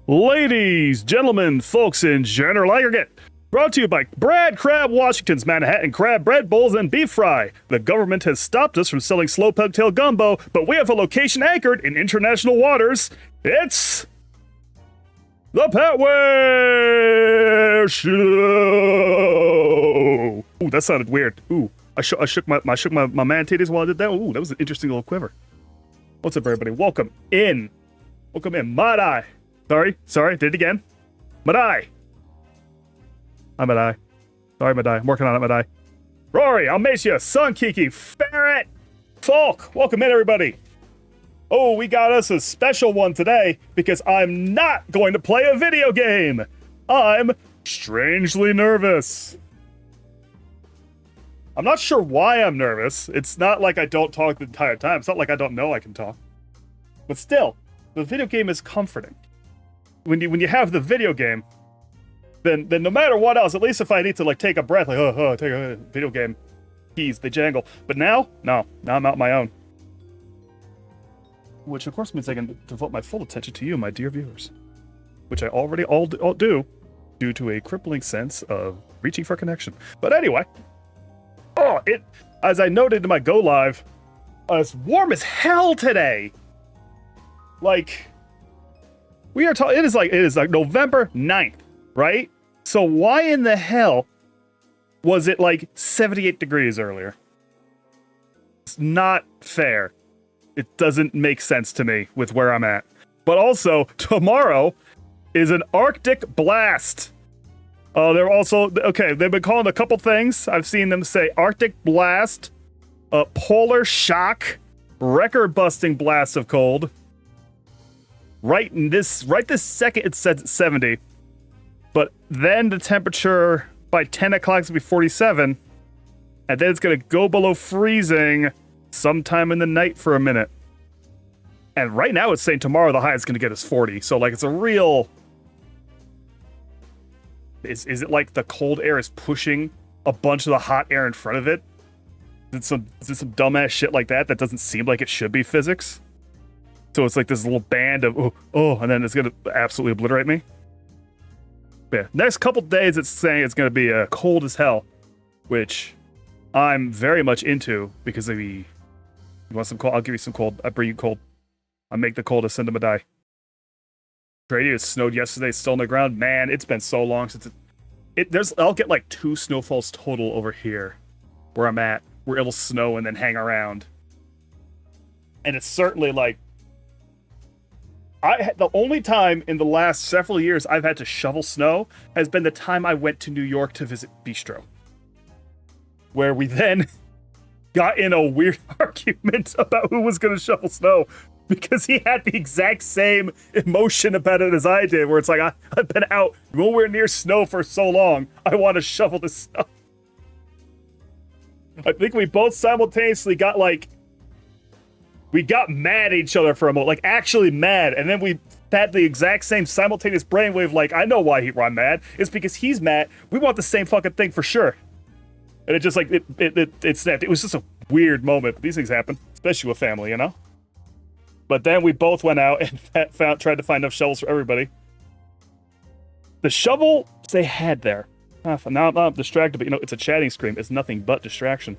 Ladies, gentlemen, folks in general aggregate, brought to you by Brad Crab Washington's Manhattan Crab Bread Bowls and Beef Fry. The government has stopped us from selling slow pugtail gumbo, but we have a location anchored in international waters. It's the Petway Show. Ooh, that sounded weird. Ooh, I shook my man titties while I did that. Ooh, that was an interesting little quiver. What's up, everybody? Welcome in. Welcome in, Madai. Sorry, did it again. Madai. Hi, Madai. Sorry, Madai. I'm working on it, Madai. Rory, Almacia, Sun Kiki, Ferret, Folk. Welcome in, everybody. Oh, we got us a special one today because I'm not going to play a video game. I'm strangely nervous. I'm not sure why I'm nervous. It's not like I don't talk the entire time. It's not like I don't know I can talk. But still, the video game is comforting. When you have the video game, then no matter what else, at least if I need to like take a breath, like take a video game, keys they jangle. But now I'm out my own, which of course means I can devote my full attention to you, my dear viewers, which I already all do, due to a crippling sense of reaching for connection. But anyway, as I noted in my go live, it's warm as hell today. Like. It is like November 9th, right? So why in the hell was it like 78 degrees earlier? It's not fair. It doesn't make sense to me with where I'm at. But also, tomorrow is an Arctic blast. They're also, okay, they've been calling a couple things. I've seen them say Arctic blast, polar shock, record-busting blast of cold. Right this second, it says it's 70, but then the temperature by 10 o'clock is going to be 47, and then it's going to go below freezing sometime in the night for a minute. And right now it's saying tomorrow the high is going to get us 40, so like it's a real... Is it like the cold air is pushing a bunch of the hot air in front of it? Is it some dumbass shit like that doesn't seem like it should be physics? So it's like this little band of, and then it's going to absolutely obliterate me. Yeah, next couple days it's saying it's going to be cold as hell, which I'm very much into because you want some cold? I'll give you some cold. I bring you cold. I make the coldest send them a die. It snowed yesterday, still on the ground. Man, it's been so long since I'll get like 2 snowfalls total over here where I'm at, where it'll snow and then hang around. And it's certainly like, the only time in the last several years I've had to shovel snow has been the time I went to New York to visit Bistro, where we then got in a weird argument about who was going to shovel snow because he had the exact same emotion about it as I did, where it's like, I've been out nowhere near snow for so long, I want to shovel this snow. I think we both simultaneously got mad at each other for a moment, like actually mad, and then we had the exact same simultaneous brainwave, like, I know why I'm mad. It's because he's mad. We want the same fucking thing for sure. And it just like, it snapped. It was just a weird moment. These things happen, especially with family, you know? But then we both went out and tried to find enough shovels for everybody. The shovels they had there. Now I'm distracted, but it's a chatting screen. It's nothing but distraction.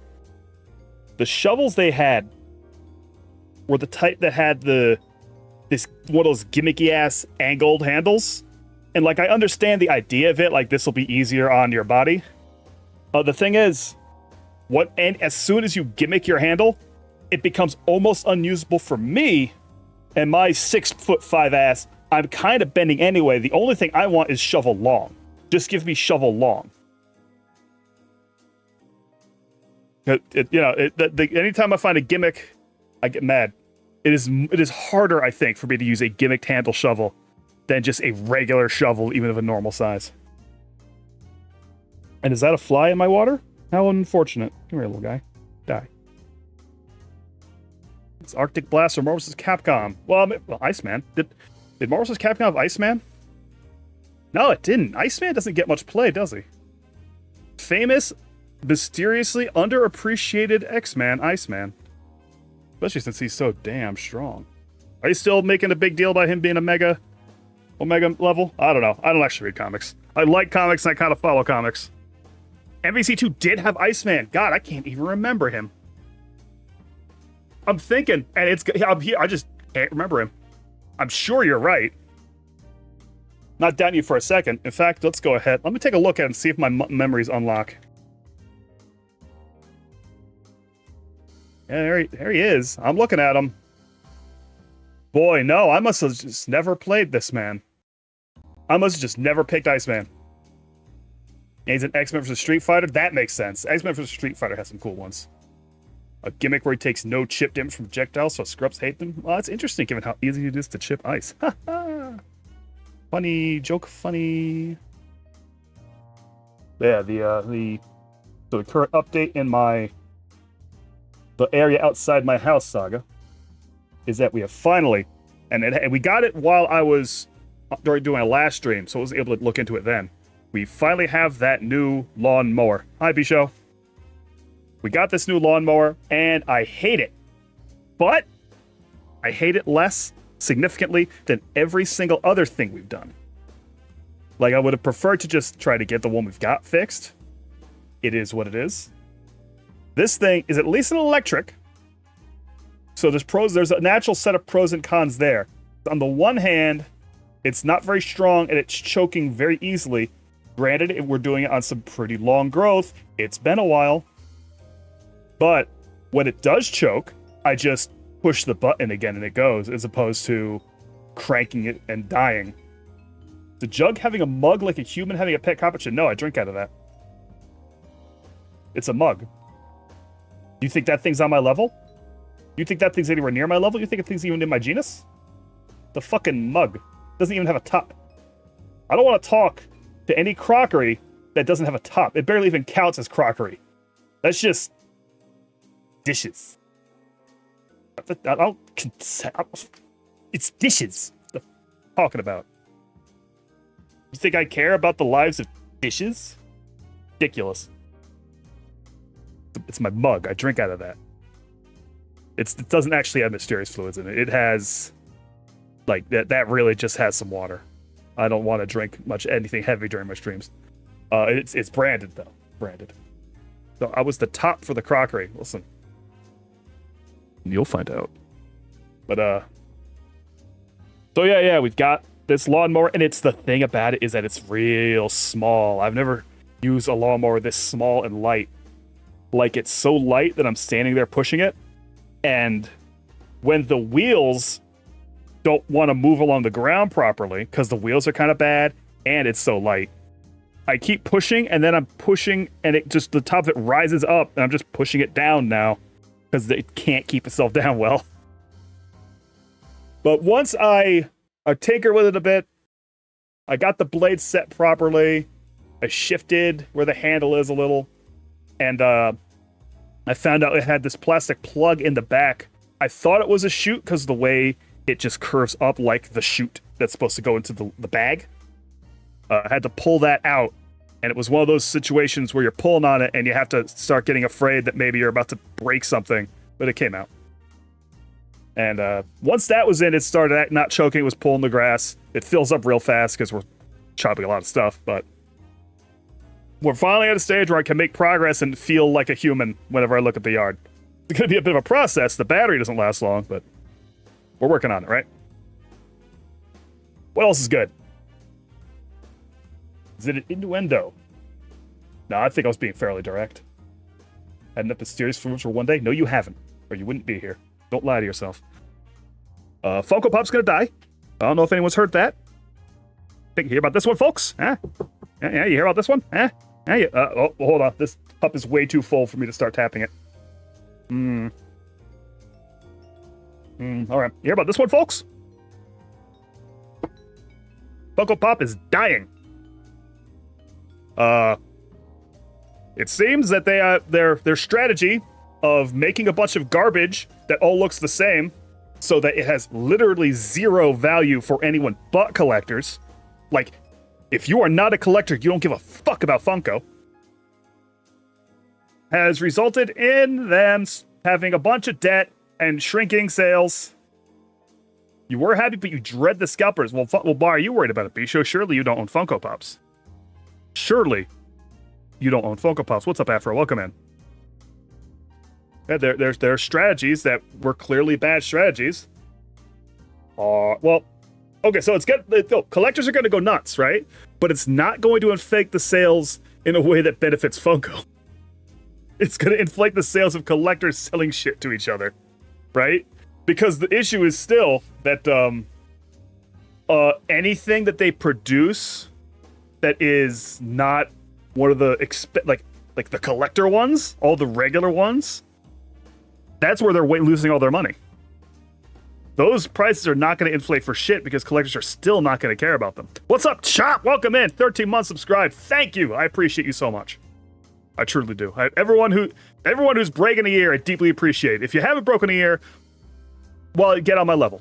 The shovels they had were the type that had this one of those gimmicky ass angled handles, and like I understand the idea of it, like this will be easier on your body. The thing is, as soon as you gimmick your handle, it becomes almost unusable for me, and my 6'5" ass. I'm kind of bending anyway. The only thing I want is shovel long. Just give me shovel long. Anytime I find a gimmick, I get mad. It is harder, I think, for me to use a gimmicked handle shovel than just a regular shovel, even of a normal size. And is that a fly in my water? How unfortunate. Come here, little guy. Die. It's Arctic Blast or Marvel vs. Capcom. Well, Iceman. Did Marvel vs. Capcom have Iceman? No, it didn't. Iceman doesn't get much play, does he? Famous, mysteriously underappreciated X-Man, Iceman. Especially since he's so damn strong. Are you still making a big deal about him being a mega Omega level? I don't know. I don't actually read comics. I like comics and I kind of follow comics. MVC2 did have Iceman. God, I can't even remember him. I'm thinking, and I just can't remember him. I'm sure you're right. Not doubting you for a second. In fact, let's go ahead. Let me take a look at it and see if my memories unlock. Yeah, there he is. I'm looking at him. Boy, no, I must have just never played this man. I must have just never picked Iceman. And he's an X-Men vs. Street Fighter? That makes sense. X-Men vs. Street Fighter has some cool ones. A gimmick where he takes no chip damage from projectiles, so scrubs hate them. Well, that's interesting given how easy it is to chip ice. Funny, joke funny. Yeah, the current update in the area outside my house saga is that we have finally, and we got it while I was doing a last stream, so I was able to look into it then. We finally have that new lawnmower. Hi, B-Show. We got this new lawnmower, and I hate it. But I hate it less, significantly, than every single other thing we've done. Like, I would have preferred to just try to get the one we've got fixed. It is what it is. This thing is at least an electric. So there's a natural set of pros and cons there. On the one hand, it's not very strong, and it's choking very easily. Granted, we're doing it on some pretty long growth. It's been a while. But when it does choke, I just push the button again and it goes, as opposed to cranking it and dying. The jug having a mug like a human having a pet capuchin? No, I drink out of that. It's a mug. You think that thing's on my level? You think that thing's anywhere near my level? You think that thing's even in my genus? The fucking mug doesn't even have a top. I don't want to talk to any crockery that doesn't have a top. It barely even counts as crockery. That's just dishes. I don't consent. It's dishes. What I'm talking about. You think I care about the lives of dishes? Ridiculous. It's my mug. I drink out of that. It doesn't actually have mysterious fluids in it. It has, like, that really just has some water. I don't want to drink much anything heavy during my streams. It's branded, though. Branded. So I was the top for the crockery. Listen. You'll find out. But, so yeah, we've got this lawnmower, and the thing about it is that it's real small. I've never used a lawnmower this small and light. Like, it's so light that I'm standing there pushing it, and when the wheels don't want to move along the ground properly, because the wheels are kind of bad, and it's so light, I keep pushing, and then I'm pushing, and the top of it rises up, and I'm just pushing it down now, because it can't keep itself down well. But once I tinker with it a bit, I got the blade set properly, I shifted where the handle is a little, and I found out it had this plastic plug in the back. I thought it was a chute because of the way it just curves up like the chute that's supposed to go into the bag. I had to pull that out, and it was one of those situations where you're pulling on it and you have to start getting afraid that maybe you're about to break something, but it came out. And once that was in, it started not choking, it was pulling the grass. It fills up real fast because we're chopping a lot of stuff, but we're finally at a stage where I can make progress and feel like a human whenever I look at the yard. It's going to be a bit of a process. The battery doesn't last long, but we're working on it, right? What else is good? Is it an innuendo? No, I think I was being fairly direct. Had enough mysterious foods for one day? No, you haven't, or you wouldn't be here. Don't lie to yourself. Funko Pop's going to die. I don't know if anyone's heard that. Think you hear about this one, folks? Huh? Yeah, you hear about this one? Huh? Hold on. This cup is way too full for me to start tapping it. Alright. You hear about this one, folks? Funko Pop is dying. It seems that their strategy of making a bunch of garbage that all looks the same, so that it has literally zero value for anyone but collectors. Like, if you are not a collector, you don't give a fuck about Funko, has resulted in them having a bunch of debt and shrinking sales. You were happy, but you dread the scalpers. Well, why are you worried about it, Bisho? Surely you don't own Funko Pops. Surely you don't own Funko Pops. What's up, Afro? Welcome in. Yeah, there are strategies that were clearly bad strategies. Well, okay, so collectors are going to go nuts, right? But it's not going to inflate the sales in a way that benefits Funko. It's going to inflate the sales of collectors selling shit to each other, right? Because the issue is still that anything that they produce that is not one of the like the collector ones, all the regular ones, that's where they're losing all their money. Those prices are not going to inflate for shit because collectors are still not going to care about them. What's up, Chop? Welcome in. 13 months subscribed. Thank you. I appreciate you so much. I truly do. Everyone who's breaking a year, I deeply appreciate. If you haven't broken a year, well, get on my level.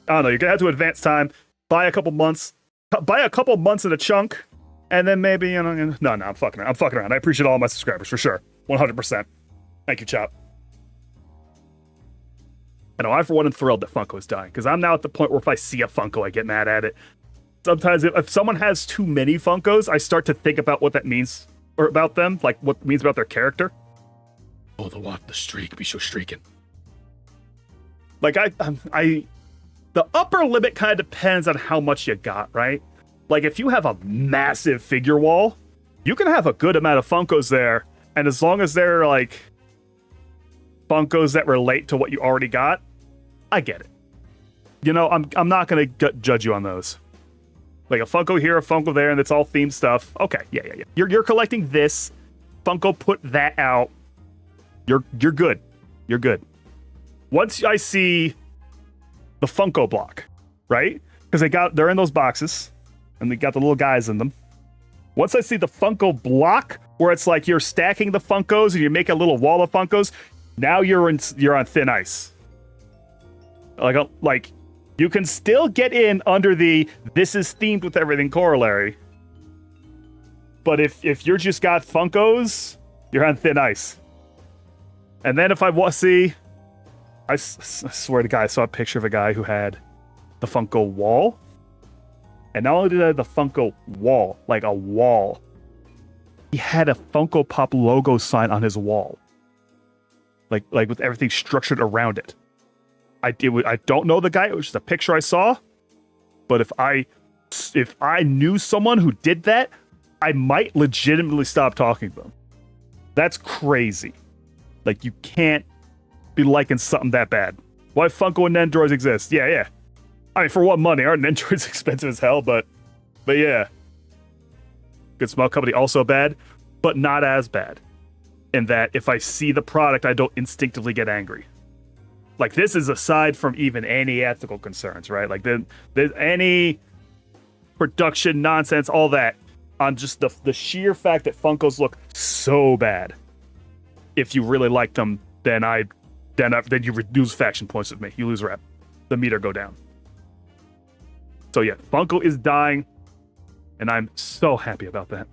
I don't know. You're going to have to advance time, buy a couple months in a chunk, and then maybe, you know, no, I'm fucking around. I appreciate all my subscribers for sure. 100%. Thank you, Chop. I know, I for one am thrilled that Funko is dying, because I'm now at the point where if I see a Funko, I get mad at it. Sometimes if someone has too many Funkos, I start to think about what that means, or about them, like what it means about their character. Oh, the streak, be so streaking. Like, the upper limit kind of depends on how much you got, right? Like, if you have a massive figure wall, you can have a good amount of Funkos there, and as long as they're, like, Funkos that relate to what you already got, I get it. You know, I'm not gonna judge you on those. Like a Funko here, a Funko there, and it's all themed stuff. Okay, yeah. You're collecting this. Funko put that out. You're good. You're good. Once I see the Funko block, right? Because they're in those boxes, and they got the little guys in them. Once I see the Funko block, where it's like you're stacking the Funkos and you make a little wall of Funkos, now you're on thin ice. Like you can still get in under the this is themed with everything corollary. But if you're just got Funkos, you're on thin ice. And then if I swear to God, I saw a picture of a guy who had the Funko wall. And not only did I have the Funko wall, like a wall, he had a Funko Pop logo sign on his wall. Like with everything structured around it. I don't know the guy. It was just a picture I saw. But if I knew someone who did that, I might legitimately stop talking to them. That's crazy. Like, you can't be liking something that bad. Why Funko and Nendoroids exist? Yeah. I mean, for what money? Aren't Nendoroids expensive as hell? But yeah. Good Small Company also bad, but not as bad. In that if I see the product, I don't instinctively get angry. Like, this is aside from even any ethical concerns, right? Like, there's any production nonsense, all that, on just the sheer fact that Funkos look so bad. If you really like them, then you reduce faction points with me. You lose rep. The meter go down. So yeah, Funko is dying, and I'm so happy about that.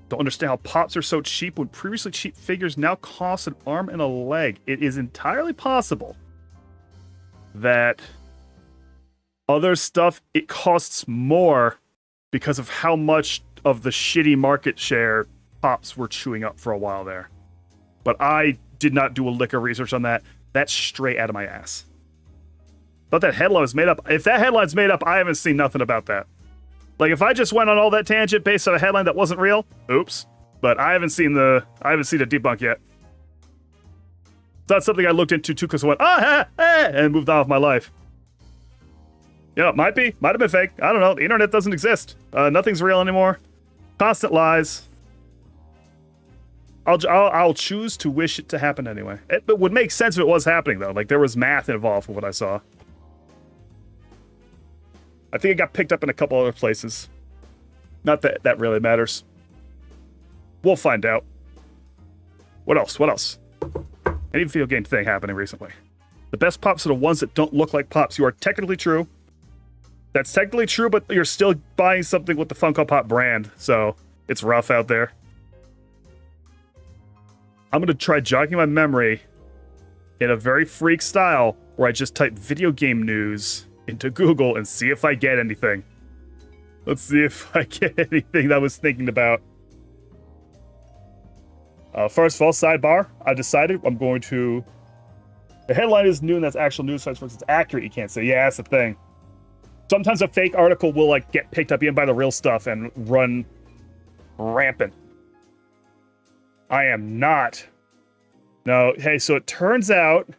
Don't understand how Pops are so cheap when previously cheap figures now cost an arm and a leg. It is entirely possible that other stuff, it costs more because of how much of the shitty market share Pops were chewing up for a while there. But I did not do a lick of research on that. That's straight out of my ass. Thought that headline was made up. If that headline's made up, I haven't seen nothing about that. Like, if I just went on all that tangent based on a headline that wasn't real, oops. But I haven't seen a debunk yet. It's not something I looked into too, because I went, and moved on with my life. Yeah, it might have been fake. I don't know. The internet doesn't exist. Nothing's real anymore. Constant lies. I'll choose to wish it to happen anyway. It would make sense if it was happening, though. Like, there was math involved with what I saw. I think it got picked up in a couple other places. Not that that really matters. We'll find out. What else? Any video game thing happening recently? The best Pops are the ones that don't look like Pops. You are technically true. That's technically true, but you're still buying something with the Funko Pop brand, so it's rough out there. I'm going to try jogging my memory in a very freak style where I just type video game news into Google and see if I get anything. Let's see if I get anything that I was thinking about. First of all, sidebar, I decided I'm going to... The headline is new and that's actual news, so it's accurate, you can't say. Yeah, that's the thing. Sometimes a fake article will like get picked up even by the real stuff and run rampant. I am not. No, hey, so it turns out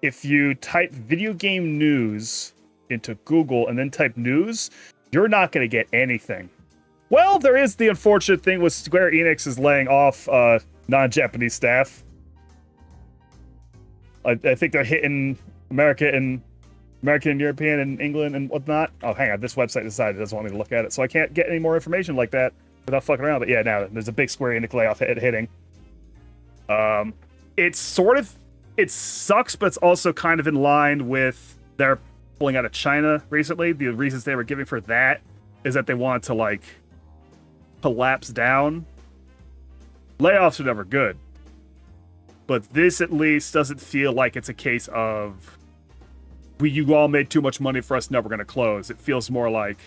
if you type video game news into Google and then type news, you're not going to get anything. Well, there is the unfortunate thing with Square Enix is laying off non-Japanese staff. I think they're hitting American and European and England and whatnot. Oh, hang on. This website decided it doesn't want me to look at it, so I can't get any more information like that without fucking around. But yeah, now there's a big Square Enix layoff hitting. It sucks, but it's also kind of in line with their pulling out of China recently. The reasons they were giving for that is that they wanted to like collapse down. Layoffs are never good. But this at least doesn't feel like it's a case of you all made too much money for us, now we're going to close. It feels more like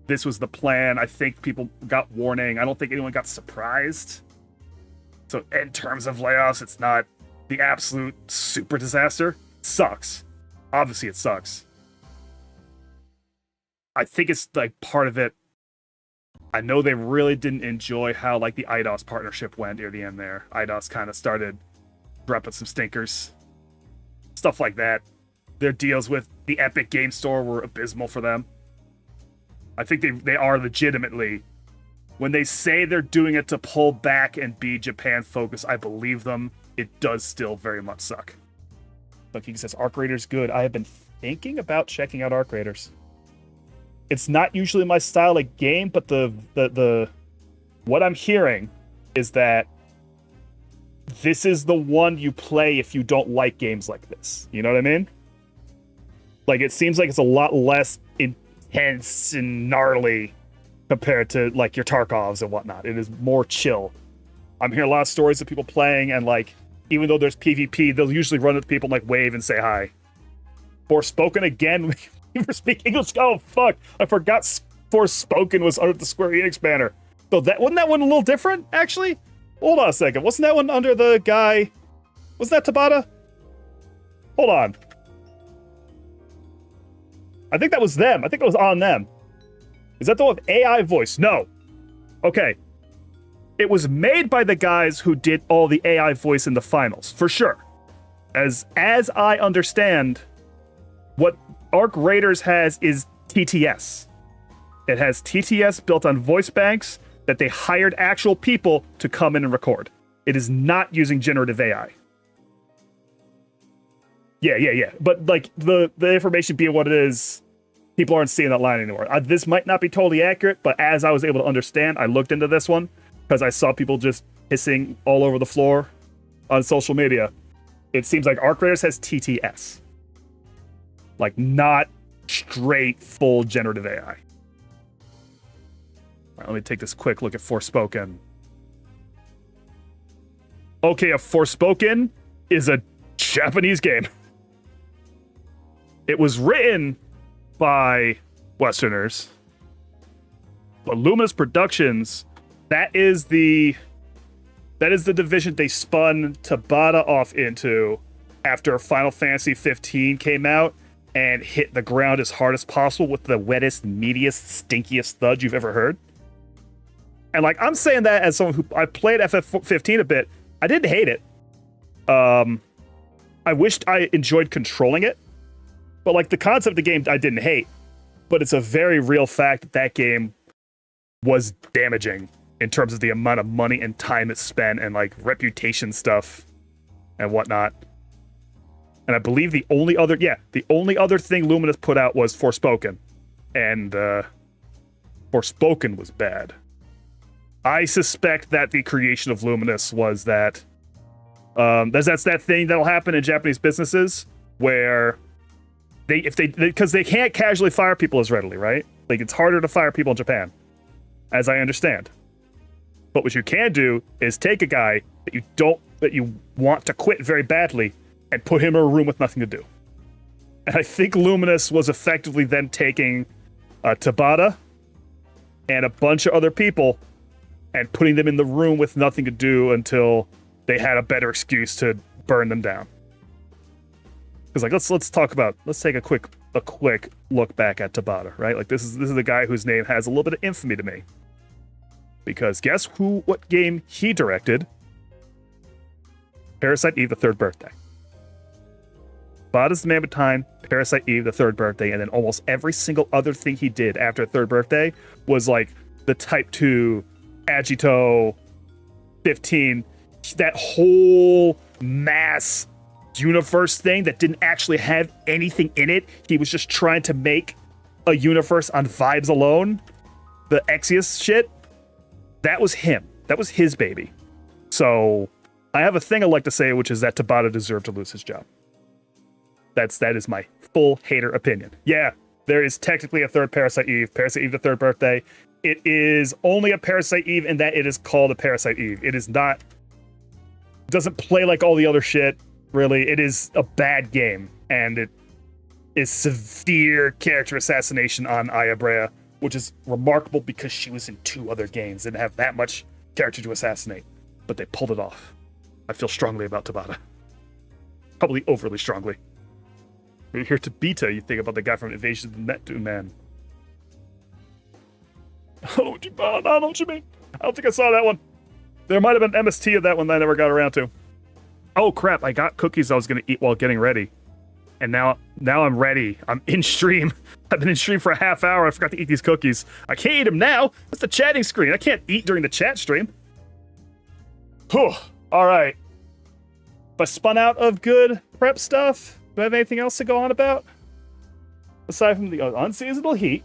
this was the plan. I think people got warning. I don't think anyone got surprised. So in terms of layoffs, it's not the absolute super disaster. It sucks. Obviously it sucks. I think it's like part of it. I know they really didn't enjoy how like the IDOS partnership went near the end there. IDOS kind of started dropping some stinkers. Stuff like that. Their deals with the Epic Game Store were abysmal for them. I think they are legitimately, when they say they're doing it to pull back and be Japan focused, I believe them. It does still very much suck. Bucky says, Arc Raiders good. I have been thinking about checking out Arc Raiders. It's not usually my style of game, but the what I'm hearing is that this is the one you play if you don't like games like this. You know what I mean? Like, it seems like it's a lot less intense and gnarly compared to, like, your Tarkovs and whatnot. It is more chill. I'm hearing a lot of stories of people playing, and, like, even though there's PvP, they'll usually run up to people and, like, wave and say hi. Forspoken again? We were speaking English. Oh, fuck. I forgot Forspoken was under the Square Enix banner. So wasn't that one a little different, actually? Hold on a second. Wasn't that one under the guy... Wasn't that Tabata? Hold on. I think that was them. I think it was on them. Is that the one with AI voice? No. Okay. It was made by the guys who did all the AI voice in the finals, for sure. As I understand, what Arc Raiders has is TTS. It has TTS built on voice banks that they hired actual people to come in and record. It is not using generative AI. Yeah. But, like, the information being what it is, people aren't seeing that line anymore. This might not be totally accurate, but as I was able to understand, I looked into this one because I saw people just hissing all over the floor on social media. It seems like Arc Raiders has TTS. Like, not straight, full generative AI. All right, let me take this quick look at Forspoken. Okay, a Forspoken is a Japanese game. It was written by Westerners, but Luminous Productions, that is the division they spun Tabata off into after Final Fantasy 15 came out and hit the ground as hard as possible with the wettest, meatiest, stinkiest thud you've ever heard. And, like, I'm saying that as someone who I played FF15 a bit. I didn't hate it. I wished I enjoyed controlling it. But, like, the concept of the game I didn't hate. But it's a very real fact that game was damaging in terms of the amount of money and time it spent and, like, reputation stuff and whatnot. And I believe the only other thing Luminous put out was Forspoken. And Forspoken was bad. I suspect that the creation of Luminous was that that's that thing that'll happen in Japanese businesses where because they can't casually fire people as readily, right? Like, it's harder to fire people in Japan, as I understand. But what you can do is take a guy that you want to quit very badly and put him in a room with nothing to do. And I think Luminous was effectively then taking Tabata and a bunch of other people and putting them in the room with nothing to do until they had a better excuse to burn them down. Because like let's take a quick look back at Tabata, right? Like this is the guy whose name has a little bit of infamy to me. Because guess what game he directed? Parasite Eve, the Third Birthday. Tabata's the Man Behind Parasite Eve, the Third Birthday, and then almost every single other thing he did after Third Birthday was like the Type 2, Agito, 15, that whole mass universe thing that didn't actually have anything in it. He was just trying to make a universe on vibes alone. The Exvius shit, that was him. That was his baby. So I have a thing I'd like to say, which is that Tabata deserved to lose his job. That is my full hater opinion. Yeah, there is technically a third Parasite Eve, Parasite Eve the Third Birthday. It is only a Parasite Eve in that it is called a Parasite Eve. It is not, doesn't play like all the other shit, really. It is a bad game, and it is severe character assassination on Aya Brea, which is remarkable because she was in 2 other games, didn't have that much character to assassinate, but they pulled it off. I feel strongly about Tabata. Probably overly strongly. When you hear Tabita, you think about the guy from Invasion of the Neptune Man. I don't know what you mean. I don't think I saw that one. There might have been MST of that one that I never got around to. Oh crap, I got cookies I was going to eat while getting ready. And now I'm ready. I'm in stream. I've been in stream for a half hour. I forgot to eat these cookies. I can't eat them now. That's the chatting screen. I can't eat during the chat stream. Whew. All right. If I spun out of good prep stuff, do I have anything else to go on about? Aside from the unseasonable heat,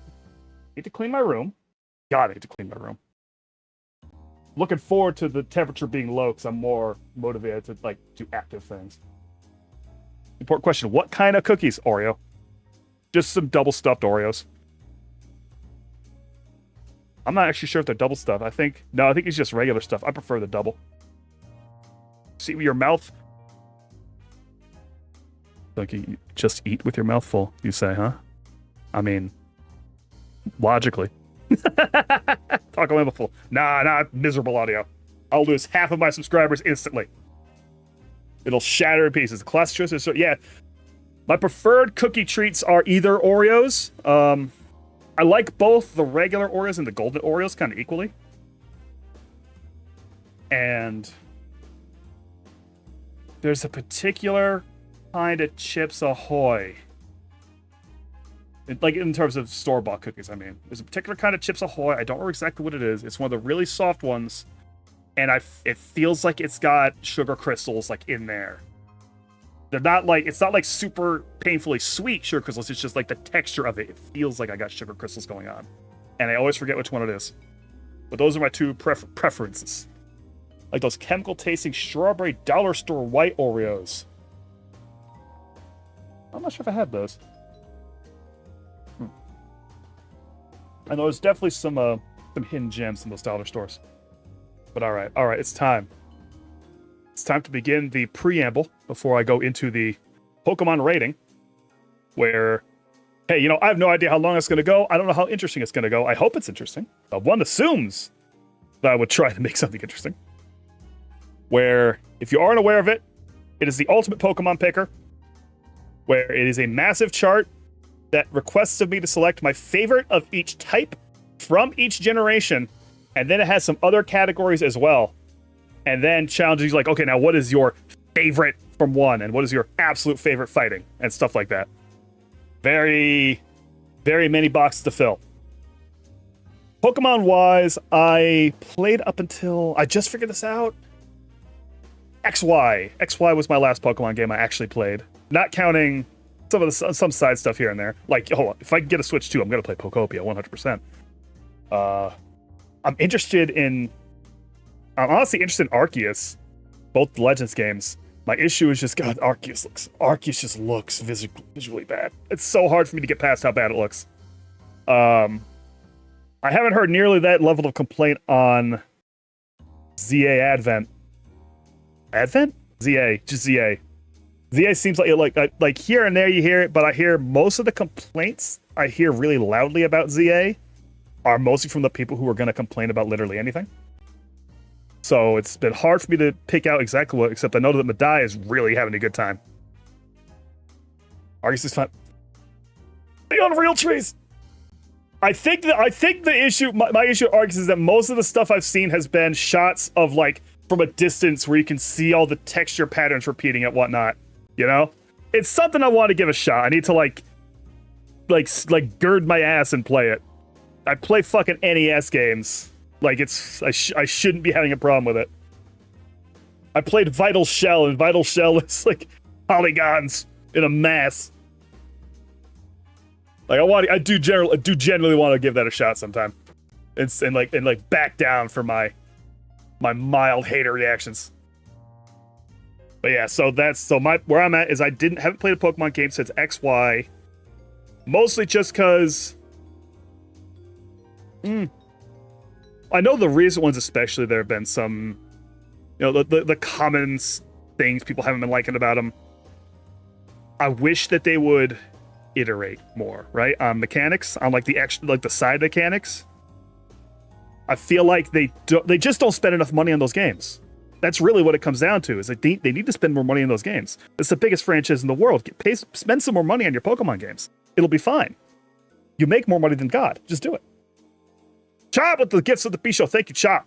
need to clean my room. God, I need to clean my room. Looking forward to the temperature being low because I'm more motivated to like do active things. Important question: what kind of cookies? Oreo. Just some double stuffed Oreos. I'm not actually sure if they're double stuffed. I think it's just regular stuff. I prefer the double. See with your mouth. Like you just eat with your mouth full, you say, huh? I mean, logically. Talk away full. Nah, miserable audio. I'll lose half of my subscribers instantly. It'll shatter in pieces. The classic choice is, yeah. My preferred cookie treats are either Oreos. I like both the regular Oreos and the golden Oreos kind of equally. And there's a particular kind of Chips Ahoy. Like in terms of store-bought cookies, I mean. There's a particular kind of Chips Ahoy. I don't remember exactly what it is. It's one of the really soft ones. And it feels like it's got sugar crystals like in there. They're not like, it's not like super painfully sweet sugar crystals. It's just like the texture of it. It feels like I got sugar crystals going on. And I always forget which one it is. But those are my two preferences. Like those chemical-tasting strawberry dollar store white Oreos. I'm not sure if I had those. I know there's definitely some hidden gems in those dollar stores. But all right, it's time. It's time to begin the preamble before I go into the Pokemon rating. Where, hey, I have no idea how long it's going to go. I don't know how interesting it's going to go. I hope it's interesting. One assumes that I would try to make something interesting. Where, if you aren't aware of it, it is the ultimate Pokemon picker. Where it is a massive chart that requests of me to select my favorite of each type from each generation. And then it has some other categories as well. And then challenges you like, okay, now what is your favorite from one? And what is your absolute favorite fighting? And stuff like that. Very, very many boxes to fill. Pokemon-wise, I played up until... I just figured this out. XY. XY was my last Pokemon game I actually played. Not counting some side stuff here and there. Like, if I can get a Switch 2, I'm going to play Pokopia 100%. I'm honestly interested in Arceus, both the Legends games. My issue is just, God, Arceus just looks visually bad. It's so hard for me to get past how bad it looks. I haven't heard nearly that level of complaint on ZA Advent. Advent? ZA, just ZA. ZA seems like here and there you hear it, but I hear most of the complaints I hear really loudly about ZA are mostly from the people who are going to complain about literally anything. So it's been hard for me to pick out exactly what, except I know that Madai is really having a good time. Argus is fun. They on real trees. I think the issue, my issue with Argus is that most of the stuff I've seen has been shots of like from a distance where you can see all the texture patterns repeating and whatnot. You know, it's something I want to give a shot. I need to like gird my ass and play it. I play fucking NES games. Like I shouldn't be having a problem with it. I played Vital Shell, and Vital Shell is like polygons in a mass. Like I do generally want to give that a shot sometime, and back down for my mild hater reactions. But yeah, so where I'm at is I haven't played a Pokemon game since XY, mostly just because. I know the recent ones, especially, there have been some, the common things people haven't been liking about them. I wish that they would iterate more, right? On mechanics, on like the side mechanics. I feel like they just don't spend enough money on those games. That's really what it comes down to. Is they need to spend more money on those games. It's the biggest franchise in the world. Spend some more money on your Pokemon games. It'll be fine. You make more money than God. Just do it. Chop with the gifts of the P show. Thank you, Chop.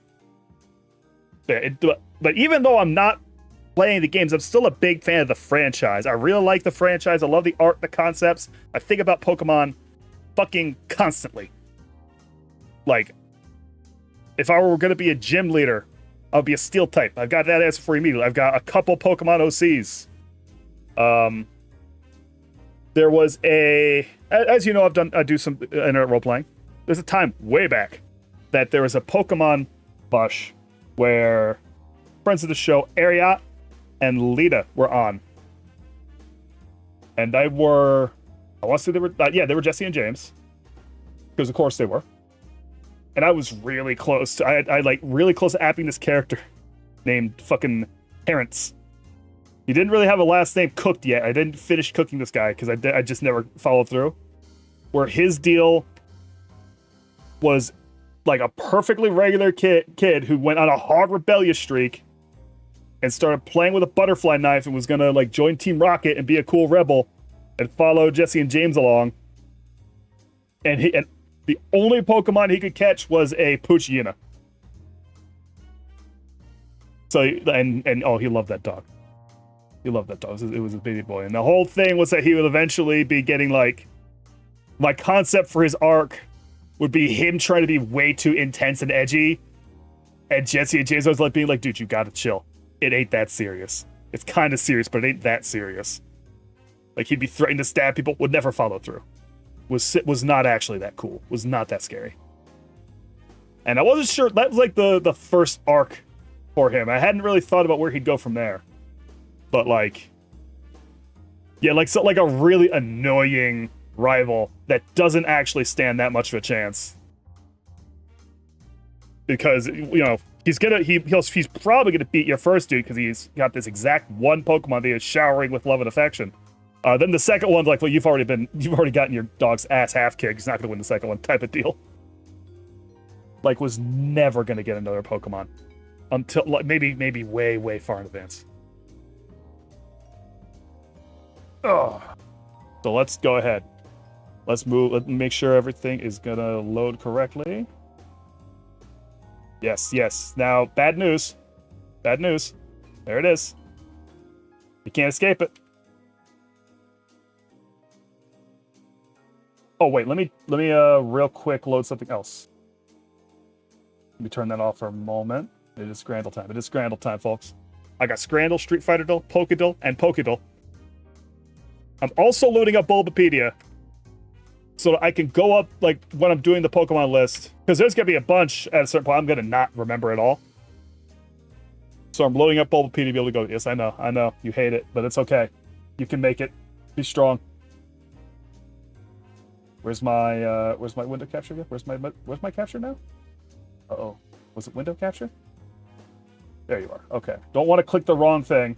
But even though I'm not playing the games, I'm still a big fan of the franchise. I really like the franchise. I love the art, the concepts. I think about Pokemon fucking constantly. Like, if I were going to be a gym leader, I'll be a steel type. I've got that answer for you immediately. I've got a couple Pokemon OCs. There was as you know, I do some internet role playing. There's a time way back that there was a Pokemon bush where friends of the show, Ariat and Lita, were on. And they were Jesse and James. Because of course they were. And I was really close to, I really close to apping this character named fucking Terrence. He didn't really have a last name cooked yet. I didn't finish cooking this guy because I just never followed through. Where his deal was like a perfectly regular kid who went on a hard rebellious streak and started playing with a butterfly knife and was gonna like join Team Rocket and be a cool rebel and follow Jesse and James along. And the only Pokemon he could catch was a Poochyena. So he loved that dog. He loved that dog. It was a baby boy, and the whole thing was that he would eventually be getting like. My concept for his arc would be him trying to be way too intense and edgy, and Jesse and James was like being like, "Dude, you gotta chill. It ain't that serious. It's kind of serious, but it ain't that serious." Like he'd be threatening to stab people, would never follow through. Was not actually that cool. Was not that scary. And I wasn't sure. That was like the first arc for him. I hadn't really thought about where he'd go from there. But like, yeah, like a really annoying rival that doesn't actually stand that much of a chance, because he's probably gonna beat your first dude because he's got this exact one Pokemon that is showering with love and affection. Then the second one's like, well, you've already gotten your dog's ass half kicked. He's not gonna win the second one, type of deal. Like, was never gonna get another Pokemon until like maybe way far in advance. Oh, so let's go ahead. Let's move. Let's make sure everything is gonna load correctly. Yes. Now, bad news. There it is. You can't escape it. Oh wait, let me real quick load something else. Let me turn that off for a moment. It is Scrandle time, folks. I got Scrandle, Street Fighter Duel, Pokéduel, and Pokéduel. I'm also loading up Bulbapedia so that I can go up, like, when I'm doing the Pokemon list, because there's going to be a bunch at a certain point I'm going to not remember it all. So I'm loading up Bulbapedia to be able to go, yes, I know, you hate it, but it's okay. You can make it. Be strong. Where's my window capture again? Where's my capture now? Uh-oh. Was it window capture? There you are. Okay. Don't want to click the wrong thing.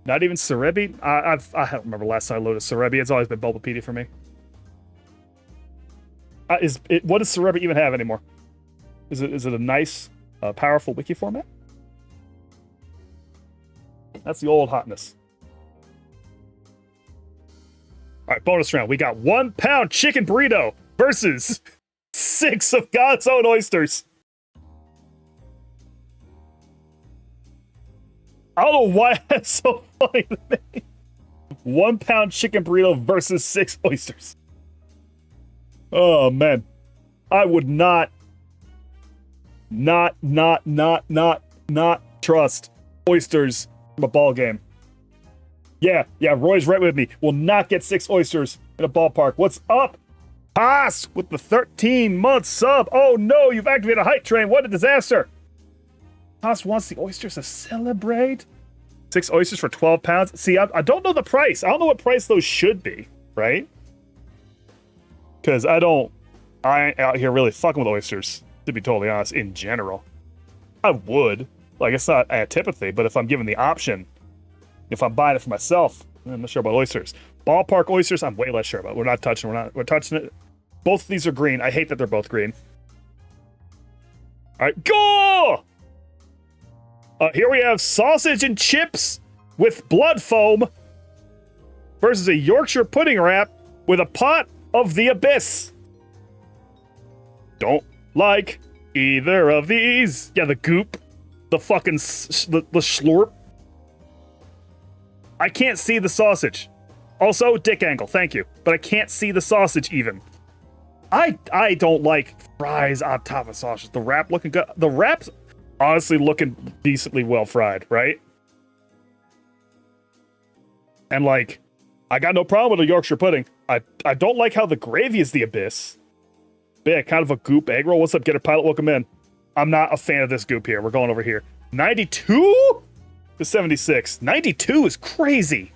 Not even Cerebi? I don't remember last time I loaded Cerebi. It's always been Bulbapedia for me. What does Cerebi even have anymore? Is it a nice, powerful wiki format? That's the old hotness. All right, bonus round. We got 1 pound chicken burrito versus 6 of God's own oysters. I don't know why that's so funny to me. 1 pound chicken burrito versus 6 oysters. Oh, man. I would not trust oysters from a ball game. Yeah, Roy's right with me. Will not get 6 oysters in a ballpark. What's up? Haas with the 13-month sub. Oh no, you've activated a hype train. What a disaster. Haas wants the oysters to celebrate. 6 oysters for 12 pounds. See, I don't know the price. I don't know what price those should be, right? Because I ain't out here really fucking with oysters, to be totally honest, in general. I would. Like, it's not antipathy, but if I'm given the option, if I'm buying it for myself, I'm not sure about oysters. Ballpark oysters, I'm way less sure about. We're not touching. We're touching it. Both of these are green. I hate that they're both green. All right, go! Here we have sausage and chips with blood foam versus a Yorkshire pudding wrap with a pot of the abyss. Don't like either of these. Yeah, the goop, the fucking the slurp. I can't see the sausage. Also, dick angle, thank you. But I can't see the sausage even. I don't like fries on top of sausage. The wrap looking good. The wrap's honestly looking decently well fried, right? And like, I got no problem with a Yorkshire pudding. I don't like how the gravy is the abyss. But yeah, kind of a goop egg roll. What's up, Getter Pilot? Welcome in. I'm not a fan of this goop here. We're going over here. 92 to 76. 92 is crazy.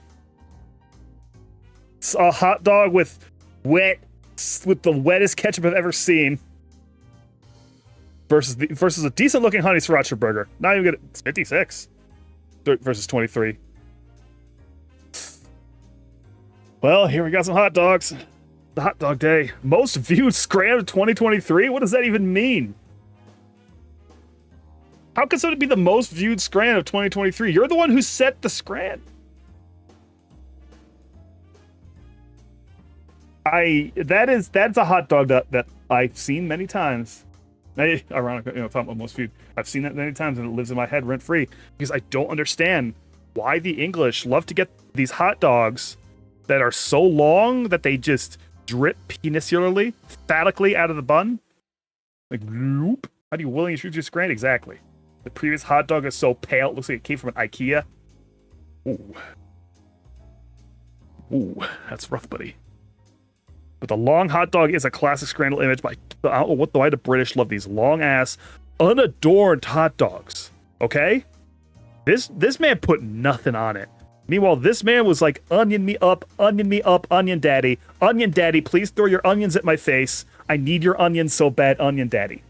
It's a hot dog with the wettest ketchup I've ever seen. Versus a decent looking honey sriracha burger. Not even good. It's 56 versus 23. Well, here we got some hot dogs. The hot dog day. Most viewed Scram of 2023? What does that even mean? How could something be the most viewed Scran of 2023? You're the one who set the Scran. That's a hot dog that I've seen many times. Ironically, if I'm most viewed, I've seen that many times and it lives in my head rent free because I don't understand why the English love to get these hot dogs that are so long that they just drip penicularly, phallically out of the bun. Like, whoop. How do you willingly choose your Scran? Exactly. The previous hot dog is so pale, it looks like it came from an IKEA. Ooh, that's rough, buddy. But the long hot dog is a classic Scrandal image, but I don't know why the British love these long-ass, unadorned hot dogs. Okay? This man put nothing on it. Meanwhile, this man was like, onion me up, onion daddy. Onion daddy, please throw your onions at my face. I need your onions so bad, onion daddy.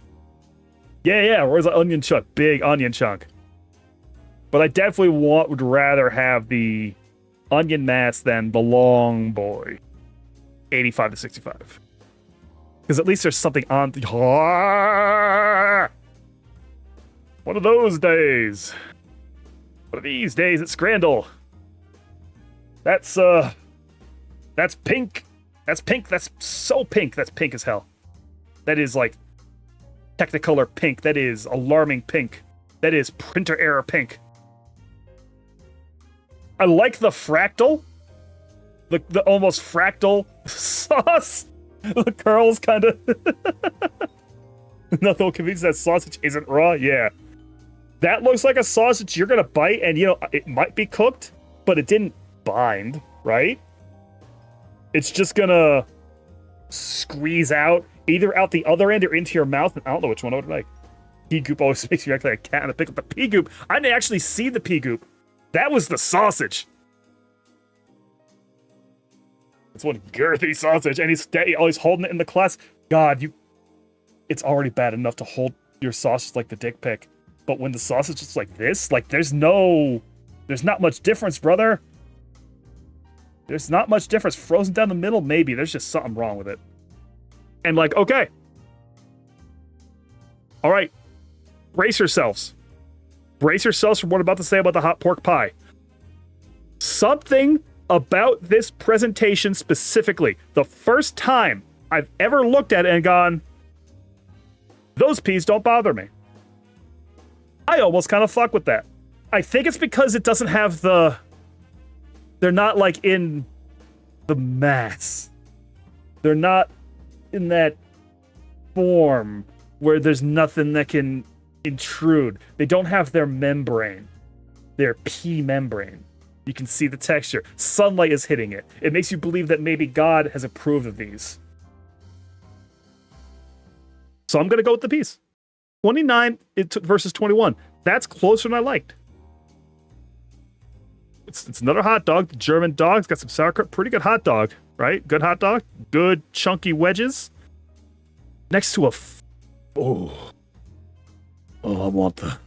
Yeah, where's the onion chunk? Big onion chunk. But I definitely would rather have the onion mass than the long boy. 85 to 65. Because at least there's something on the... One of those days. One of these days at Scrandal. That's pink. That's pink. That's so pink. That's pink as hell. That is like Technicolor pink. That is alarming pink. That is printer error pink. I like the fractal. The almost fractal sauce. The curls kind of. Nothing will convince that sausage isn't raw. Yeah. That looks like a sausage you're going to bite, and you know, it might be cooked, but it didn't bind, right? It's just going to squeeze out, either out the other end or into your mouth. I don't know which one I would like. Pea goop always makes you act like a cat in a pickle. The pea goop, I didn't actually see the pea goop. That was the sausage. It's one girthy sausage, and he's always holding it in the class. God, it's already bad enough to hold your sausage like the dick pic. But when the sausage is like this, like there's no There's not much difference, brother. There's not much difference. Frozen down the middle, maybe. There's just something wrong with it. And like, okay. All right. Brace yourselves. Brace yourselves for what I'm about to say about the hot pork pie. Something about this presentation specifically, the first time I've ever looked at it and gone, those peas don't bother me. I almost kind of fuck with that. I think it's because it doesn't have the... They're not like in the mass. They're not in that form where there's nothing that can intrude. They don't have their membrane. Their pea membrane. You can see the texture. Sunlight is hitting it. It makes you believe that maybe God has approved of these. So I'm going to go with the peas. 29 versus 21. That's closer than I liked. It's another hot dog. The German dog. It's got some sauerkraut. Pretty good hot dog, right? Good hot dog. Good chunky wedges. Next to a... Oh, I want the...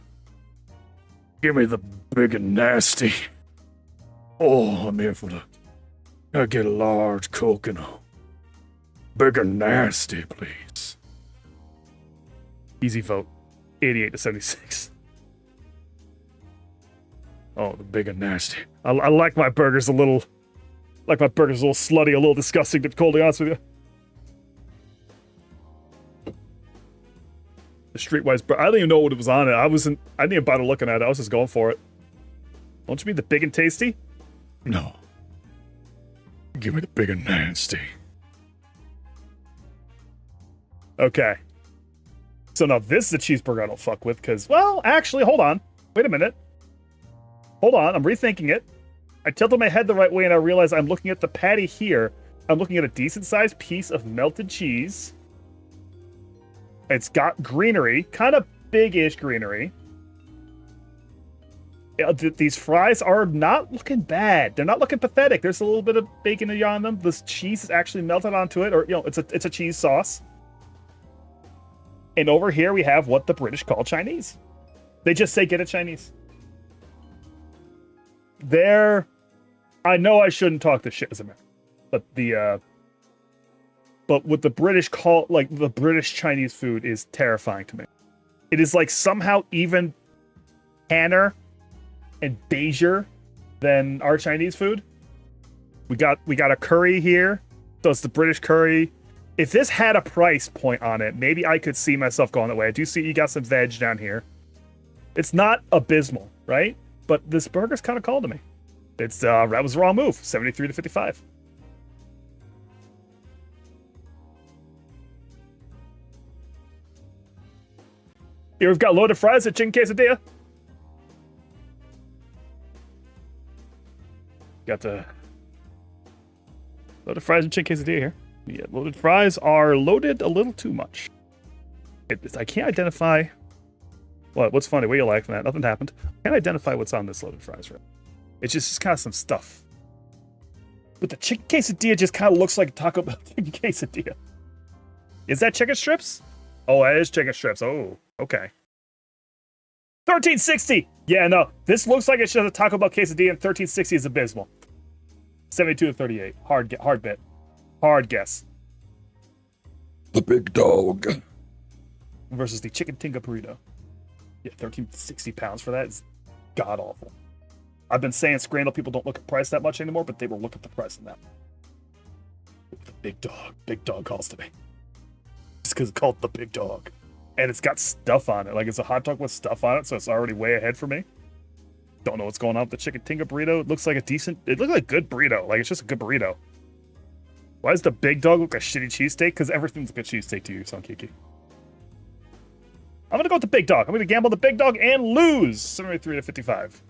Give me the big and nasty. Oh, I'm here for the... Gotta get a large Coke and a big and nasty, please. Easy vote. 88 to 76. Oh, the big and nasty. I like my burgers a little... Like my burgers a little slutty, a little disgusting, to be totally honest with you. The Streetwise burger. I didn't even know what it was on it. I didn't even bother looking at it. I was just going for it. Don't you mean the big and tasty? No. Give me the big and nasty. Okay. So now this is a cheeseburger I don't fuck with because, well, actually, hold on. Wait a minute. Hold on, I'm rethinking it. I tilted my head the right way and I realized I'm looking at the patty here. I'm looking at a decent-sized piece of melted cheese. It's got greenery, kind of big-ish greenery. These fries are not looking bad. They're not looking pathetic. There's a little bit of bacon on them. This cheese is actually melted onto it, or it's a cheese sauce. And over here we have what the British call Chinese. They just say get a Chinese. I know I shouldn't talk this shit as a man, but but what the British call, like, the British Chinese food is terrifying to me. It is like somehow even tanner and beigeur than our Chinese food. We got a curry here. So it's the British curry. If this had a price point on it, maybe I could see myself going that way. I do see you got some veg down here. It's not abysmal, right? But this burger's kind of cold to me. That was the wrong move. 73 to 55. Here we've got loaded fries at chicken quesadilla. Got the loaded fries and chicken quesadilla here. Yeah, loaded fries are loaded a little too much. I can't identify... What? What's funny? What are you laughing at? Nothing happened. I can't identify what's on this loaded fries, right? It's just kind of some stuff. But the chicken quesadilla just kind of looks like Taco Bell chicken quesadilla. Is that chicken strips? Oh, that is chicken strips. Oh, okay. $13.60. Yeah, no. This looks like it's just a Taco Bell quesadilla, and $13.60 is abysmal. 72 to 38. Hard bit. Hard guess. The big dog. Versus the chicken tinga burrito. Yeah, 1360 pounds for that is god awful. I've been saying Scrandal people don't look at price that much anymore, but they will look at the price in that. The big dog. Big dog calls to me. Just because it's called the big dog. And it's got stuff on it. Like, it's a hot dog with stuff on it, so it's already way ahead for me. Don't know what's going on with the chicken tinga burrito. It looks like it looks like a good burrito. Like, it's just a good burrito. Why does the big dog look like a shitty cheesesteak? Because everything's like a cheesesteak to you, Sonkiki. I'm going to go with the big dog. I'm going to gamble the big dog and lose. 73 to 55.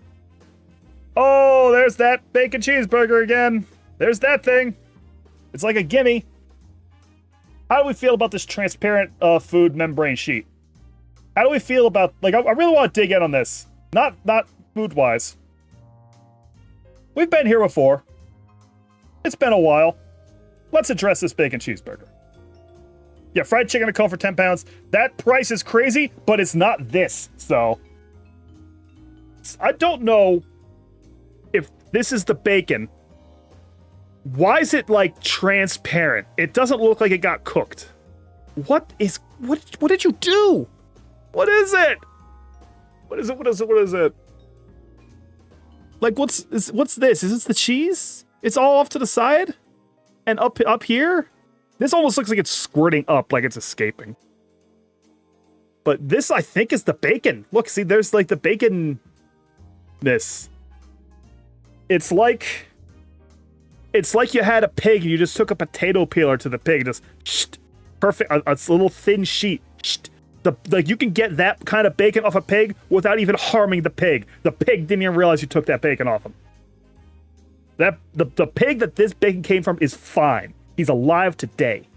Oh, there's that bacon cheeseburger again. There's that thing. It's like a gimme. How do we feel about this transparent food membrane sheet? How do we feel about... Like, I really want to dig in on this. Not food-wise. We've been here before. It's been a while. Let's address this bacon cheeseburger. Yeah, fried chicken and a cone for 10 pounds. That price is crazy, but it's not this. So, I don't know This is the bacon. Why is it like transparent? It doesn't look like it got cooked. What did you do? What is it? What is it? Like what's this? Is this the cheese? It's all off to the side? And up here? This almost looks like it's squirting up, like it's escaping. But this, I think, is the bacon. Look, see, there's like the bacon. It's like you had a pig and you just took a potato peeler to the pig, just perfect, a little thin sheet. Like you can get that kind of bacon off a pig without even harming the pig. The pig didn't even realize you took that bacon off him. The pig that this bacon came from is fine. He's alive today.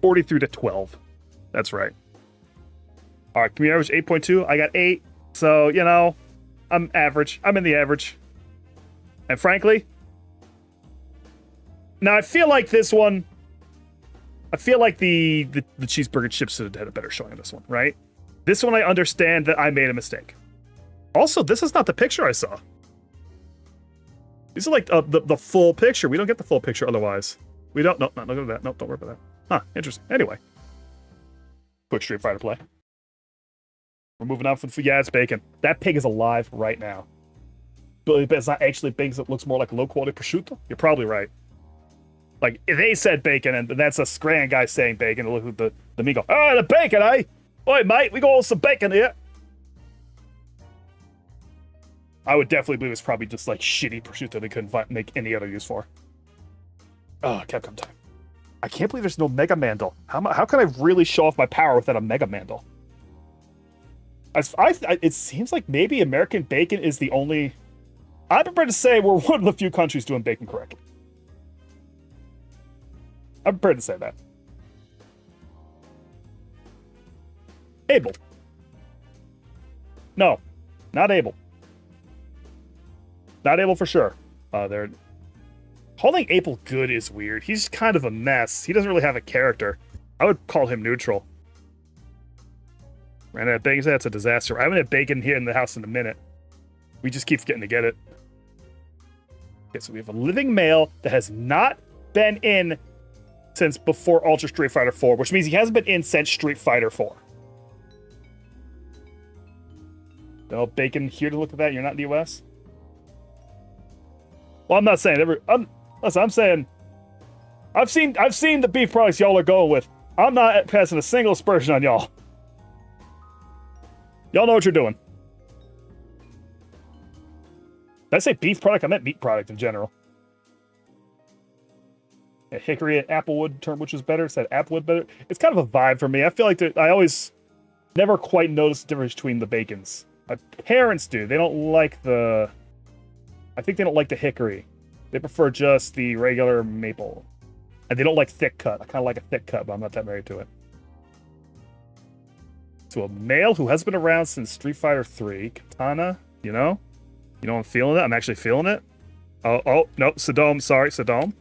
43-12. That's right. All right, community average 8.2. I got 8. So, you know, I'm average. I'm in the average. And frankly, now I feel like this one, I feel like the cheeseburger chips should have had a better showing on this one, right? This one I understand that I made a mistake. Also, this is not the picture I saw. These are like the full picture. We don't get the full picture otherwise. We don't, no, not look at that. Nope, don't worry about that. Huh, interesting. Anyway. Quick Street Fighter play. We're moving on from, yeah, it's bacon. That pig is alive right now. But it's not actually bacon, so it looks more like low-quality prosciutto? You're probably right. Like, they said bacon, and that's a Scran guy saying bacon. Look at the me go, oh, the bacon, eh? Oi, mate, we got some bacon here. I would definitely believe it's probably just, like, shitty prosciutto they couldn't make any other use for. Oh, Capcom time. I can't believe there's no Mega Mandel. How can I really show off my power without a Mega Mandel? It seems like maybe American bacon is the only... I'm prepared to say we're one of the few countries doing bacon correctly. I'm prepared to say that. Abel. No, not Abel. Not Abel for sure. They're... Calling Abel good is weird. He's kind of a mess. He doesn't really have a character. I would call him neutral. Ran out of bacon. That's a disaster. I haven't had bacon here in the house in a minute. We just keep forgetting to get it. Okay, so we have a living male that has not been in since before Ultra Street Fighter 4, which means he hasn't been in since Street Fighter 4. No bacon here to look at that. You're not in the US? Well, I'm not saying I'm saying I've seen the beef products y'all are going with. I'm not passing a single aspersion on y'all. Y'all know what you're doing. Did I say beef product? I meant meat product in general. Yeah, hickory and applewood term, which is better. Said applewood better. It's kind of a vibe for me. I feel like I always never quite noticed the difference between the bacons. My parents do. They don't like the... I think they don't like the hickory. They prefer just the regular maple. And they don't like thick cut. I kind of like a thick cut, but I'm not that married to it. To a male who has been around since Street Fighter 3, Katana, you know? You know I'm feeling it? I'm actually feeling it. Oh, no, Saddam, sorry, Saddam.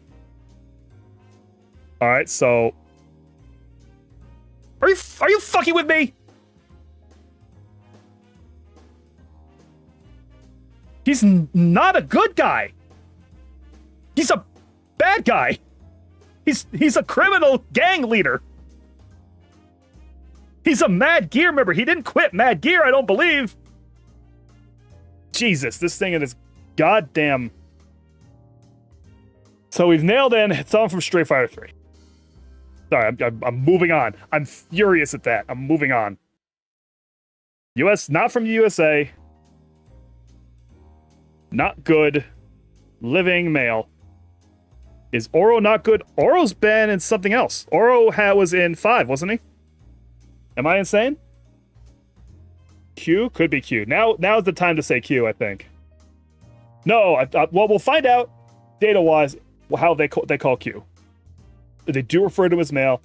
Alright, so... Are you fucking with me? He's not a good guy. He's a bad guy. He's a criminal gang leader. He's a Mad Gear member. He didn't quit Mad Gear, I don't believe. Jesus, this thing is goddamn... So we've nailed in. It's on from Street Fighter 3. Sorry, I'm moving on. I'm furious at that. I'm moving on. US, not from the USA. Not good. Living male. Is Oro not good? Oro's been in something else. Oro was in 5, wasn't he? Am I insane? Q? Could be Q. Now's the time to say Q, I think. No, well, we'll find out, data-wise, how they call Q. They do refer to him as male.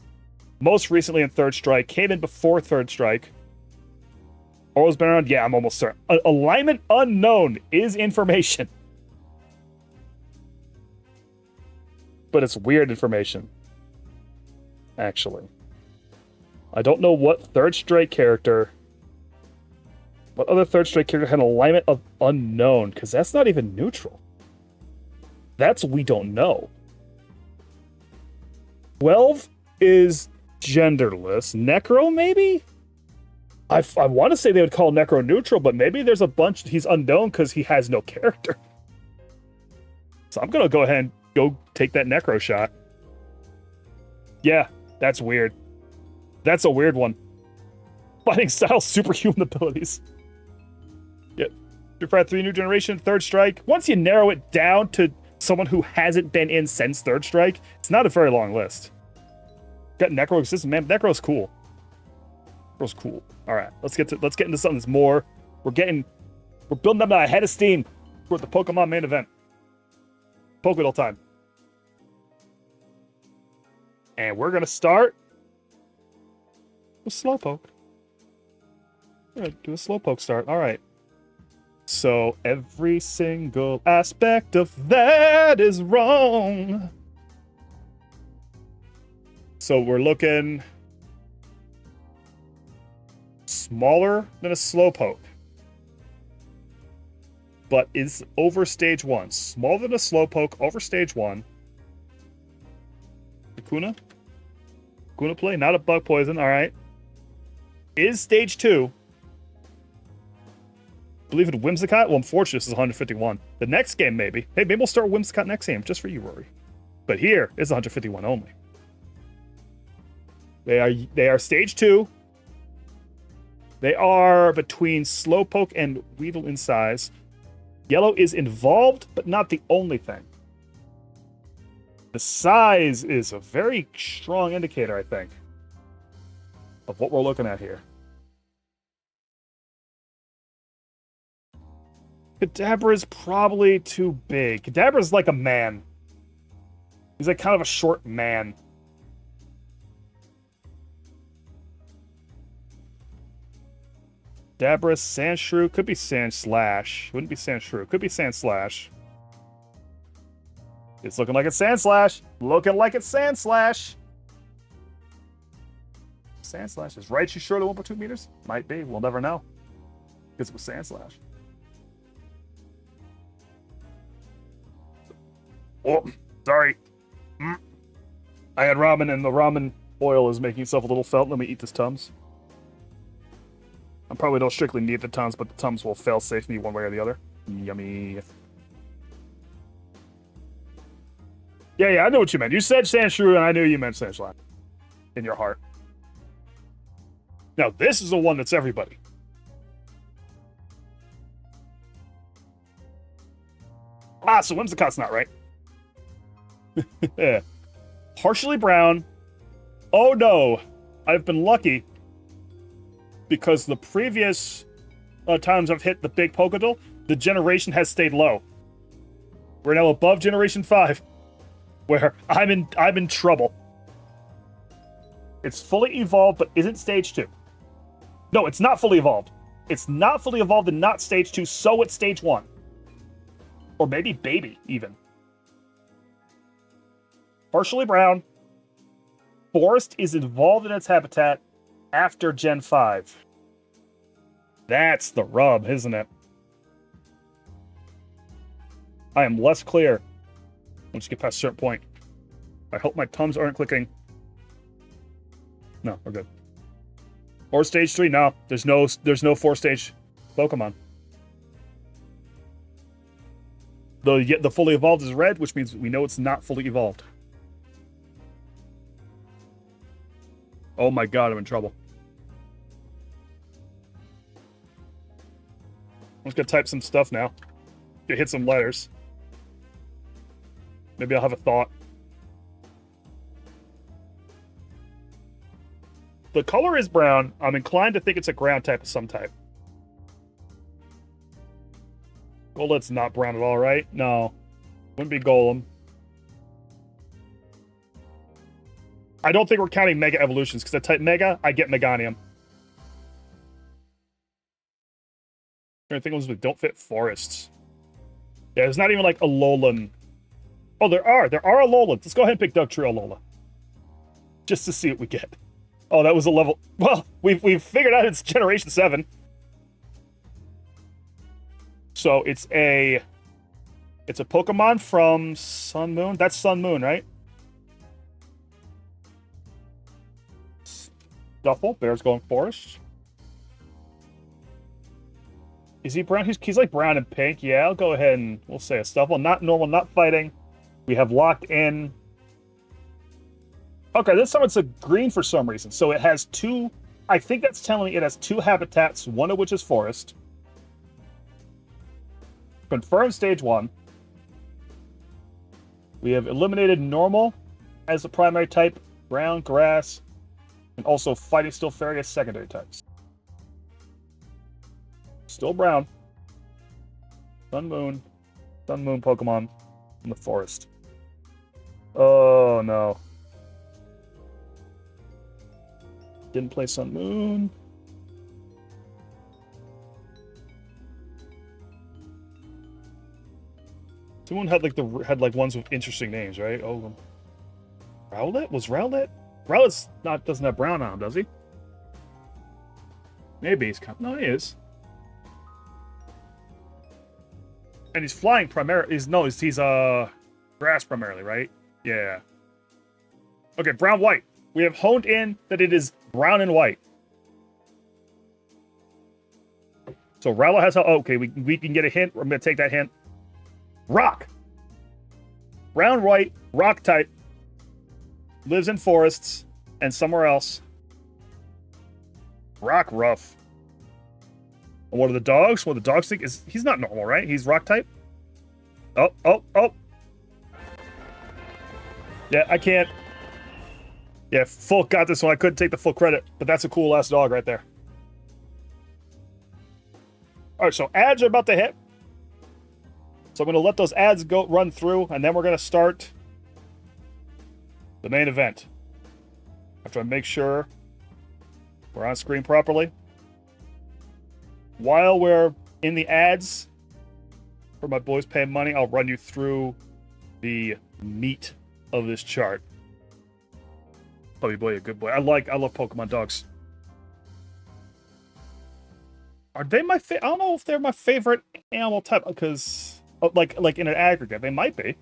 Most recently in Third Strike. Came in before Third Strike. Oro's been around? Yeah, I'm almost certain. Alignment unknown is information. But it's weird information. Actually. I don't know what Third Strike character What other third strike character had an alignment of unknown? Because that's not even neutral. That's we don't know. 12 is genderless. Necro, maybe? I want to say they would call Necro neutral, but maybe there's a bunch. He's unknown because he has no character. So I'm going to go ahead and go take that Necro shot. Yeah, that's weird. That's a weird one. Fighting style, superhuman abilities. Yep. Super 3 new generation, third strike. Once you narrow it down to someone who hasn't been in since third strike, it's not a very long list. Got Necro exists, man. Necro's cool. Necro's cool. All right, let's get into something that's more. We're building up ahead of steam. We're at the Pokemon main event. Pokédoll time. And we're gonna start with Slowpoke. We're gonna do a Slowpoke start. All right. So every single aspect of that is wrong. So we're looking smaller than a Slowpoke, but is over stage 1. Smaller than a Slowpoke, over stage 1. Kakuna? Kakuna play, not a bug poison, alright. Is stage 2. I believe it Whimsicott? Well, unfortunately, this is 151. The next game, maybe. Hey, maybe we'll start with Whimsicott next game, just for you, Rory. But here, it's 151 only. They are stage 2. They are between Slowpoke and Weedle in size. Yellow is involved, but not the only thing. The size is a very strong indicator, I think, of what we're looking at here. Kadabra's probably too big. Kadabra's like a man. He's like kind of a short man. Kadabra, Sandshrew, could be Sandslash. Wouldn't be Sandshrew. Could be Sandslash. It's looking like it's Sandslash. Looking like it's Sandslash. Sandslash is Raichu short of 1.2 meters? Might be. We'll never know. Because it was Sandslash. Oh, sorry. I had ramen and the ramen oil is making itself a little felt. Let me eat this Tums. I probably don't strictly need the Tums, but the Tums will fail-safe me one way or the other. Yummy. Yeah, I know what you meant. You said Sandshrew, and I knew you meant Sandslash. In your heart. Now, this is the one that's everybody. So Whimsicott's not right. Partially brown. Oh no, I've been lucky because the previous times I've hit the big Pokédoll, the generation has stayed low. We're now above generation 5, where I'm in trouble. It's fully evolved, but isn't stage 2. No, it's not fully evolved. It's not fully evolved and not stage 2, so it's stage 1. Or maybe baby, even. Partially brown. Forest is involved in its habitat after Gen 5. That's the rub, isn't it? I am less clear once you get past a certain point. I hope my Tums aren't clicking. No, we're good. Or stage 3, no. There's no 4-stage Pokemon. The fully evolved is red, which means we know it's not fully evolved. Oh my god, I'm in trouble. I'm just gonna type some stuff now. Gonna hit some letters. Maybe I'll have a thought. The color is brown. I'm inclined to think it's a ground type of some type. Well, it's not brown at all, right? No. Wouldn't be Golem. I don't think we're counting Mega Evolutions, because I type Mega, I get Meganium. Anything else that don't fit forests. Yeah, there's not even like a Alolan. Oh, there are Alolans. Let's go ahead and pick Dugtrio Alola. Just to see what we get. Oh, that was a level. Well, we've figured out it's Generation 7. So it's a Pokemon from Sun Moon. That's Sun Moon, right? Duffel. Bear's going forest. Is he brown? He's like brown and pink. Yeah, I'll go ahead and we'll say a Stuffle. Not normal, not fighting. We have locked in. Okay, this time it's a green for some reason. So it has two. I think that's telling me it has two habitats, one of which is forest. Confirmed stage 1. We have eliminated normal as the primary type, ground, grass, and also fighting still fairy as secondary types. Still brown. Sun Moon Pokemon in the forest. Oh no. Didn't play Sun Moon. Someone had like ones with interesting names, right? Oh, Rowlet? Was Rowlet? Rowlet's doesn't have brown on him, does he? Maybe he's no, he is. And he's flying primarily. He's grass primarily, right? Yeah. Okay, brown white. We have honed in that it is brown and white. So Rowlet has okay, we can get a hint. I'm gonna take that hint. Rock. Brown, white, rock type. Lives in forests and somewhere else. Rock rough. And what are the dogs? What do the dogs think? He's not normal, right? He's rock type? Oh. Yeah, I can't. Yeah, full got this one. I couldn't take the full credit, but that's a cool ass dog right there. Alright, so ads are about to hit. So I'm going to let those ads run through, and then we're going to start the main event. After I make sure we're on screen properly. While we're in the ads, for my boys paying money, I'll run you through the meat of this chart. Puppy boy, a good boy. I love Pokemon dogs. Are they my I don't know if they're my favorite animal type, because like in an aggregate, they might be.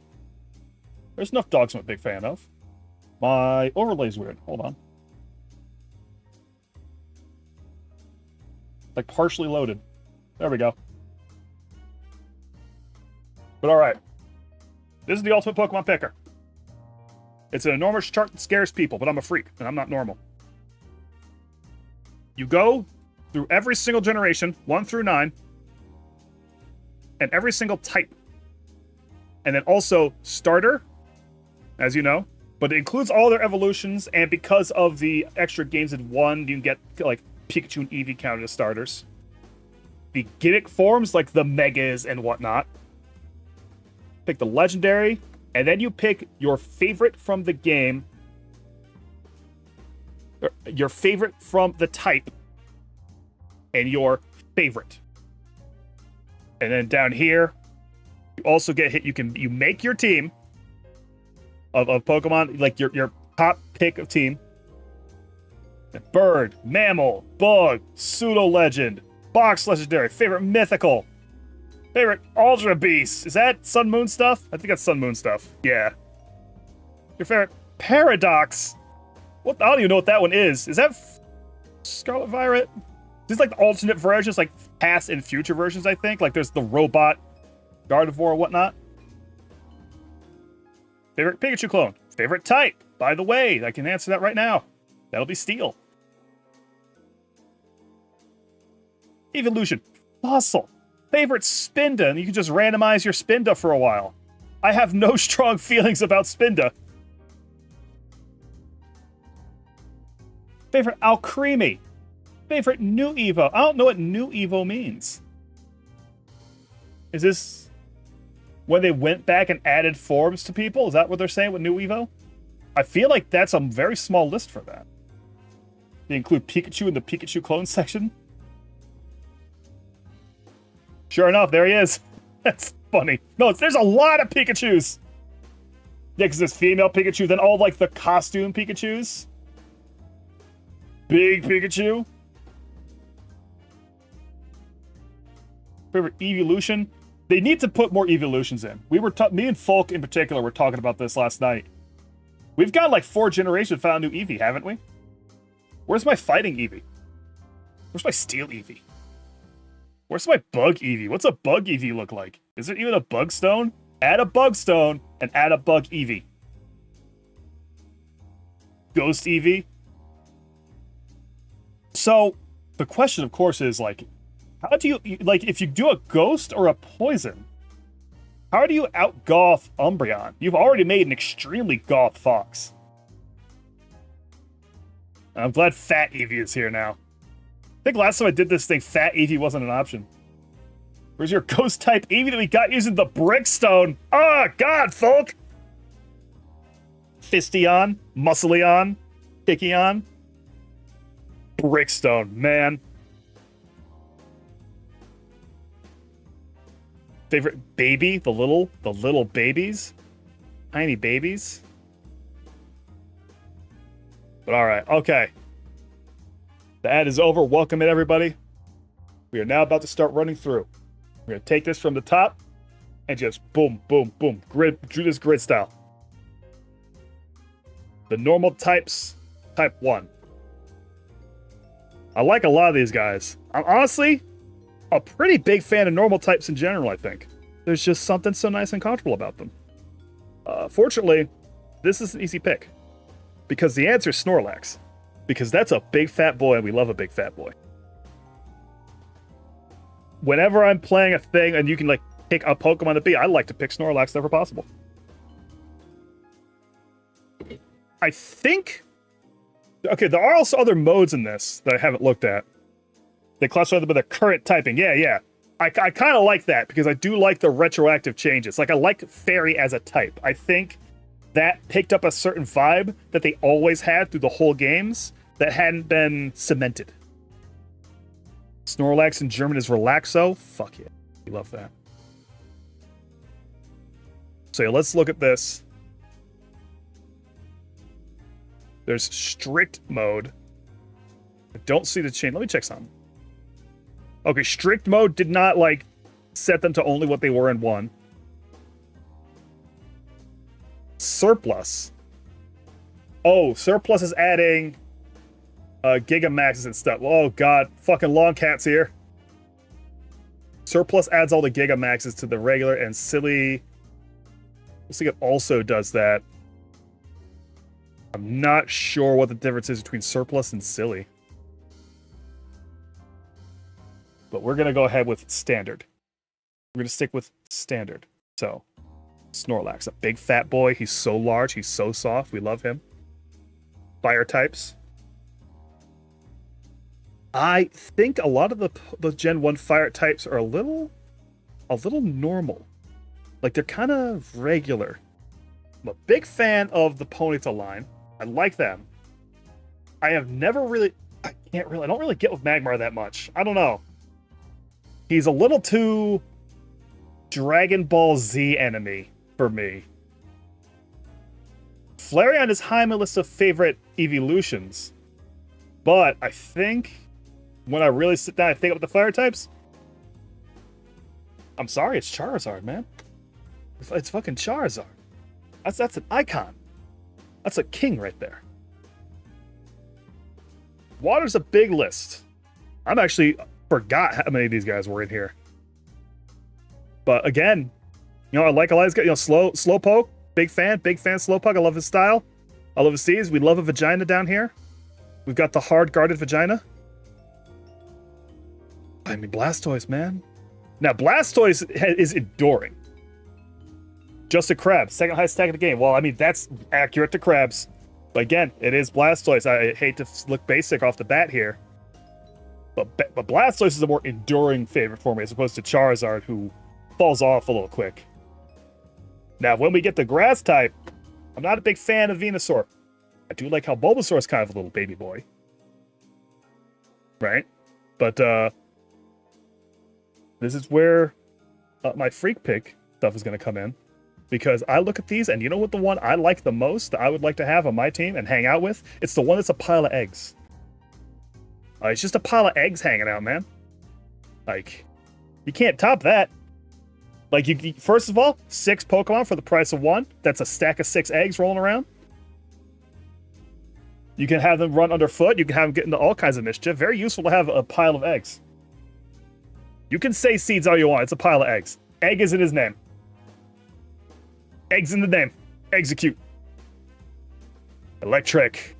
There's enough dogs I'm a big fan of. My overlay's weird. Hold on. Like partially loaded. There we go. But alright. This is the ultimate Pokemon picker. It's an enormous chart that scares people, but I'm a freak, and I'm not normal. You go through every single generation, 1 through 9, and every single type. And then also starter, as you know, but it includes all their evolutions, and because of the extra games in 1, you can get like Pikachu and Eevee counted as starters. The gimmick forms, like the Megas and whatnot. Pick the legendary, and then you pick your favorite from the game, your favorite from the type, and your favorite. And then down here, you also get hit. You make your team of Pokemon, like your top pick of team. Bird, mammal, bug, pseudo legend, box legendary, favorite mythical, favorite ultra beast. Is that Sun Moon stuff? I think that's Sun Moon stuff. Yeah. Your favorite paradox. What? I don't even know what that one is. Is that Scarlet Violet? These like the alternate versions, like past and future versions, I think. Like there's the robot Gardevoir and whatnot. Favorite Pikachu clone. Favorite type. By the way, I can answer that right now. That'll be Steel. Evolution. Fossil. Favorite Spinda, and you can just randomize your Spinda for a while. I have no strong feelings about Spinda. Favorite Alcremie. Favorite New Evo. I don't know what New Evo means. Is this when they went back and added forms to people? Is that what they're saying with New Evo? I feel like that's a very small list for that. They include Pikachu in the Pikachu clone section. Sure enough, there he is. That's funny. No, there's a lot of Pikachus. Yeah, because there's female Pikachu, then all like the costume Pikachus. Big Pikachu. Favorite evolution? They need to put more evolutions in. Me and Folk in particular were talking about this last night. We've got like 4 generations without a new Eevee, haven't we? Where's my fighting Eevee? Where's my steel Eevee? Where's my bug Eevee? What's a bug Eevee look like? Is it even a bug stone? Add a bug stone and add a bug Eevee. Ghost Eevee. So the question, of course, is like, how do you, like, if you do a ghost or a poison, how do you out-goth Umbreon? You've already made an extremely goth fox. I'm glad Fat Eevee is here now. I think last time I did this thing, Fat Eevee wasn't an option. Where's your ghost type Eevee that we got using the Brickstone? Oh, God, folk! Fistion, Muscleon, Kickeon, Brickstone, man. Favorite baby? The little babies? Tiny babies? But alright, okay. The ad is over. Welcome in, everybody. We are now about to start running through. We're going to take this from the top and just boom, boom, boom. Do this grid style. The normal types, type 1. I like a lot of these guys. I'm honestly a pretty big fan of normal types in general, I think. There's just something so nice and comfortable about them. Fortunately, this is an easy pick. Because the answer is Snorlax. Because that's a big fat boy, and we love a big fat boy. Whenever I'm playing a thing and you can like pick a Pokemon to be, I like to pick Snorlax whenever possible. I think... Okay, there are also other modes in this that I haven't looked at. They classify them by their current typing. Yeah. I kind of like that, because I do like the retroactive changes. Like, I like Fairy as a type. I think that picked up a certain vibe that they always had through the whole games that hadn't been cemented. Snorlax in German is Relaxo. Fuck yeah. We love that. So yeah, let's look at this. There's strict mode. I don't see the chain. Let me check something. Okay, strict mode did not, like, set them to only what they were in 1. Surplus. Oh, Surplus is adding Gigamaxes and stuff. Oh, God. Fucking Long Cat's here. Surplus adds all the Gigamaxes to the regular, and Silly... Looks like it also does that. I'm not sure what the difference is between Surplus and Silly. But we're going to go ahead with Standard. We're going to stick with Standard. So, Snorlax, a big fat boy. He's so large. He's so soft. We love him. Fire types. I think a lot of the Gen 1 fire types are a little normal. Like, they're kind of regular. I'm a big fan of the Ponyta line. I like them. I don't really get with Magmar that much. I don't know. He's a little too Dragon Ball Z enemy for me. Flareon is high on my list of favorite evolutions. But I think when I really sit down and think about the fire types, I'm sorry, it's Charizard, man. It's fucking Charizard. That's an icon. That's a king right there. Water's a big list. I'm actually forgot how many of these guys were in here. But again, I like a lot of these guys. Slowpoke, big fan Slowpoke. I love his style. I love his C's. We love a vagina down here. We've got the hard guarded vagina. I mean, Blastoise, man. Now, Blastoise is enduring. Just a crab, second highest stack of the game. Well, I mean, that's accurate to crabs. But again, it is Blastoise. I hate to look basic off the bat here. But Blastoise is a more enduring favorite for me, as opposed to Charizard, who falls off a little quick. Now, when we get the grass type, I'm not a big fan of Venusaur. I do like how Bulbasaur is kind of a little baby boy. Right? But, this is where my freak pick stuff is going to come in. Because I look at these, and you know what the one I like the most, that I would like to have on my team and hang out with? It's the one that's a pile of eggs. It's just a pile of eggs hanging out, man. Like, You can't top that. Like, first of all, 6 Pokemon for the price of 1. That's a stack of 6 eggs rolling around. You can have them run underfoot. You can have them get into all kinds of mischief. Very useful to have a pile of eggs. You can say seeds all you want. It's a pile of eggs. Egg is in his name. Eggs in the name. Execute. Electric.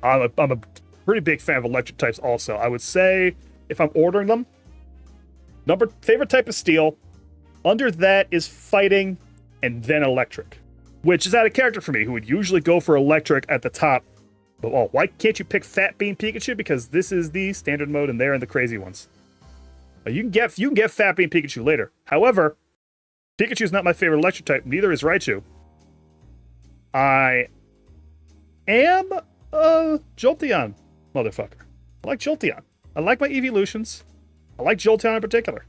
I'm a pretty big fan of electric types also. I would say, if I'm ordering them, favorite type is steel. Under that is fighting, and then electric. Which is out of character for me, who would usually go for electric at the top. But why can't you pick Fat Bean Pikachu? Because this is the standard mode, and they're in the crazy ones. You can get Fat Bean Pikachu later. However, Pikachu is not my favorite electric type. Neither is Raichu. I am a Jolteon motherfucker. I like Jolteon. I like my evolutions. I like Jolteon in particular.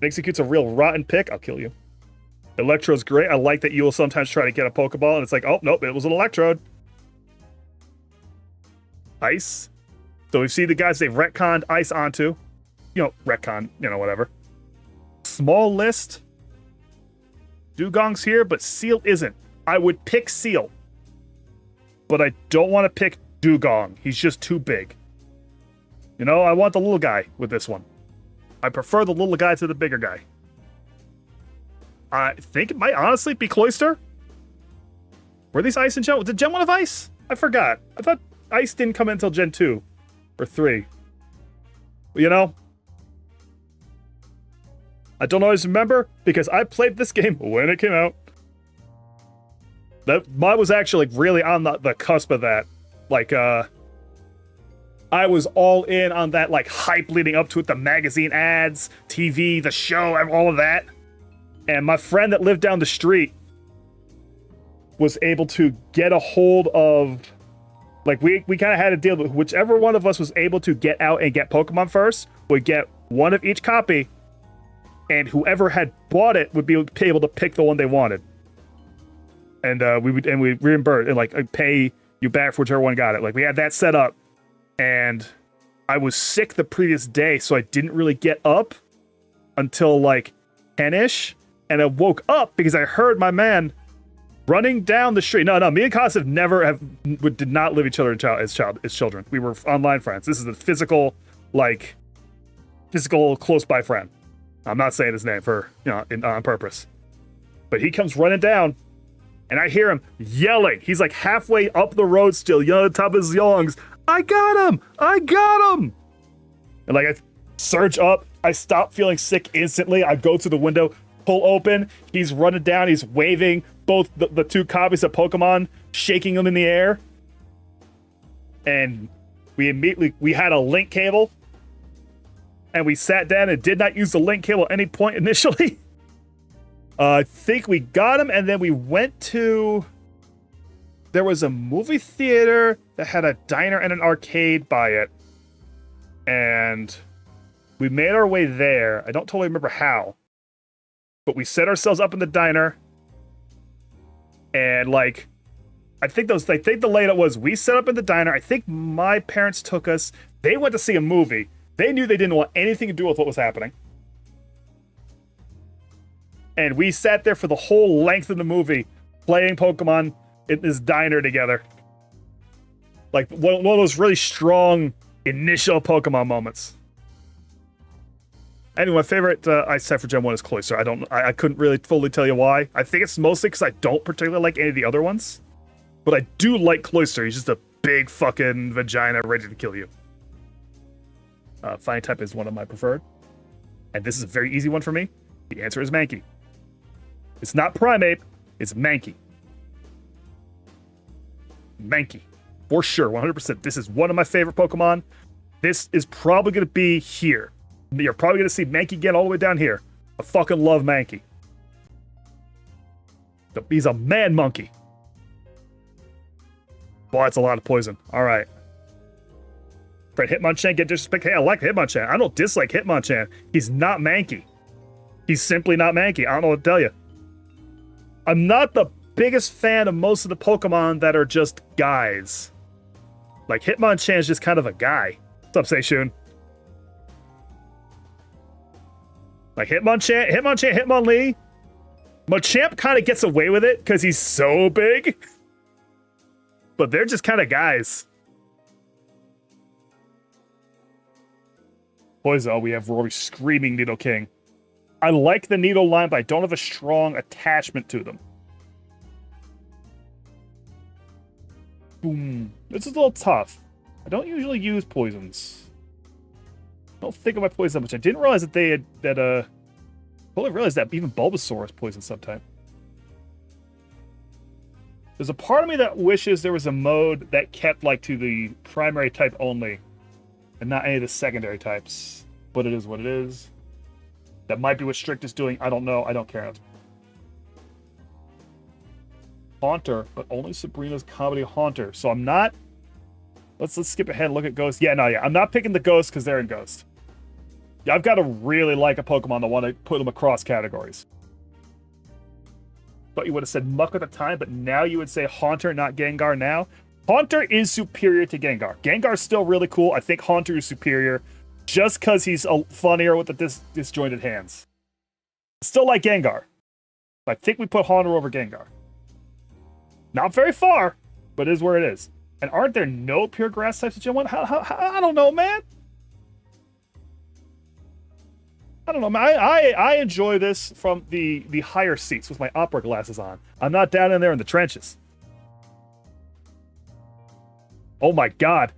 Execute's a real rotten pick. I'll kill you. Electrode's great. I like that you will sometimes try to get a Pokeball, and it's like, oh, nope, it was an Electrode. Ice. So we've seen the guys they've retconned Ice onto. Retcon, whatever. Small list. Dugong's here, but Seal isn't. I would pick Seal. But I don't want to pick Dugong. He's just too big. I want the little guy with this one. I prefer the little guy to the bigger guy. I think it might honestly be Cloyster. Were these Ice and Gen? Did Gen 1 have Ice? I forgot. I thought Ice didn't come in until Gen 2 or 3. I don't always remember because I played this game when it came out. Mine was actually really on the cusp of that. I was all in on that hype leading up to it, the magazine ads, TV, the show, all of that. And my friend that lived down the street was able to get a hold of, we kind of had a deal with whichever one of us was able to get out and get Pokemon first would get one of each copy, and whoever had bought it would be able to pick the one they wanted. And we reimburse and pay you back for whichever one got it. We had that set up, and I was sick the previous day, so I didn't really get up until 10-ish, and I woke up because I heard my man running down the street. No, me and Kos did not live each other as children. We were online friends. This is a physical close by friend. I'm not saying his name on purpose, but he comes running down. And I hear him yelling. He's halfway up the road still, yelling at the top of his lungs, I got him! I got him! And I surge up. I stop feeling sick instantly. I go to the window, pull open. He's running down. He's waving both the 2 copies of Pokemon, shaking them in the air. And we had a link cable. And we sat down and did not use the link cable at any point initially. I think we got him, and then we went to... There was a movie theater that had a diner and an arcade by it. And we made our way there. I don't totally remember how. But we set ourselves up in the diner. And, I think the layout was we set up in the diner. I think my parents took us. They went to see a movie. They knew they didn't want anything to do with what was happening. And we sat there for the whole length of the movie playing Pokemon in this diner together. One of those really strong initial Pokemon moments. Anyway, my favorite Ice type for Gen 1 is Cloyster. I couldn't really fully tell you why. I think it's mostly because I don't particularly like any of the other ones. But I do like Cloyster. He's just a big fucking vagina ready to kill you. Flying type is one of my preferred. And this is a very easy one for me. The answer is Mankey. It's not Primeape, it's Mankey. Mankey. For sure, 100%. This is one of my favorite Pokemon. This is probably going to be here. You're probably going to see Mankey get all the way down here. I fucking love Mankey. He's a man monkey. Boy, that's a lot of poison. Alright. Fred Hitmonchan get disrespect. Hey, I like Hitmonchan. I don't dislike Hitmonchan. He's not Mankey. He's simply not Mankey. I don't know what to tell you. I'm not the biggest fan of most of the Pokemon that are just guys. Hitmonchan is just kind of a guy. What's up, Seishun? Like Hitmonlee. Machamp kind of gets away with it because he's so big. But they're just kind of guys. Poison, we have Rory screaming Nidoking. I like the Nido line, but I don't have a strong attachment to them. Boom. This is a little tough. I don't usually use poisons. I don't think of my poison much. I didn't realize that they had I totally realized that even Bulbasaur is poison subtype. There's a part of me that wishes there was a mode that kept like to the primary type only and not any of the secondary types. But it is what it is. That might be what Strict is doing. I don't know. I don't care. Haunter, but only Sabrina's Comedy Haunter. So I'm not. Let's skip ahead and look at Ghost. Yeah, I'm not picking the Ghost because they're in Ghost. Yeah, I've got to really like a Pokemon to want to put them across categories. But you would have said Muck at the time, but now you would say Haunter, not Gengar now. Haunter is superior to Gengar. Gengar's still really cool. I think Haunter is superior just because he's funnier with the disjointed hands. Still like Gengar. I think we put Haunter over Gengar. Not very far, but it is where it is. And aren't there no pure grass types in Gen 1? I don't know, man. I don't know, man. I enjoy this from the higher seats with my opera glasses on. I'm not down in there in the trenches. Oh my god.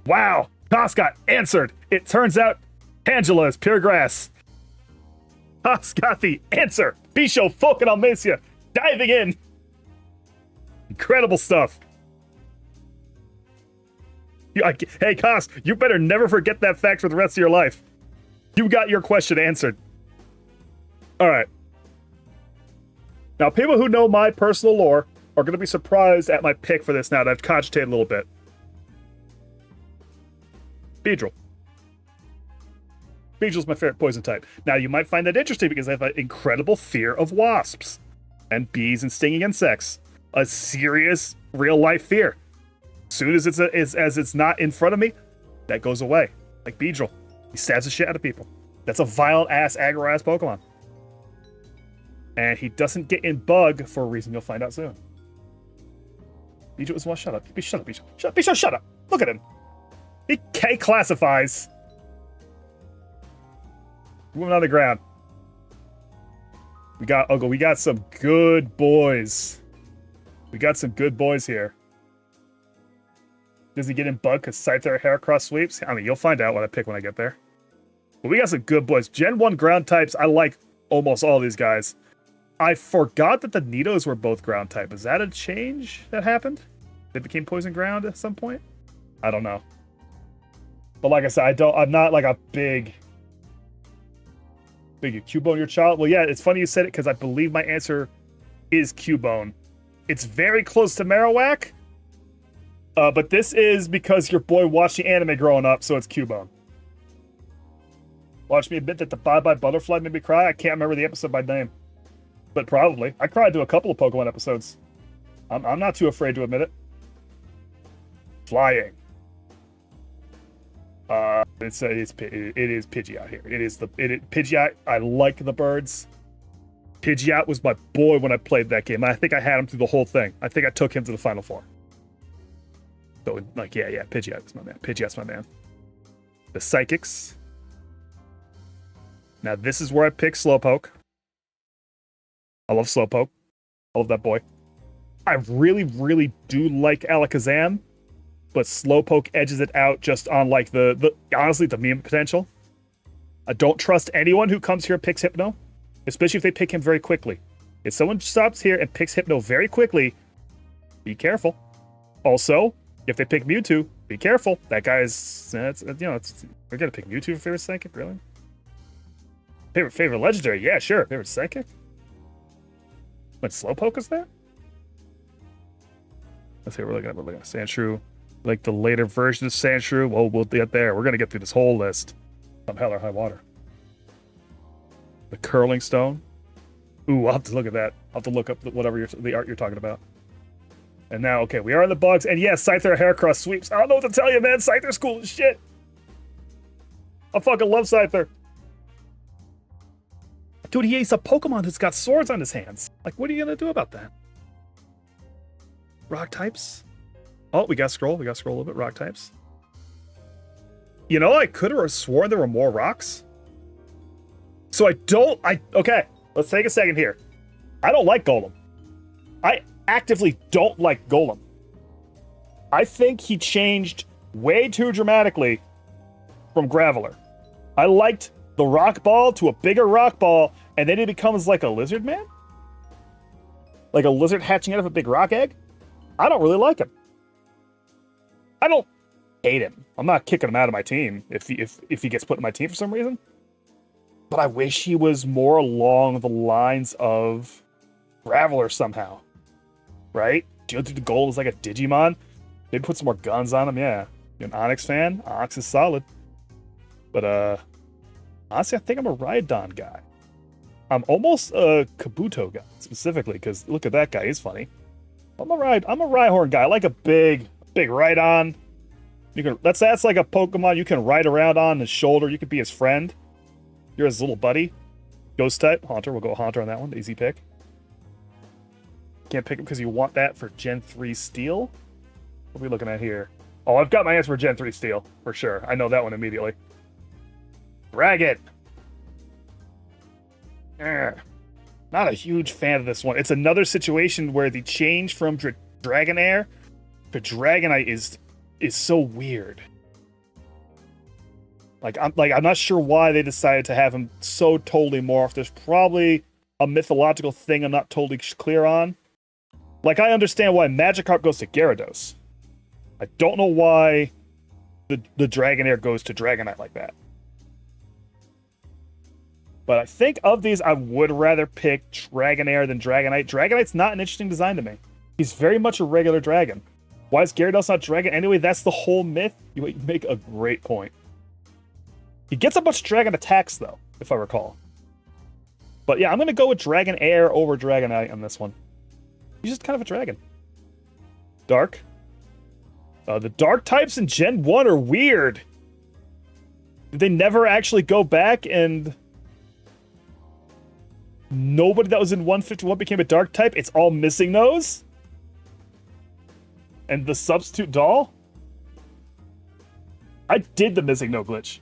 Wow. Toss got answered. It turns out Angela is pure grass. Toss got the answer. Bisho fucking Almesia diving in. Incredible stuff. Hey, Koss, you better never forget that fact for the rest of your life. You got your question answered. All right. Now, people who know my personal lore are going to be surprised at my pick for this now that I've cogitated a little bit. Beedrill. Beedrill's my favorite poison type. Now, you might find that interesting because I have an incredible fear of wasps and bees and stinging insects. A serious, real-life fear. As soon as it's not in front of me, that goes away. Like Beedrill. He stabs the shit out of people. That's a violent-ass, aggro-ass Pokemon. And he doesn't get in bug for a reason you'll find out soon. Beedrill is one. Shut up. Shut up, Beedrill. Shut up. Look at him. He K-classifies. Moving on the ground. We got some good boys. We got some good boys here. Does he get in bug because Scyther Heracross sweeps? I mean, you'll find out when I get there. But we got some good boys. Gen 1 ground types, I like almost all these guys. I forgot that the Nidos were both ground type. Is that a change that happened? They became poison ground at some point? I don't know. But like I said, I'm not like a big Cubone your child. Well, yeah, it's funny you said it because I believe my answer is Cubone. It's very close to Marowak. But this is because your boy watched the anime growing up, so it's Cubone. Watch me admit that the Bye Bye Butterfly made me cry. I can't remember the episode by name. But probably. I cried to a couple of Pokemon episodes. I'm not too afraid to admit it. Flying. It is Pidgeot here. Pidgeot, I like the birds. Pidgeot was my boy when I played that game. I think I had him through the whole thing. I think I took him to the Final Four. So, like, yeah, Pidgeot was my man. Pidgeot's my man. The Psychics. Now, this is where I pick Slowpoke. I love Slowpoke. I love that boy. I really, really do like Alakazam, but Slowpoke edges it out just on, like, honestly, the meme potential. I don't trust anyone who comes here and picks Hypno, especially if they pick him very quickly. If someone stops here and picks Hypno very quickly, be careful. Also, if they pick Mewtwo, be careful. That guy is, they're gonna pick Mewtwo for favorite psychic, really? Favorite legendary, yeah, sure. Favorite psychic? When Slowpoke is there? Let's see what we're looking at. Sandshrew. Like the later version of Sandshrew. Well, we'll get there. We're gonna get through this whole list. Come hell or high water. The Curling Stone. Ooh, I'll have to look at that. I'll have to look up the art you're talking about. And now, okay, we are in the bugs. And yes, Scyther Heracross sweeps. I don't know what to tell you, man. Scyther's cool as shit. I fucking love Scyther. Dude, he's a Pokemon who's got swords on his hands. Like, what are you gonna do about that? Rock types. Oh, we got scroll. We got scroll a little bit. Rock types. You know, I could have sworn there were more rocks. So okay, let's take a second here. I don't like Golem. I actively don't like Golem. I think he changed way too dramatically from Graveler. I liked the rock ball to a bigger rock ball, and then he becomes like a lizard man? Like a lizard hatching out of a big rock egg? I don't really like him. I don't hate him. I'm not kicking him out of my team if he gets put in my team for some reason. But I wish he was more along the lines of Graveler somehow. Right? Geodude the Gold is like a Digimon. Maybe put some more guns on him, yeah. You're an Onyx fan? Onyx is solid. But, honestly, I think I'm a Rhydon guy. I'm almost a Kabuto guy, specifically, because look at that guy, he's funny. I'm a Rhyhorn guy. I like a big Rhydon. That's like a Pokemon you can ride around on his shoulder. You could be his friend. You're his little buddy. Ghost type, Haunter. We'll go Haunter on that one. Easy pick. Can't pick him because you want that for Gen 3 Steel. What are we looking at here? Oh, I've got my answer for Gen 3 Steel, for sure. I know that one immediately. Dragon. Not a huge fan of this one. It's another situation where the change from Dragonair to Dragonite is so weird. I'm not sure why they decided to have him so totally morphed. There's probably a mythological thing I'm not totally clear on. Like, I understand why Magikarp goes to Gyarados. I don't know why the Dragonair goes to Dragonite like that. But I think of these, I would rather pick Dragonair than Dragonite. Dragonite's not an interesting design to me. He's very much a regular dragon. Why is Gyarados not dragon? Anyway, that's the whole myth. You make a great point. He gets a bunch of dragon attacks, though, if I recall. But yeah, I'm going to go with Dragonair over Dragonite on this one. He's just kind of a dragon. Dark. The dark types in Gen 1 are weird. Did they never actually go back and... Nobody that was in 151 became a dark type? It's all missing those? And the substitute doll? I did the missing no glitch.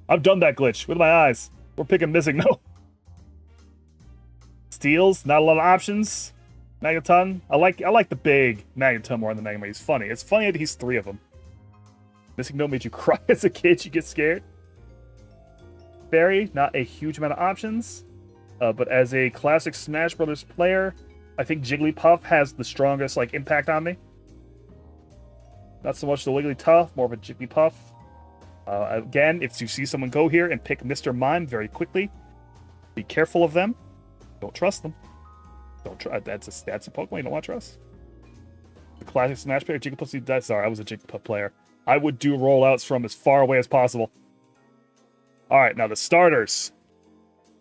I've done that glitch with my eyes. We're picking missing no. Steals, not a lot of options. Magneton. I like the big Magneton more than the Magnemite. He's funny. It's funny that he's 3 of them. Missing no made you cry as a kid. You get scared. Fairy, not a huge amount of options. But as a classic Smash Brothers player, I think Jigglypuff has the strongest impact on me. Not so much the Wigglytuff, more of a Jigglypuff. Again, if you see someone go here and pick Mr. Mime very quickly, be careful of them. Don't trust them. Don't try. That's a Pokemon you don't want to trust. The classic Smash player, Jigglypuff. Sorry, I was a Jigglypuff player. I would do rollouts from as far away as possible. All right, now the starters.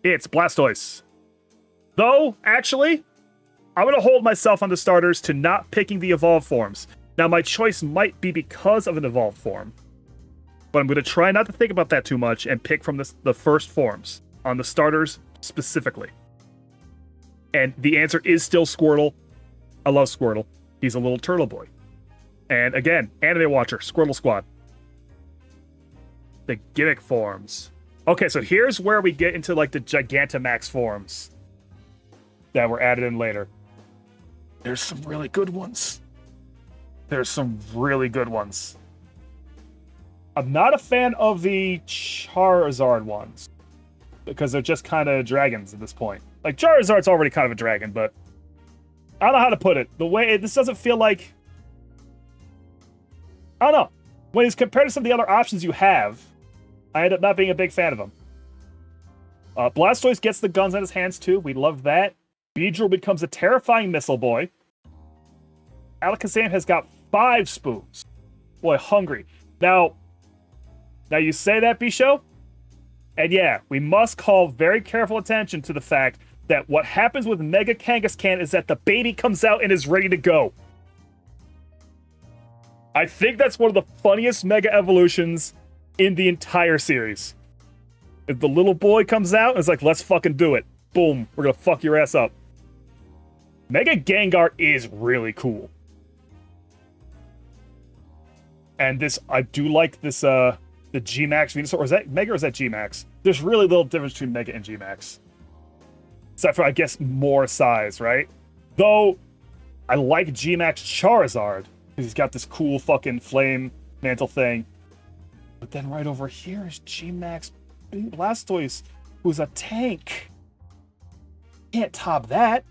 It's Blastoise. Though, actually, I'm going to hold myself on the starters to not picking the evolved forms. Now, my choice might be because of an evolved form. But I'm going to try not to think about that too much and pick from the first forms on the starters specifically. And the answer is still Squirtle. I love Squirtle. He's a little turtle boy. And again, anime watcher, Squirtle Squad. The gimmick forms. Okay, so here's where we get into the Gigantamax forms that were added in later. There's some really good ones. I'm not a fan of the Charizard ones because they're just kind of dragons at this point. Charizard's already kind of a dragon, but I don't know how to put it. This doesn't feel like... I don't know. When he's compared to some of the other options you have, I end up not being a big fan of him. Blastoise gets the guns on his hands too. We love that. Beedrill becomes a terrifying missile boy. Alakazam has got 5 spoons. Boy, hungry. Now you say that, Bisho? And yeah, we must call very careful attention to the fact that what happens with Mega Kangaskhan is that the baby comes out and is ready to go. I think that's one of the funniest Mega Evolutions in the entire series. If the little boy comes out and is like, let's fucking do it. Boom, we're gonna fuck your ass up. Mega Gengar is really cool. And this, I do like this, the G-Max Venusaur. Or is that Mega or is that G-Max? There's really little difference between Mega and G-Max. Except for, I guess, more size, right? Though, I like G-Max Charizard. Because he's got this cool fucking flame mantle thing. But then right over here is G-Max Blastoise, who's a tank. Can't top that.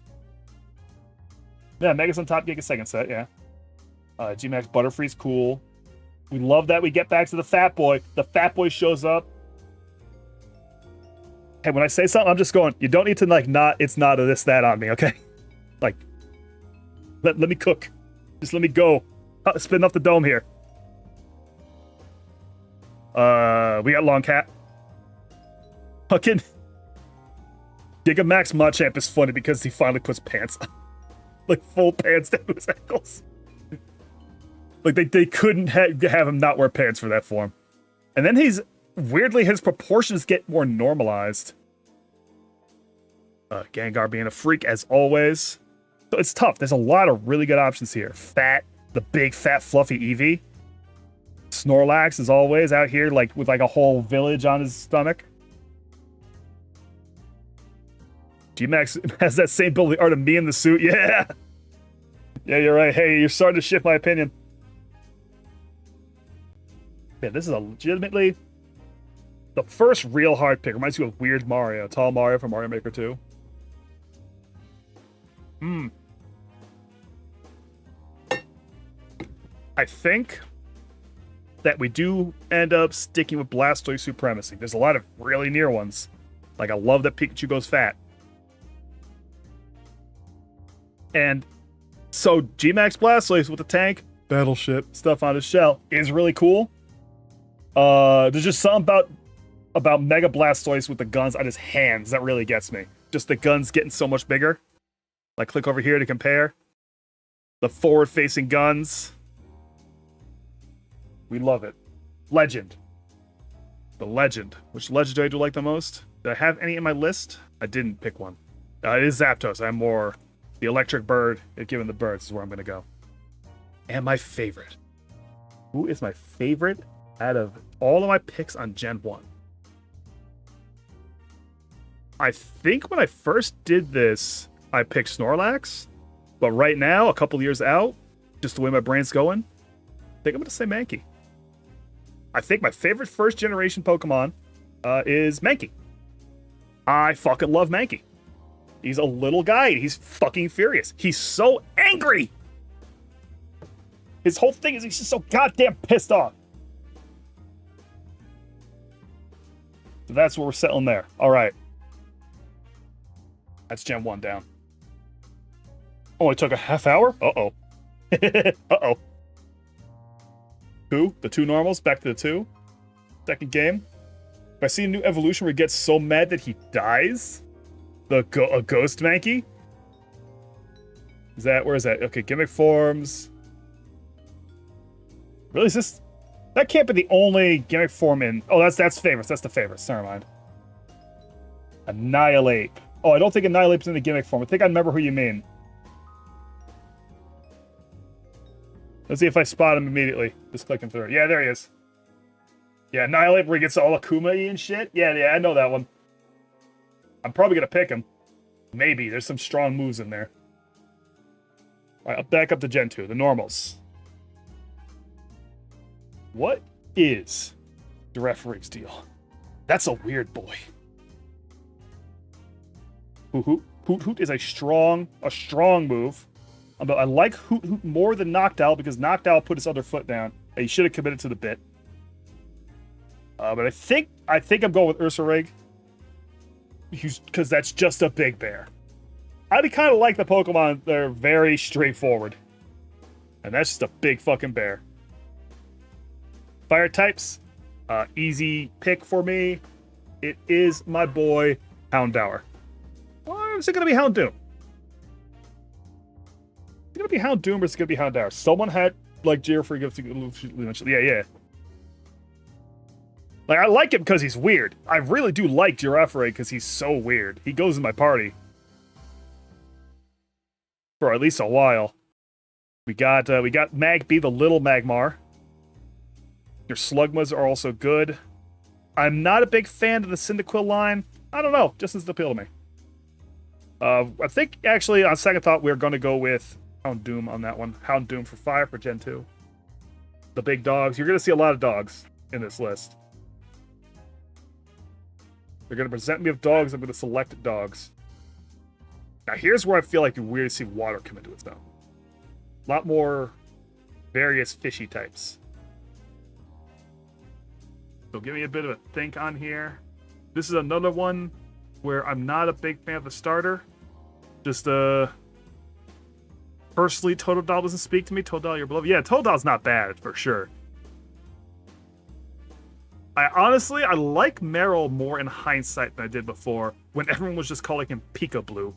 Yeah, Mega's on top, Giga second set, yeah. G-Max Butterfree's cool. We love that we get back to the Fat Boy. The Fat Boy shows up. Hey, when I say something, I'm just going, you don't need to, like, it's not a this, that on me, okay? Like, let me cook. Just let me go. Spin off the dome here. We got Long Cat. Fucking Giga Max Machamp is funny because he finally puts pants on. Like, full pants down to his ankles. Like, they couldn't have him not wear pants for that form. And then weirdly, his proportions get more normalized. Gengar being a freak, as always. So it's tough. There's a lot of really good options here. The big, fat, fluffy Eevee. Snorlax, as always, out here, like, with, like, a whole village on his stomach. G-Max has that same building art of me in the suit. Yeah! Yeah, you're right. Hey, you're starting to shift my opinion. Yeah, this is legitimately the first real hard pick. Reminds you of Weird Mario. Tall Mario from Mario Maker 2. I think that we do end up sticking with Blastoise Supremacy. There's a lot of really near ones. Like, I love that Pikachu goes fat. And so G-Max Blastoise with the tank, battleship, stuff on his shell is really cool. There's just something about Mega Blastoise with the guns on his hands that really gets me. Just the guns getting so much bigger. Like, click over here to compare. The forward-facing guns. We love it. Legend. The Legend. Which legendary do I like the most? Did I have any in my list? I didn't pick one. It is Zapdos. I'm more the electric bird. Given the birds is where I'm going to go. And my favorite. Who is my favorite out of all of my picks on Gen 1? I think when I first did this, I picked Snorlax. But right now, a couple years out, just the way my brain's going, I think I'm going to say Mankey. I think my favorite first generation Pokemon is Mankey. I fucking love Mankey. He's a little guy. He's fucking furious. He's so angry. His whole thing is he's just so goddamn pissed off. So that's where we're settling there. All right. That's Gen 1 down. Oh, it took a half hour? Uh-oh. Uh-oh. The two normals, back to the two. Second game. If I see a new evolution where he gets so mad that he dies, a ghost Mankey. Where is that? Okay, gimmick forms. Really, is this? That can't be the only gimmick form in. Oh, that's favorites. That's the favorites. Never mind. Annihilate. Oh, I don't think Annihilate's in the gimmick form. I think I remember who you mean. Let's see if I spot him immediately. Just clicking through. Yeah, there he is. Yeah, Annihilate where he gets all Akuma-y and shit. Yeah, I know that one. I'm probably going to pick him. Maybe. There's some strong moves in there. All right, I'll back up to Gen 2. The normals. What is the referee's deal? That's a weird boy. Hoot Hoot is a strong move. But I like Hoot Hoot more than Noctowl because Noctowl put his other foot down. He should have committed to the bit. But I think I'm going with Ursaring. Because that's just a big bear. I kind of like the Pokemon. They're very straightforward. And that's just a big fucking bear. Fire types. Easy pick for me. It is my boy, Houndour. Or is it going to be Houndoom? Is it going to be Houndoom or is it going to be Houndour? Someone had, like, Geoffrey mentioned. Yeah. Like, I like him because he's weird. I really do like Giraffere because he's so weird. He goes in my party. For at least a while. We got Magby, the little Magmar. Your Slugmas are also good. I'm not a big fan of the Cyndaquil line. I don't know. Just doesn't appeal to me. I think, actually, on second thought, we're going to go with Houndoom on that one. Houndoom for fire for Gen 2. The big dogs. You're going to see a lot of dogs in this list. They're going to present me with dogs. I'm going to select dogs. Now, here's where I feel like it's weird to see water come into it, though. A lot more various fishy types. So give me a bit of a think on here. This is another one where I'm not a big fan of the starter. Just, personally, Totodile doesn't speak to me. Totodile, you're beloved. Yeah, Totodile's not bad, for sure. I like Meryl more in hindsight than I did before, when everyone was just calling him Peekaboo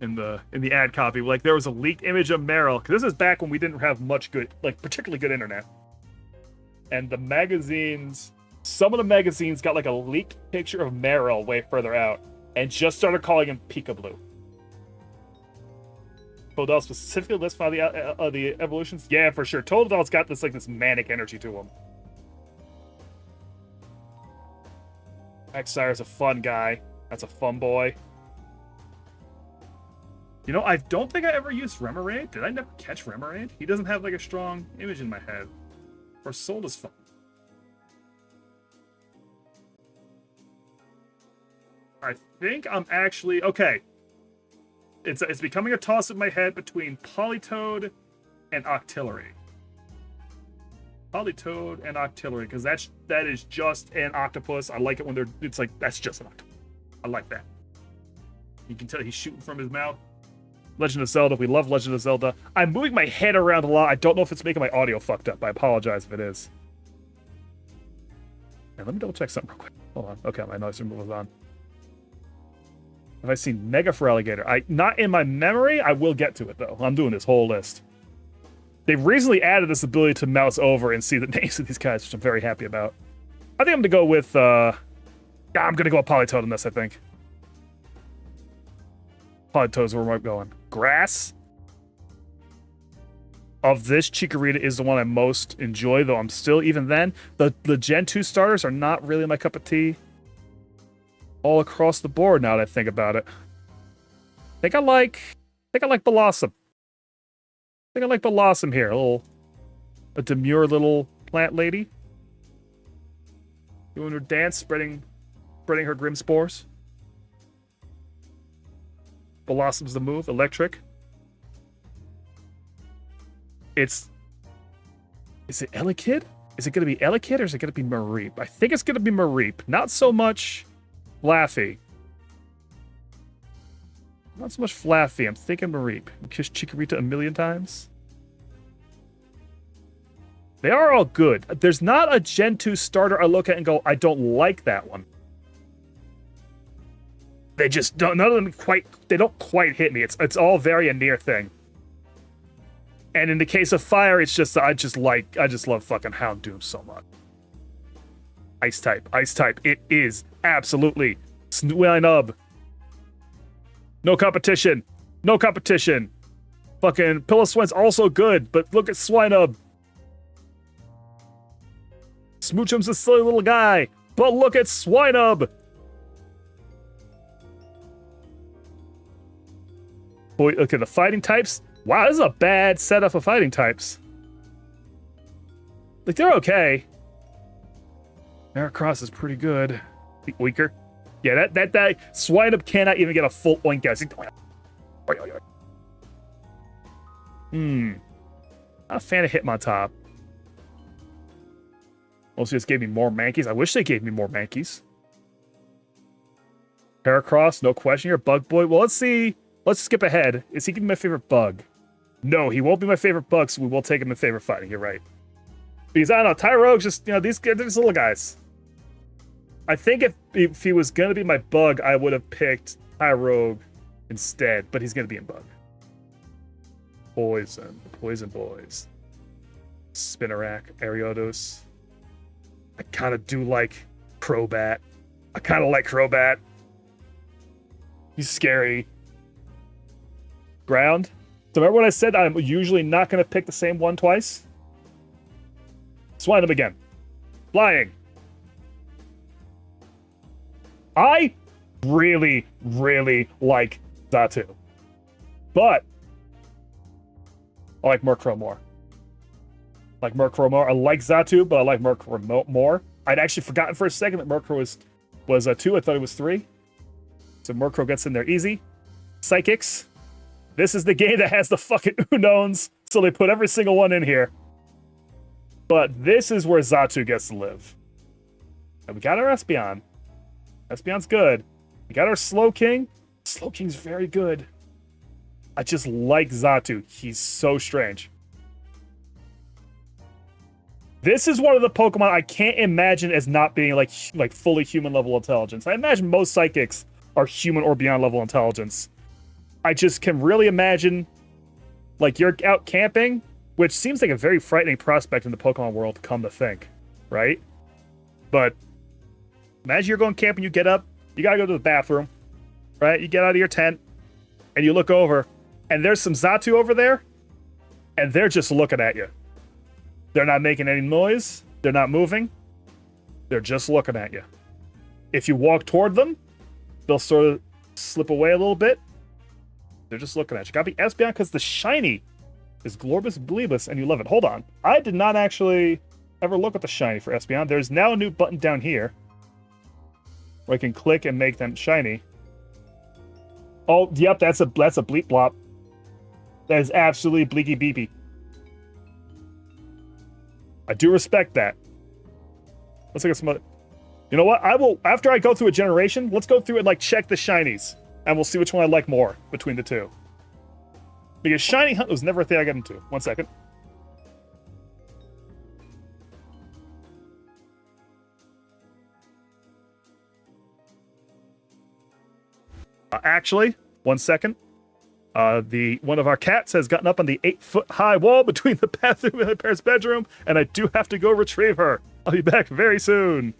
in the ad copy. Like, there was a leaked image of Meryl, because this is back when we didn't have much good, like, particularly good internet. And the magazines, some of the magazines got like a leaked picture of Meryl way further out, and just started calling him Peekaboo. Totodile specifically lists for the evolutions? Yeah, for sure. Totodile's got this like this manic energy to him. Exire's a fun guy. That's a fun boy. You know, I don't think I ever used Remoraid. Did I never catch Remoraid? He doesn't have like a strong image in my head. Or Soul is fun. I think I'm actually... Okay. It's becoming a toss in my head between Politoed and Octillery. Politoed and Octillery, because that is just an octopus. I like it when it's like, that's just an octopus. I like that. You can tell he's shooting from his mouth. Legend of Zelda. We love Legend of Zelda. I'm moving my head around a lot. I don't know if it's making my audio fucked up. I apologize if it is. And let me double check something real quick. Hold on. Okay, my noise removal is on. Have I seen Mega for Alligator? Not in my memory. I will get to it, though. I'm doing this whole list. They've recently added this ability to mouse over and see the names of these guys, which I'm very happy about. I think I'm going to go with... I'm going to go with Politoed on this, I think. Politoed is where I'm going. Grass. Of this, Chikorita is the one I most enjoy, though I'm still, even then, the Gen 2 starters are not really my cup of tea. All across the board now that I think about it. I think I like Blossom. I think I like Blossom here. A demure little plant lady. Doing her dance, spreading her grim spores. Blossom's the move. Electric. Is it Elekid? Is it going to be Elekid or is it going to be Mareep? I think it's going to be Mareep. Not so much Flaffy. Not so much Flaffy. I'm thinking Mareep. Kiss Chikorita a million times. They are all good. There's not a Gen 2 starter I look at and go, I don't like that one. They just don't, none of them they don't quite hit me. It's all very a near thing. And in the case of fire, it's just, I just love fucking Houndoom so much. Ice type. It is absolutely Swinub. No competition. Fucking Piloswin's also good, but look at Swinub. Smoochum's a silly little guy, but look at Swinub. Boy, look at the fighting types. Wow, this is a bad setup of fighting types. Like, they're okay. Heracross is pretty good. Weaker. Yeah, that Swinub cannot even get a full oink out. Not a fan of Hitmontop. Mostly just gave me more Mankeys. I wish they gave me more Mankeys. Heracross, no question here. Bug Boy. Well, let's see. Let's skip ahead. Is he gonna be my favorite bug? No, he won't be my favorite bug, so we will take him in favorite fighting. You're right. Because, I don't know, Tyrogue's just, they're just little guys. I think if he was gonna be my bug, I would have picked Tyrogue instead, but he's gonna be in bug. Poison boys. Spinarak, Ariados. I kind of do like Crobat. I kind of like Crobat. He's scary. Ground. So remember when I said I'm usually not going to pick the same one twice? Swine him again. Flying. I really, really like Zatu. But I like Murkrow more. I like Zatu, but I like Murkrow more. I'd actually forgotten for a second that Murkrow was 2. I thought it was 3. So Murkrow gets in there easy. Psychics. This is the game that has the fucking Unowns, so they put every single one in here. But this is where Zatu gets to live. And we got our Espeon. Espeon's good. We got our Slowking. Slowking's very good. I just like Zatu. He's so strange. This is one of the Pokemon I can't imagine as not being like fully human level intelligence. I imagine most psychics are human or beyond level intelligence. I just can really imagine, like, you're out camping, which seems like a very frightening prospect in the Pokemon world, come to think, right? But imagine you're going camping, you get up, you gotta go to the bathroom, right? You get out of your tent, and you look over, and there's some Zatu over there, and they're just looking at you. They're not making any noise, they're not moving, they're just looking at you. If you walk toward them, they'll sort of slip away a little bit. They're just looking at you. Gotta be Espeon because the shiny is Glorbus Bleebus and you love it. Hold on. I did not actually ever look at the shiny for Espeon. There's now a new button down here where I can click and make them shiny. Oh, yep, that's a bleep blop. That is absolutely bleaky beepy. I do respect that. Let's look at some other. You know what? I will, after I go through a generation, let's go through and like check the shinies. And we'll see which one I like more between the two. Because shiny hunt was never a thing I got into. 1 second. Actually, 1 second. One of our cats has gotten up on the 8-foot-high wall between the bathroom and the parents' bedroom, and I do have to go retrieve her. I'll be back very soon.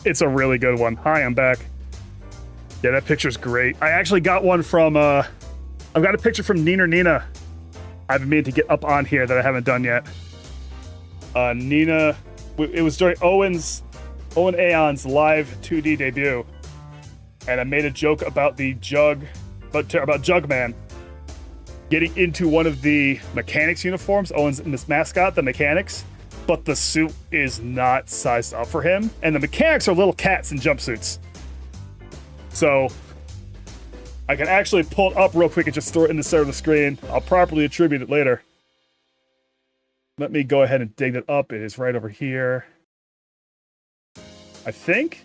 It's a really good one. Hi, I'm back. Yeah, that picture's great. I actually got one from, I've got a picture from Nina. I've been meaning to get up on here that I haven't done yet. Nina, it was during Owen Aeon's live 2D debut. And I made a joke about the about Jugman. getting into one of the mechanics uniforms, Owen's in this mascot, the mechanics, but the suit is not sized up for him. And the mechanics are little cats in jumpsuits. So I can actually pull it up real quick and just store it in the center of the screen. I'll properly attribute it later. Let me go ahead and dig it up. It is right over here. I think.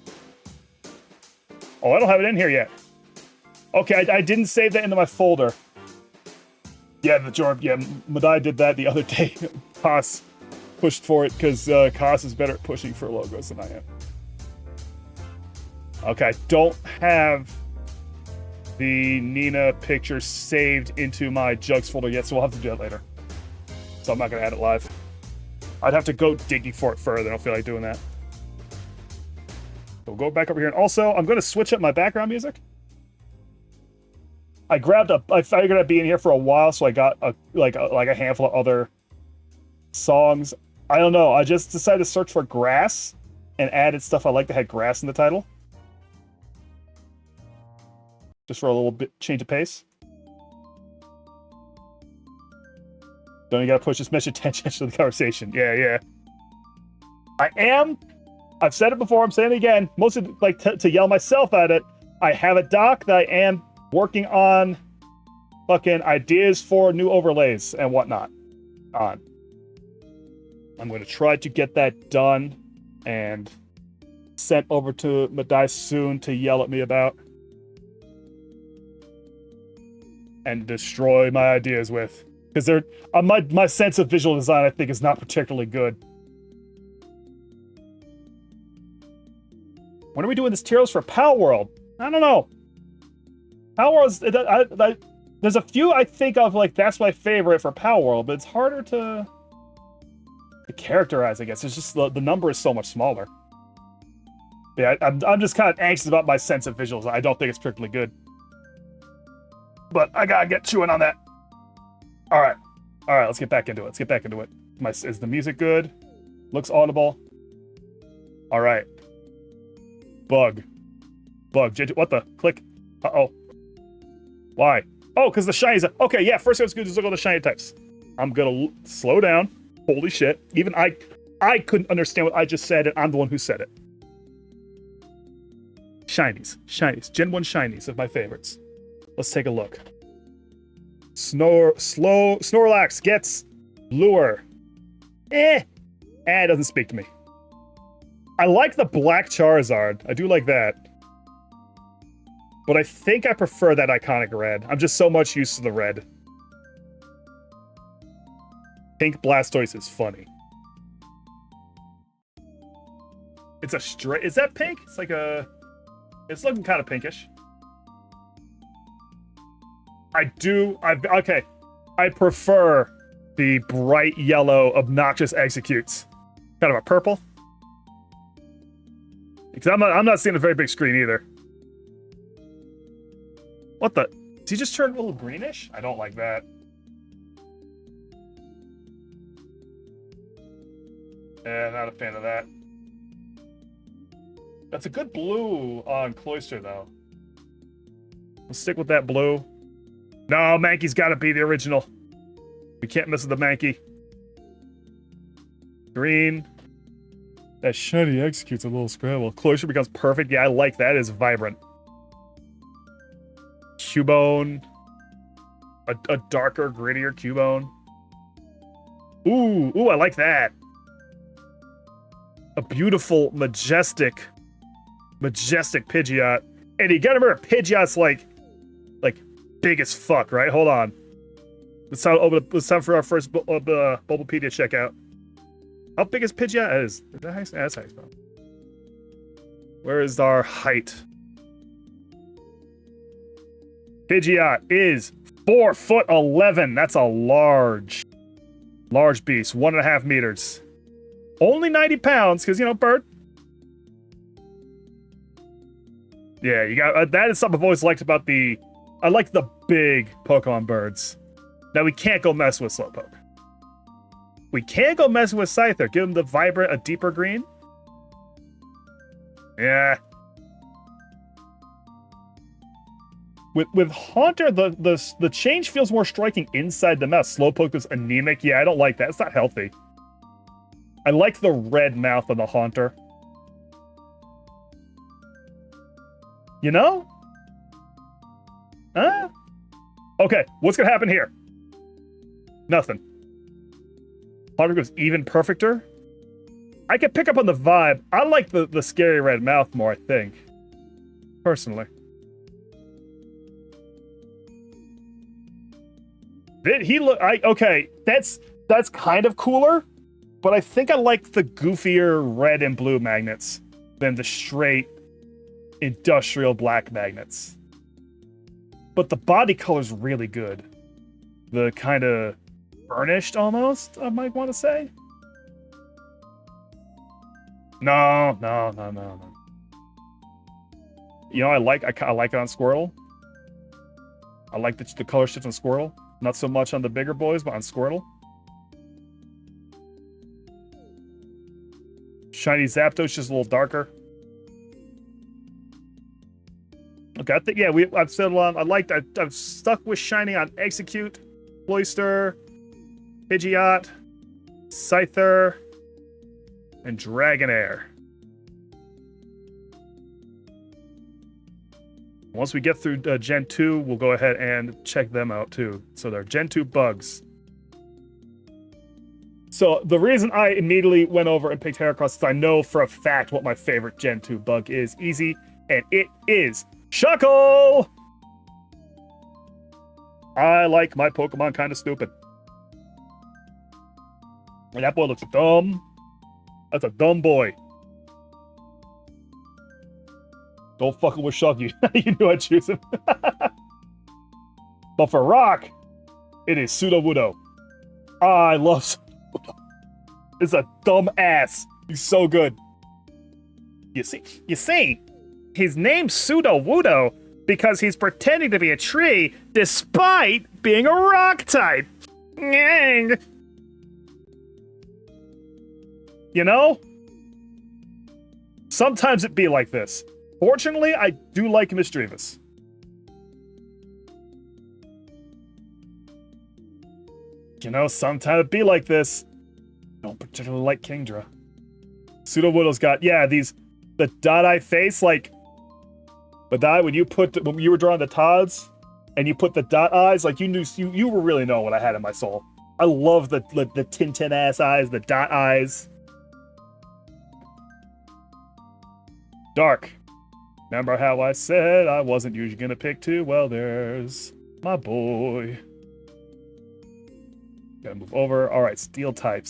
Oh, I don't have it in here yet. Okay, I didn't save that into my folder. Yeah, Madai did that the other day. Haas pushed for it because Haas is better at pushing for logos than I am. Okay, I don't have the Nina picture saved into my Jugs folder yet, so we'll have to do that later. So I'm not going to add it live. I'd have to go digging for it further. I don't feel like doing that. We'll go back over here. And also, I'm going to switch up my background music. I figured I'd be in here for a while, so I got a handful of other songs. I don't know. I just decided to search for grass and added stuff I like that had grass in the title. Just for a little bit change of pace. Don't you gotta push this much attention to the conversation. Yeah. I've said it before, I'm saying it again, mostly like to yell myself at it. I have a doc that I am working on fucking ideas for new overlays and whatnot on. I'm going to try to get that done and sent over to Madai soon to yell at me about and destroy my ideas with. Because they're my sense of visual design, I think, is not particularly good. When are we doing this tier list for Pal World? I don't know. Pal World, there's a few I think of like that's my favorite for Pal World, but it's harder to characterize. I guess it's just the number is so much smaller. Yeah, I'm just kind of anxious about my sense of visuals. I don't think it's particularly good, but I gotta get chewing on that. All right, let's get back into it. Is the music good? Looks audible. All right. Bug. What the? Click. Uh-oh. Why? Oh, because the shinies. Okay, yeah, first let's go just look at the shiny types. I'm gonna slow down. Holy shit. Even I couldn't understand what I just said, and I'm the one who said it. Shinies. Gen 1 shinies of my favorites. Let's take a look. Snorlax gets Lure. Doesn't speak to me. I like the black Charizard. I do like that. But I think I prefer that iconic red. I'm just so much used to the red. Pink Blastoise is funny. It's a straight... Is that pink? It's like a... It's looking kind of pinkish. Okay. I prefer the bright yellow, obnoxious Executes. Kind of a purple. Because I'm not seeing a very big screen either. What the? Did he just turn a little greenish? I don't like that. Yeah, not a fan of that. That's a good blue on Cloyster, though. We'll stick with that blue. No, Mankey's got to be the original. We can't mess with the Mankey. Green. That shiny Executes a little scramble. Cloyster becomes perfect. Yeah, I like that. It's vibrant. Cubone. A darker, grittier Cubone. Ooh, I like that. A beautiful, majestic Pidgeot. And you gotta remember, Pidgeot's like big as fuck, right? Hold on. It's time for our first Bulbapedia checkout. How big is Pidgeot? Is that height? That's height, bro. Where is our height? Pidgeot is 4'11". That's a large beast. 1.5 meters. Only 90 pounds, because, bird. Yeah, you got that is something I've always liked about I like the big Pokemon birds. Now we can't go mess with Slowpoke. We can go mess with Scyther. Give him the vibrant, a deeper green. Yeah. With Haunter, the change feels more striking inside the mouth. Slowpoke is anemic. Yeah, I don't like that. It's not healthy. I like the red mouth on the Haunter. You know? Huh? Okay, what's gonna happen here? Nothing. Haunter goes even perfecter. I can pick up on the vibe. I like the scary red mouth more, I think. Personally. Okay, that's kind of cooler, but I think I like the goofier red and blue magnets than the straight industrial black magnets. But the body color's really good. The kind of burnished almost, I might want to say. No. You know, I like it on Squirtle. I like the color shift on Squirtle. Not so much on the bigger boys, but on Squirtle. Shiny Zapdos just a little darker. Okay, I think I've settled on. I've stuck with shiny on Execute, Cloyster, Pidgeot, Scyther, and Dragonair. Once we get through Gen 2, we'll go ahead and check them out too. So they're Gen 2 bugs. So the reason I immediately went over and picked Heracross is I know for a fact what my favorite Gen 2 bug is. Easy, and it is Shuckle! I like my Pokemon kind of stupid. And that boy looks dumb. That's a dumb boy. Don't fucking with Shucky. You knew I'd choose him. But for Rock, it is Sudowoodo. I love Sudowoodo. It's a dumb ass. He's so good. You see, his name's Sudowoodo because he's pretending to be a tree despite being a rock type. You know? Sometimes it be like this. Fortunately, I do like Misdreavus. You know, sometimes it be like this. Don't particularly like Kingdra. Sudowoodo's got, the dot-eye face, like, when you were drawing the Todds, and you put the dot eyes, like, you were really knowing what I had in my soul. I love the Tintin-ass eyes, the dot eyes. Dark. Remember how I said I wasn't usually gonna pick two? Well, there's my boy. Gotta move over. All right, steel type.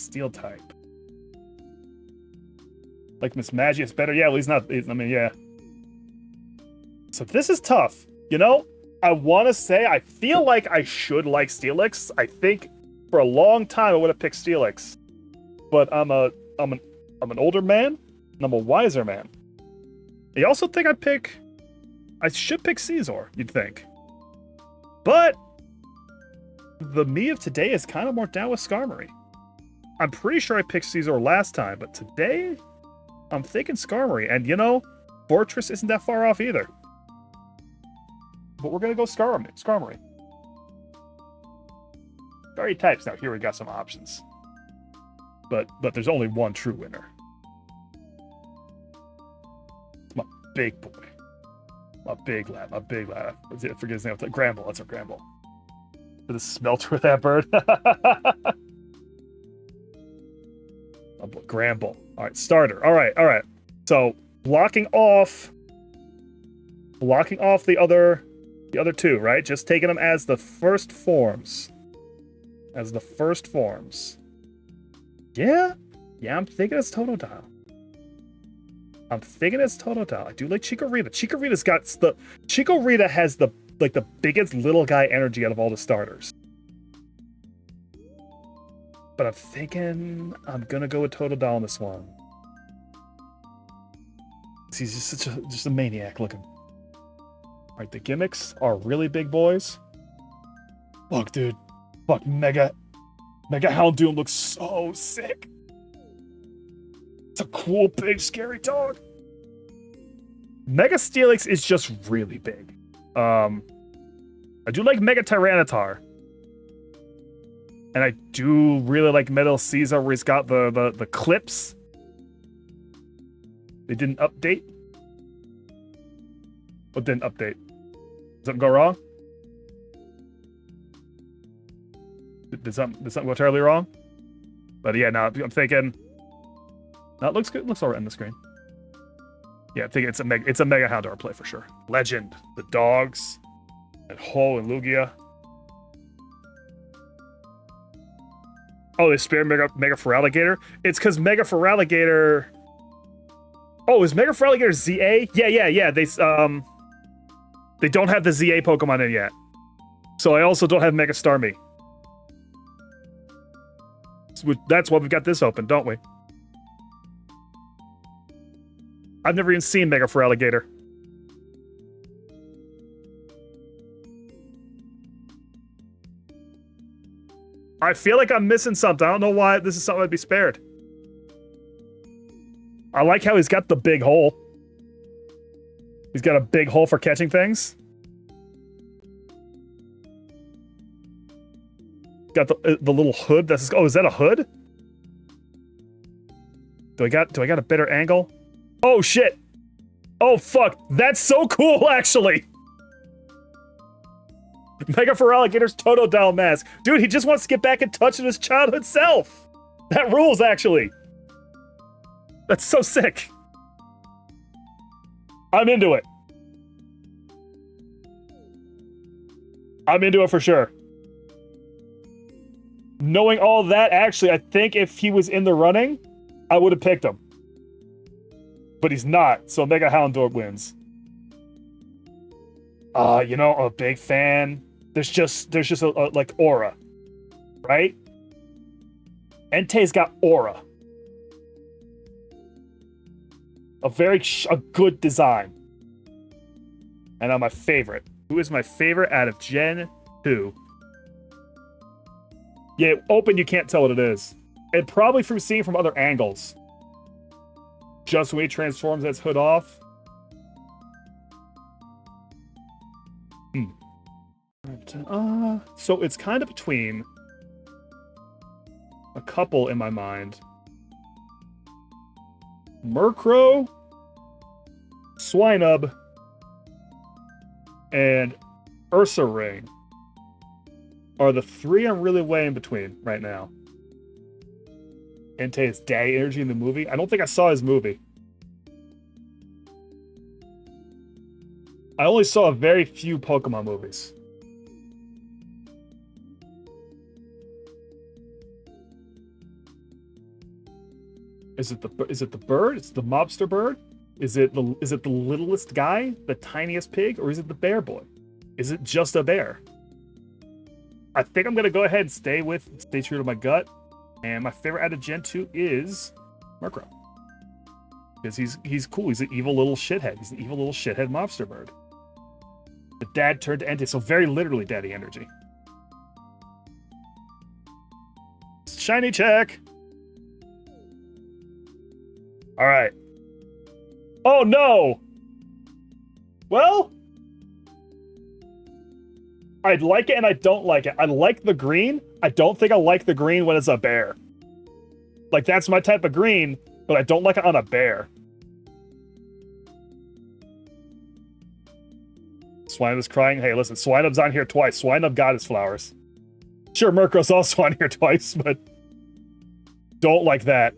Like Miss Magius better. Yeah, well, he's not. Yeah. So this is tough. You know, I want to say I feel like I should like Steelix. I think for a long time I would have picked Steelix, but I'm an older man and I'm a wiser man. I also think I should pick Caesar, you'd think. But the me of today is kind of more down with Skarmory. I'm pretty sure I picked Caesar last time, but today I'm thinking Skarmory. And you know, Fortress isn't that far off either. But we're gonna go Skarmory. Starry types. Now here we got some options. But there's only one true winner. My big boy. My big lad. I forget his name. Gramble. That's a Gramble. For the smelter with that bird. Gramble. All right, starter. All right. So blocking off the other two, right? Just taking them as the first forms. Yeah, I'm thinking it's Totodile. I do like Chikorita. Chikorita has the biggest little guy energy out of all the starters. But I'm thinking I'm gonna go with Totodile on this one. He's just a maniac looking. All right, the gimmicks are really big boys. Look, dude. Fuck, Mega Houndoom looks so sick. It's a cool, big, scary dog. Mega Steelix is just really big. I do like Mega Tyranitar. And I do really like Metal Caesar where he's got the clips. They didn't update. What didn't update? Did something go wrong? Did something go terribly wrong? But yeah, now I'm thinking. No, it looks good. It looks alright on the screen. Yeah, I think it's a Mega Houndour play for sure. Legend, the dogs, and Ho and Lugia. Oh, they spared Mega Feraligatr? It's because Mega Feraligatr. Oh, is Mega Feraligatr ZA? Yeah. They don't have the ZA Pokemon in yet. So I also don't have Mega Starmie. So that's why we've got this open, don't we? I've never even seen Mega Feraligatr. I feel like I'm missing something. I don't know why this is something I'd be spared. I like how he's got the big hole. He's got a big hole for catching things. Got the little hood. That's oh, is that a hood? Do I got a better angle? Oh shit! Oh fuck! That's so cool, actually. Mega Feraligator's Totodile mask. Dude, he just wants to get back in touch with his childhood self. That rules, actually. That's so sick. I'm into it. I'm into it for sure. Knowing all that, actually, I think if he was in the running, I would have picked him. But he's not, so Mega Houndour wins. You know, I'm a big fan. There's just a like aura, right? Entei's got aura. A good design. And my favorite. Who is my favorite out of Gen 2? Yeah, open, you can't tell what it is. And probably from seeing from other angles. Just when he transforms its hood off. So it's kind of between a couple in my mind. Murkrow, Swinub, and Ursaring are the three I'm really weighing between right now. Entei's daddy energy in the movie. I don't think I saw his movie. I only saw a very few Pokemon movies. Is it the bird? It's the mobster bird? Is it the littlest guy, the tiniest pig, or is it the bear boy? Is it just a bear? I think I'm gonna go ahead and stay true to my gut. And my favorite out of Gen 2 is Murkrow. Because he's cool. He's an evil little shithead. He's an evil little shithead mobster bird. The dad turned to Entei, so very literally daddy energy. Shiny check. All right. Oh no. Well, I like it and I don't like it. I like the green. I don't think I like the green when it's a bear. Like, that's my type of green, but I don't like it on a bear. Swinub's crying. Hey, listen, Swinub's on here twice. Swinub got his flowers. Sure, Murkrow's also on here twice, but don't like that.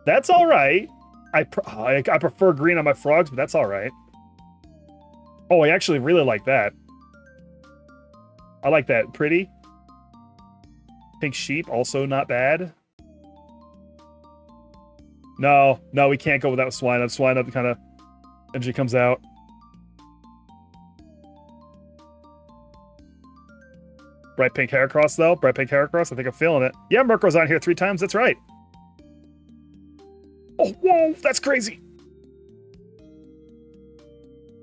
That's all right. I prefer green on my frogs, but that's all right. Oh, I actually really like that. I like that. Pretty. Pink sheep, also not bad. No, we can't go without Swinub. Swinub kind of energy comes out. Bright pink Heracross, though. Bright pink Heracross. I think I'm feeling it. Yeah, Murkrow's on here 3 times. That's right. Oh, whoa, that's crazy.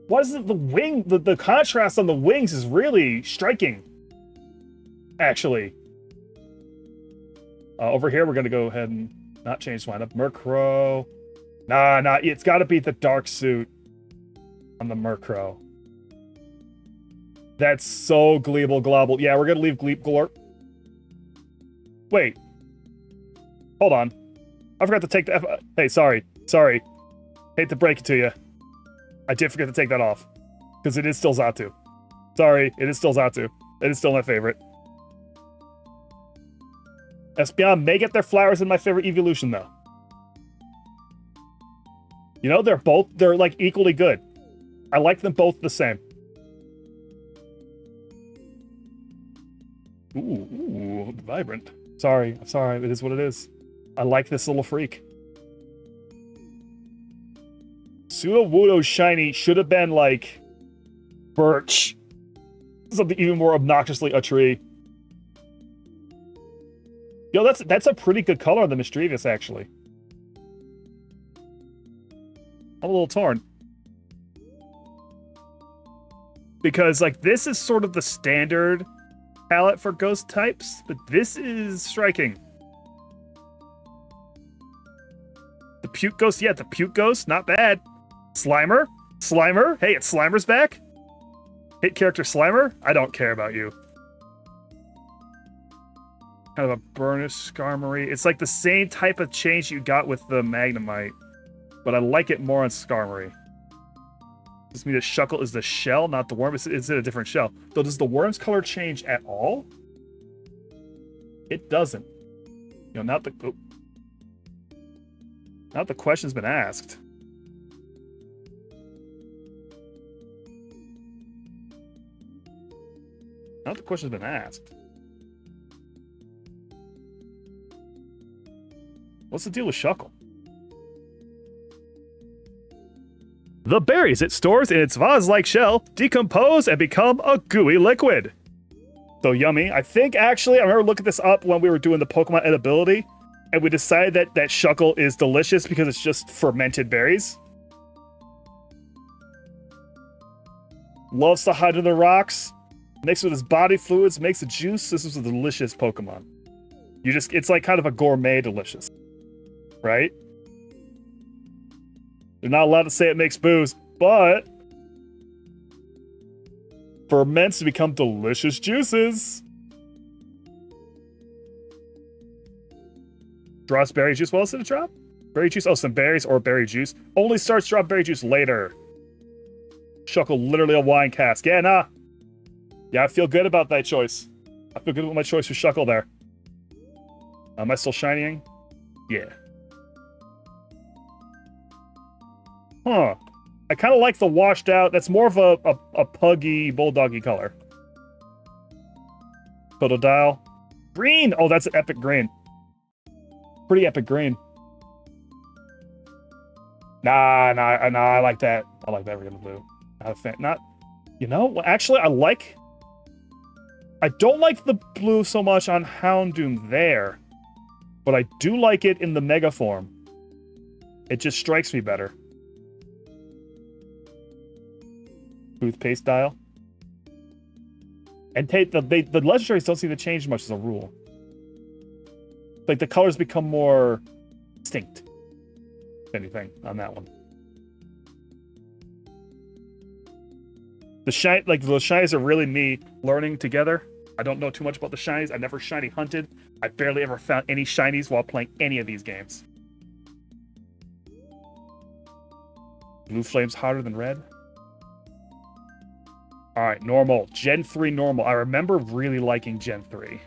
Why is it the wing? The contrast on the wings is really striking. Actually. Over here, we're going to go ahead and not change Swinub. Murkrow. Nah, it's got to be the dark suit on the Murkrow. That's so Gleeble Globble. Yeah, we're gonna leave Gleep Glorp. Wait. Hold on. I forgot to take the F. Hey, sorry. Sorry. Hate to break it to you. I did forget to take that off. Because it is still Zatu. Sorry, it is still Zatu. It is still my favorite. Espeon may get their flowers in my favorite evolution, though. You know, they're like equally good. I like them both the same. Ooh, vibrant. Sorry, I'm sorry, it is what it is. I like this little freak. Sudowoodo shiny should have been like birch. Something even more obnoxiously a tree. Yo, that's a pretty good color on the Mischievous, actually. I'm a little torn. Because, like, this is sort of the standard palette for ghost types, but this is striking. The Puke Ghost, yeah, the Puke Ghost, not bad. Slimer? Slimer? Hey, it's Slimer's back? Hit character Slimer? I don't care about you. Kind of a burnished Skarmory. It's like the same type of change you got with the Magnemite, but I like it more on Skarmory. Does this mean the Shuckle is the shell, not the worm? Is it a different shell? Though, does the worm's color change at all? It doesn't. You know, not the question's been asked. Not the question's been asked. What's the deal with Shuckle? The berries it stores in its vase-like shell decompose and become a gooey liquid. So yummy. I think, actually, I remember looking this up when we were doing the Pokemon edibility, and we decided that Shuckle is delicious because it's just fermented berries. Loves to hide in the rocks. Mixed with his body fluids, makes a juice. This is a delicious Pokemon. It's like kind of a gourmet delicious. Right? They're not allowed to say it makes booze, but ferments to become delicious juices. Drops berry juice. What else did it drop? Berry juice? Oh, some berries or berry juice. Only starts to drop berry juice later. Shuckle, literally a wine cask. Yeah, nah. Yeah, I feel good about that choice. I feel good about my choice for Shuckle there. Am I still shining? Yeah. Huh. I kind of like the washed out. That's more of a puggy, bulldoggy color. Totodile. Green! Oh, that's an epic green. Pretty epic green. Nah, I like that. I like that green blue. Not a fan. Not, you know, actually, I don't like the blue so much on Houndoom there, but I do like it in the Mega form. It just strikes me better. Toothpaste dial. And the legendaries don't seem to change much as a rule. Like, the colors become more distinct, if anything, on that one. The shinies are really me learning together. I don't know too much about the shinies. I never shiny hunted. I barely ever found any shinies while playing any of these games. Blue flame's hotter than red. Alright, normal. Gen 3 normal. I remember really liking Gen 3.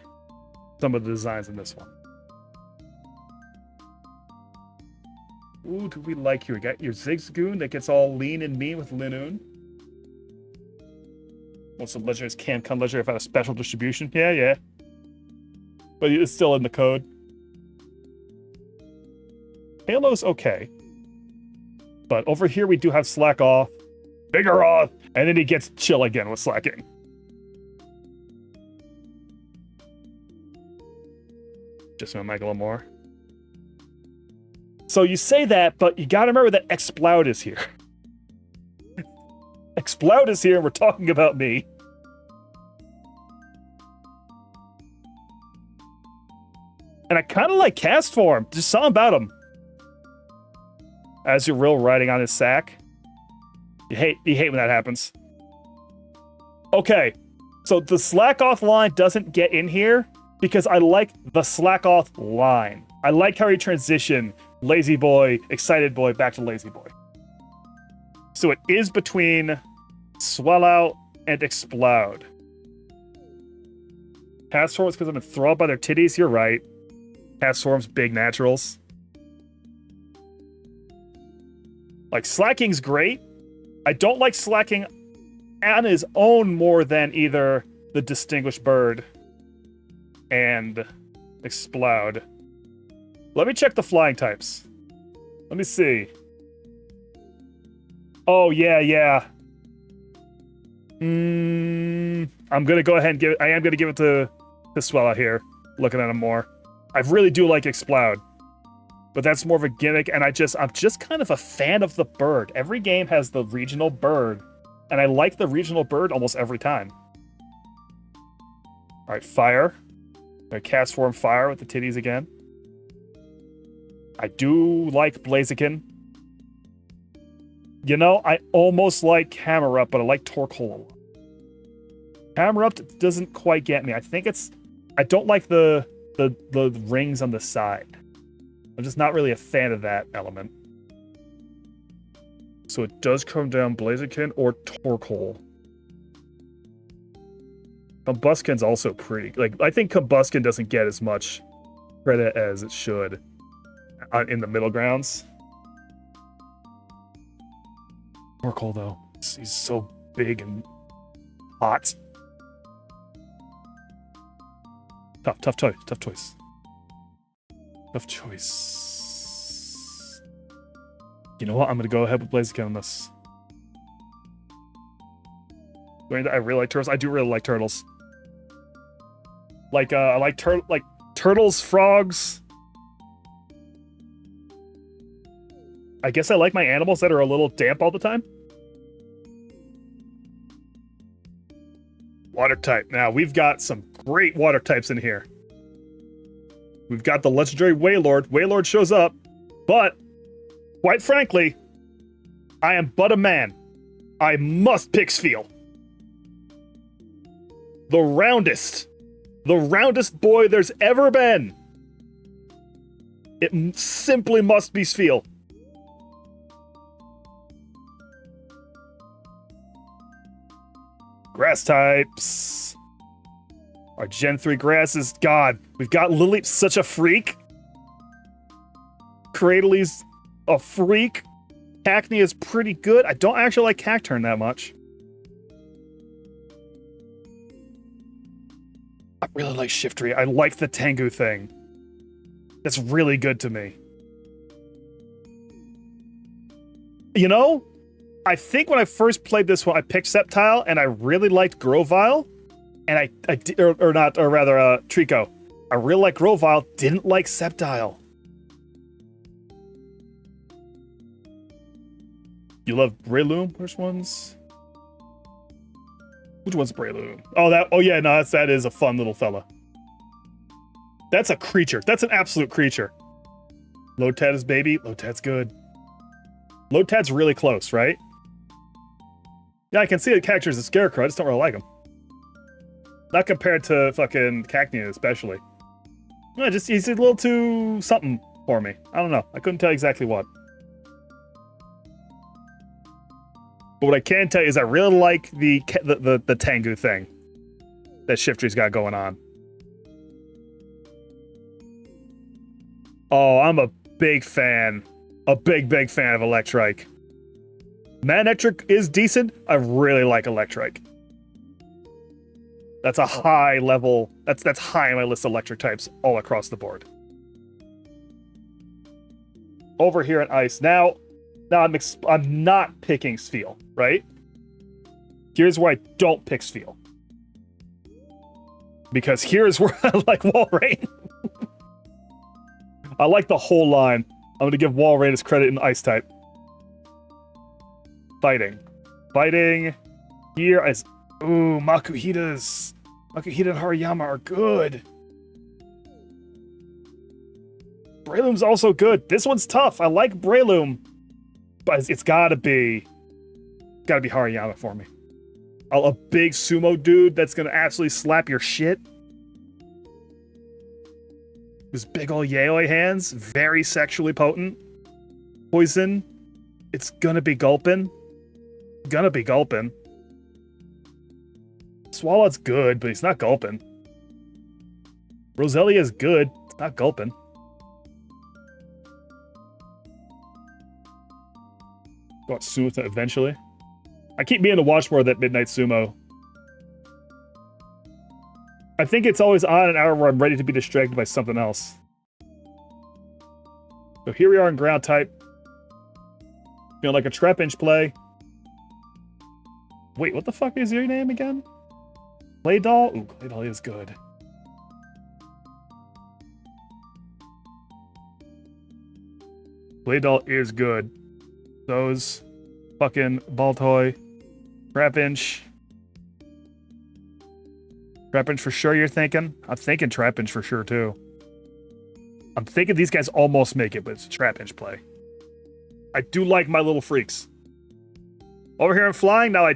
Some of the designs in this one. Ooh, do we like here? We got your Zigzagoon that gets all lean and mean with Linoon. Want some legendaries can come legendary if I have a special distribution? Yeah. But it's still in the code. Halo's okay. But over here we do have Slack Off. Bigger off! And then he gets chill again with slacking. Just gonna make a little more. So you say that, but you gotta remember that Exploud is here. Exploud is here and we're talking about me. And I kind of like Cast Form. Just something about him. Azurill riding on his sack. You hate when that happens. Okay, so the slack off line doesn't get in here because I like the slack off line. I like how you transition lazy boy, excited boy, back to lazy boy. So it is between swell out and explode. Past forms because I'm enthralled by their titties. You're right. Past forms, big naturals. Like, slacking's great. I don't like slacking on his own more than either the distinguished bird and explode. Let me check the flying types. Let me see. Oh, yeah. I'm gonna go ahead and give it. I am gonna give it to Swella here. Looking at him more, I really do like explode, but that's more of a gimmick. And I'm just kind of a fan of the bird. Every game has the regional bird, and I like the regional bird almost every time. All right, fire. I cast form fire with the titties again. I do like Blaziken. You know, I almost like Hammer Up, but I like Torque Hole a lot. Hammer Up doesn't quite get me. I don't like the rings on the side. I'm just not really a fan of that element. So it does come down Blaziken or Torque Hole. Combusken's also pretty. Like, I think Combusken doesn't get as much credit as it should in the middle grounds. Torque Hole, though. He's so big and hot. Tough choice. Tough choice. You know what? I'm gonna go ahead with Blaziken on this. I really like turtles. I do really like turtles. Like, I like turtles, frogs. I guess I like my animals that are a little damp all the time. Water type. Now, we've got some great water types in here. We've got the legendary Wailord. Wailord shows up, but, quite frankly, I am but a man. I must pick Spheal. The roundest boy there's ever been. It simply must be Spheal. Grass types. Our Gen 3 grasses. God, we've got Lily, such a freak. Cradley's a freak. Cacnea is pretty good. I don't actually like Cacturn that much. I really like Shiftry. I like the Tengu thing. That's really good to me. You know, I think when I first played this one, I picked Sceptile, and I really liked Grovyle, and Trico. I really like Grovyle, didn't like Sceptile. You love Breloom? Which one's Breloom? Oh yeah, no, that is a fun little fella. That's a creature. That's an absolute creature. Lotad is baby. Lotad's good. Lotad's really close, right? Yeah, I can see the character as a Scarecrow. I just don't really like him. Not compared to fucking Cacnea, especially. No, he's a little too something for me. I don't know. I couldn't tell you exactly what. But what I can tell you is I really like the Tengu thing that Shiftry's got going on. Oh, I'm a big fan. A big fan of Electrike. Manectric is decent. I really like Electrike. That's a high level. That's high on my list of electric types all across the board. Over here at Ice. Now I'm not picking Spheal, right? Here's where I don't pick Spheal. Because here's where I like Walrein. I like the whole line. I'm going to give Walrein his credit in Ice type. Fighting. Here is... Ooh, Makuhitas. Makuhita and Hariyama are good. Breloom's also good. This one's tough. I like Breloom. But it's gotta be Hariyama for me. A big sumo dude that's gonna absolutely slap your shit. His big ol' yaoi hands, very sexually potent. Poison, it's gonna be gulpin'. Gonna be gulpin'. Swallow's good, but he's not gulpin'. Roselia is good, it's not gulpin'. Got Sumo eventually. I keep meaning to watch more of that Midnight Sumo. I think it's always on an hour where I'm ready to be distracted by something else. So here we are in ground type. Feeling like a trap-inch play. Wait, what the fuck is your name again? Claydol? Ooh, Claydol is good. Claydol is good. Those fucking Baltoy. Trap-inch. Trap-inch for sure, you're thinking? I'm thinking Trap-inch for sure, too. I'm thinking these guys almost make it, but it's a Trap-inch play. I do like my little freaks. Over here in flying, now I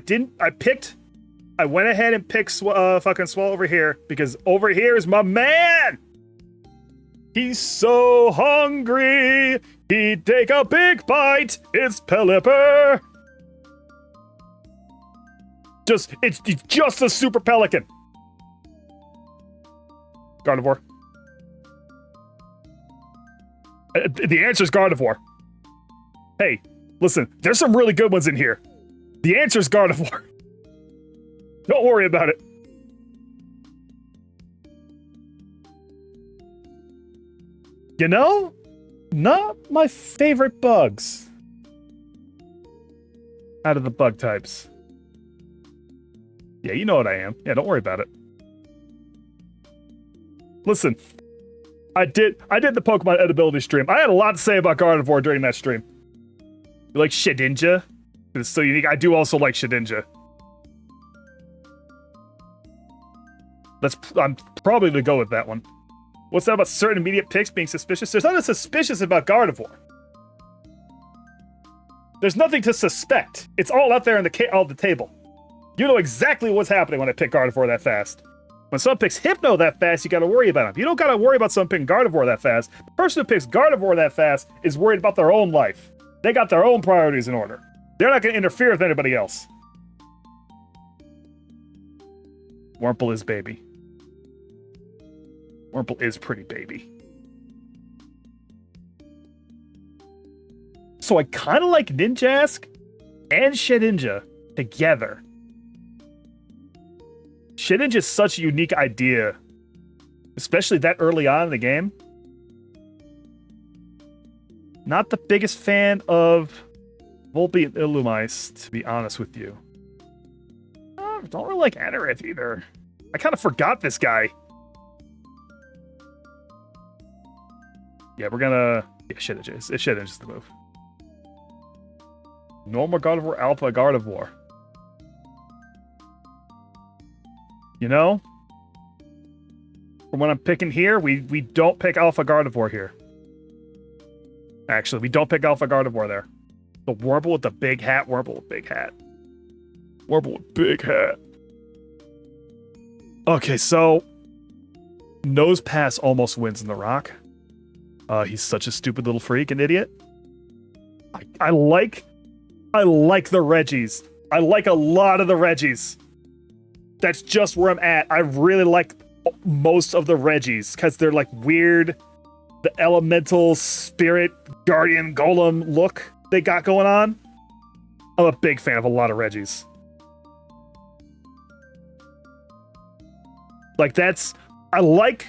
went ahead and picked fucking Swallow over here, because over here is my man! He's so hungry, he'd take a big bite, it's Pelipper! It's just a super pelican. Gardevoir. The answer is Gardevoir. Hey, listen, there's some really good ones in here. The answer is Gardevoir. Don't worry about it. You know, not my favorite bugs out of the bug types. Yeah, you know what I am. Yeah, don't worry about it. Listen, I did the Pokemon edibility stream. I had a lot to say about Gardevoir during that stream. You like Shedinja? It's so unique. I do also like Shedinja. I'm probably gonna go with that one. What's that about certain immediate picks being suspicious? There's nothing suspicious about Gardevoir. There's nothing to suspect. It's all out there on the table. You know exactly what's happening when I pick Gardevoir that fast. When someone picks Hypno that fast, you gotta worry about him. You don't gotta worry about someone picking Gardevoir that fast. The person who picks Gardevoir that fast is worried about their own life. They got their own priorities in order. They're not gonna interfere with anybody else. Wurmple is baby. Wurmple is pretty baby. So I kind of like Ninjask and Shedinja together. Shedinja is such a unique idea, especially that early on in the game. Not the biggest fan of Volpe and Illumise, to be honest with you. Don't really like Anorith either. I kind of forgot this guy. Yeah, we're gonna... Yeah, Shedinja's the move. Normal Gardevoir, Alpha Gardevoir. You know? From what I'm picking here, we don't pick Alpha Gardevoir here. Actually, we don't pick Alpha Gardevoir there. The Wurmple with the big hat. Wurmple with big hat. Wurmple with big hat. Okay, so... Nose Pass almost wins in the Rock. He's such a stupid little freak, an idiot. I like the Reggies. I like a lot of the Reggies. That's just where I'm at. I really like most of the Reggies because they're like weird, the elemental spirit guardian golem look they got going on. I'm a big fan of a lot of Reggies. Like I like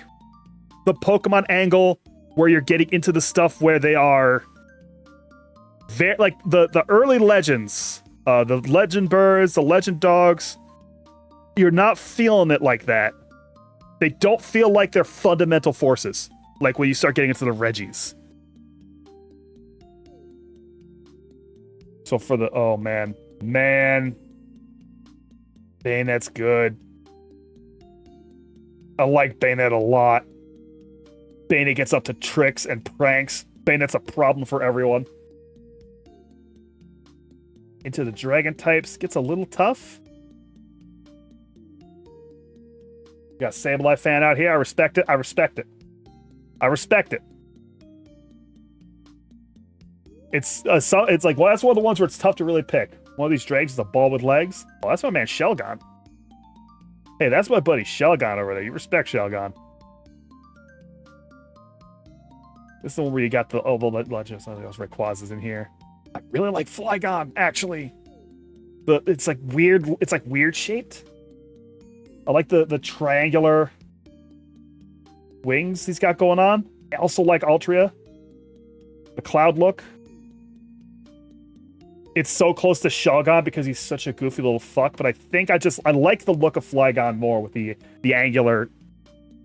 the Pokemon angle where you're getting into the stuff where they are very, like the early legends, the legend birds, the legend dogs. You're not feeling it like that. They don't feel like they're fundamental forces, like when you start getting into the Reggies. So for the, oh man, Bayonet's good. I like Bayonet a lot. Bayonet gets up to tricks and pranks. Bayonet's a problem for everyone. Into the dragon types gets a little tough. got Sableye fan out here. I respect it. I respect it. I respect it. It's like, well, that's one of the ones where it's tough to really pick. One of these drakes is a ball with legs. Oh, that's my man Shelgon. Hey, that's my buddy Shelgon over there. You respect Shelgon. This is the one where you got the legends. Oh, those Rayquazas in here. I really like Flygon, actually. It's like weird. It's like weird shaped. I like the triangular wings he's got going on. I also like Altria. The cloud look. It's so close to Shelgon because he's such a goofy little fuck, but I think I like the look of Flygon more with the angular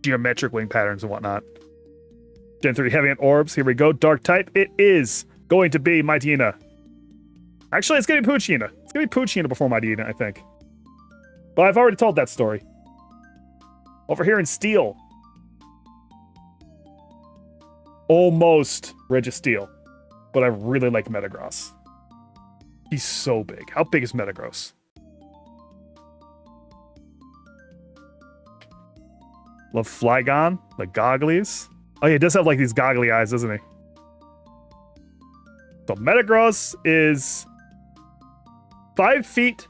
geometric wing patterns and whatnot. Gen 3 Heavy and Orbs. Here we go. Dark type. It is going to be Mightyena. Actually, it's going to be Poochyena. It's going to be Poochyena before Mightyena, I think. But I've already told that story. Over here in Steel. Almost Registeel. But I really like Metagross. He's so big. How big is Metagross? Love Flygon. The Gogglies. Oh, yeah, he does have like these goggly eyes, doesn't he? So Metagross is 5 feet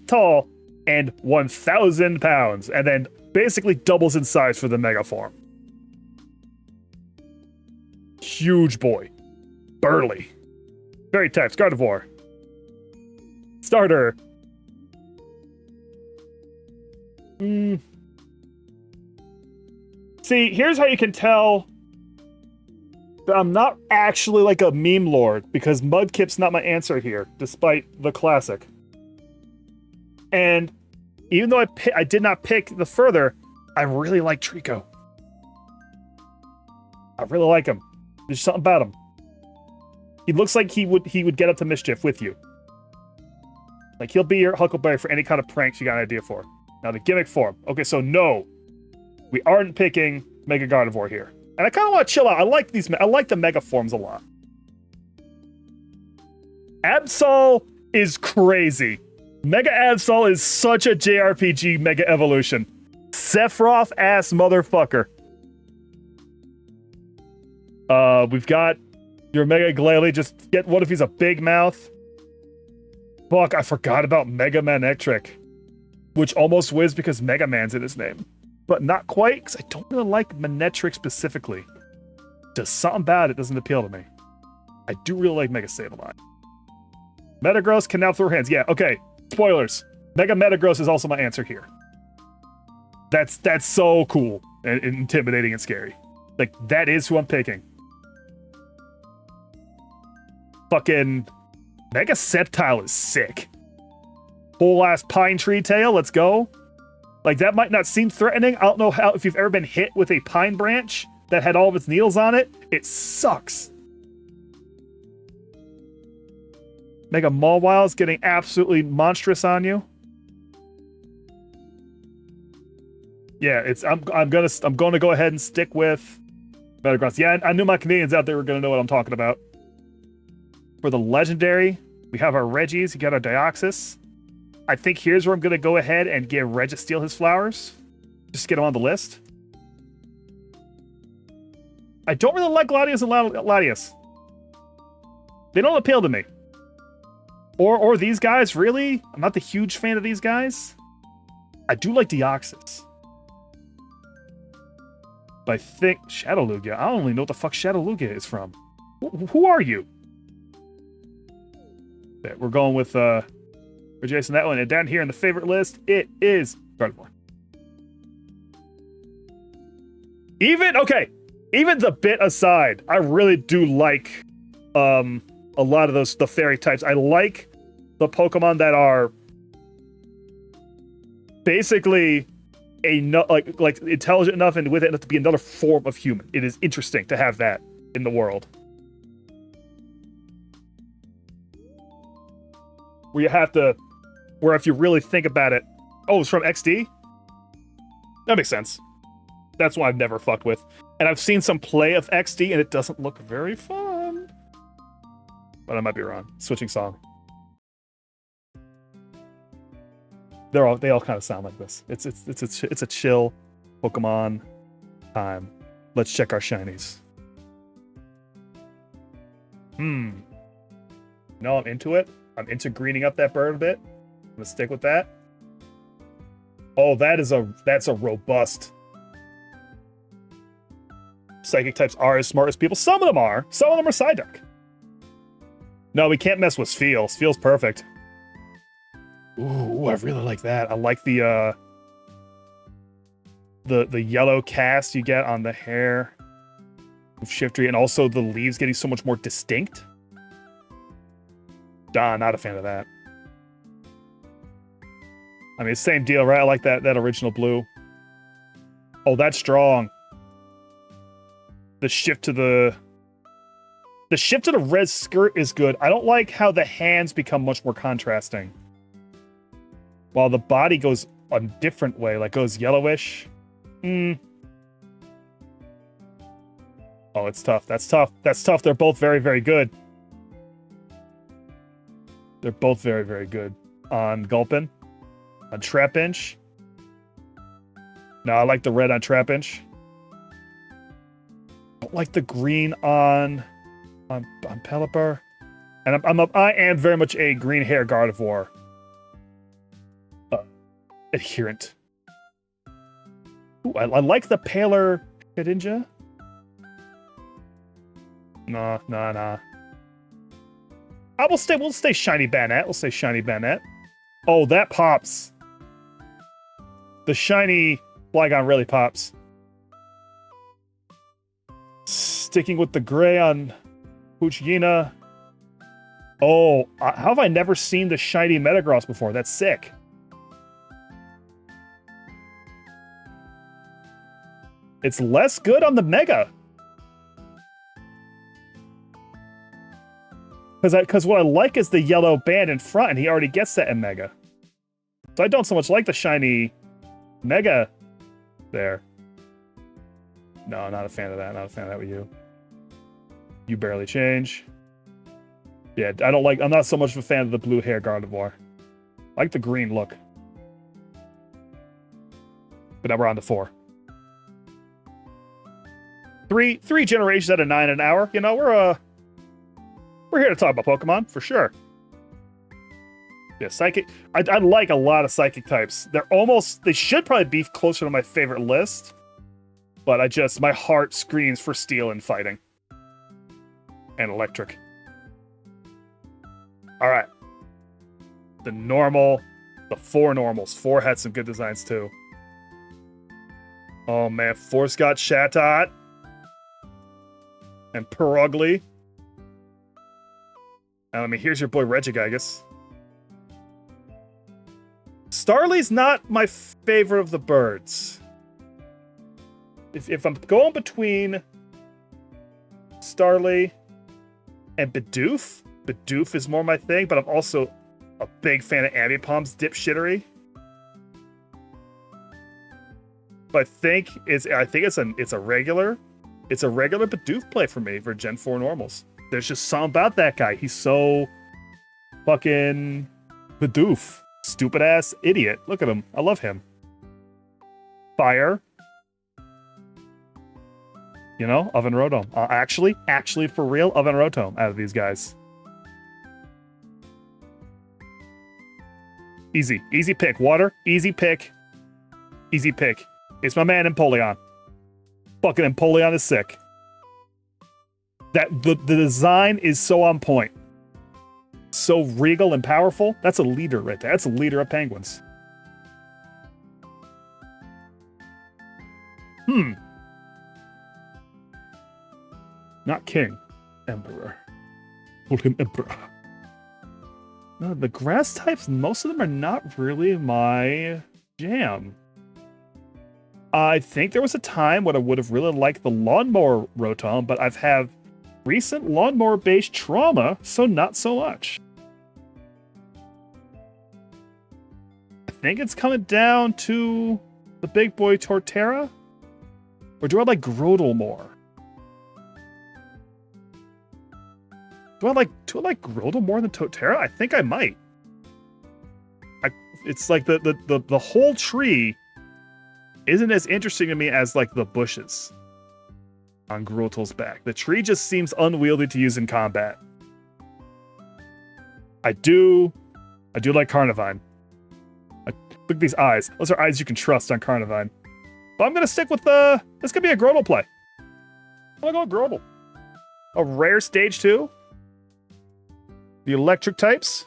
tall and 1,000 pounds, and then basically doubles in size for the Mega form. Huge boy. Burly. Fairy types, Gardevoir. Starter. See, here's how you can tell that I'm not actually like a meme lord, because Mudkip's not my answer here, despite the classic. And even though I did not pick the further, I really like Trico. I really like him. There's something about him. He looks like he would get up to mischief with you. Like, he'll be your Huckleberry for any kind of pranks you got an idea for. Now, the gimmick form. Okay, so no. We aren't picking Mega Gardevoir here. And I kind of want to chill out. I like the Mega forms a lot. Absol is crazy. Mega Absol is such a JRPG Mega Evolution. Sephiroth-ass motherfucker. We've got your Mega Glalie. Just get, what if he's a big mouth? Fuck, I forgot about Mega Manectric. Which almost wins because Mega Man's in his name. But not quite, because I don't really like Manectric specifically. Just something about it doesn't appeal to me. I do really like Mega Sableye. Metagross can now throw her hands. Yeah, okay. Spoilers. Mega Metagross is also my answer here. That's so cool and intimidating and scary. Like, that is who I'm picking. Fucking Mega Sceptile is sick. Whole ass pine tree tail, let's go. Like, that might not seem threatening. I don't know if you've ever been hit with a pine branch that had all of its needles on it. It sucks. Mega Mawwile's getting absolutely monstrous on you. Yeah, I'm gonna go ahead and stick with Metagross. Yeah, I knew my Canadians out there were gonna know what I'm talking about. For the legendary, we have our Reggies. You got our Deoxys. I think here's where I'm going to go ahead and give Registeel his flowers. Just get him on the list. I don't really like Gladius and Latias. They don't appeal to me. Or these guys, really? I'm not the huge fan of these guys. I do like Deoxys. But I think Shadowlugia. I don't really know what the fuck Shadowlugia is from. Who are you? Okay, we're going with... For Jason, that one. And down here in the favorite list, it is Gardevoir. Even the bit aside, I really do like a lot of the fairy types. I like the Pokemon that are basically like intelligent enough and with it enough to be another form of human. It is interesting to have that in the world. Where if you really think about it... Oh, it's from XD? That makes sense. That's one I've never fucked with. And I've seen some play of XD, and it doesn't look very fun. But I might be wrong. Switching song. They all kind of sound like this. It's a chill Pokemon time. Let's check our shinies. No, I'm into it. I'm into greening up that bird a bit. I'm gonna stick with that. Oh, that's a robust. Psychic types are as smart as people. Some of them are. Some of them are Psyduck. No, we can't mess with Spheal. Spheal's perfect. Ooh, I really like that. I like the yellow cast you get on the hair of Shiftry, and also the leaves getting so much more distinct. Not a fan of that. I mean, same deal, right? I like that original blue. Oh, that's strong. The shift to the red skirt is good. I don't like how the hands become much more contrasting, while the body goes a different way, like goes yellowish. Oh, it's tough. That's tough. That's tough. They're both very, very good. They're both very, very good. On Gulpin. On Trapinch. No, I like the red on Trapinch. I don't like the green on Pelipper. And I am very much a green hair Gardevoir adherent. Ooh, I like the paler Shedinja. Nah. We'll stay shiny Banette. We'll say shiny Banette. Oh, that pops. The shiny Flygon really pops. Sticking with the gray on Poochyena. Oh, how have I never seen the shiny Metagross before? That's sick. It's less good on the Mega. Because what I like is the yellow band in front, and he already gets that in Mega. So I don't so much like the shiny Mega there. No, not a fan of that. Not a fan of that with you. You barely change. Yeah, I'm not so much of a fan of the blue hair Gardevoir. I like the green look. But now we're on to 4. Three generations out of 9 an hour. You know, we're here to talk about Pokemon, for sure. Yeah, Psychic. I like a lot of Psychic types. They should probably be closer to my favorite list. But my heart screams for Steel and Fighting. And Electric. Alright. The 4 normals. 4 had some good designs too. Oh man, 4's got Chatot. And Perugly. I mean, here's your boy Regigigas. Starly's not my favorite of the birds. If I'm going between Starly and Bidoof is more my thing, but I'm also a big fan of Ambipomp's dipshittery. But I think it's a regular Bidoof play for me for Gen 4 normals. There's just something about that guy. He's so fucking Bidoof. Stupid ass idiot. Look at him. I love him. Fire. You know, Oven Rotom. Actually for real, Oven Rotom out of these guys. Easy pick. Water, easy pick. It's my man Empoleon. Fucking Empoleon is sick. The design is so on point. So regal and powerful. That's a leader right there. That's a leader of penguins. Not king. Emperor. Call him Emperor. No, the grass types, most of them are not really my jam. I think there was a time when I would have really liked the Lawnmower Rotom, but I've had recent Lawnmower-based trauma, so not so much. I think it's coming down to the big boy Torterra? Or do I like Grotle more? Do I like Grotle more than Torterra? I think I might. it's like the whole tree isn't as interesting to me as like the bushes on Grotel's back. The tree just seems unwieldy to use in combat. I do like Carnivine. Look at these eyes. Those are eyes you can trust on Carnivine. But I'm gonna stick with this could be a Grotle play. I'm gonna go with Grotle. A rare stage 2. The electric types.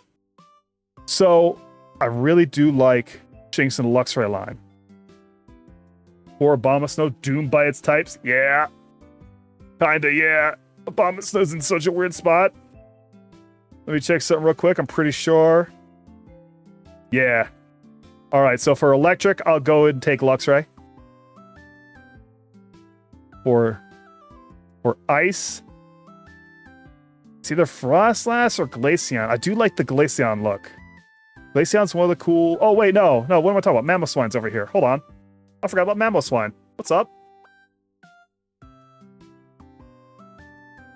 So I really do like Shinx and Luxray line. Or Abomasnow, doomed by its types. Yeah. Kinda, yeah. Abomasnow's in such a weird spot. Let me check something real quick. I'm pretty sure. Yeah. Alright, so for electric, I'll go and take Luxray. For ice, it's either Frostlass or Glaceon. I do like the Glaceon look. Glaceon's one of the cool... Oh, wait, no. What am I talking about? Mamoswine's over here. Hold on. I forgot about Mamoswine. What's up?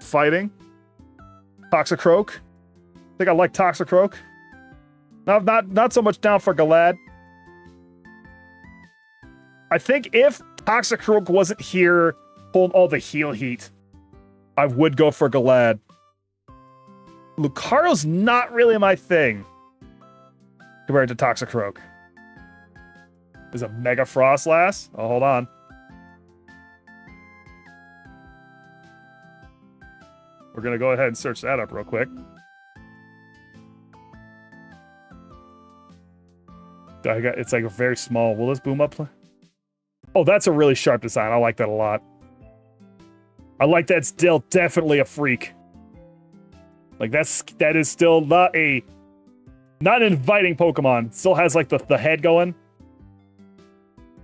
Fighting. Toxicroak. I think I like Toxicroak. No, not so much down for Galad. I think if Toxicroak wasn't here pulling all the heal heat, I would go for Galad. Lucario's not really my thing compared to Toxicroak. There's a Mega Frostlass. Oh, hold on. We're gonna go ahead and search that up real quick. It's like a very small. Will this boom up? Oh, that's a really sharp design. I like that a lot. I like that still definitely a freak. Like that is still not an inviting Pokemon. Still has like the head going.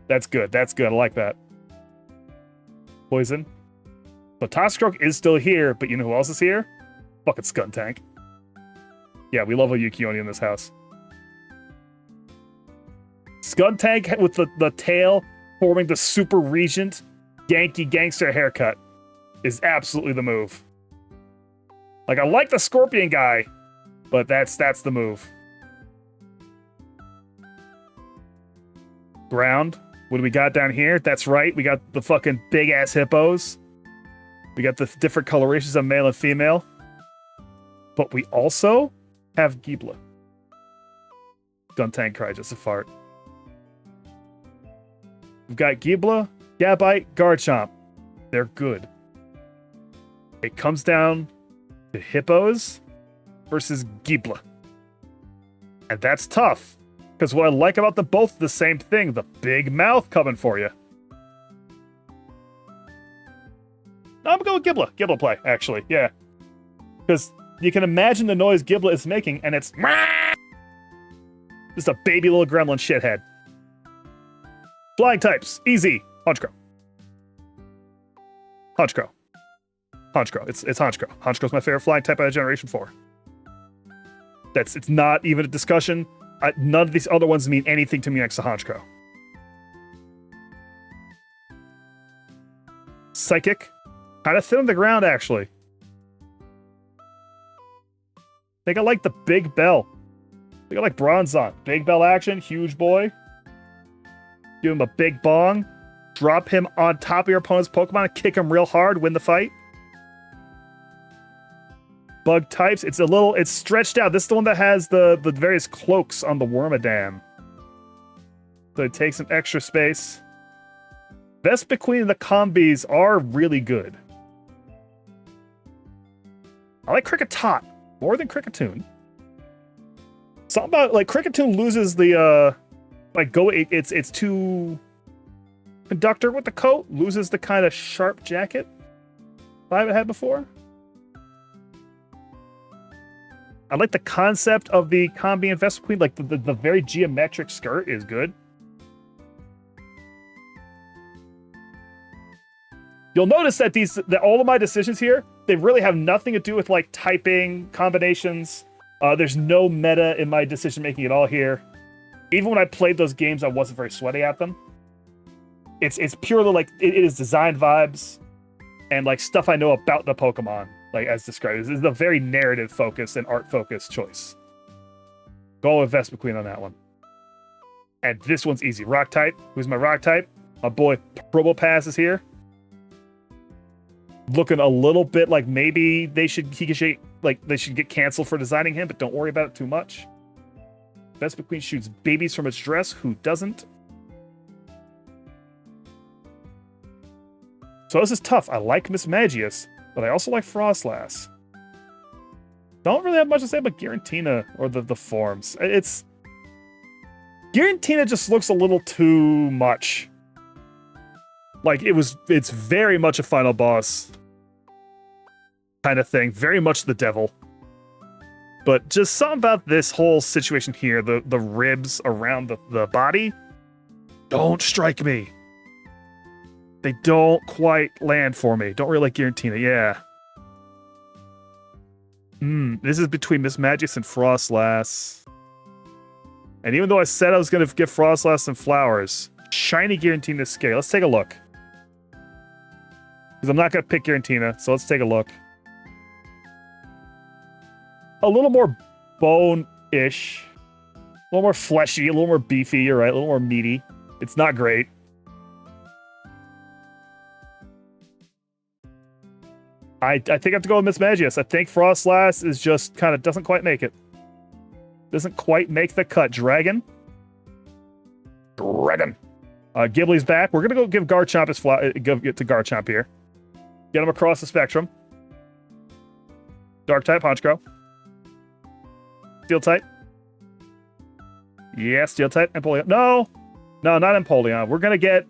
That's good. That's good. I like that. Poison. So Toxicroak is still here, but you know who else is here? Fucking Skuntank. Yeah, we love a Yukioni in this house. Skuntank with the tail forming the Super Regent Yankee Gangster haircut is absolutely the move. Like, I like the Scorpion guy, but that's the move. Ground. What do we got down here? That's right, we got the fucking big-ass hippos. We got the different colorations of male and female. But we also have Giebla. Skuntank cried just a fart. We've got Giebla, Gabite, Garchomp. They're good. It comes down to hippos versus Giebla. And that's tough. Because what I like about them both the same thing, the big mouth coming for you. No, I'm going with Giebla. Giebla play, actually, yeah. Because you can imagine the noise Giebla is making, and it's just a baby little gremlin shithead. Flying types, easy. Honchkrow. Honchkrow. Honchkrow. It's Honchkrow. Honchkrow's my favorite flying type out of Generation 4. It's not even a discussion. None of these other ones mean anything to me next to Honchkrow. Psychic. Kind of thin on the ground, actually. I think I like the Big Bell. I think I like Bronzong. Big Bell action, huge boy. Give him a big bong. Drop him on top of your opponent's Pokemon and kick him real hard, win the fight. Bug types, it's stretched out. This is the one that has the various cloaks on the Wormadam. So it takes some extra space. Vespiquen and the combis are really good. I like Kricketot more than Kricketune. Something about, like, Kricketune loses the, it's too... Conductor with the coat loses the kind of sharp jacket vibe it had before. I like the concept of the Combi and Vespiquen, like the very geometric skirt is good. You'll notice that all of my decisions here, they really have nothing to do with like typing combinations. There's no meta in my decision making at all here. Even when I played those games, I wasn't very sweaty at them. It's purely like it is design vibes and like stuff I know about the Pokemon, like as described. This is a very narrative focused and art focused choice. Go with Vespiquen on that one. And this one's easy. Rock type. Who's my rock type? My boy Probopass is here. Looking a little bit like maybe they should get canceled for designing him, but don't worry about it too much. Vespa Queen shoots babies from its dress. Who doesn't? So this is tough. I like Miss Magius, but I also like Frostlass. Don't really have much to say about Giratina or the forms. Giratina just looks a little too much. Like it's very much a final boss kind of thing. Very much the devil. But just something about this whole situation here, the ribs around the body, don't strike me. They don't quite land for me. Don't really like Giratina, yeah. This is between Miss Magius and Frostlass. And even though I said I was going to give Frostlass some flowers, shiny Giratina scale. Let's take a look. Because I'm not going to pick Giratina, so let's take a look. A little more bone-ish. A little more fleshy, a little more beefy, you're right, a little more meaty. It's not great. I think I have to go with Miss Magius. I think Frostlass is just kind of doesn't quite make it. Doesn't quite make the cut. Dragon. Ghibli's back. We're gonna go give Garchomp his get to Garchomp here. Get him across the spectrum. Dark type, Honchkrow. Steel type. Yeah, Steel type. Empoleon. No, not Empoleon. We're gonna get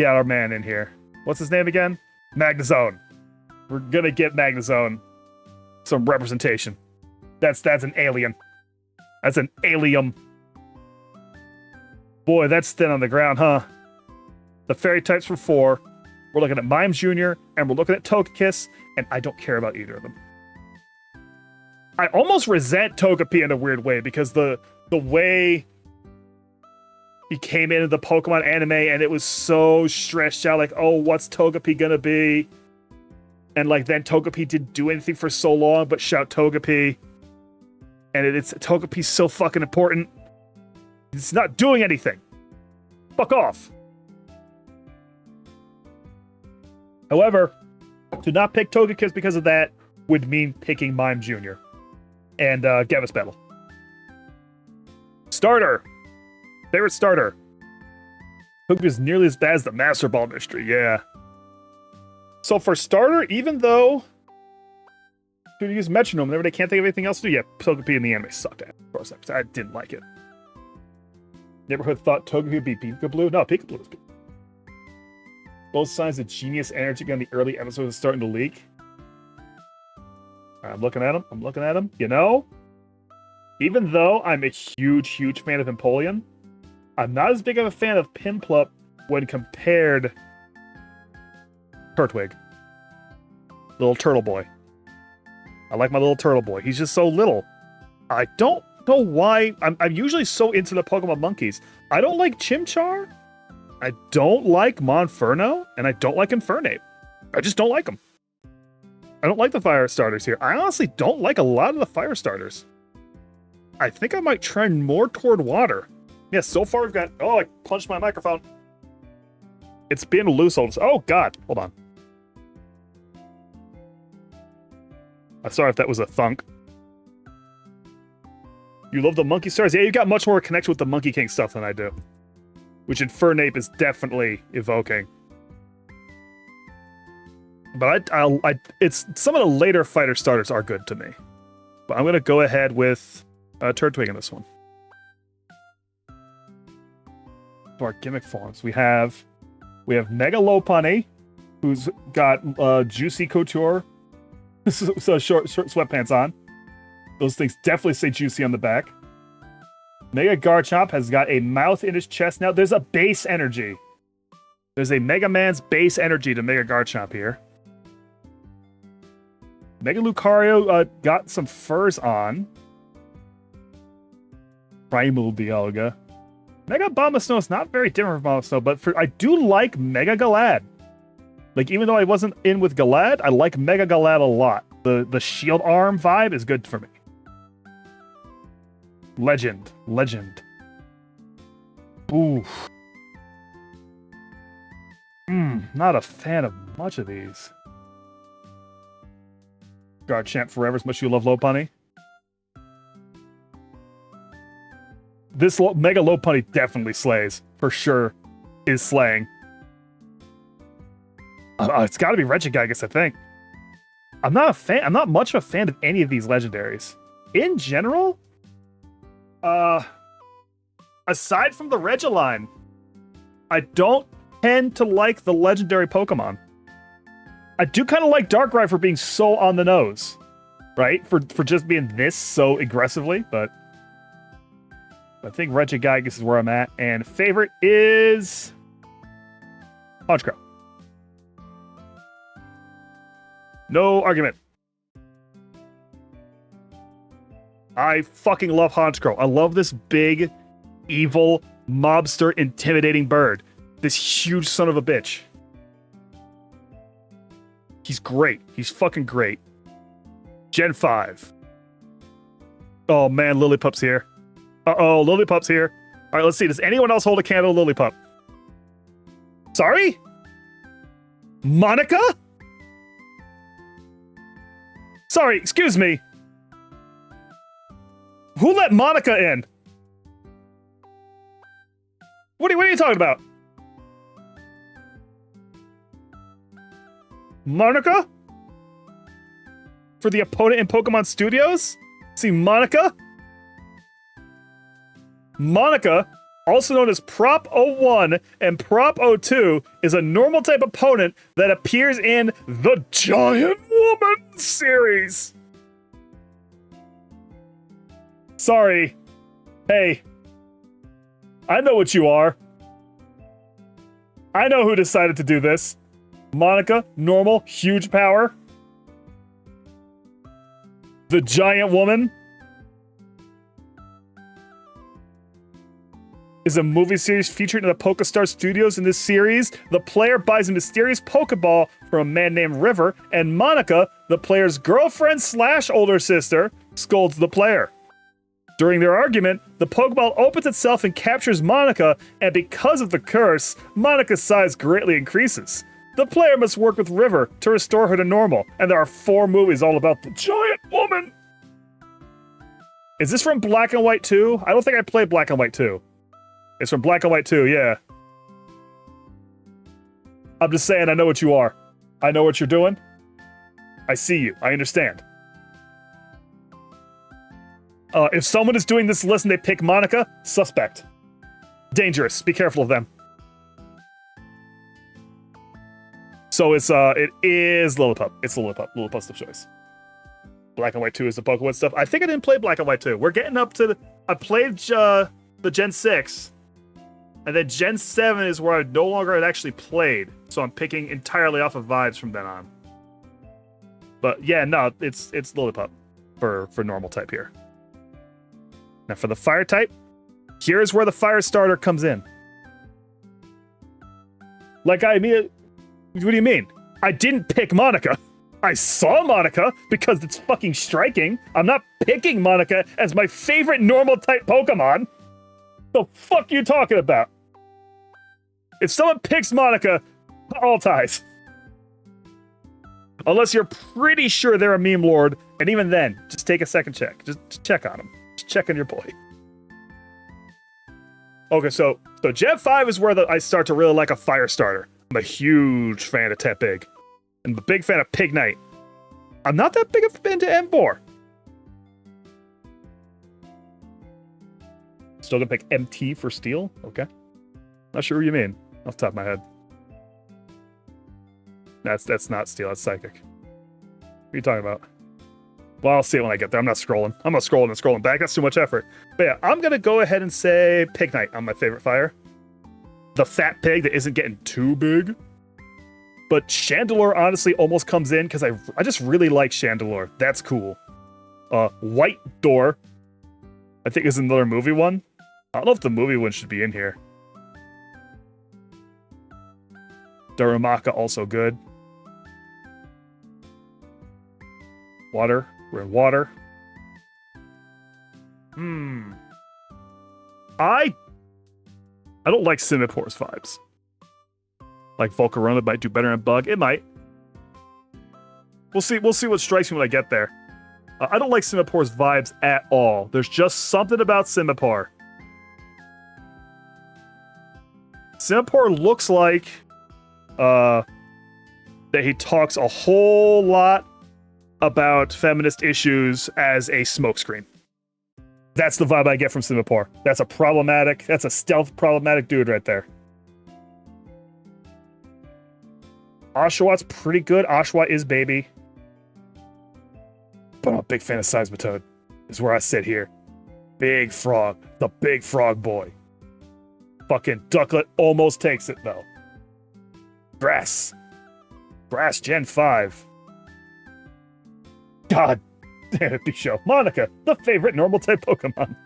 our man in here. What's his name again? Magnezone. We're gonna get Magnezone some representation. That's an alien. That's an alien. Boy, that's thin on the ground, huh? The fairy types for 4. We're looking at Mime Jr. and we're looking at Togekiss, and I don't care about either of them. I almost resent Togepi in a weird way because the way he came into the Pokemon anime and it was so stretched out, like, oh, what's Togepi gonna be? And like then Togepi didn't do anything for so long, but shout Togepi. And it's Togepi's so fucking important. It's not doing anything. Fuck off. However, to not pick Togekiss because of that would mean picking Mime Jr. and Gavis Battle. Starter. Favorite starter. Togepi is nearly as bad as the Master Ball mystery, yeah. So for starter, even though to use Metronome whenever they can't think of anything else to do, yeah, Togepi in the anime sucked at. Of course, I didn't like it. Neighborhood thought Togepi would be Peekaboo. No, Peekaboo was both signs of genius energy on the early episodes are starting to leak. I'm looking at him. You know, even though I'm a huge fan of Empoleon, I'm not as big of a fan of Piplup when compared Turtwig. Little turtle boy. I like my little turtle boy. He's just so little. I don't know why. I'm usually so into the Pokemon monkeys. I don't like Chimchar. I don't like Monferno. And I don't like Infernape. I just don't like them. I don't like the fire starters here. I honestly don't like a lot of the fire starters. I think I might trend more toward water. Yeah, so far we've got... Oh, I punched my microphone. It's being loose. Oh, God. Hold on. I'm sorry if that was a thunk. You love the Monkey Stars? Yeah, you got much more connection with the Monkey King stuff than I do. Which Infernape is definitely evoking. But it's some of the later fighter starters are good to me. But I'm going to go ahead with Turtwig in this one. To our gimmick forms, we have Mega Lopunny, who's got Juicy Couture, so short sweatpants on. Those things definitely say Juicy on the back. Mega Garchomp has got a mouth in his chest now. There's a base energy. There's a Mega Man's base energy to Mega Garchomp here. Mega Lucario got some furs on. Primal Dialga. Mega Bombasnow is not very different from Bombasnow, but I do like Mega Galad. Like, even though I wasn't in with Galad, I like Mega Galad a lot. The shield arm vibe is good for me. Legend. Ooh. Not a fan of much of these. Garchomp forever as much as you love Lopunny. This Mega Lopunny definitely slays. For sure is slaying. It's got to be Regigigas, I think. I'm not a fan. I'm not much of a fan of any of these legendaries. In general, aside from the Regiline, I don't tend to like the legendary Pokemon. I do kind of like Darkrai for being so on the nose, right? For just being this so aggressively, but I think Regigigas is where I'm at. And favorite is Honchkrow. No argument. I fucking love Honchkrow. I love this big, evil, mobster, intimidating bird. This huge son of a bitch. He's great. He's fucking great. Gen 5. Oh man, Lilipup's here. Uh-oh, Lilipup's here. Alright, let's see. Does anyone else hold a candle to Lillipup? Sorry? Monica? Sorry, excuse me. Who let Monica in? What are you talking about? Monica? For the opponent in Pokemon Studios? See, Monica? Monica, also known as Prop 01 and Prop 02, is a normal type opponent that appears in the Giant Woman series. Sorry. Hey. I know what you are. I know who decided to do this. Monica, normal, huge power. The Giant Woman is a movie series featured in the PokeStar Studios. In this series, the player buys a mysterious Pokeball from a man named River, and Monica, the player's girlfriend / older sister, scolds the player. During their argument, the Pokeball opens itself and captures Monica, and because of the curse, Monica's size greatly increases. The player must work with River to restore her to normal, and there are 4 movies all about the Giant Woman. Is this from Black and White 2? I don't think I played Black and White 2. It's from Black and White 2, yeah. I'm just saying, I know what you are. I know what you're doing. I see you. I understand. If someone is doing this list and they pick Monica, suspect. Dangerous. Be careful of them. So it is Lillipup. It's Lillipup. Lillipup's the choice. Black and White 2 is the Pokemon stuff. I think I didn't play Black and White 2. We're getting up to I played the Gen 6. And then Gen 7 is where I no longer had actually played. So I'm picking entirely off of vibes from then on. But yeah, no, it's Lillipup for normal type here. Now for the fire type, here's where the fire starter comes in. Like what do you mean? I didn't pick Monica. I saw Monica because it's fucking striking. I'm not picking Monica as my favorite normal type Pokemon. The fuck you talking about? If someone picks Monica, all ties. Unless you're pretty sure they're a meme lord, and even then, just take a second check. Just check on them. Just check on your boy. Okay, so Gen 5 is where I start to really like a fire starter. I'm a huge fan of Tepig. I'm a big fan of Pignite. I'm not that big of a fan to Emboar. Still gonna pick MT for Steel? Okay. Not sure what you mean, off the top of my head. That's not Steel, that's Psychic. What are you talking about? Well, I'll see it when I get there. I'm not scrolling. I'm not scrolling and scrolling back. That's too much effort. But yeah, I'm gonna go ahead and say Pignite on my favorite fire. The fat pig that isn't getting too big. But Chandelure honestly almost comes in because I just really like Chandelure. That's cool. White Door, I think is another movie one. I don't know if the movie one should be in here. Darumaka also good. Water. We're in water. I don't like Simipour's vibes. Like Volcarona might do better in Bug. It might. We'll see what strikes me when I get there. I don't like Simipour's vibes at all. There's just something about Simipour. Simipour looks like that he talks a whole lot about feminist issues as a smokescreen. That's the vibe I get from Simipour. That's a stealth problematic dude right there. Oshawott pretty good. Oshawott is baby. But I'm a big fan of Seismitoad. Is where I sit here. Big frog. The big frog boy. Fucking Ducklet almost takes it though. Grass. Grass Gen 5. God damn it, Bisho. Monica, the favorite normal type Pokemon.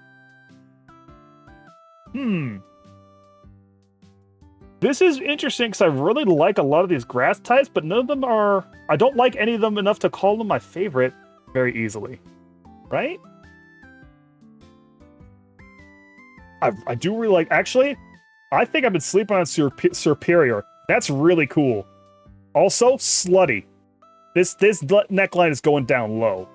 This is interesting because I really like a lot of these grass types, but none of them are... I don't like any of them enough to call them my favorite very easily. Right? I do really like... Actually, I think I've been sleeping on Serperior. That's really cool. Also, Slutty. This neckline is going down low.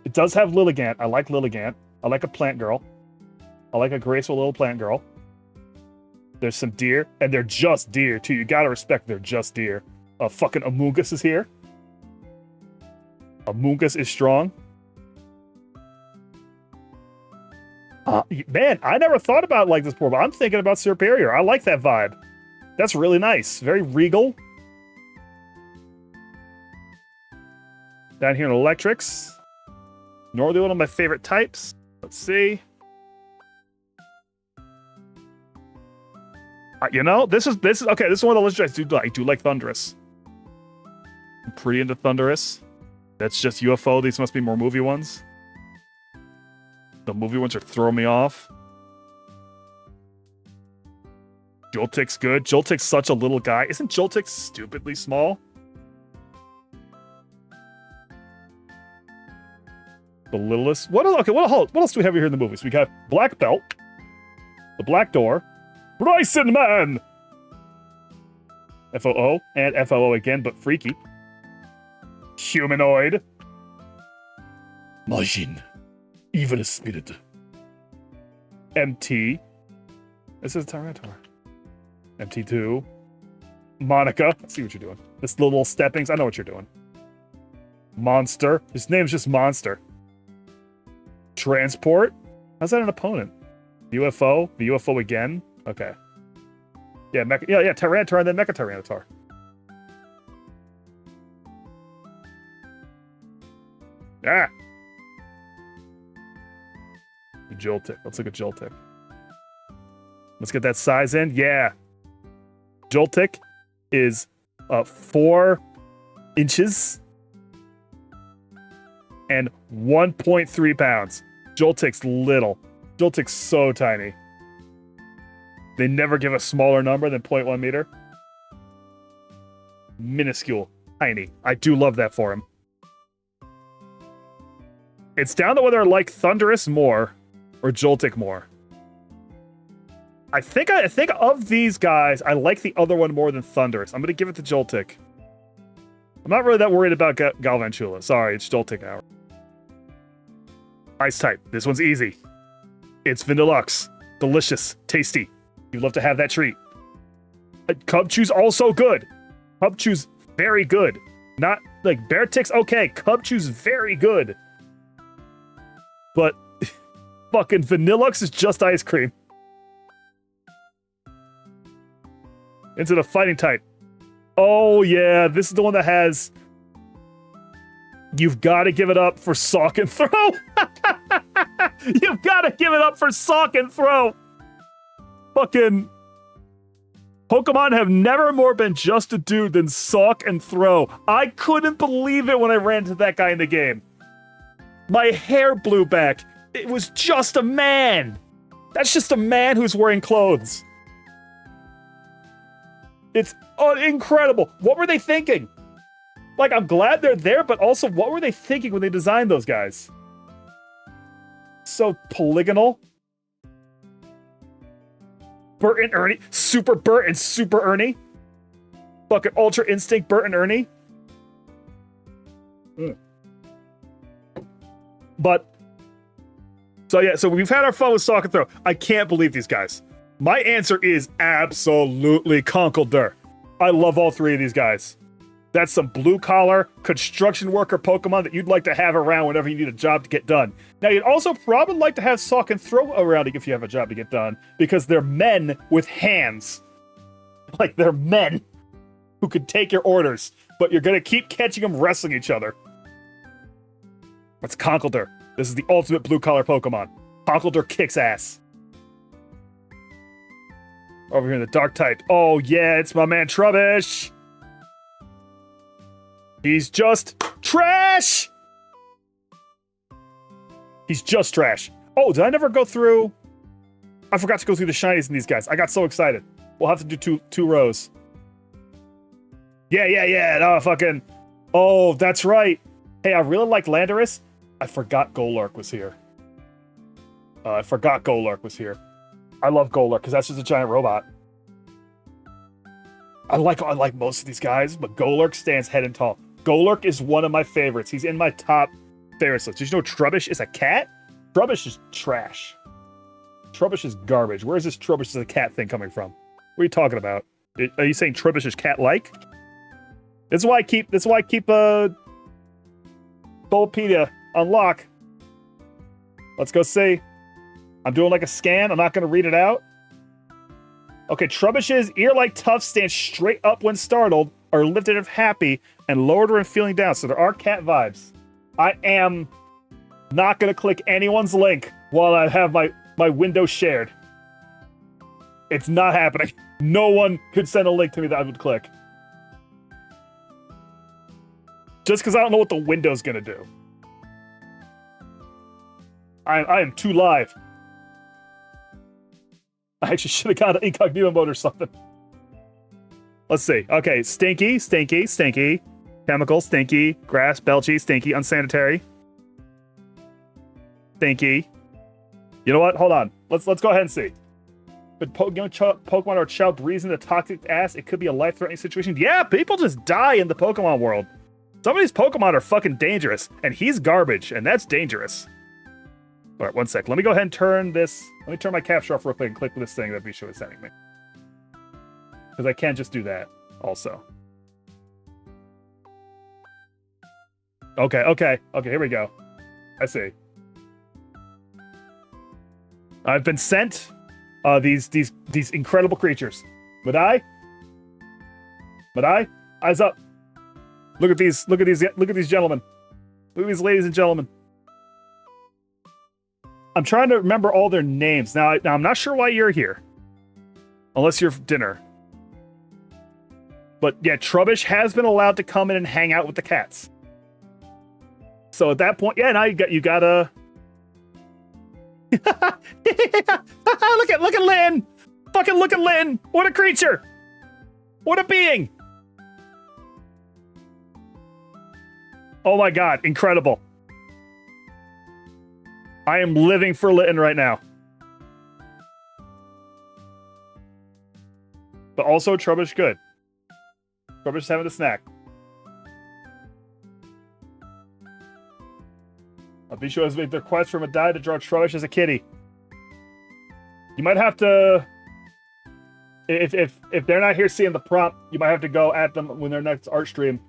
It does have Lilligant. I like Lilligant. I like a plant girl. I like a graceful little plant girl. There's some deer, and they're just deer, too. You gotta respect they're just deer. Fucking Amoonguss is here. Amoonguss is strong. Man, I never thought about it like this before, but I'm thinking about Serperior. I like that vibe. That's really nice. Very regal. Down here in Electrics. Normally one of my favorite types. Let's see. You know, this is okay. This is one of the legends I do like. I do like Thundurus. I'm pretty into Thundurus. That's just UFO. These must be more movie ones. The movie ones are throwing me off. Joltik's good. Joltik's such a little guy. Isn't Joltik stupidly small? The littlest. What else do we have here in the movies? We got Black Belt, the Black Door, Bryson Man, FOO, and FOO again, but freaky. Humanoid. Majin. Evil spirit. MT. This is Tyranitar. MT2. Monica. I see what you're doing. This little steppings. I know what you're doing. Monster. His name's just Monster. Transport. How's that an opponent? UFO. The UFO again. Okay. Yeah, Tyranitar and then Mecha Tyranitar. Ah! Joltik. Let's look at Joltik. Let's get that size in. Yeah. Joltik is 4 inches and 1.3 pounds. Joltik's little. Joltik's so tiny. They never give a smaller number than 0.1 meter. Minuscule. Tiny. I do love that for him. It's down to whether I like Thundurus more or Joltik more. I think of these guys, I like the other one more than Thundurus. I'm going to give it to Joltik. I'm not really that worried about Galvantula. Sorry, it's Joltik now. Ice type. This one's easy. It's Vanillux. Delicious. Tasty. You'd love to have that treat. Cubchoo's also good. Cubchoo's very good. Not like Beartic's okay. Cubchoo's very good. But fucking Vanillux is just ice cream. Into the fighting type. Oh yeah, this is the one that has... You've got to give it up for Sock and Throw. You've got to give it up for Sock and Throw. Fucking... Pokemon have never more been just a dude than Sock and Throw. I couldn't believe it when I ran into that guy in the game. My hair blew back. It was just a man. That's just a man who's wearing clothes. It's incredible. What were they thinking? Like, I'm glad they're there, but also, what were they thinking when they designed those guys? So polygonal. Bert and Ernie. Super Bert and Super Ernie. Fucking Ultra Instinct Bert and Ernie. But, so yeah, so we've had our fun with Sock and Throw. I can't believe these guys. My answer is absolutely Conkeldurr. I love all three of these guys. That's some blue-collar, construction worker Pokemon that you'd like to have around whenever you need a job to get done. Now, you'd also probably like to have Sock and Throw around if you have a job to get done, because they're men with hands. Like, they're men who could take your orders, but you're gonna keep catching them wrestling each other. That's Conkeldurr. This is the ultimate blue-collar Pokemon. Conkeldurr kicks ass. Over here in the dark type. Oh, yeah, it's my man Trubbish. He's just trash! He's just trash. Oh, did I never go through? I forgot to go through the shinies in these guys. I got so excited. We'll have to do two rows. Yeah. No, fucking. Oh, that's right. Hey, I really like Landorus. I forgot Golurk was here. I love Golurk because that's just a giant robot. I like most of these guys, but Golurk stands head and tall. Golurk is one of my favorites. He's in my top favorites list. Did you know Trubbish is a cat? Trubbish is trash. Trubbish is garbage. Where is this Trubbish is a cat thing coming from? What are you talking about? Are you saying Trubbish is cat-like? That's why I keep Bulbapedia on lock. Let's go see. I'm doing like a scan. I'm not going to read it out. Okay, Trubbish's ear-like tufts stand straight up when startled, are lifted if happy, and lowered when feeling down. So there are cat vibes. I am not going to click anyone's link while I have my window shared. It's not happening. No one could send a link to me that I would click. Just because I don't know what the window's going to do. I am too live. I actually should have got an incognito mode or something. Let's see. Okay, stinky. Chemical, stinky. Grass, belchy, stinky, unsanitary. Stinky. You know what? Hold on. Let's go ahead and see. But Pokemon or Chow breathes into toxic ass, it could be a life-threatening situation. Yeah, people just die in the Pokemon world. Some of these Pokemon are fucking dangerous, and he's garbage, and that's dangerous. All right, one sec. Let me go ahead and turn this. Let me turn my capture off real quick and click this thing that Visho is sending me. Because I can't just do that, also. Okay, here we go. I see. I've been sent these incredible creatures. Madai? Eyes up. Look at these gentlemen. Look at these ladies and gentlemen. I'm trying to remember all their names. Now I'm not sure why you're here. Unless you're for dinner. But yeah, Trubbish has been allowed to come in and hang out with the cats. So at that point, yeah, now you gotta look at Lynn! Fucking look at Lynn! What a creature! What a being! Oh my god, incredible. I am living for Litten right now. But also Trubbish good. Trubbish is having a snack. Abisho has made the request from a die to draw Trubbish as a kitty. You might have to... If they're not here seeing the prompt, you might have to go at them when their next art stream.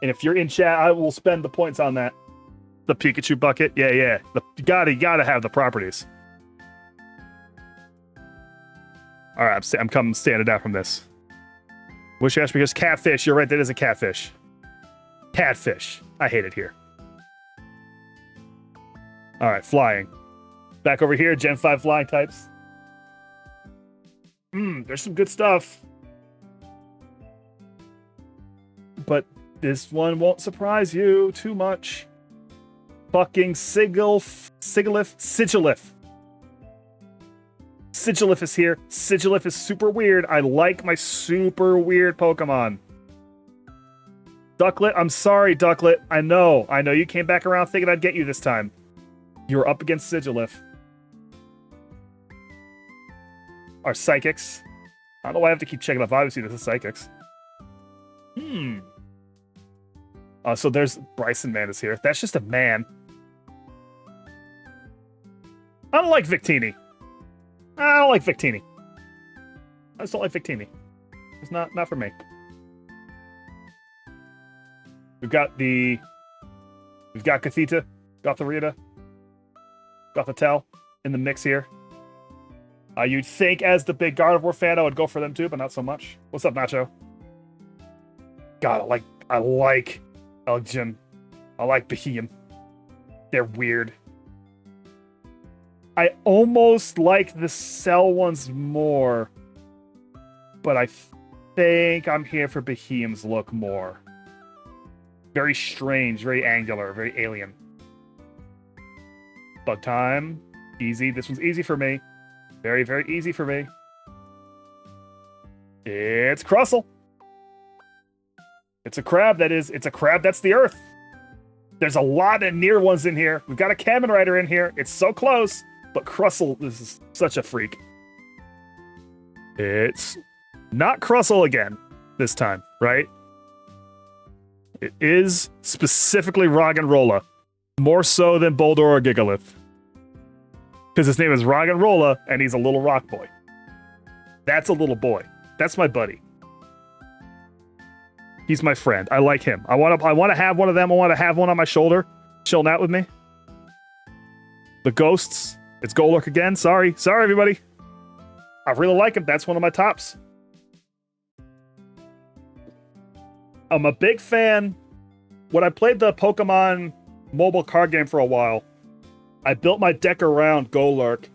And if you're in chat, I will spend the points on that. The Pikachu bucket? Yeah. You gotta have the properties. Alright, I'm standing down from this. Wish ash because catfish. You're right, that is a catfish. Catfish. I hate it here. Alright, flying. Back over here, Gen 5 flying types. There's some good stuff. But this one won't surprise you too much. Fucking Sigilyph. Sigilyph is here. Sigilyph is super weird. I like my super weird Pokemon. Ducklet, I'm sorry, Ducklet. I know you came back around thinking I'd get you this time. You're up against Sigilyph. our psychics. I don't know why I have to keep checking off. Obviously, this is psychics. So there's Bryson Man is here. That's just a man. I don't like Victini. I don't like Victini. I just don't like Victini. It's not for me. We've got Gathita, Gotharita, Gothatel in the mix here. You'd think as the big Gardevoir fan I would go for them too, but not so much. What's up, Nacho? God, I like Elgin. I like Behemoth. They're weird. I almost like the Cell ones more, but I think I'm here for Behemoth's look more. Very strange, very angular, very alien. Bug time. Easy. This one's easy for me. Very, very easy for me. It's Crustle. It's a crab it's a crab that's the Earth. There's a lot of near ones in here. We've got a Kamen Rider in here. It's so close, but Crustle, this is such a freak. It's not Crustle again this time, right? It is specifically Roggenrola, more so than Boldor or Gigalith. Because his name is Roggenrola, and he's a little rock boy. That's a little boy. That's my buddy. He's my friend. I like him. I want to have one of them. I want to have one on my shoulder, chilling out with me. The ghosts. It's Golurk again. Sorry, everybody. I really like him. That's one of my tops. I'm a big fan. When I played the Pokemon mobile card game for a while, I built my deck around Golurk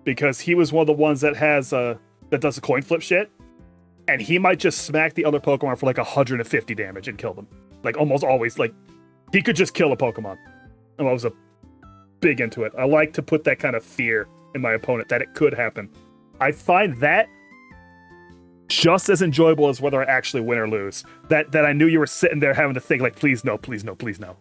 because he was one of the ones that has that does the coin flip shit, and he might just smack the other Pokemon for like 150 damage and kill them. Like almost always, like he could just kill a Pokemon. And I was big into it. I like to put that kind of fear in my opponent that it could happen. I find that just as enjoyable as whether I actually win or lose. That I knew you were sitting there having to think like, please no, please no, please no.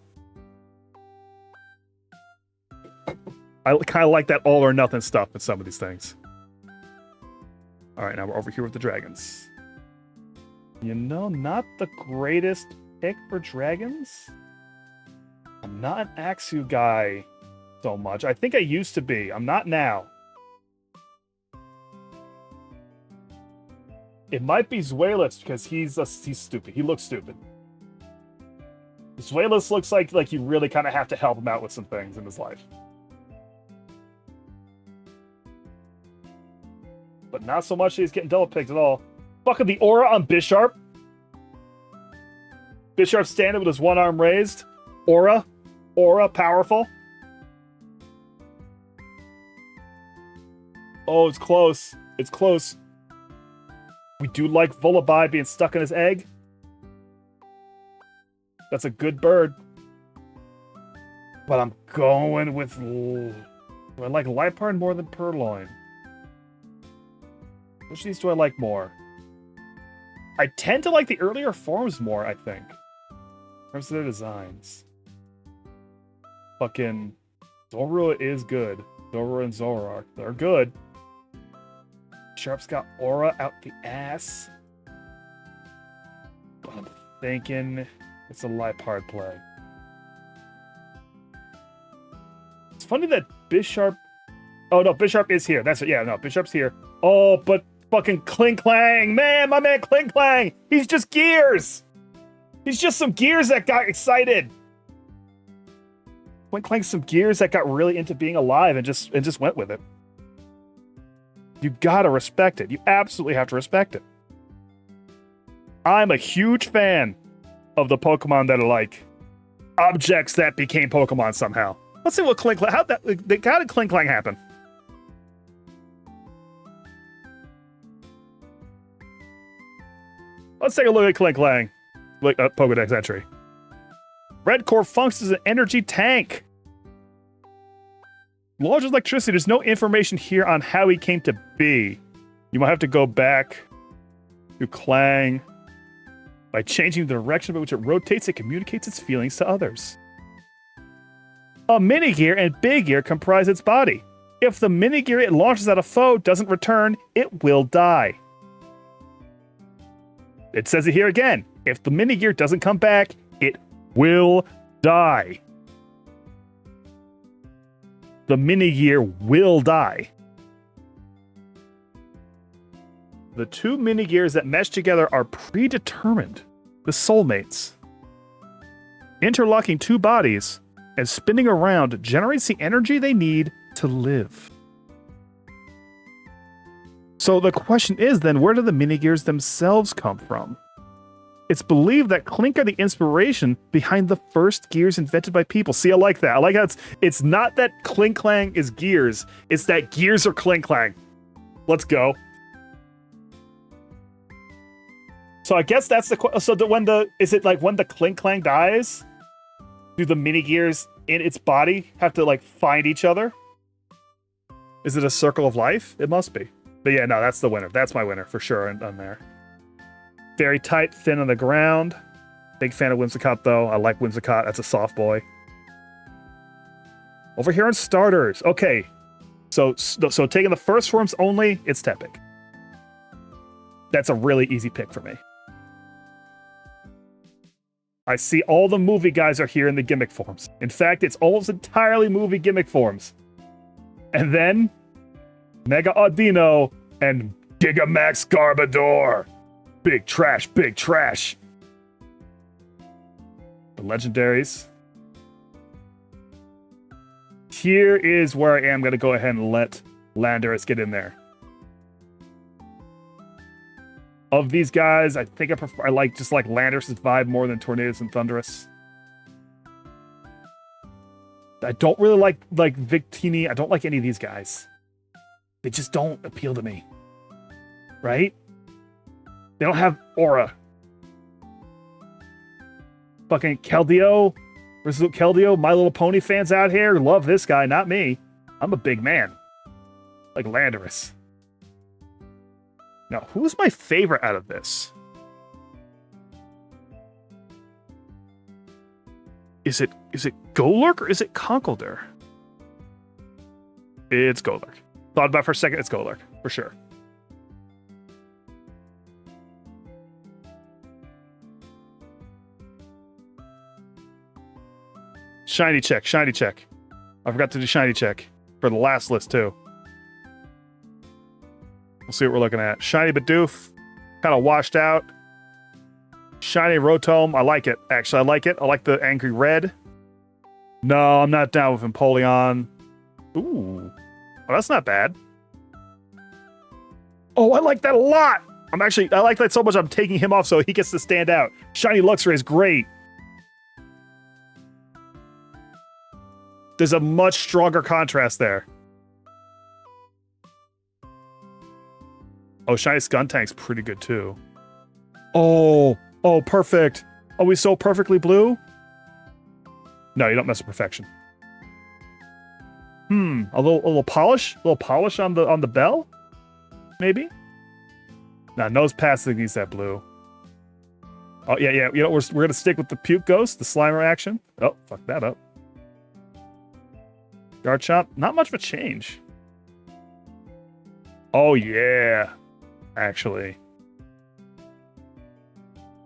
I kind of like that all or nothing stuff in some of these things. All right, now we're over here with the dragons. You know, not the greatest pick for dragons. I'm not an Axew guy so much. I think I used to be. I'm not now. It might be Zweilous because he's stupid. He looks stupid. Zweilous looks like you really kind of have to help him out with some things in his life. But not so much that he's getting double picked at all. Fucking the aura on Bisharp. Bisharp standing with his one arm raised. Aura, powerful. Oh, it's close. It's close. We do like Vullaby being stuck in his egg. That's a good bird. But I'm going with... I like Liepard more than Purloin. Which of these do I like more? I tend to like the earlier forms more, I think. In terms of their designs. Fucking... Zorua is good. Zorua and Zoroark. They're good. Sharp's got aura out the ass. But I'm thinking it's a Liepard play. It's funny that Bisharp... Oh, no, Bisharp is here. That's it. Yeah, no, Bisharp's here. Oh, but fucking Klinklang. Man, my man Klinklang. He's just gears. He's just some gears that got excited. Klinklang's some gears that got really into being alive and just went with it. You gotta respect it. You absolutely have to respect it. I'm a huge fan of the Pokemon that are like objects that became Pokemon somehow. Let's see what Klinklang... How did Klinklang happen? Let's take a look at Klinklang. Look at Pokedex entry. Red Core functions as an energy tank. Large as electricity. There's no information here on how he came to be. You might have to go back to Klang. By changing the direction by which it rotates, it communicates its feelings to others. A mini gear and big gear comprise its body. If the minigear it launches at a foe doesn't return, it will die. It says it here again. If the minigear doesn't come back, it will die. The minigear will die. The two minigears that mesh together are predetermined, the soulmates. Interlocking two bodies and spinning around generates the energy they need to live. So the question is then, where do the minigears themselves come from? It's believed that Clink are the inspiration behind the first gears invented by people. See, I like that. I like how it's not that Clink Clang is gears, it's that gears are Clink Clang. Let's go. So I guess that's the so that is it like when the Clink Clang dies, do the mini gears in its body have to like find each other? Is it a circle of life? It must be. But yeah, no, that's the winner. That's my winner for sure on there. Very tight, thin on the ground. Big fan of Whimsicott though. I like Whimsicott. That's a soft boy. Over here on starters. Okay. So taking the first forms only, it's Tepig. That's a really easy pick for me. I see all the movie guys are here in the gimmick forms. In fact, it's almost entirely movie gimmick forms. And then Mega Audino and Gigamax Garbodor. Big trash, big trash. The legendaries. Here is where I am going to go ahead and let Landorus get in there. Of these guys, I think I like Landorus' vibe more than Tornadus and Thundurus. I don't really like Victini. I don't like any of these guys. They just don't appeal to me. Right? They don't have aura. Fucking Keldeo. Resolute Keldeo. My Little Pony fans out here love this guy, not me. I'm a big man. Like Landorus. Now, who's my favorite out of this? Is it Golurk or is it Conkeldurr? It's Golurk. Thought about it for a second, it's Golurk, for sure. Shiny check, shiny check. I forgot to do shiny check for the last list, too. We'll see what we're looking at. Shiny Bidoof, kind of washed out. Shiny Rotom, I like it. Actually, I like it. I like the Angry Red. No, I'm not down with Empoleon. Ooh. Oh, that's not bad. Oh, I like that a lot. I like that so much I'm taking him off so he gets to stand out. Shiny Luxray is great. There's a much stronger contrast there. Oh, Shiny Skuntank's pretty good too. Oh, perfect. Are we so perfectly blue? No, you don't mess with perfection. A little polish? A little polish on the bell? Maybe? Nah, nose passing needs that blue. Oh, yeah. You know, we're gonna stick with the Puke Ghost, the Slimer action. Oh, fuck that up. Garchomp, not much of a change. Oh, yeah. Actually.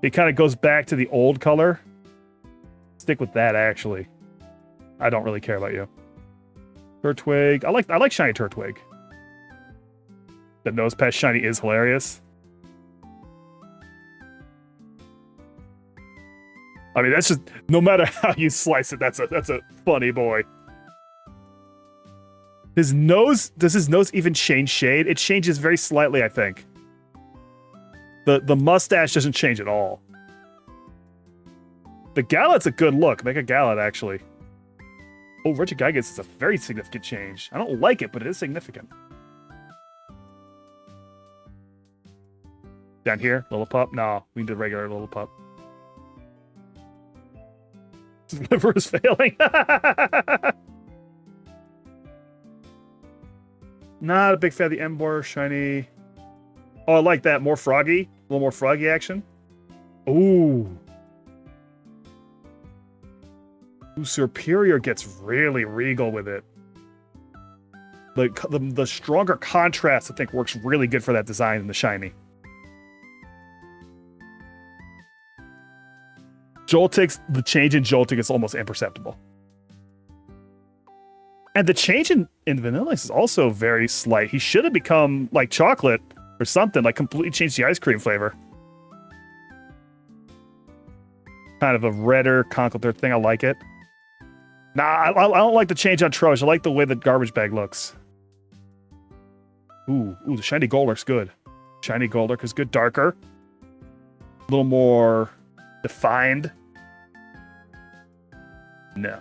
It kind of goes back to the old color. Stick with that, actually. I don't really care about you. Turtwig. I like shiny Turtwig. The nose pass shiny is hilarious. I mean, that's just, no matter how you slice it, that's a funny boy. His nose, does his nose even change shade? It changes very slightly, I think. The mustache doesn't change at all. The Gallet's a good look. Make a Gallet, actually. Oh, Regigigas is a very significant change. I don't like it, but it is significant. Down here, Lillipup? No, we did regular Lillipup. His liver is failing. Not a big fan of the Emboar, shiny. Oh, I like that. More froggy. A little more froggy action. Ooh. Ooh, Superior gets really regal with it. the stronger contrast, I think, works really good for that design in the shiny. The change in Joltik is almost imperceptible. And the change in Vanillish is also very slight. He should have become like chocolate or something, like completely changed the ice cream flavor. Kind of a redder Conkeldurr thing. I like it. Nah, I don't like the change on Troj. I like the way the garbage bag looks. Ooh, the shiny Golurk's good. Shiny Golurk is good. Darker. A little more defined. No.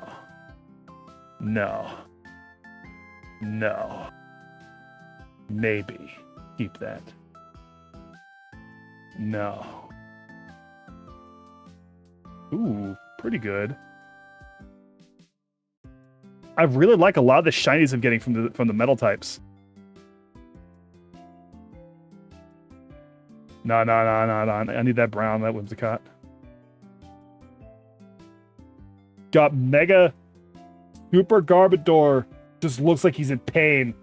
Maybe. Keep that. No. Ooh, pretty good. I really like a lot of the shinies I'm getting from the metal types. No. I need that brown, that Whimsicott. Got Mega Super Garbodor. Just looks like he's in pain.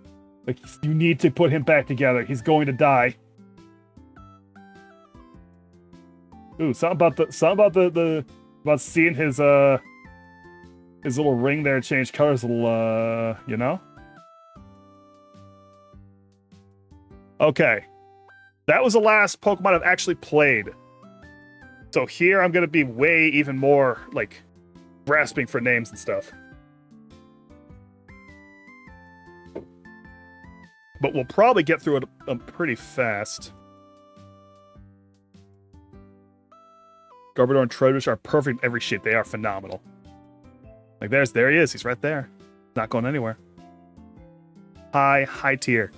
Like, you need to put him back together. He's going to die. Ooh, something about seeing his little ring there change colors a little, you know? Okay. That was the last Pokemon I've actually played. So here I'm gonna be way even more, like, grasping for names and stuff. But we'll probably get through it pretty fast. Garbodor and Trubbish are perfect in every shape. They are phenomenal. Like, there he is. He's right there. Not going anywhere. High tier.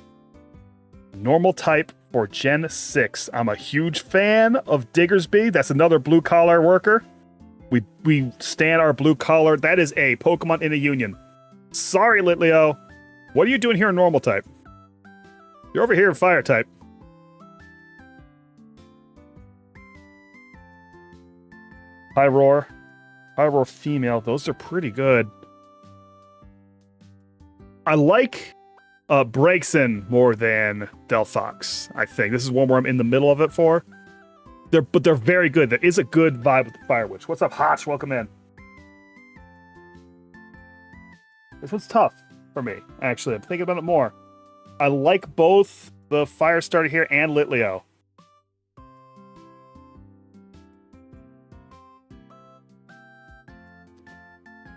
Normal type for Gen 6. I'm a huge fan of Diggersby. That's another blue collar worker. We stand our blue collar. That is a Pokemon in a union. Sorry, Litleo. What are you doing here in normal type? You're over here in fire type. Pyroar female. Those are pretty good. I like Braixen more than Delphox, I think. This is one where I'm in the middle of it for. But they're very good. There is a good vibe with the Fire Witch. What's up, Hotch? Welcome in. This one's tough for me, actually. I'm thinking about it more. I like both the Fire Starter here and Litleo.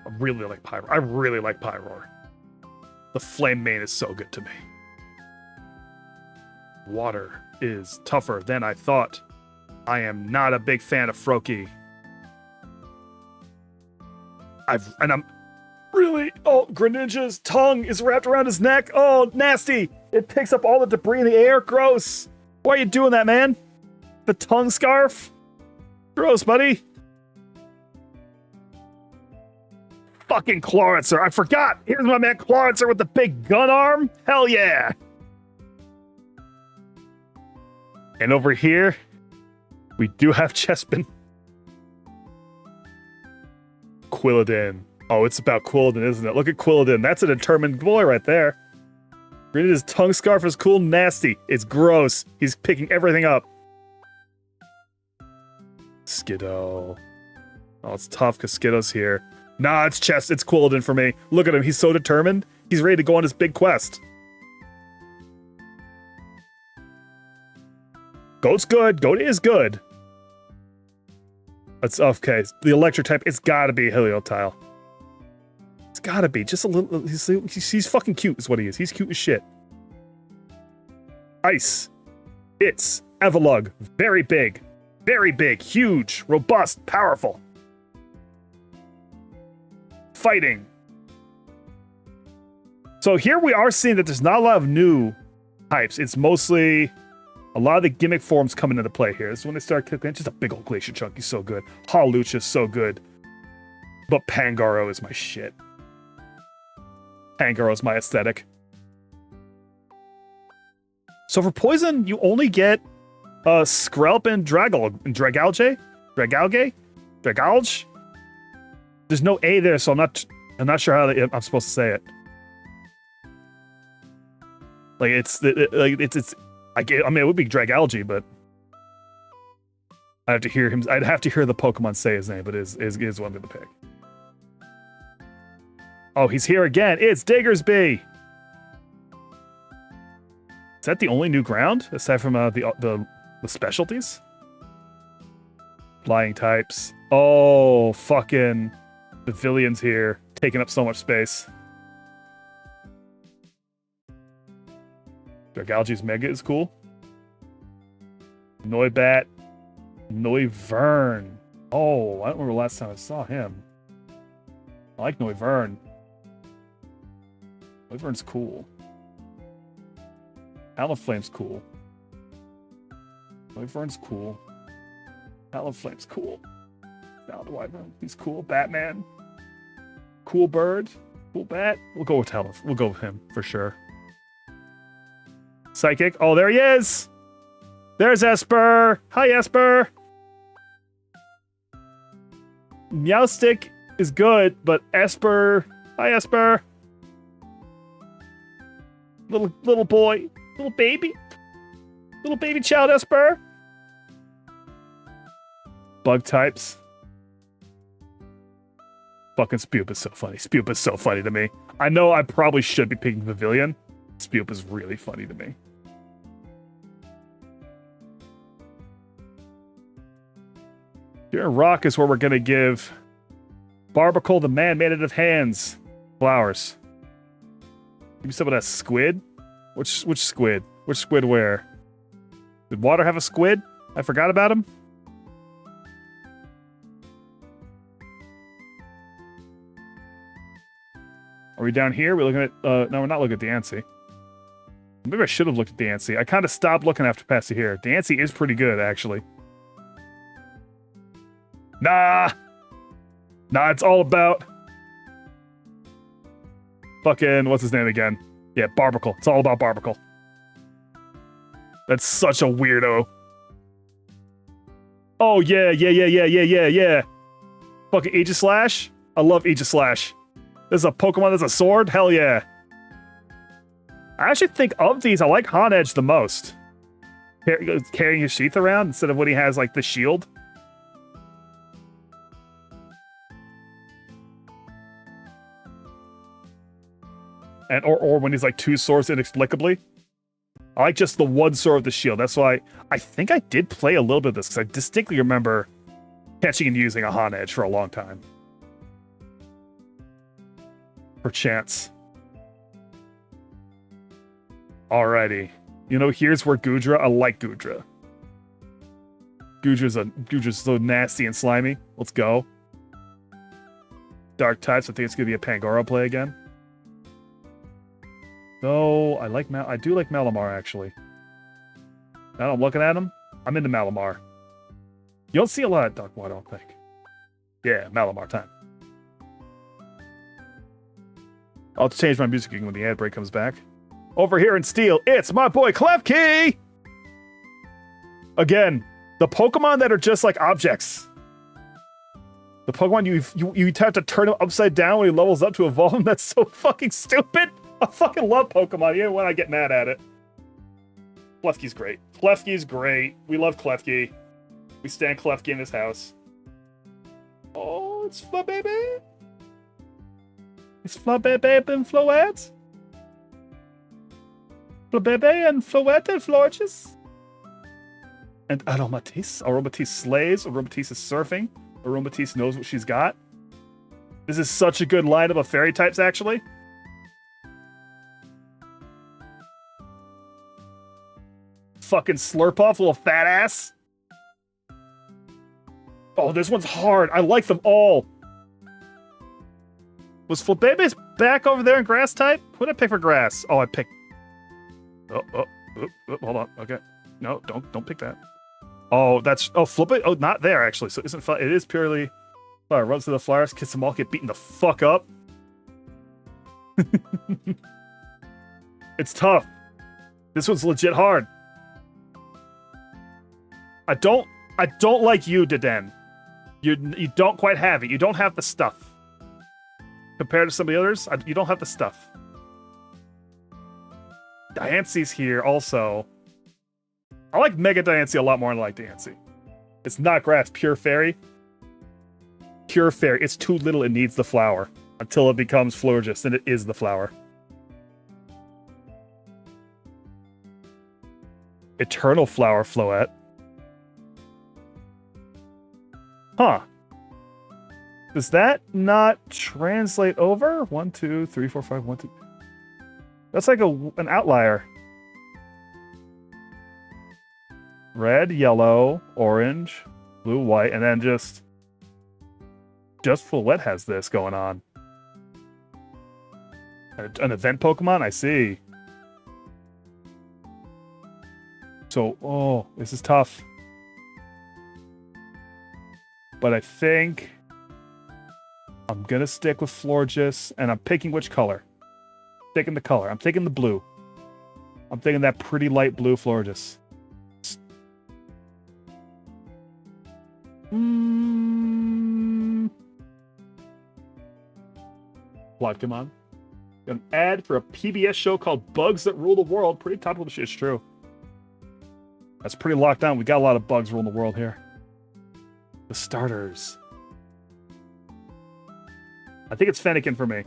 I really like Pyroar. The Flame Mane is so good to me. Water is tougher than I thought. I am not a big fan of Froakie. Greninja's tongue is wrapped around his neck. Oh, nasty. It picks up all the debris in the air. Gross. Why are you doing that, man? The tongue scarf? Gross, buddy. Fucking Clawitzer. I forgot. Here's my man Clawitzer with the big gun arm. Hell yeah. And over here, we do have Chespin. Quilladin. Oh, it's about Quilladin, isn't it? Look at Quilladin. That's a determined boy right there. His tongue scarf is cool, nasty. It's gross. He's picking everything up. Skiddo. Oh, it's tough because Skiddo's here. Nah, it's Quilladin for me. Look at him. He's so determined. He's ready to go on his big quest. Goat's good. Goat is good. That's okay. The electric type, it's gotta be Helioptile. It's gotta be. Just a little. He's fucking cute, is what he is. He's cute as shit. Ice. It's Evolug. Very big. Very big. Huge. Robust. Powerful. Fighting. So here we are seeing that there's not a lot of new types. It's mostly a lot of the gimmick forms coming into play here. This is when they start kicking. It's just a big old Glacier Chunk. He's so good. Hawlucha's so good. But Pangaro is my shit. Pangaro's my aesthetic. So for poison, you only get Skrelp and Dragalge? Dragalge? There's no A there, so I'm not sure how I'm supposed to say it. Like I mean, it would be Dragalge, but I'd have to hear him. I'd have to hear the Pokemon say his name, but is what I'm gonna pick. Oh, he's here again. It's Diggersby. Is that the only new ground aside from the specialties? Flying types. Oh, fucking Pavilion's here, taking up so much space. Dragalge's Mega is cool. Noibat. Noivern. Oh, I don't remember the last time I saw him. I like Noivern. Noivern's cool. Talonflame's cool. Noivern's cool. Talonflame's cool. Wyvern, he's cool. Batman. Cool bird. Cool bat. We'll go with Talonflame. We'll go with him for sure. Psychic. Oh, there he is! There's Esper! Hi, Esper! Meowstic is good, but Esper... Hi, Esper! Little boy. Little baby. Little baby child Esper. Bug types. Fucking Spoop is so funny. Spoop is so funny to me. I know I probably should be picking Pavilion. Spoop is really funny to me. Here in Rock is where we're gonna give Barbacle, the man made out of hands, flowers. Give me some of that squid. Which squid? Which squid where? Did Water have a squid? I forgot about him. Are we down here? We're looking at no, we're not looking at Diancie. Maybe I should have looked at Diancie. I kind of stopped looking after Passy here. Diancie is pretty good, actually. Nah, it's all about fucking what's his name again? Yeah, Barbacle. It's all about Barbacle. That's such a weirdo. Oh yeah. Fucking Aegislash. I love Aegislash. This is a Pokemon that's a sword? Hell yeah. I actually think of these, I like Honedge the most. Carrying his sheath around instead of when he has like the shield. And or when he's like two swords inexplicably. I like just the one sword of the shield. That's why I think I did play a little bit of this because I distinctly remember catching and using a Honedge for a long time. Perchance. Alrighty. You know, here's where Goodra, I like Goodra. Goodra's so nasty and slimy. Let's go. Dark types, I think it's gonna be a Pangoro play again. No, I do like Malamar, actually. Now I'm looking at him, I'm into Malamar. You don't see a lot of Darkrai, I don't think. Yeah, Malamar time. I'll change my music when the ad break comes back. Over here in Steel, it's my boy Klefki! Again, the Pokemon that are just like objects. The Pokemon you have to turn him upside down when he levels up to evolve him. That's so fucking stupid. I fucking love Pokemon, even when I get mad at it. Klefki's great. Klefki's great. We love Klefki. We stand Klefki in this house. Oh, it's Flabébé. It's Flabébé and Floette. Flabébé and Floette and Florges. And Aromatisse. Aromatisse slays. Aromatisse is surfing. Aromatisse knows what she's got. This is such a good lineup of fairy types, actually. Fucking Slurpuff, little fat ass. Oh, this one's hard. I like them all. Was Flabébé's back over there in grass type? What did I pick for grass? Oh, I picked... Oh, hold on. Okay. No, don't pick that. Oh, that's... Oh, Flabébé... Oh, not there, actually. So it is purely... Fire. Runs to the flowers, kiss them all, get beaten the fuck up. It's tough. This one's legit hard. I don't like you, Deden. You don't quite have it. You don't have the stuff. Compared to some of the others, you don't have the stuff. Diance's here also. I like Mega Diancie a lot more than I like Diancie. It's not grass, pure fairy. Pure fairy. It's too little, it needs the flower. Until it becomes Florges, then it is the flower. Eternal Flower Floette. Huh. Does that not translate over? 1, 2, 3, 4, 5, 1, 2. That's like an outlier. Red, yellow, orange, blue, white, and then just Floette has this going on. An event Pokemon? I see. So, oh, this is tough. But I think I'm gonna stick with Florges, and I'm picking which color? Taking the color. I'm taking the blue. I'm taking that pretty light blue Florges. Pokemon. An ad for a PBS show called Bugs That Rule the World. Pretty topical shit, it's true. That's pretty locked down. We got a lot of bugs ruling the world here. The starters. I think it's Fennekin for me.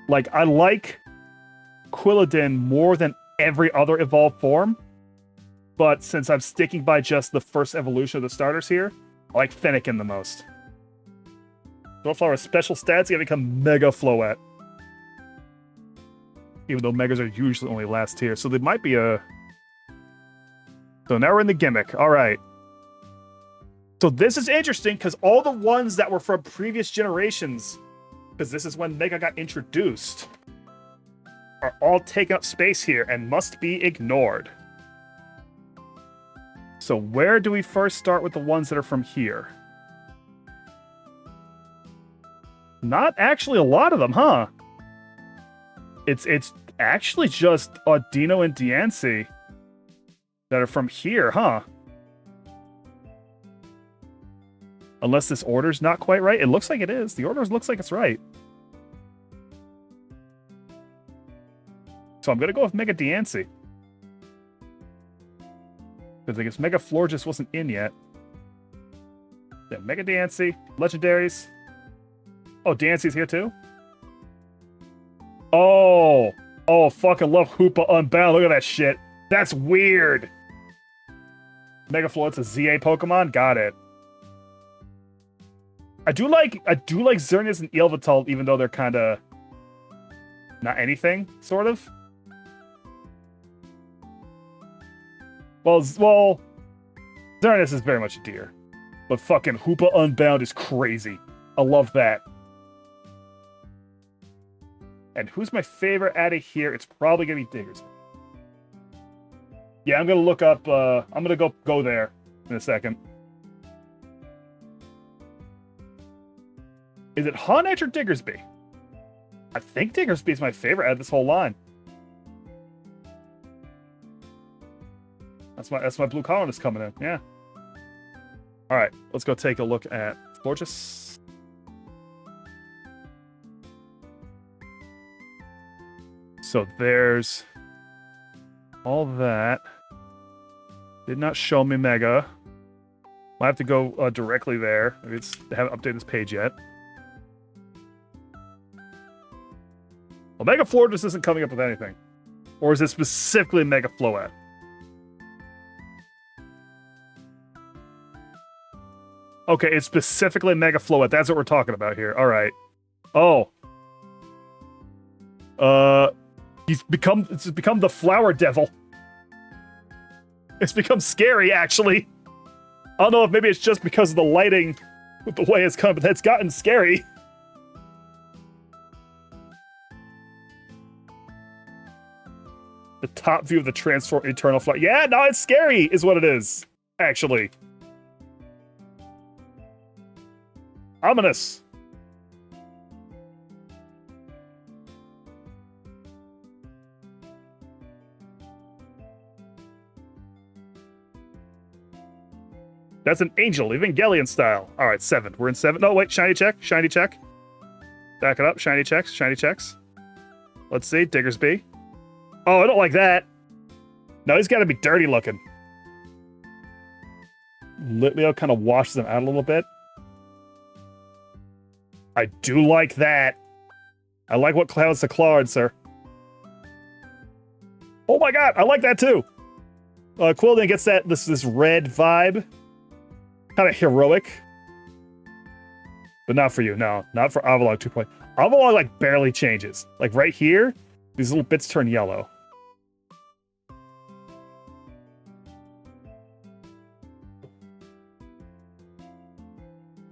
Like, I like Quilladin more than every other evolved form. But since I'm sticking by just the first evolution of the starters here, I like Fennekin the most. Snowflower has special stats, you gotta become Mega Floette. Even though Megas are usually only last tier. So there might be a... So now we're in the gimmick. Alright. So this is interesting, because all the ones that were from previous generations, because this is when Mega got introduced, are all taking up space here and must be ignored. So where do we first start with the ones that are from here? Not actually a lot of them, huh? It's actually just Audino and Diancie that are from here, huh? Unless this order's not quite right. It looks like it is. The order looks like it's right. So I'm going to go with Mega Diancie. Because I guess Mega Florges wasn't in yet. Yeah, Mega Diancie. Legendaries. Oh, Diancie's here too? Oh! Oh, fucking love Hoopa Unbound. Look at that shit. That's weird. Mega Floette's a ZA Pokemon? Got it. I do like Xerneas and Yveltal, even though they're kind of not anything, sort of. Well, Xerneas is very much a deer. But fucking Hoopa Unbound is crazy. I love that. And who's my favorite out of here? It's probably gonna be Diggers. Yeah, I'm gonna look up, I'm gonna go there in a second. Is it Honedge or Diggersby? I think Diggersby is my favorite out of this whole line. That's my blue colonist coming in, yeah. Alright, let's go take a look at Florges. So there's all that. Did not show me Mega. Might have to go directly there. Maybe they haven't updated this page yet. Well, Mega Florges isn't coming up with anything. Or is it specifically Mega Floette? Okay, it's specifically Mega Floette. That's what we're talking about here. All right. Oh. It's become the Flower Devil. It's become scary, actually. I don't know if maybe it's just because of the lighting with the way it's come, but it's gotten scary. The top view of the Transform Eternal Flower. Yeah, no, it's scary, is what it is, actually. Ominous. That's an angel, Evangelion style. All right, 7. We're in 7. No, wait, shiny check, shiny check. Back it up, shiny checks, shiny checks. Let's see, Diggersby. Oh, I don't like that. No, he's got to be dirty looking. Litleo kind of washes him out a little bit. I do like that. I like what clouds the Claude, sir. Oh my god, I like that too. Quillian gets this red vibe. Kind of heroic. But not for you, no. Not for Avalog 2.0. Avalog like barely changes. Like right here, these little bits turn yellow.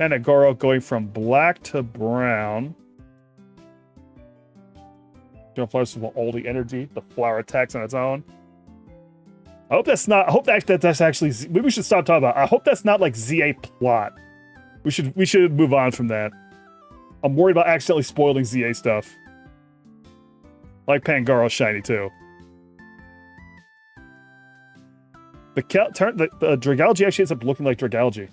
And Agoro going from black to brown. Flowers will all the energy. The flower attacks on its own. I hope that's not. I hope that's actually. Maybe we should stop talking about. I hope that's not like ZA plot. We should move on from that. I'm worried about accidentally spoiling ZA stuff. I like Pangoro shiny too. The Dragalge actually ends up looking like Dragalge.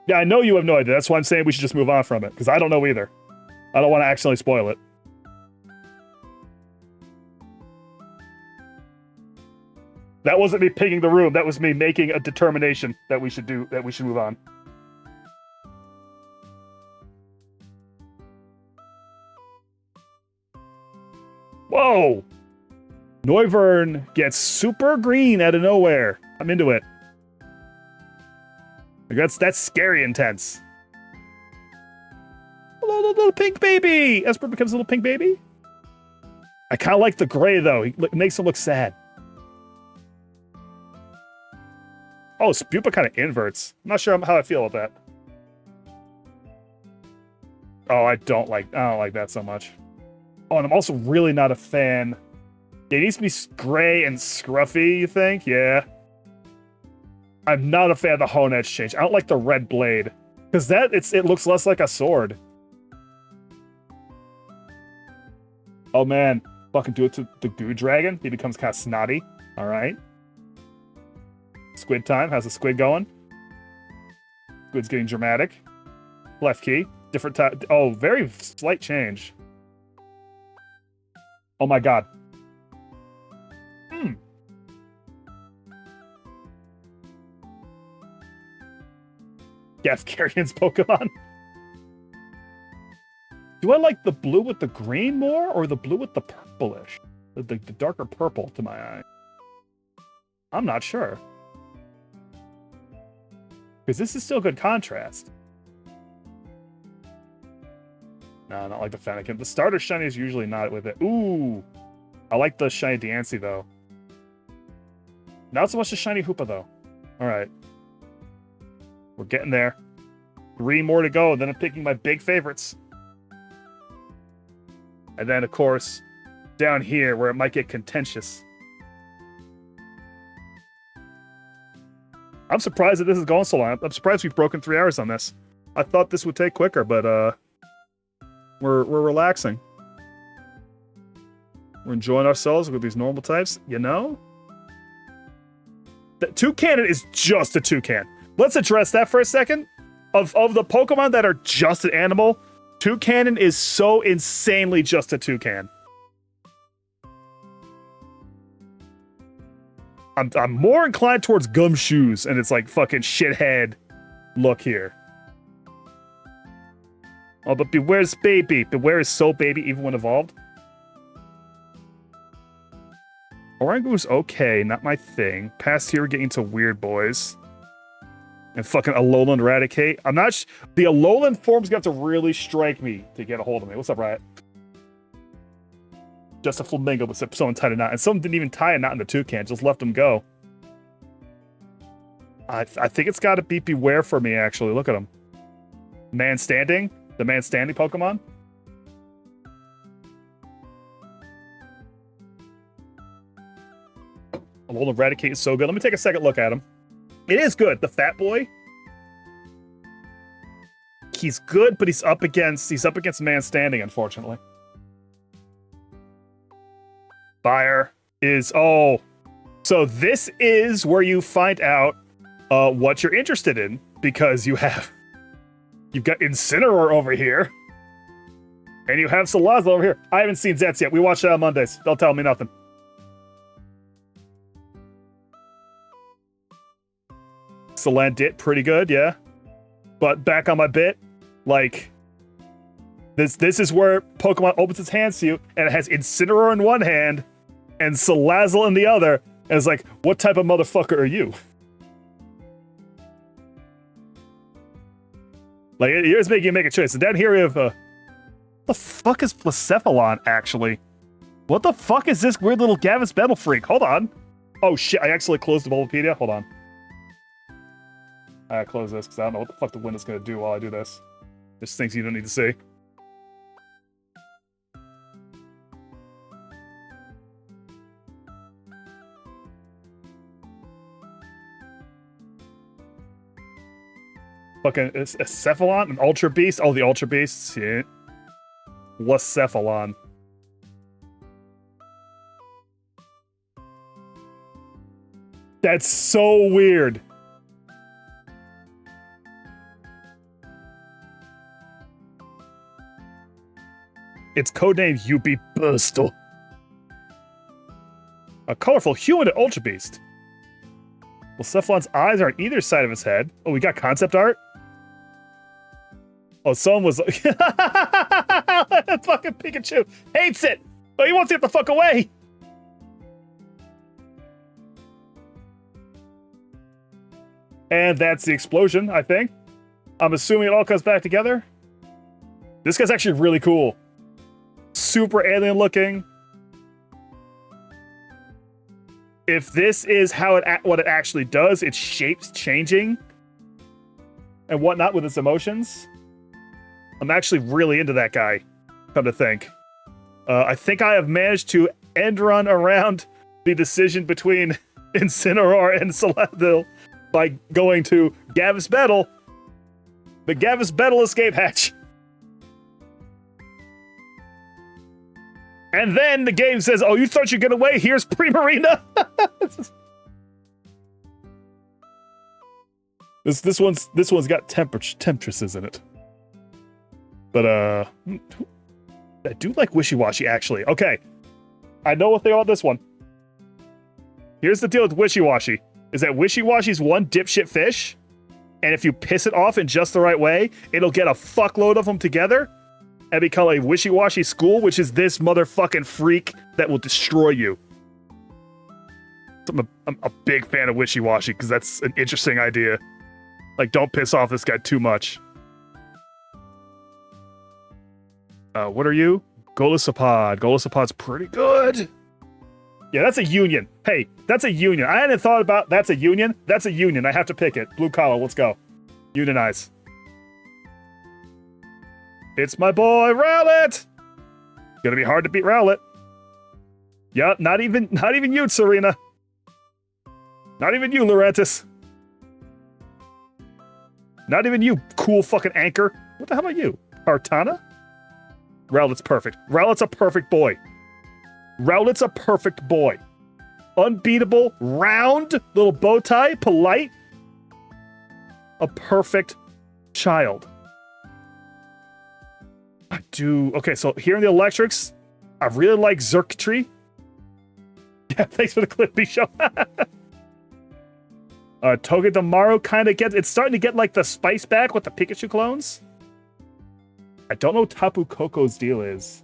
Yeah, I know you have no idea. That's why I'm saying we should just move on from it because I don't know either. I don't want to accidentally spoil it. That wasn't me picking the room. That was me making a determination that we should move on. Whoa! Noivern gets super green out of nowhere. I'm into it. Like that's scary intense. Hello, little pink baby! Esper becomes a little pink baby. I kind of like the gray though. It makes him look sad. Oh, Spupa kind of inverts. I'm not sure how I feel about that. Oh, I don't like that so much. Oh, and I'm also really not a fan. It needs to be gray and scruffy, you think? Yeah. I'm not a fan of the Honedge change. I don't like the red blade. Because it looks less like a sword. Oh man. Fucking do it to the Goo Dragon. He becomes kind of snotty. Alright. Squid time. How's the squid going? Squid's getting dramatic. Left key. Different time. Oh, very slight change. Oh my god. Gascarion's Pokemon. Do I like the blue with the green more, or the blue with the purplish? The darker purple to my eye. I'm not sure. Because this is still good contrast. No, not like the Fennekin. The starter shiny is usually not with it. Ooh! I like the shiny Diancie, though. Not so much the shiny Hoopa, though. Alright. We're getting there. 3 more to go, and then I'm picking my big favorites. And then, of course, down here, where it might get contentious. I'm surprised that this is going so long. I'm surprised we've broken 3 hours on this. I thought this would take quicker, but we're relaxing. We're enjoying ourselves with these normal types, you know? The Toucannon is just a toucan. Let's address that for a second. Of the Pokemon that are just an animal, Toucannon is so insanely just a toucan. I'm more inclined towards Gumshoes, and it's like fucking shithead look here. Oh, but Beware's baby. Beware is so baby even when evolved. Orangu's okay, not my thing. Past here, we're getting to weird boys. And fucking Alolan Eradicate. I'm not the Alolan form's got to really strike me to get a hold of me. What's up, Riot? Just a flamingo, but someone tied a knot. And someone didn't even tie a knot in the toucan, just left him go. I think it's got to be Beware for me, actually. Look at him. Man Standing? The Man Standing Pokemon? Alolan Eradicate is so good. Let me take a second look at him. It is good. The Fat Boy. He's good, but he's up against Man Standing, unfortunately. Fire is so this is where you find out what you're interested in, because you've got Incineroar over here, And you have Salazzle over here. I haven't seen Zets yet. We watched it on Mondays. Don't tell me nothing. Salandit did pretty good, yeah. But back on my bit, like, this is where Pokemon opens its hands to you, and it has Incineroar in one hand and Salazzle in the other, and it's like, what type of motherfucker are you? Like, here's making you make a choice. And down here we have, what the fuck is Blacephalon, actually? What the fuck is this weird little Gavis Battle Freak? Hold on. Oh shit, I actually closed the Bulbapedia. Hold on. I gotta close this, because I don't know what the fuck the wind is gonna do while I do this. There's things you don't need to see. Fucking a Cephalon, an Ultra Beast. Oh, the Ultra Beasts. Yeah. Blacephalon. That's so weird. It's codenamed UB Burstle. A colorful humanoid Ultra Beast. Blacephalon's eyes are on either side of his head. Oh, we got concept art? Oh, someone was like, fucking Pikachu hates it, but he wants to get the fuck away. And that's the explosion, I think. I'm assuming it all comes back together. This guy's actually really cool. Super alien looking. If this is how what it actually does, its shape's changing and whatnot with its emotions. I'm actually really into that guy, come to think. I think I have managed to end run around the decision between Incineroar and Salandit by going to Gavis Battle, the Gavis Battle escape hatch. And then the game says, oh, you thought you'd get away? Here's Primarina. This one's got Temptresses in it. But, I do like Wishy-Washy, actually. Okay. I know what they are on this one. Here's the deal with Wishy-Washy. Is that Wishy-Washy's one dipshit fish, and if you piss it off in just the right way, it'll get a fuckload of them together and become a Wishy-Washy school, which is this motherfucking freak that will destroy you. I'm a big fan of Wishy-Washy, because that's an interesting idea. Like, don't piss off this guy too much. What are you? Golisopod. Golisopod's pretty good. Yeah, that's a union. Hey, that's a union. I hadn't thought about that's a union. That's a union. I have to pick it. Blue collar, let's go. Unionize. It's my boy, Rowlet! Gonna be hard to beat Rowlet. Yep, not even you, Serena. Not even you, Lurantis. Not even you, cool fucking anchor. What the hell about you? Hartana? Rowlet's perfect. Rowlet's a perfect boy. Rowlet's a perfect boy. Unbeatable, round, little bow tie, polite. A perfect child. I do. Okay, so here in the electrics, I really like Xurkitree. Yeah, thanks for the clip, B-Show. Togedemaru kind of gets... It's starting to get like the spice back with the Pikachu clones. I don't know what Tapu Koko's deal is.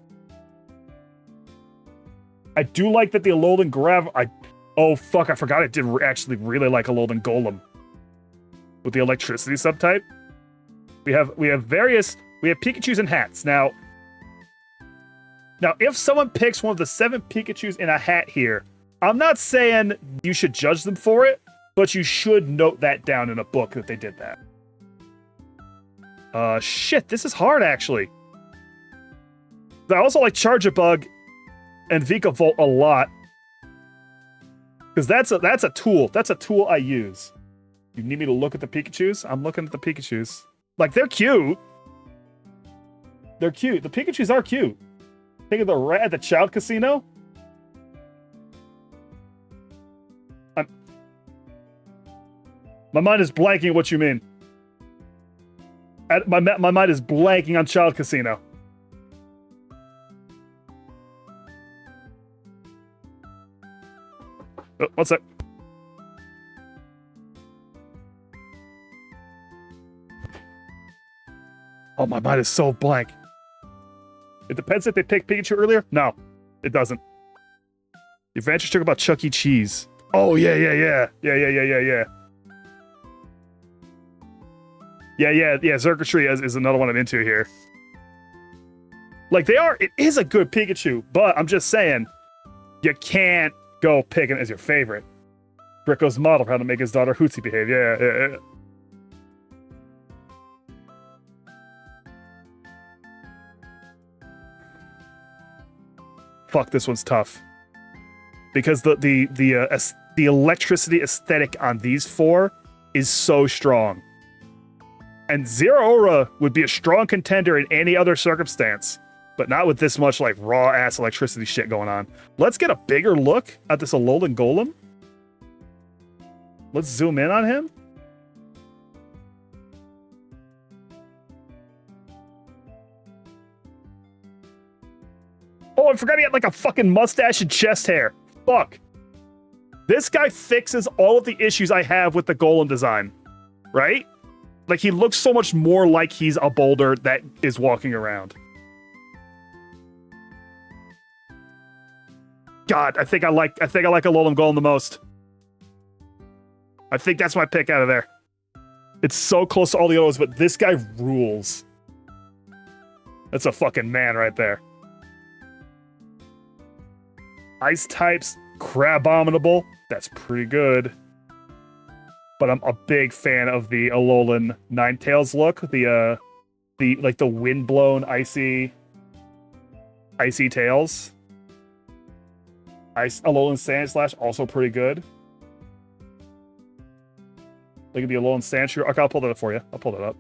I do like that the Alolan Grav... Oh, fuck, I forgot I did actually really like Alolan Golem. With the electricity subtype. We have various... We have Pikachus and hats. Now, if someone picks one of the 7 Pikachus in a hat here, I'm not saying you should judge them for it, but you should note that down in a book that they did that. Shit, this is hard, actually. I also like Charjabug and Vikavolt a lot. Because that's a tool. That's a tool I use. You need me to look at the Pikachus? I'm looking at the Pikachus. Like, they're cute. They're cute. The Pikachus are cute. Think of the rat at the Child Casino. My mind is blanking what you mean. My mind is blanking on Child Casino. One sec. Oh, my mind is so blank. It depends if they picked Pikachu earlier. No, it doesn't. The adventure took about Chuck E. Cheese. Oh, yeah. Yeah. Zerkatry is another one I'm into here. Like, it is a good Pikachu, but I'm just saying, you can't go picking as your favorite. Bricko's model for how to make his daughter Hootsie behave. Yeah. Fuck, this one's tough. Because the electricity aesthetic on these four is so strong. And Zeraora would be a strong contender in any other circumstance, but not with this much like raw ass electricity shit going on. Let's get a bigger look at this Alolan Golem. Let's zoom in on him. Oh, I forgot he had like a fucking mustache and chest hair. Fuck. This guy fixes all of the issues I have with the Golem design, right? Like, he looks so much more like he's a boulder that is walking around. God, I think I like Alolan Golem the most. I think that's my pick out of there. It's so close to all the others, but this guy rules. That's a fucking man right there. Ice types, Crabominable. That's pretty good. But I'm a big fan of the Alolan Ninetales look. The windblown icy tails. Alolan Sandslash, also pretty good. Look at the Alolan Sandshrew. Okay, I'll pull that up for you. I'll pull that up.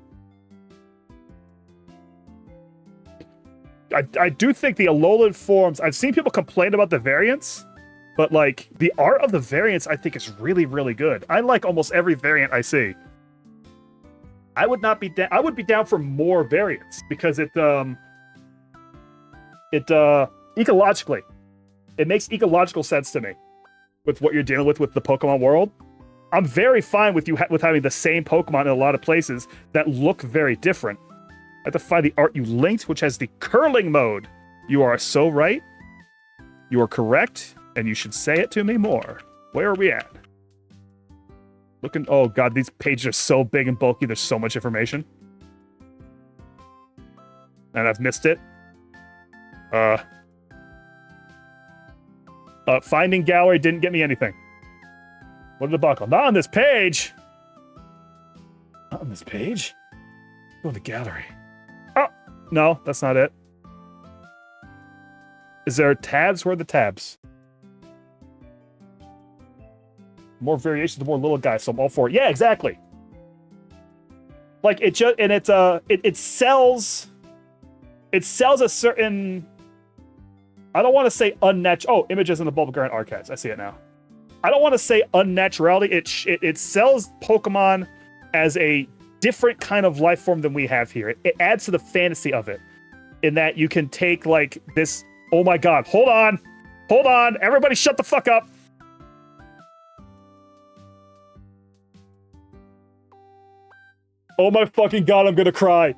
I do think the Alolan forms, I've seen people complain about the variants, but like the art of the variants I think is really, really good. I like almost every variant I see. I would be down for more variants because ecologically, it makes ecological sense to me with what you're dealing with the Pokemon world. I'm very fine with you with having the same Pokemon in a lot of places that look very different. I have to find the art you linked, which has the curling mode. You are so right. You are correct, and you should say it to me more. Where are we at? Oh god, these pages are so big and bulky, there's so much information. And I've missed it. Finding gallery didn't get me anything. What did the buckle? Not on this page! Not on this page? Go in the gallery. Oh! No, that's not it. Is there tabs? Where are the tabs? More variations, the more little guys, so I'm all for it. Yeah, exactly. Like, it sells a certain... I don't want to say unnatural... Oh, images in the Bulbasaur archives. I see it now. I don't want to say unnaturality. It sells Pokemon as a different kind of life form than we have here. It adds to the fantasy of it in that you can take like this... Oh my god, hold on. Hold on. Everybody shut the fuck up. Oh my fucking god, I'm gonna cry.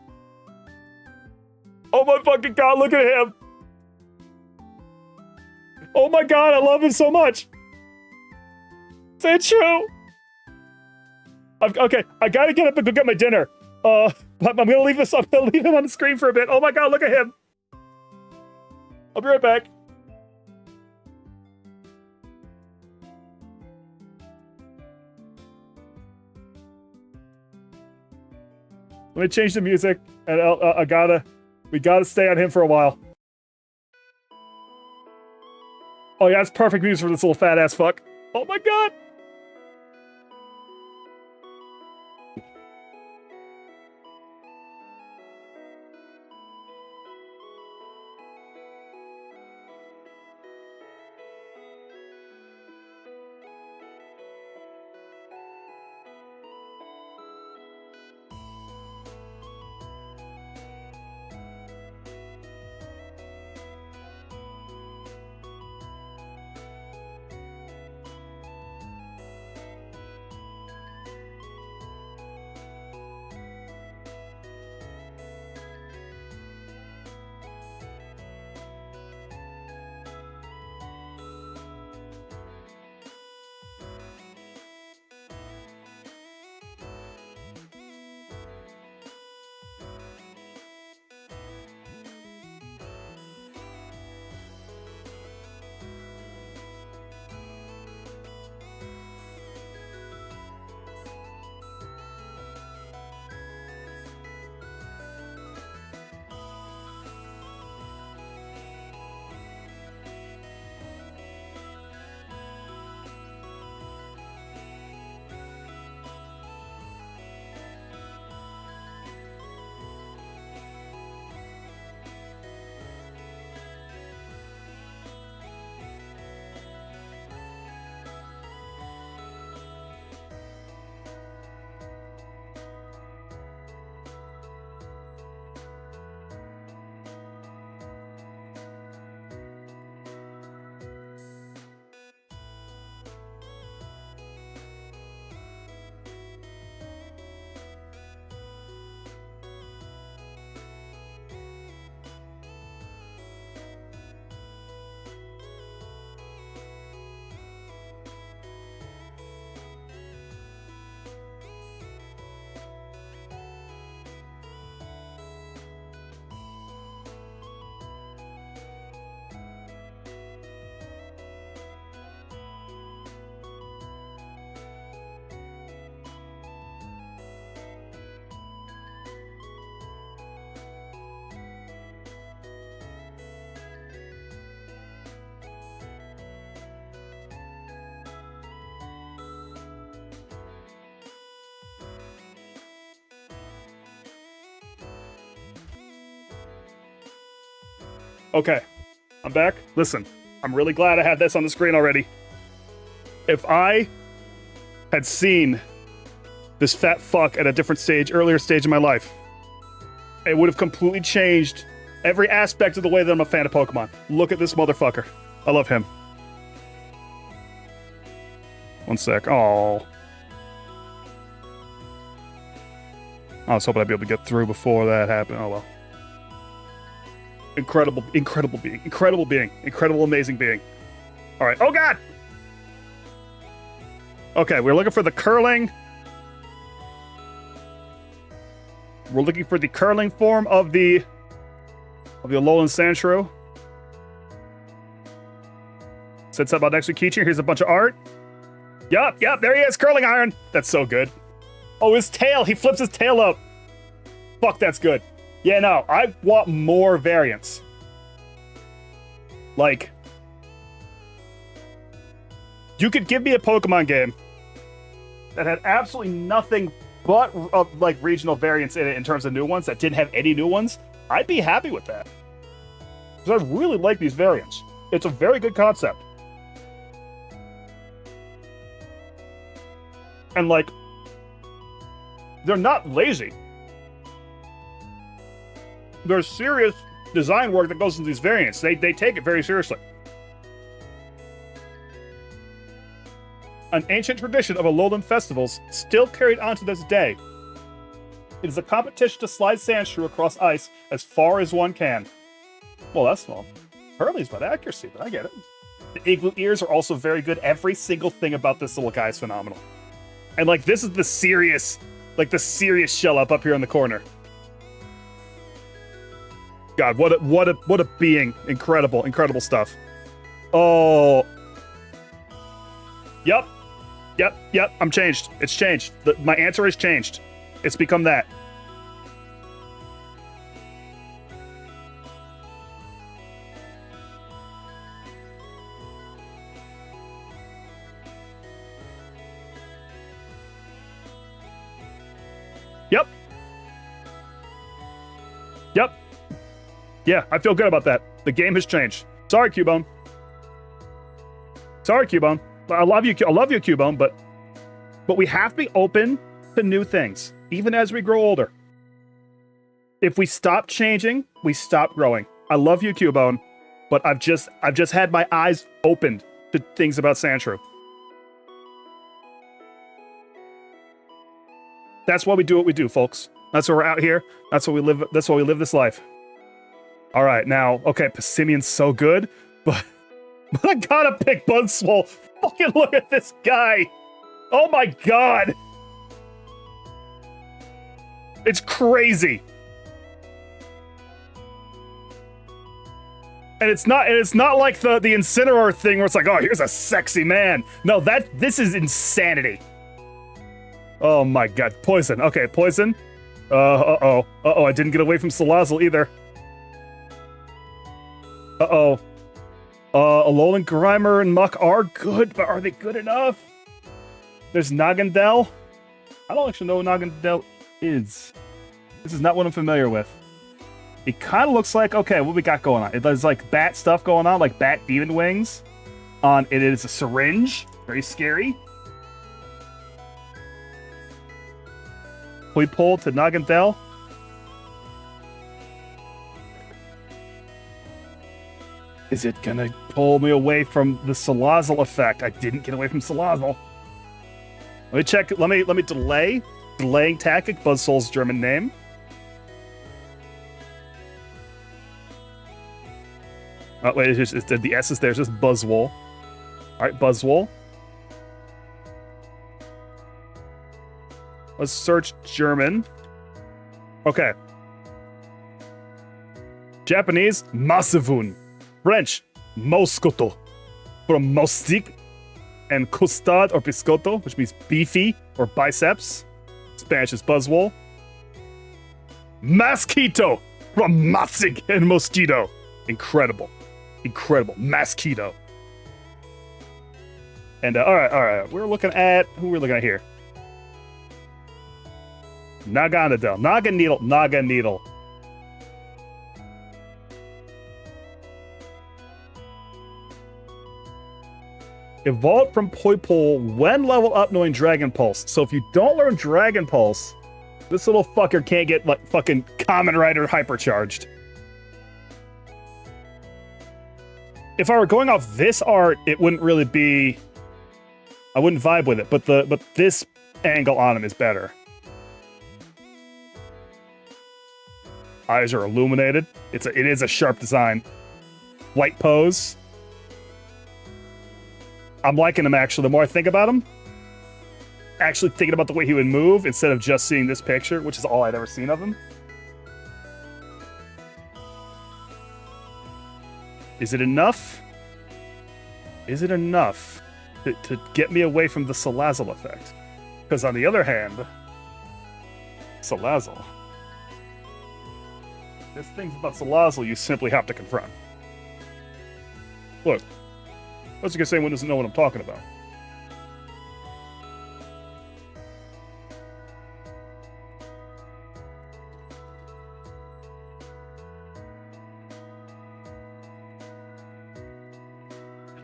Oh my fucking god, look at him. Oh my god, I love him so much. Is that true? Okay, I gotta get up and go get my dinner. I'm gonna leave him on the screen for a bit. Oh my god, look at him. I'll be right back. Let me change the music, and we gotta stay on him for a while. Oh yeah, it's perfect music for this little fat ass fuck. Oh my god. Okay, I'm back. Listen, I'm really glad I had this on the screen already. If I had seen this fat fuck at a different stage, earlier stage in my life, it would have completely changed every aspect of the way that I'm a fan of Pokemon. Look at this motherfucker. I love him. One sec. Oh. I was hoping I'd be able to get through before that happened. Oh well. Incredible, incredible being. Incredible being. Incredible, amazing being. Alright. Oh god! Okay, we're looking for the curling. We're looking for the curling form of the Alolan Sandshrew. Said something about next week keychain. Here's a bunch of art. Yup, there he is, curling iron. That's so good. Oh, his tail. He flips his tail up. Fuck, that's good. Yeah, no, I want more variants. Like, you could give me a Pokemon game that had absolutely nothing but like regional variants in it in terms of new ones that didn't have any new ones. I'd be happy with that. Because I really like these variants. It's a very good concept. And like, they're not lazy. There's serious design work that goes into these variants. They take it very seriously. An ancient tradition of Alolan festivals still carried on to this day. It is a competition to slide Sandshrew across ice as far as one can. Well, that's well. Hurley's about accuracy, but I get it. The igloo ears are also very good. Every single thing about this little guy is phenomenal. And like, this is the serious shell up here in the corner. God, what a being. Incredible stuff. Oh. Yep, I'm changed. It's changed. My answer has changed. It's become that. Yep. Yeah, I feel good about that. The game has changed. Sorry, Cubone. I love you, Cubone, but we have to be open to new things, even as we grow older. If we stop changing, we stop growing. I love you, Cubone, but I've just had my eyes opened to things about Sandshrew. That's why we do what we do, folks. That's why we're out here. That's why we live. That's why we live this life. All right, now, okay, Passimian's so good, but I gotta pick Buzzwole. Fucking look at this guy. Oh my god. It's crazy. And it's not like the Incineroar thing where it's like, oh, here's a sexy man. No, this is insanity. Oh my god, poison. Okay, poison. Uh-oh, I didn't get away from Salazzle either. Uh-oh. Alolan Grimer and Muck are good, but are they good enough? There's Nagandel. I don't actually know what Nagandel is. This is not what I'm familiar with. It kind of looks like, okay, what we got going on? There's like bat stuff going on, like bat demon wings. It is a syringe. Very scary. We pull to Nagandel. Is it gonna pull me away from the Salazzle effect? I didn't get away from Salazzle. Let me check. Let me delay. Delaying tactic. Buzzwole's German name. Oh wait, the S is there. It's just Buzzwole. All right, Buzzwole. Let's search German. Okay. Japanese, Masavun. French, Moscoto. From Mostik. And Costad or Biscotto, which means beefy or biceps. Spanish is Buzzwole. Mosquito from Masig and Mosquito. Incredible. Mosquito. And all right. We're looking at who we're looking at here. Naganadel. Naga Needle. Evolved from Poipole when level up knowing Dragon Pulse. So if you don't learn Dragon Pulse, this little fucker can't get like fucking Kamen Rider hypercharged. If I were going off this art, it wouldn't really be... I wouldn't vibe with it, but this angle on him is better. Eyes are illuminated. It is a sharp design. White pose. I'm liking him, actually. The more I think about him, actually thinking about the way he would move instead of just seeing this picture, which is all I'd ever seen of him. Is it enough? Is it enough to get me away from the Salazzle effect? Because on the other hand, Salazzle. There's things about Salazzle you simply have to confront. Look, what's you gonna say when doesn't know what I'm talking about?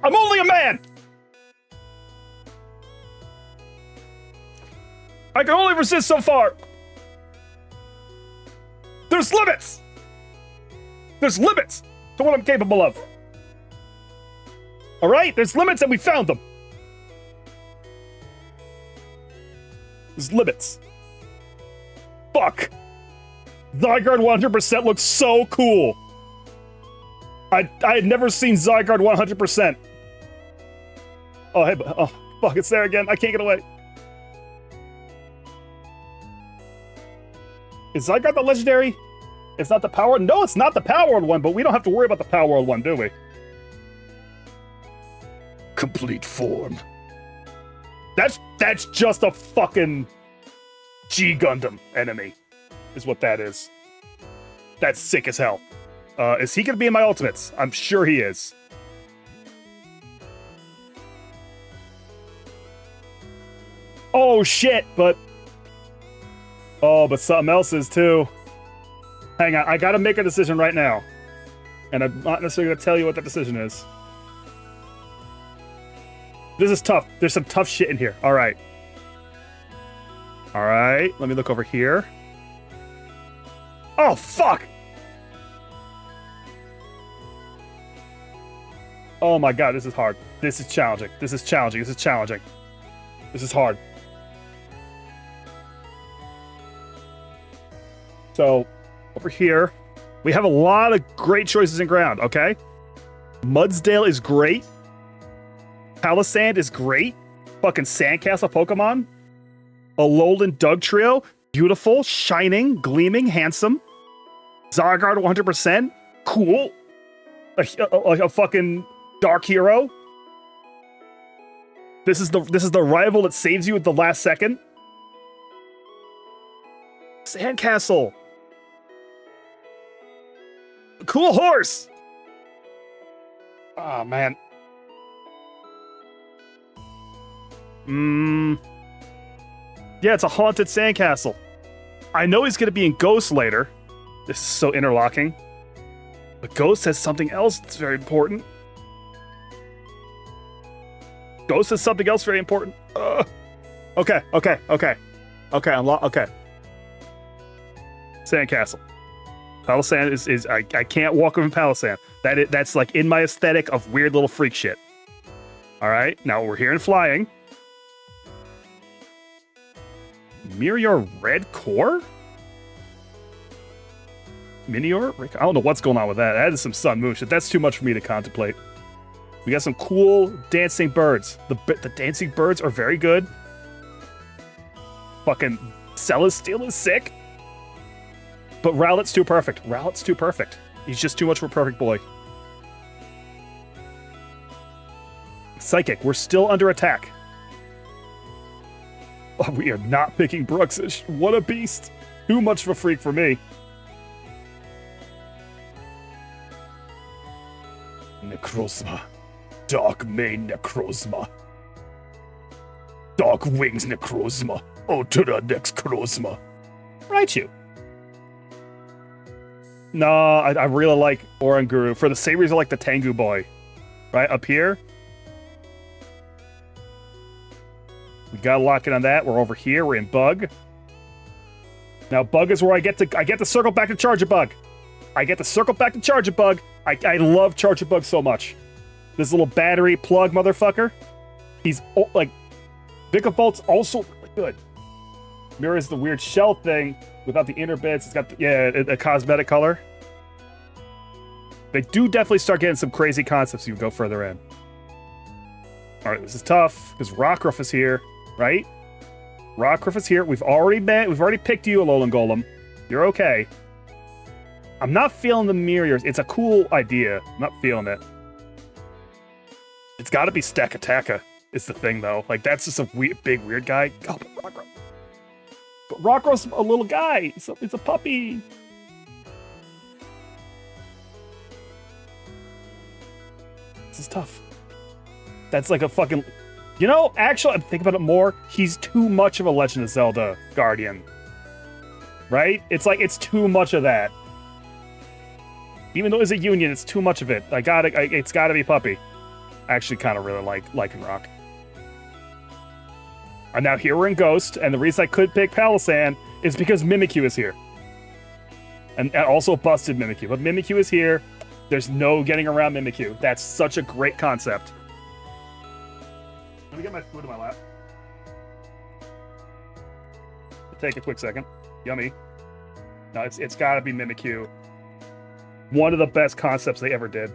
I'm only a man! I can only resist so far! There's limits! There's limits to what I'm capable of. Alright? There's limits and we found them. There's limits. Fuck. Zygarde 100% looks so cool. I had never seen Zygarde 100%. Oh, hey, oh, fuck, it's there again. I can't get away. Is Zygarde the legendary? It's not the power? No, it's not the power one, but we don't have to worry about the power one, do we? Complete form. That's just a fucking G Gundam enemy, is what that is. That's sick as hell. Is he gonna be in my ultimates? I'm sure he is. Oh shit, but... Oh, but something else is too. Hang on, I gotta make a decision right now. And I'm not necessarily gonna tell you what that decision is. This is tough. There's some tough shit in here. Alright. Alright, let me look over here. Oh, fuck! Oh my god, this is hard. This is challenging. This is challenging. This is challenging. This is hard. So, over here, we have a lot of great choices in ground, okay? Mudsdale is great. Palisand is great. Fucking Sandcastle Pokemon. Alolan Dugtrio. Beautiful, shining, gleaming, handsome. Zygarde 100%. Cool. A fucking Dark Hero. This is the rival that saves you at the last second. Sandcastle. Cool horse. Oh man. Yeah, it's a haunted sandcastle. I know he's gonna be in Ghost later. This is so interlocking. But Ghost has something else that's very important. Ghost has something else very important. Okay. Okay. Sandcastle. Palisand is I can't walk over Palisand. That's like in my aesthetic of weird little freak shit. Alright, now we're here in flying. Mirior Red Core? Minior? I don't know what's going on with that. That is some Sun Moon shit. That's too much for me to contemplate. We got some cool dancing birds. The dancing birds are very good. Fucking Celesteal is sick. But Rowlet's too perfect. Rowlet's too perfect. He's just too much of a perfect boy. Psychic, we're still under attack. Oh, we are not picking Bruxish. What a beast. Too much of a freak for me. Necrozma. Dark Mane Necrozma. Dark Wings Necrozma. Ultra Necrozma. Raichu. No, I really like Oranguru for the same reason I like the Tengu Boy. Right, up here. We gotta lock in on that. We're over here. We're in Bug. Now Bug is where I get to circle back to Charge a Bug. I get to circle back to Charge a Bug. I love Charge a Bug so much. This little battery plug motherfucker. He's like Vicavolt's also really good. Mirrors the weird shell thing without the inner bits. It's got a cosmetic color. They do definitely start getting some crazy concepts as you go further in. All right, this is tough because Rockruff is here, right? Rockruff is here. We've already picked you, Alolan Golem. You're okay. I'm not feeling the mirrors. It's a cool idea. I'm not feeling it. It's got to be Stakataka is the thing, though. Like, that's just a big, weird guy. Oh, but Rockruff. But Rockruff's a little guy. It's a puppy. This is tough. That's like a fucking... You know, actually, I'm thinking about it more. He's too much of a Legend of Zelda Guardian. Right? It's like, it's too much of that. Even though it's a union, it's too much of it. It's gotta be puppy. I actually kind of really like Rock. And now here we're in Ghost, and the reason I could pick Palossand is because Mimikyu is here. And also busted Mimikyu. But Mimikyu is here. There's no getting around Mimikyu. That's such a great concept. Let me get my food in my lap. Take a quick second. Yummy. No, it's gotta be Mimikyu. One of the best concepts they ever did.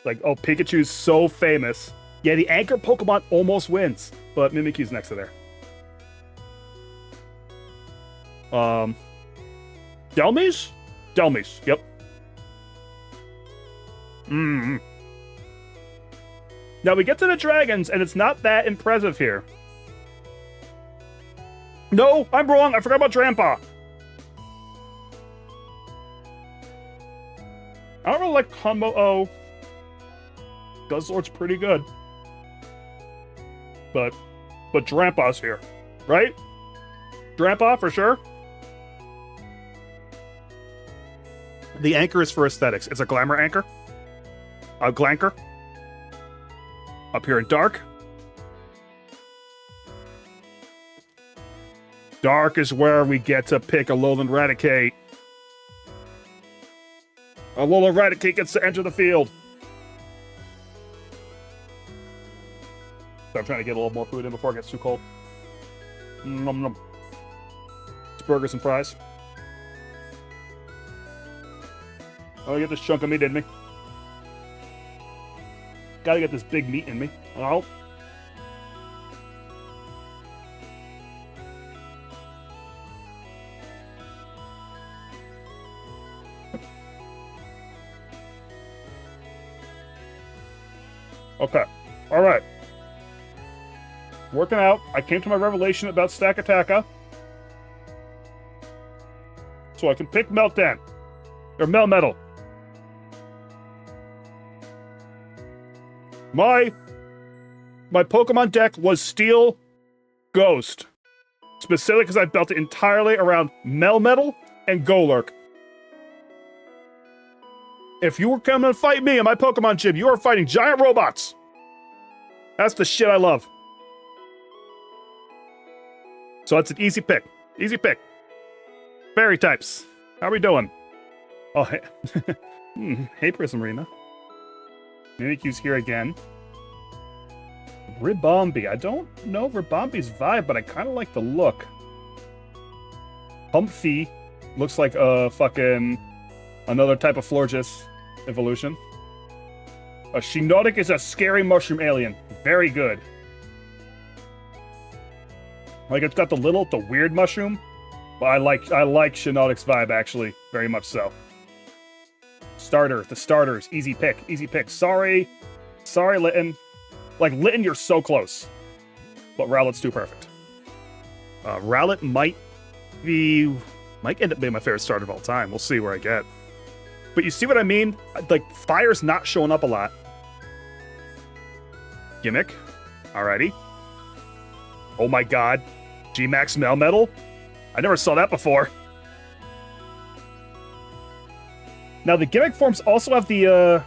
Like, oh, Pikachu's so famous. Yeah, the anchor Pokemon almost wins, but Mimikyu's next to there. Delmish? Delmish, yep. Now we get to the dragons, and it's not that impressive here. No, I'm wrong. I forgot about Drampa. I don't really like Combo-O. Guzzlord's pretty good. But Drampa's here, right? Drampa, for sure. The anchor is for aesthetics. It's a glamour anchor. A glanker. Up here in Dark. Dark is where we get to pick Alolan Raticate. Alolan Raticate gets to enter the field. So I'm trying to get a little more food in before it gets too cold. Nom nom. It's burgers and fries. Oh, I get this chunk of meat in me. Gotta get this big meat in me. Oh. Okay. All right. Working out. I came to my revelation about Stakataka. So I can pick Meltdown. Or Melmetal. My Pokemon deck was Steel Ghost. Specifically because I built it entirely around Melmetal and Golurk. If you were coming to fight me in my Pokemon gym, you are fighting giant robots. That's the shit I love. So it's an easy pick. Easy pick. Fairy types. How are we doing? Oh, hey. Hey, Prismarina. Mimikyu's here again. Ribombee. I don't know Ribombee's vibe, but I kind of like the look. Humphy looks like a fucking another type of Florges evolution. A Shiinotic is a scary mushroom alien. Very good. Like, it's got the weird mushroom, but I like Shiinotic's vibe, actually, very much so. The starters, easy pick. Sorry, Litten. Like, Litten, you're so close. But Rowlet's too perfect. Rowlet might end up being my favorite starter of all time. We'll see where I get. But you see what I mean? Like, fire's not showing up a lot. Gimmick. Alrighty. Oh my god. G-Max Melmetal? I never saw that before. Now, the gimmick forms also have the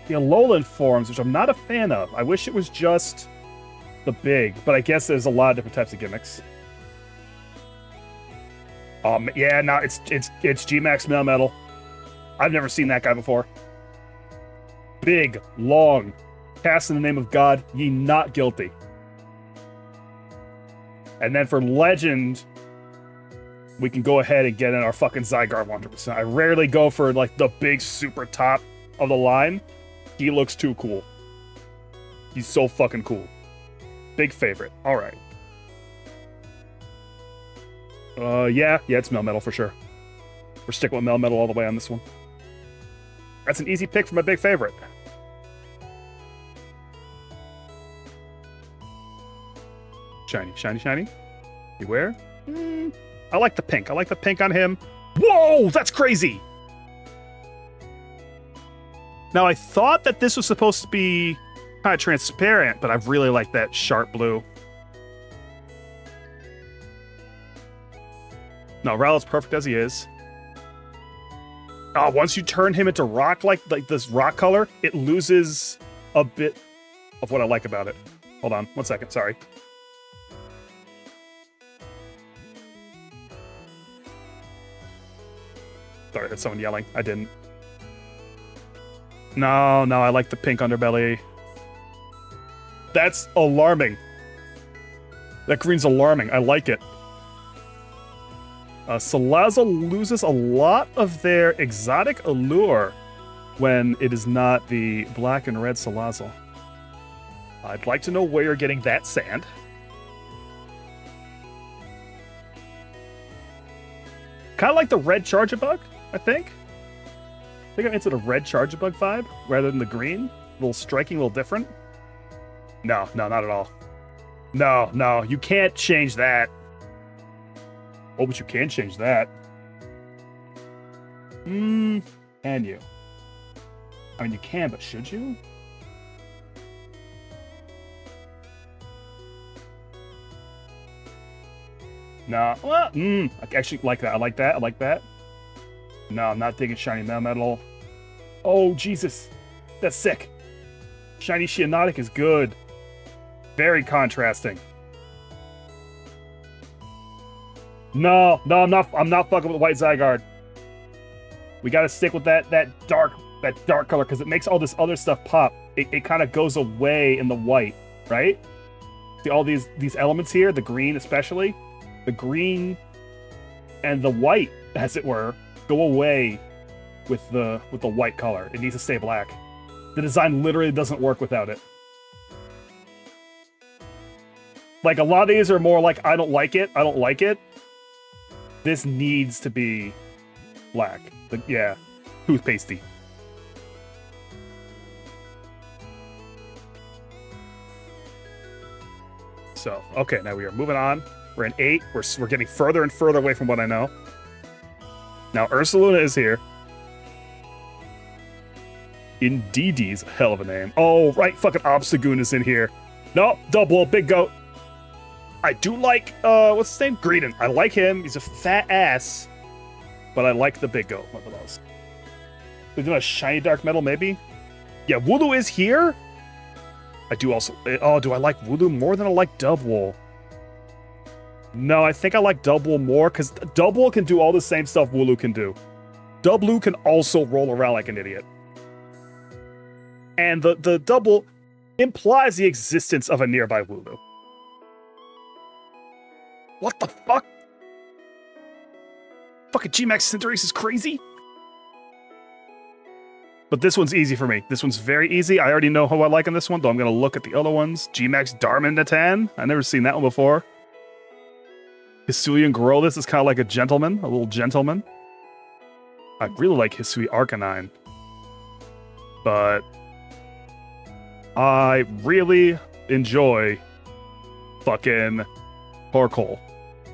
Alolan forms, which I'm not a fan of. I wish it was just the big, but I guess there's a lot of different types of gimmicks. Yeah, no, it's G-Max Melmetal. I've never seen that guy before. Big, long, cast in the name of God, ye not guilty. And then for legend, we can go ahead and get in our fucking Zygarde 100%. I rarely go for like the big super top of the line. He looks too cool. He's so fucking cool. Big favorite. All right. Yeah, it's Melmetal for sure. We're sticking with Melmetal all the way on this one. That's an easy pick for my big favorite. Shiny, shiny, shiny. Beware. I like the pink. I like the pink on him. Whoa, that's crazy. Now, I thought that this was supposed to be kind of transparent, but I really like that sharp blue. No, Rowlet's perfect as he is. Once you turn him into rock, like this rock color, it loses a bit of what I like about it. Hold on, 1 second, sorry. Sorry, that's someone yelling. I didn't. No, I like the pink underbelly. That's alarming. That green's alarming. I like it. Salazzle loses a lot of their exotic allure when it is not the black and red Salazzle. I'd like to know where you're getting that sand. Kind of like the red Charjabug, I think. I think I'm into the red Charjabug vibe rather than the green. A little striking, a little different. No, not at all. No, you can't change that. Oh, but you can change that. Can you? I mean, you can, but should you? No. Well, I actually like that. I like that. No, I'm not digging Shiny Melmetal. Oh, Jesus. That's sick. Shiny Shiinotic is good. Very contrasting. No, I'm not fucking with White Zygarde. We gotta stick with that dark color because it makes all this other stuff pop. It kind of goes away in the white, right? See all these elements here, the green especially, the green and the white, as it were, go away with the white color. It needs to stay black. The design literally doesn't work without it. Like a lot of these are more like I don't like it. This needs to be black. Yeah, toothpastey. So, okay, now we are moving on. We're in 8. We're getting further and further away from what I know. Now, Ursaluna is here. Indeedee's a hell of a name. Oh, right, fucking Obstagoon is in here. No, double, big goat. I do like, what's his name? Greedent. I like him. He's a fat ass. But I like the big goat. What else? They're doing a shiny dark metal, maybe? Yeah, Wooloo is here? I do also... Oh, do I like Wooloo more than I like Dubwool? No, I think I like Dubwool more, because Dubwool can do all the same stuff Wooloo can do. Dubwool can also roll around like an idiot. And the Dubwool implies the existence of a nearby Wooloo. What the fuck? Fucking G-Max Cinderace is crazy. But this one's easy for me. This one's very easy. I already know who I like on this one, though I'm going to look at the other ones. G-Max Darmanitan. I've never seen that one before. Hisuian Growlithe is kind of like a gentleman. A little gentleman. I really like Hisui Arcanine. But I really enjoy fucking Torkoal.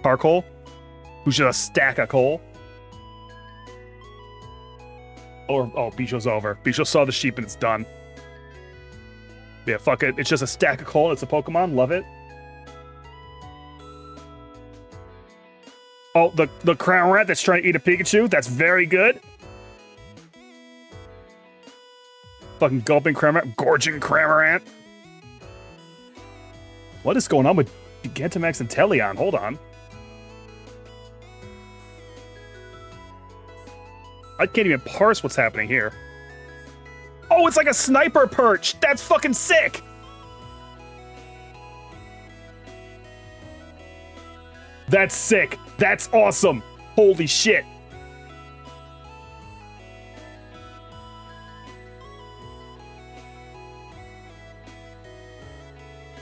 Torkoal, who's just a stack of coal. Oh, Bisho's over. Bisho saw the sheep and it's done. Yeah, fuck it. It's just a stack of coal. It's a Pokemon. Love it. Oh, the crown rat that's trying to eat a Pikachu. That's very good. Fucking gulping Cramorant. Gorging Cramorant. What is going on with Gigantamax and Teleon? Hold on. I can't even parse what's happening here. Oh, it's like a sniper perch! That's fucking sick! That's sick! That's awesome! Holy shit!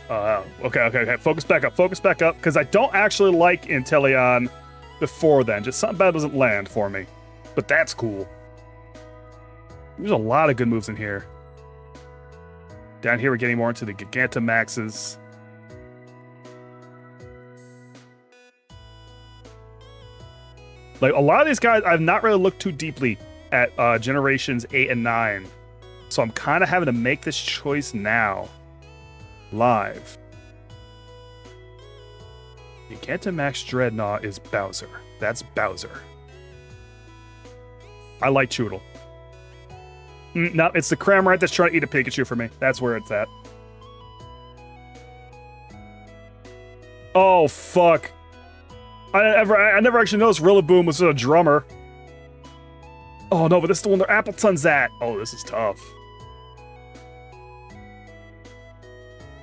Okay. Focus back up, because I don't actually like Inteleon before then. Just something bad doesn't land for me. But that's cool. There's a lot of good moves in here. Down here, we're getting more into the Gigantamaxes. Like, a lot of these guys, I've not really looked too deeply at generations 8 and 9. So I'm kind of having to make this choice now. Live. Gigantamax Dreadnought is Bowser. That's Bowser. I like Choodle. No, it's the Cramorant that's trying to eat a Pikachu for me. That's where it's at. Oh, fuck. I never actually noticed Rillaboom was a drummer. Oh, no, but this is the one where Appleton's at. Oh, this is tough.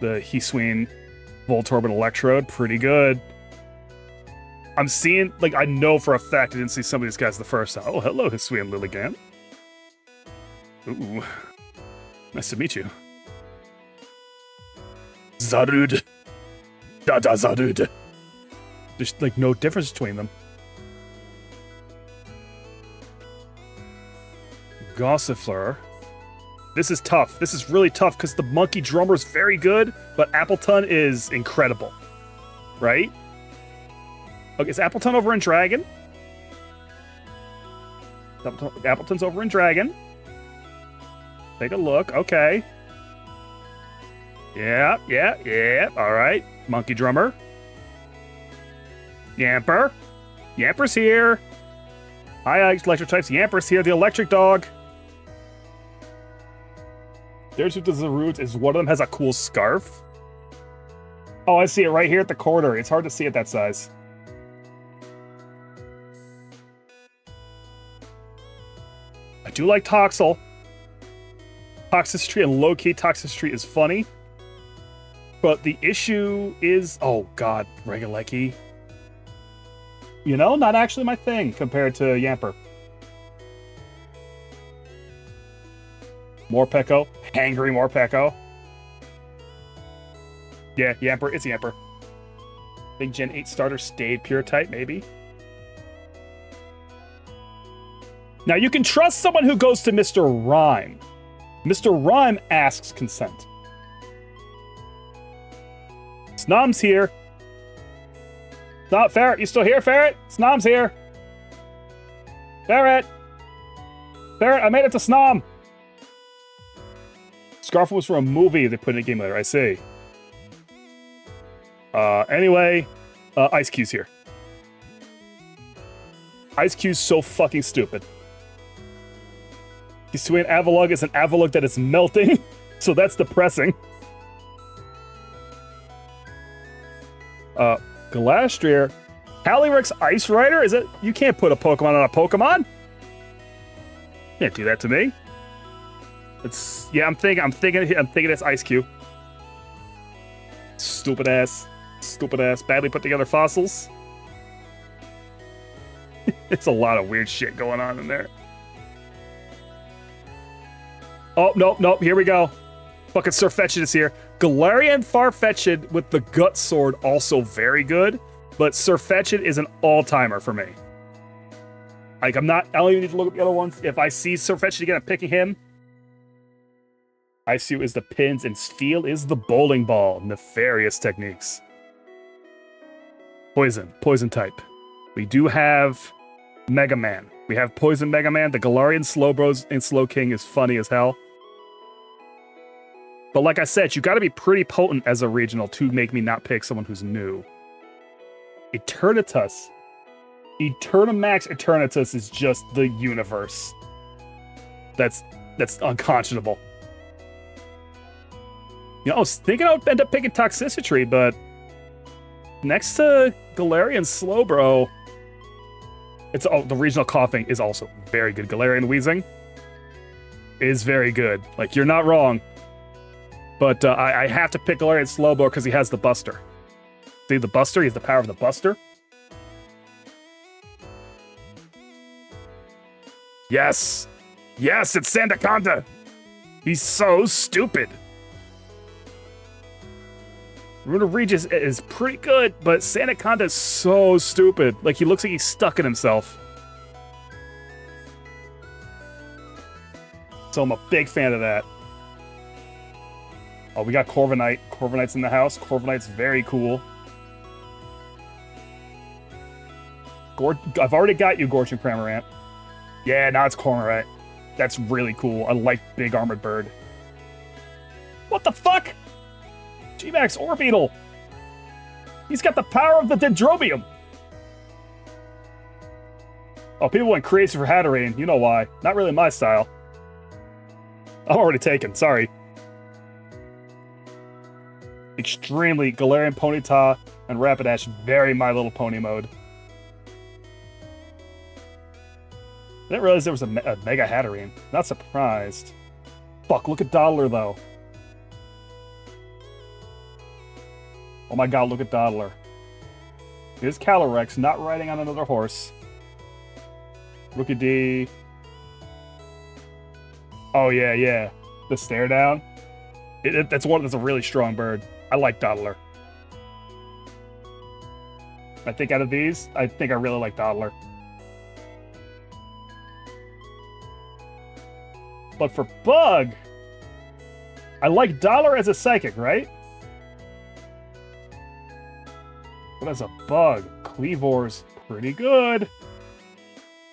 The Hisuian Voltorb Electrode, pretty good. I'm seeing, like, I know for a fact I didn't see some of these guys the first time. Oh, hello, Hisuian Lilligant. Ooh. Nice to meet you. Zarud. Dada Zarud. There's, like, no difference between them. Gossifleur. This is tough. This is really tough because the Monkey Drummer is very good, but Appleton is incredible. Right? Okay, is Appleton over in Dragon? Appleton's over in Dragon. Take a look. Okay. Yeah. All right. Monkey Drummer. Yamper. Yamper's here. Hi, electric types. Yamper's here, the electric dog. There's with the Zarude is one of them has a cool scarf. Oh, I see it right here at the corner. It's hard to see at that size. I do like Toxel. Toxicity and low-key Toxicity is funny. But the issue is... Oh, God. Regalecki. You know, not actually my thing compared to Yamper. Morpeko. Hangry Morpeko. Yeah, Yamper. It's Yamper. Big Gen 8 starter stayed pure type, maybe. Now, you can trust someone who goes to Mr. Rhyme. Mr. Rhyme asks consent. Snom's here. Ferret, you still here, Ferret? Snom's here. Ferret! Ferret, I made it to Snom! Scarf was from a movie they put in a game later, I see. Anyway, Ice Cube's here. Ice Cube's so fucking stupid. Hisuian Avalugg is an Avalugg that is melting, so that's depressing. Galastria. Calyrex Ice Rider? Is it? You can't put a Pokemon on a Pokemon? Can't do that to me. It's yeah. I'm thinking it's Ice Cube. Stupid ass, badly put together fossils. It's a lot of weird shit going on in there. Oh nope. Here we go. Fucking Sirfetch'd is here. Galarian Farfetch'd with the Gut Sword also very good, but Sirfetch'd is an all-timer for me. Like, I don't even need to look at the other ones. If I see Sirfetch'd again, I'm picking him. Isu is the pins, and Steel is the bowling ball. Nefarious techniques. Poison type. We do have Mega Man. We have Poison Mega Man. The Galarian Slowbros and Slowking is funny as hell. But like I said, you gotta be pretty potent as a regional to make me not pick someone who's new. Eternatus. Eternamax Eternatus is just the universe. That's unconscionable. You know, I was thinking I would end up picking Toxicity, but next to Galarian Slowbro, it's the regional coughing is also very good. Galarian Wheezing is very good. Like, you're not wrong. But I have to pick Galarian Slowbro because he has the Buster. See, the Buster? He has the power of the Buster. Yes! Yes, it's Sandaconda! He's so stupid! Runa Regis is pretty good, but Sandaconda is so stupid. Like, he looks like he's stuck in himself. So I'm a big fan of that. Oh, we got Corviknight. Corviknight's in the house. Corviknight's very cool. I've already got you, Gorch and Cramorant. Yeah, now it's Cormorant. That's really cool. I like Big Armored Bird. What the fuck? G-Max Orbeetle. He's got the power of the Dendrobium. Oh, people went crazy for Hatterene. You know why. Not really my style. I'm already taken. Sorry. Extremely Galarian Ponyta and Rapidash. Very My Little Pony mode. I didn't realize there was a Mega Hatterene. Not surprised. Fuck, look at Dodler, though. Oh my god, look at Dodler. Here's Calyrex, not riding on another horse. Rookie D. Oh, yeah, yeah. The stare down. That's a really strong bird. I like Dodler. I think out of these, I think I really like Dodler. But for Bug, I like Dodler as a psychic, right? But as a Bug, Cleavor's pretty good.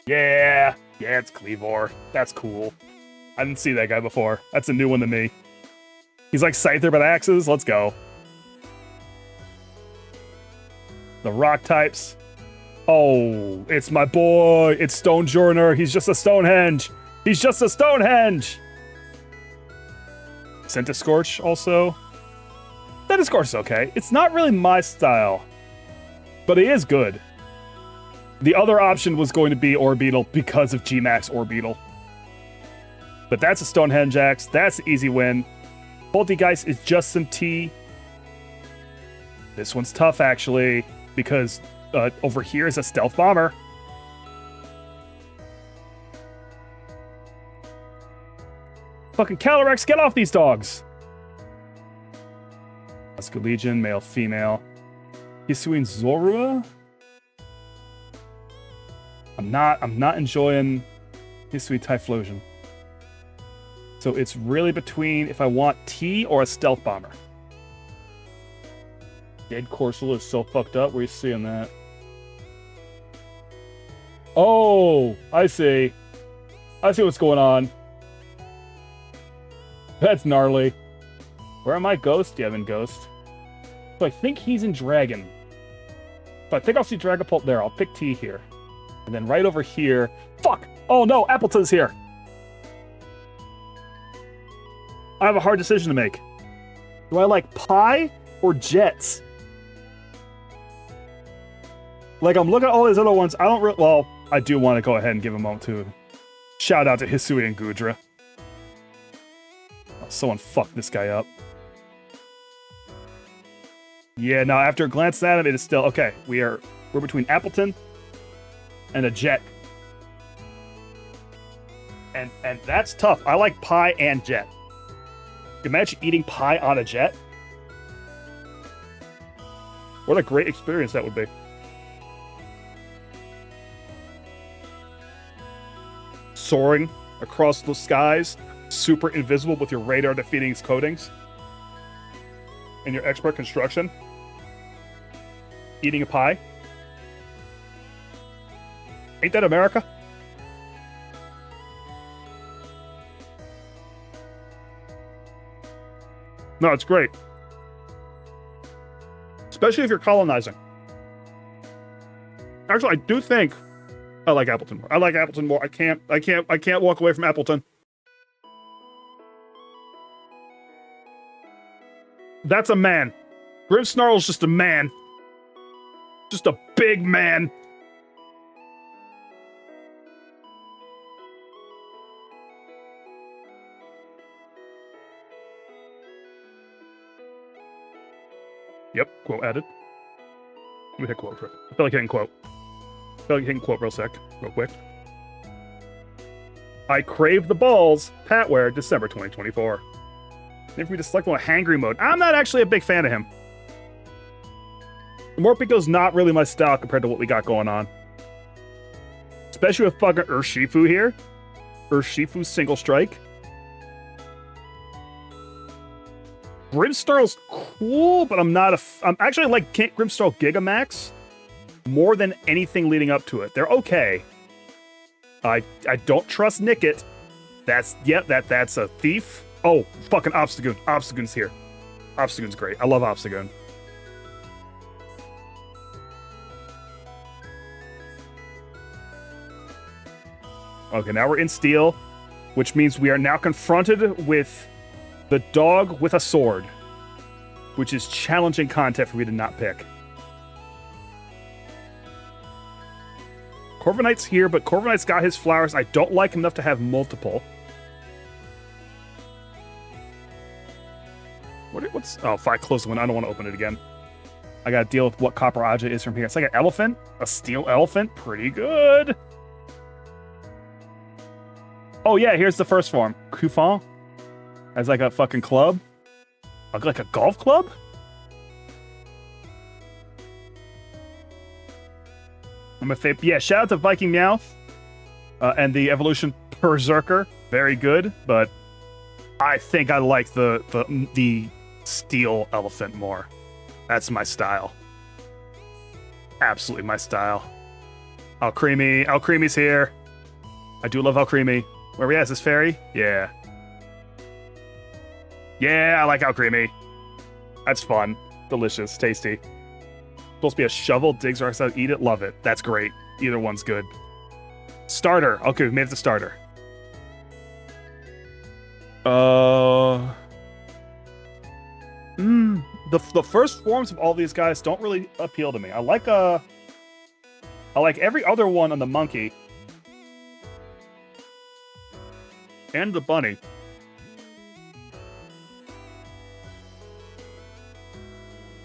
Yeah, it's Cleavor. That's cool. I didn't see that guy before. That's a new one to me. He's like Scyther but axes. Let's go. The rock types. Oh, it's my boy. It's Stonejourner. He's just a Stonehenge. He's just a Stonehenge! Centiskorch also. Centiskorch is okay. It's not really my style, but it is good. The other option was going to be Orbeetle because of G-Max Orbeetle. But that's a Stonehenge Axe. That's an easy win. Poltegeist is just some T. This one's tough, actually, because over here is a Stealth Bomber. Fucking Calyrex, get off these dogs! Oscar Legion, male, female. Hisuian Zorua? I'm not enjoying Hisui Typhlosion. So it's really between if I want T or a Stealth Bomber. Dead Corsola is so fucked up. Where are you seeing that? Oh, I see. I see what's going on. That's gnarly. Where am I, Ghost? Yeah, I'm in Ghost. So I think he's in Dragon. So I think I'll see Dragapult there. I'll pick T here. And then right over here... Fuck! Oh no, Appleton's here! I have a hard decision to make. Do I like Pie or Jets? Like, I'm looking at all these other ones. I don't well, I do want to go ahead and give a moment to... Shout out to Hisui and Gudra. Someone fucked this guy up. Yeah, no, after a glance at him, it is still... Okay, we're between Appleton and a Jet. And that's tough. I like Pie and Jet. Imagine eating Pie on a Jet. What a great experience that would be. Soaring across the skies, super invisible with your radar defeating his coatings. And your expert construction. Eating a pie. Ain't that America? No, it's great. Especially if you're colonizing. Actually, I do think I like Appleton more. I like Appleton more. I can't walk away from Appleton. That's a man. Grimmsnarl's just a man. Just a big man. Yep, quote added. Let me hit quote. I feel like hitting quote. Real quick. I crave the balls. Patware, December 2024. And for me to select one hangry mode. I'm not actually a big fan of him. The Morpiko's not really my style compared to what we got going on. Especially with fucking Urshifu here. Urshifu's single strike. Grimmsnarl's cool, but I'm actually like Grimmsnarl Gigamax more than anything leading up to it. They're okay. I don't trust Nickit. That's a thief. Oh, fucking Obstagoon. Obstagoon's here. Obstagoon's great. I love Obstagoon. Okay, now we're in Steel, which means we are now confronted with the dog with a sword, which is challenging content for me to not pick. Corviknight's here, but Corviknight's got his flowers. I don't like him enough to have multiple. What's... Oh, if I close the one, I don't want to open it again. I gotta deal with what Copper Aja is from here. It's like an elephant. A steel elephant. Pretty good. Oh, yeah, here's the first form. Kufan. As like a fucking club. Like a golf club? I'm a favorite. Yeah, shout out to Viking Meowth. And the evolution Berserker. Very good, but I think I like the steel elephant more. That's my style. Absolutely my style. Alcreamy's here. I do love Alcreamy. Where we at? Is this fairy? Yeah. Yeah, I like Alcreamy. That's fun. Delicious. Tasty. Supposed to be a shovel. Digs rocks out. Eat it. Love it. That's great. Either one's good. Starter. Okay, we made it to starter. The first forms of all these guys don't really appeal to me. I like every other one on the monkey. And the bunny.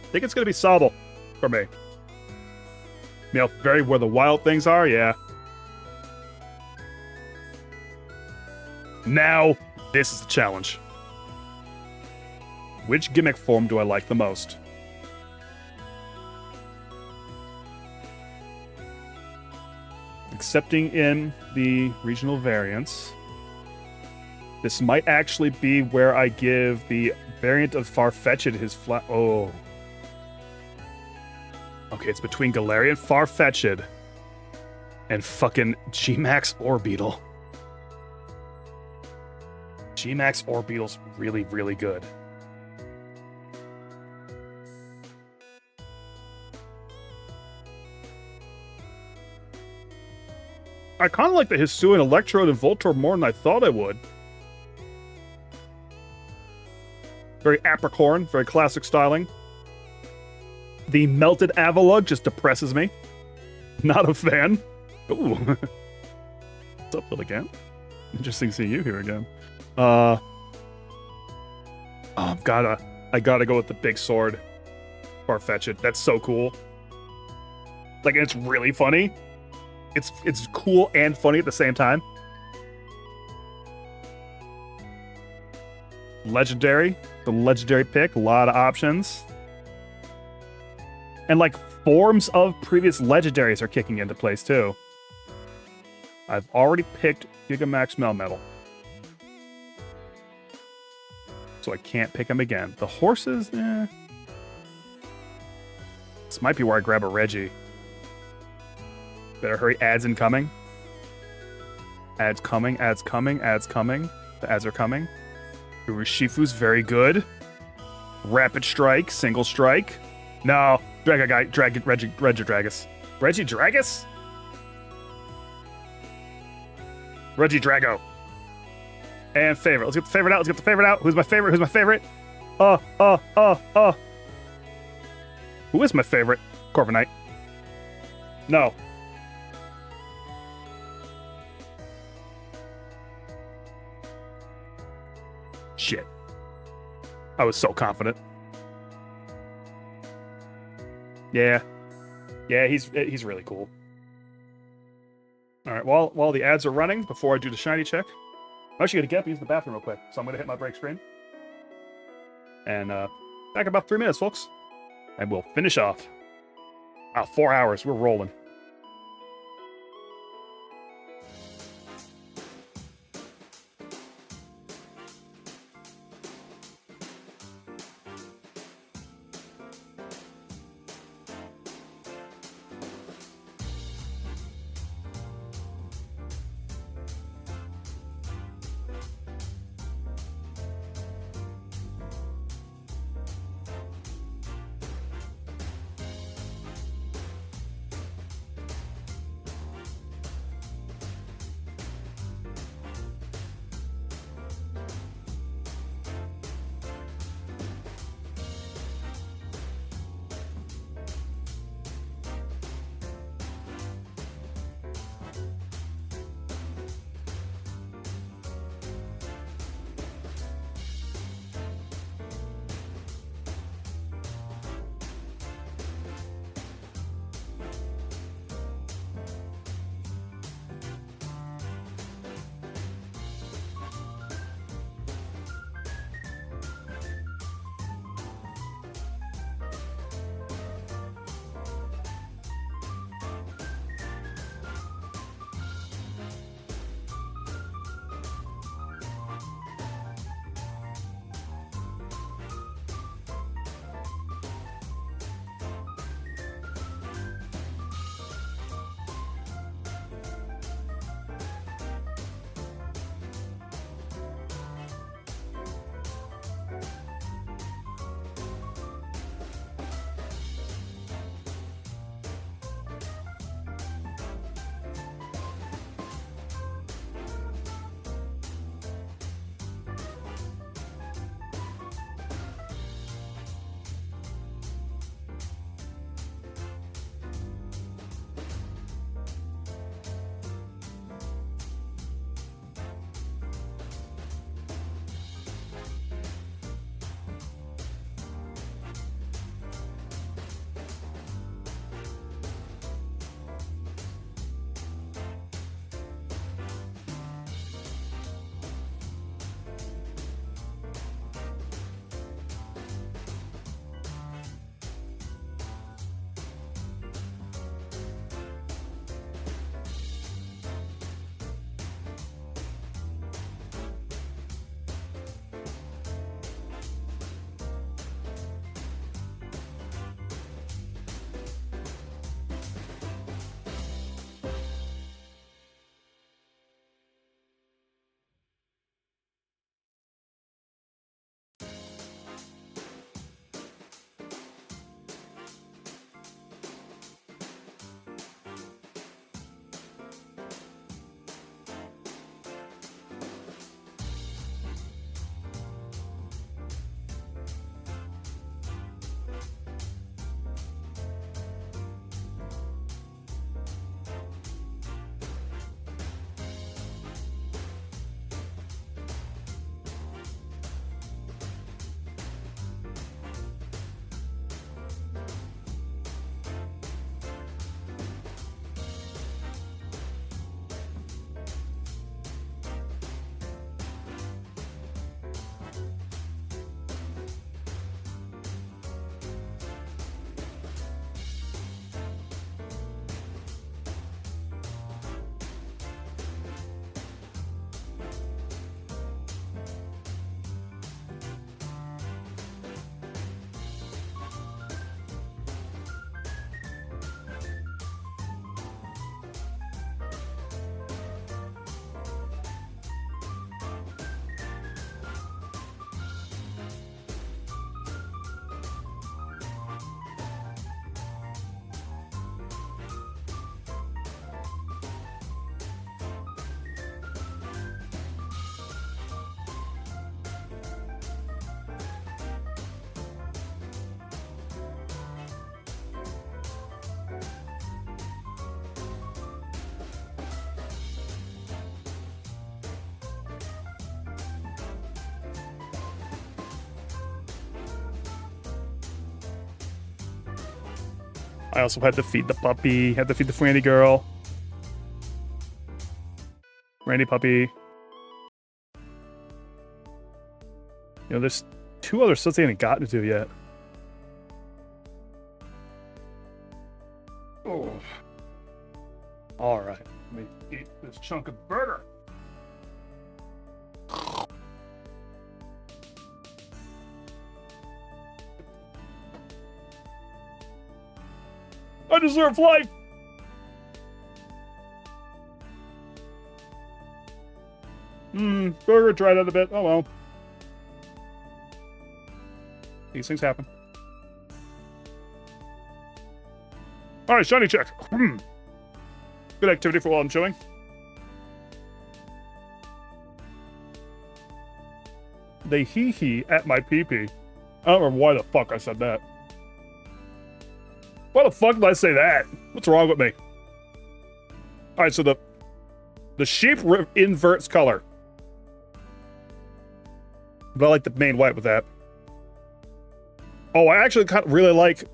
I think it's gonna be Sobble for me. You know, very where the wild things are, yeah. Now, this is the challenge. Which gimmick form do I like the most? Accepting in the regional variants. This might actually be where I give the variant of Farfetch'd his flat... Oh. Okay, it's between Galarian Farfetch'd and fucking G-Max Orbeetle. G-Max Orbeetle's really, really good. I kind of like the Hisuian Electrode and Voltorb more than I thought I would. Very Apricorn, very classic styling. The Melted Avalugg just depresses me. Not a fan. Ooh. What's up, Phil, again? Interesting seeing you here again. I gotta go with the big sword. Farfetch'd. That's so cool. Like, it's really funny. It's cool and funny at the same time. Legendary. The legendary pick. A lot of options. And, like, forms of previous legendaries are kicking into place, too. I've already picked Gigamax Melmetal. So I can't pick him again. The horses, eh. This might be where I grab a Reggie. Better hurry. Ads incoming. Ads coming. Ads coming. Ads coming. The ads are coming. Urshifu's very good. Rapid strike. Single strike. No. Regidragus. Regidragus? Regidrago. And favorite. Let's get the favorite out. Who's my favorite? Who is my favorite? Corviknight. No. Shit. I was so confident. Yeah. Yeah, he's really cool. All right, while the ads are running, before I do the shiny check, I'm actually gonna get up and use the bathroom real quick. So I'm gonna hit my break screen. And back in about 3 minutes, folks. And we'll finish off. Wow, 4 hours. We're rolling. I also had to feed the puppy. Had to feed the Franny girl. Randy puppy. You know, there's 2 other stuff they haven't gotten to yet. Oh. All right. Let me eat this chunk of burger. I deserve life. Burger dried out a bit. Oh well. These things happen. All right, shiny check. Good activity for while I'm chewing. They hee-hee at my pee-pee. I don't remember why the fuck I said that. Why the fuck did I say that? What's wrong with me? All right, so the sheep inverts color. But I like the main white with that. Oh, I actually really like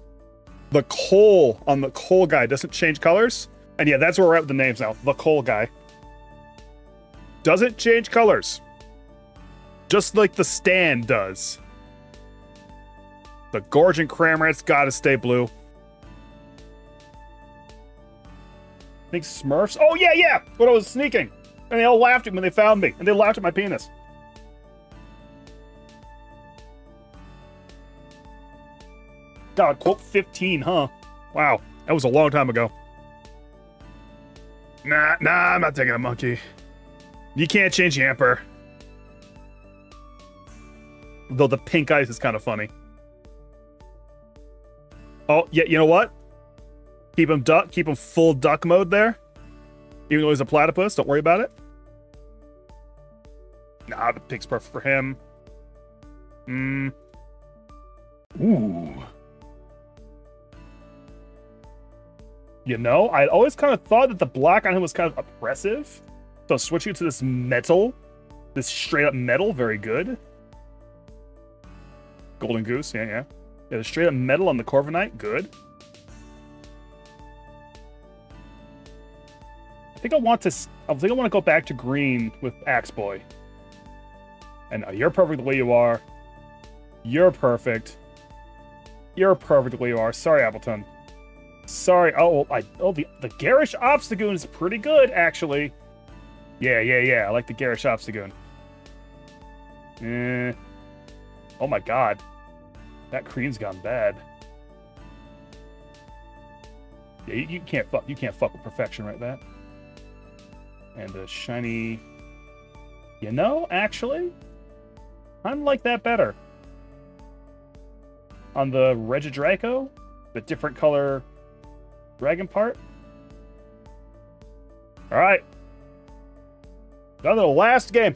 the coal on the coal guy. Doesn't change colors. And yeah, that's where we're at with the names now. The coal guy. Doesn't change colors. Just like the stand does. The Gorgon Cramorant's gotta stay blue. I think Smurfs. Oh, yeah. When I was sneaking. And they all laughed at me when they found me. And they laughed at my penis. God, quote 15, huh? Wow, that was a long time ago. Nah, I'm not taking a monkey. You can't change Yamper. Though the pink ice is kind of funny. Oh, yeah, you know what? Keep him full duck mode there. Even though he's a platypus, don't worry about it. Nah, the pink's perfect for him. Ooh. You know, I always kind of thought that the black on him was kind of oppressive. So switching to this metal, this straight up metal, very good. Golden Goose, yeah. Yeah, the straight up metal on the Corviknight, good. I think I want to go back to green with Axe Boy. And you're perfect the way you are. You're perfect. You're perfect the way you are. Sorry, Appleton. Sorry. The Garish Obstagoon is pretty good, actually. Yeah. I like the Garish Obstagoon. Oh my god. That cream's gone bad. Yeah, you can't fuck with perfection right there. And a shiny. You know, actually, I like that better. On the Regidraco, the different color dragon part. All right. Down to the last game.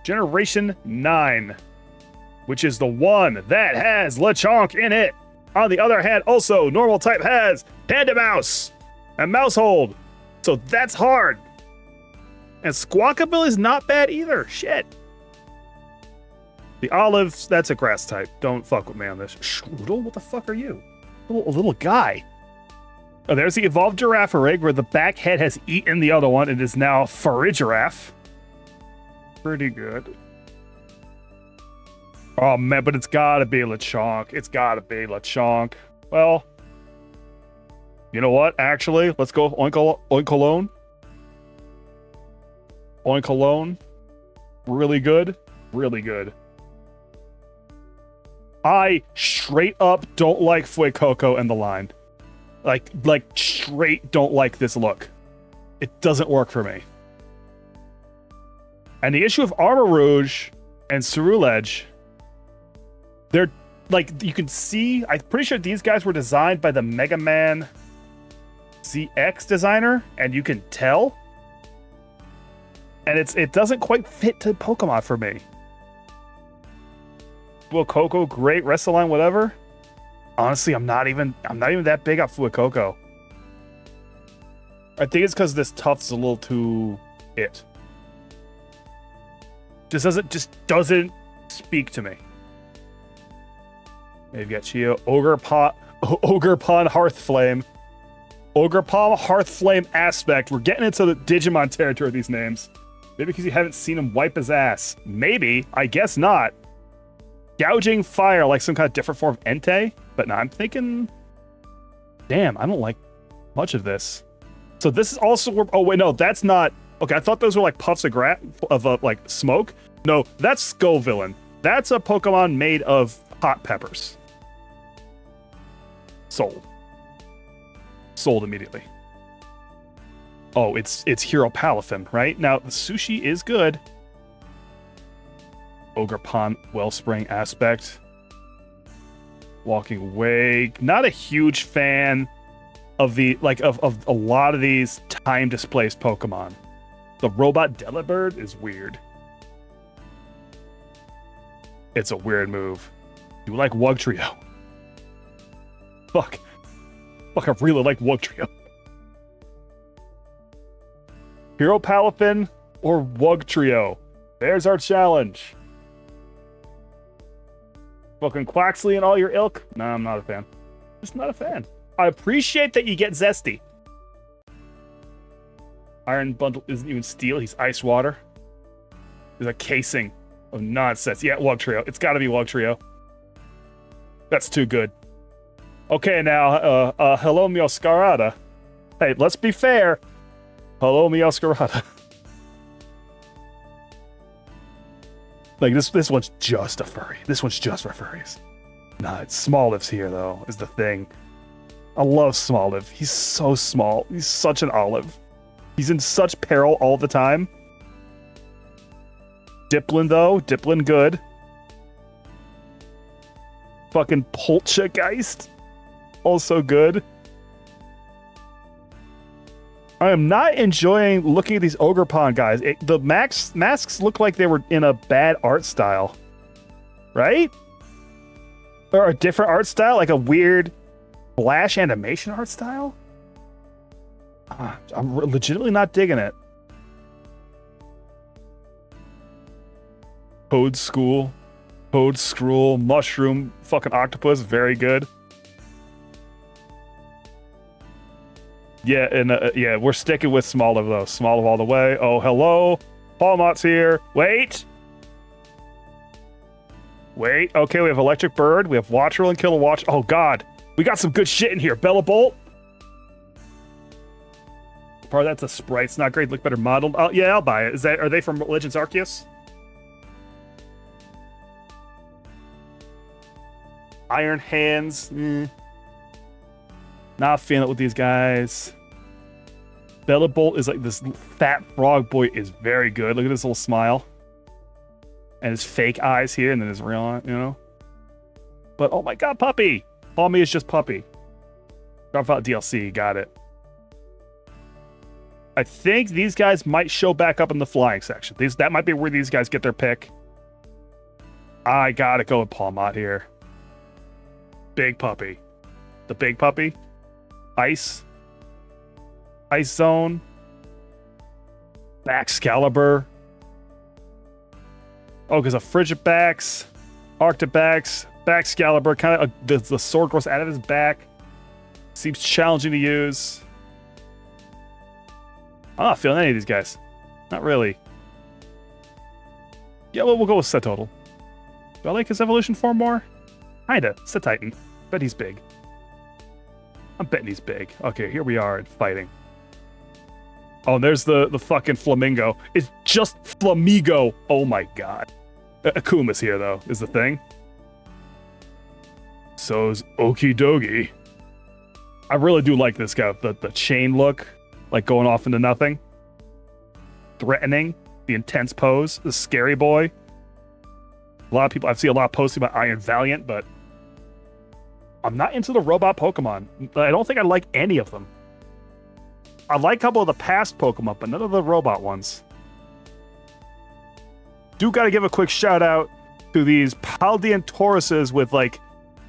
Generation 9, which is the one that has Lechonk in it. On the other hand, also, normal type has Panda Mouse and Mousehold. So that's hard. And Squawkabill is not bad either. Shit. The Olives, that's a grass type. Don't fuck with me on this. Strudel, what the fuck are you? A little guy. Oh, there's the evolved Girafarig, where the back head has eaten the other one and is now Farigiraf. Pretty good. Oh man, but it's gotta be Lechonk. It's gotta be Lechonk. Well, you know what? Actually, let's go Oinkolone. Oinkolone. Really good. Really good. I straight up don't like Fuecoco and the line. Like straight don't like this look. It doesn't work for me. And the issue of Armor Rouge and Ceruledge, they're like, you can see, I'm pretty sure these guys were designed by the Mega Man ZX designer, and you can tell. And it doesn't quite fit to Pokemon for me. Fuecoco, great, Wrestleline, whatever. Honestly, I'm not even that big on Fuecoco. I think it's because this Tuft's a little too it. Just doesn't speak to me. Maybe got Chio, Ogerpon, Hearthflame, Ogerpon, Hearthflame Aspect. We're getting into the Digimon territory with these names. Maybe because you haven't seen him wipe his ass. Maybe. I guess not. Gouging Fire, like some kind of different form of Entei. But no, I'm thinking... Damn, I don't like much of this. So this is also... Oh, wait, no, that's not... Okay, I thought those were like puffs of like smoke. No, that's Scovillain. That's a Pokemon made of hot peppers. Sold. Sold immediately. Oh, it's Hero Palafin, right? Now, the sushi is good. Ogerpon Wellspring Aspect. Walking Away. Not a huge fan of the of a lot of these time displaced Pokemon. The Robot Delibird is weird. It's a weird move. You like Wugtrio. Fuck, I really like Wugtrio. Hero Palafin or Wugtrio? There's our challenge. Fucking Quaxley and all your ilk? No, I'm not a fan. Just not a fan. I appreciate that you get Zesty. Iron Bundle isn't even steel. He's ice water. There's a casing of nonsense. Yeah, Wugtrio. It's got to be Wugtrio. That's too good. Okay, now, hello, Meowscarada. Hey, let's be fair. Hello, Meowscarada. Like, this one's just a furry. This one's just for furries. Nah, it's Smalliv's here, though, is the thing. I love Smalliv. He's so small. He's such an olive. He's in such peril all the time. Diplin, though. Diplin, good. Fucking Poltergeist. Also good. I am not enjoying looking at these Ogerpon guys. The masks look like they were in a bad art style. Right? Or a different art style? Like a weird Flash animation art style? I'm legitimately not digging it. Code School. Code Scroll. Mushroom. Fucking Octopus. Very good. Yeah, and yeah, we're sticking with Smoliv though. Smoliv all the way. Oh, hello. Palmot's here. Wait. Okay, we have Electric Bird. We have Watchrill and Kilowatch. Oh, God. We got some good shit in here. Bellabolt. Part of that's a sprite. It's not great. Look better modeled. Oh, yeah, I'll buy it. Are they from Legends Arceus? Iron Hands. Not feeling it with these guys. Bellabolt is like this fat frog boy is very good. Look at this little smile. And his fake eyes here, and then his real eye, you know? But, oh my God, Puppy! All me is just Puppy. Drop out DLC, got it. I think these guys might show back up in the flying section. That might be where these guys get their pick. I gotta go with Palmot here. Big Puppy. The Big Puppy. Ice Zone, Baxcalibur. Oh, because of Frigibax, Arctibax, Baxcalibur, kind of the sword grows out of his back. Seems challenging to use. I'm not feeling any of these guys. Not really. Yeah, well, we'll go with Setotal. Do I like his evolution form more? Kinda. Setitan. Bet he's big. I'm betting he's big. Okay, here we are fighting. Oh, and there's the fucking Flamingo. It's just Flamigo. Oh my God. Akuma's here, though, is the thing. So's Okidogi. I really do like this guy. The chain look, like going off into nothing. Threatening. The intense pose. The scary boy. A lot of people, I've seen a lot of posting about Iron Valiant, but I'm not into the robot Pokemon. I don't think I like any of them. I like a couple of the past Pokemon, but none of the robot ones. Do gotta give a quick shout out to these Paldean Tauruses with like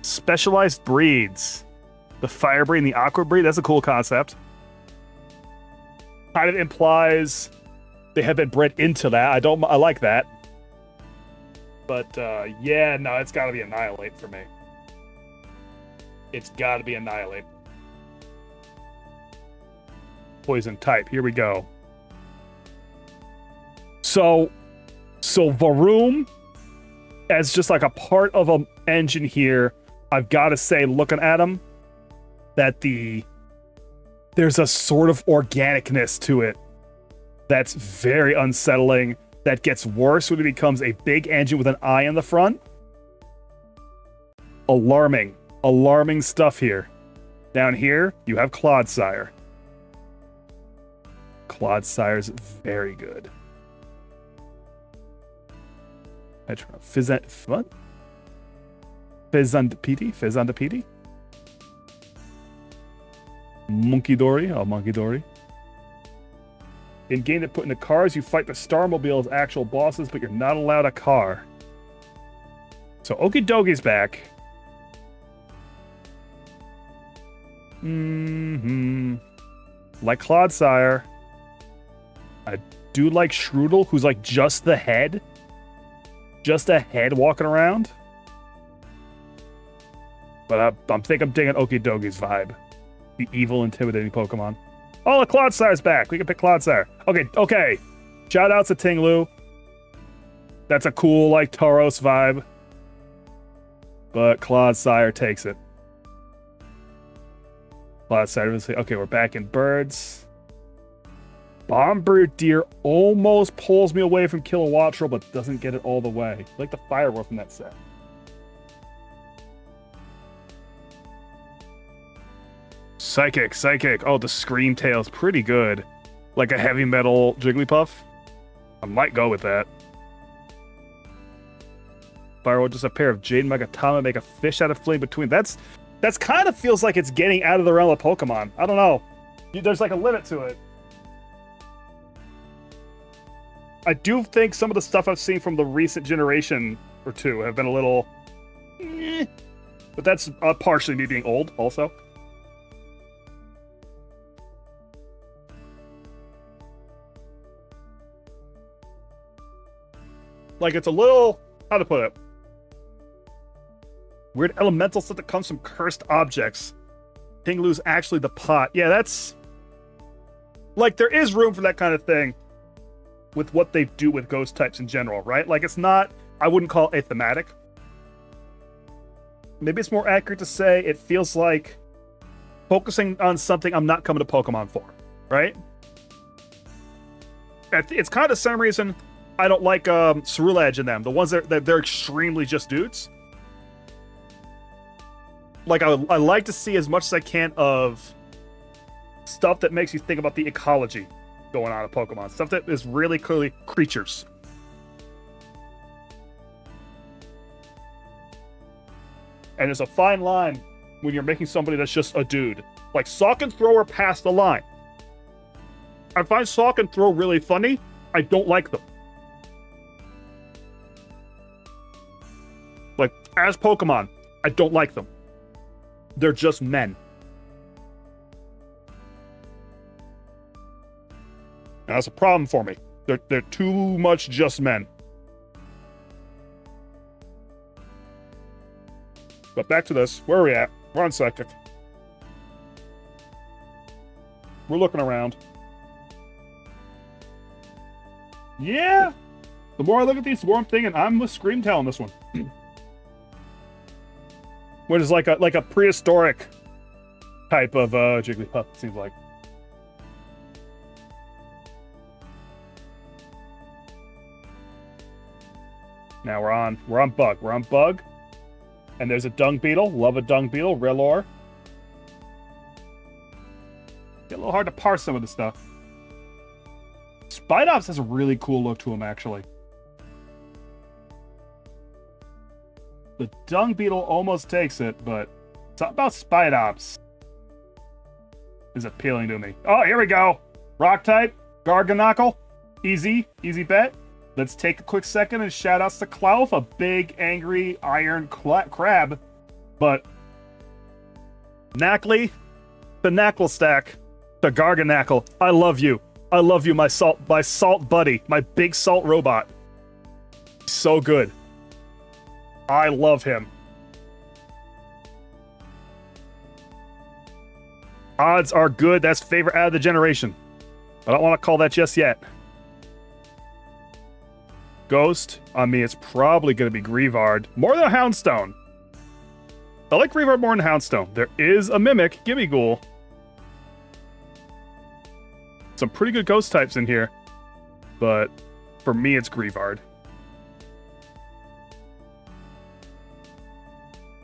specialized breeds. The Fire Breed and the Aqua Breed, that's a cool concept. Kind of implies they have been bred into that. I like that. But yeah, no, it's gotta be Annihilate for me. It's gotta be Annihilate. Poison type. Here we go. So Varoom, as just like a part of an engine here, I've got to say, looking at him, that there's a sort of organicness to it that's very unsettling, that gets worse when it becomes a big engine with an eye in the front. Alarming stuff here. Down here, you have Clodsire. Clodsire's very good. Fizandapiti? Monkey Dory. Oh, Monkey Dory. In game that put into cars, you fight the Starmobile as actual bosses, but you're not allowed a car. So Okidogi's back. Like Clodsire. I do like Shroodle, who's like just the head. Just a head walking around. But I think I'm digging Okidogi's vibe. The evil, intimidating Pokemon. Oh, the Clodsire's back. We can pick Clodsire. Okay. Shout outs to Tinglu. That's a cool, like, Tauros vibe. But Clodsire takes it. Clodsire, okay, we're back in birds. Bombardier almost pulls me away from Kilowattrel, but doesn't get it all the way. I like the Firewolf from that set. Psychic. Oh, the Scream Tail's pretty good. Like a heavy metal Jigglypuff. I might go with that. Firewolf, just a pair of Jade Megatama, make a fish out of flame between. That's kind of feels like it's getting out of the realm of Pokemon. I don't know. There's like a limit to it. I do think some of the stuff I've seen from the recent generation or two have been a little... But that's partially me being old, also. Like, it's a little... How to put it? Weird elemental stuff that comes from cursed objects. Tinglu's actually the pot. Yeah, that's... Like, there is room for that kind of thing with what they do with ghost types in general, right? Like, it's not... I wouldn't call it thematic. Maybe it's more accurate to say it feels like focusing on something I'm not coming to Pokemon for, right? It's kind of the same reason I don't like Cerulege in them. The ones that they're extremely just dudes. Like, I like to see as much as I can of stuff that makes you think about the ecology going on in Pokemon. Stuff that is really clearly creatures. And there's a fine line when you're making somebody that's just a dude. Like, Sawk and Throw are past the line. I find Sawk and Throw really funny. I don't like them. Like, as Pokemon, I don't like them. They're just men. And that's a problem for me. They're too much just men. But back to this. Where are we at? We're on Psychic. We're looking around. Yeah! The more I look at these, the more I'm thinking I'm with Screamtail on this one. Which is like a prehistoric type of Jigglypuff, it seems like. Now we're on Bug. We're on Bug. And there's a Dung Beetle. Love a Dung Beetle. Rellor. Get a little hard to parse some of the stuff. Spidops has a really cool look to him, actually. The Dung Beetle almost takes it, but something about Spidops is appealing to me. Oh, here we go. Rock type. Garganacl. Easy bet. Let's take a quick second and shout outs to Klawf, a big, angry, iron crab. But Knackley, the Knackle stack, the Garganacl. I love you. I love you, my salt buddy, my big salt robot. So good. I love him. Odds are good. That's favorite out of the generation. I don't want to call that just yet. Ghost, on me, it's probably going to be Grievard. More than Houndstone. I like Grievard more than Houndstone. There is a Mimic, Gimmighoul. Some pretty good ghost types in here. But for me, it's Grievard.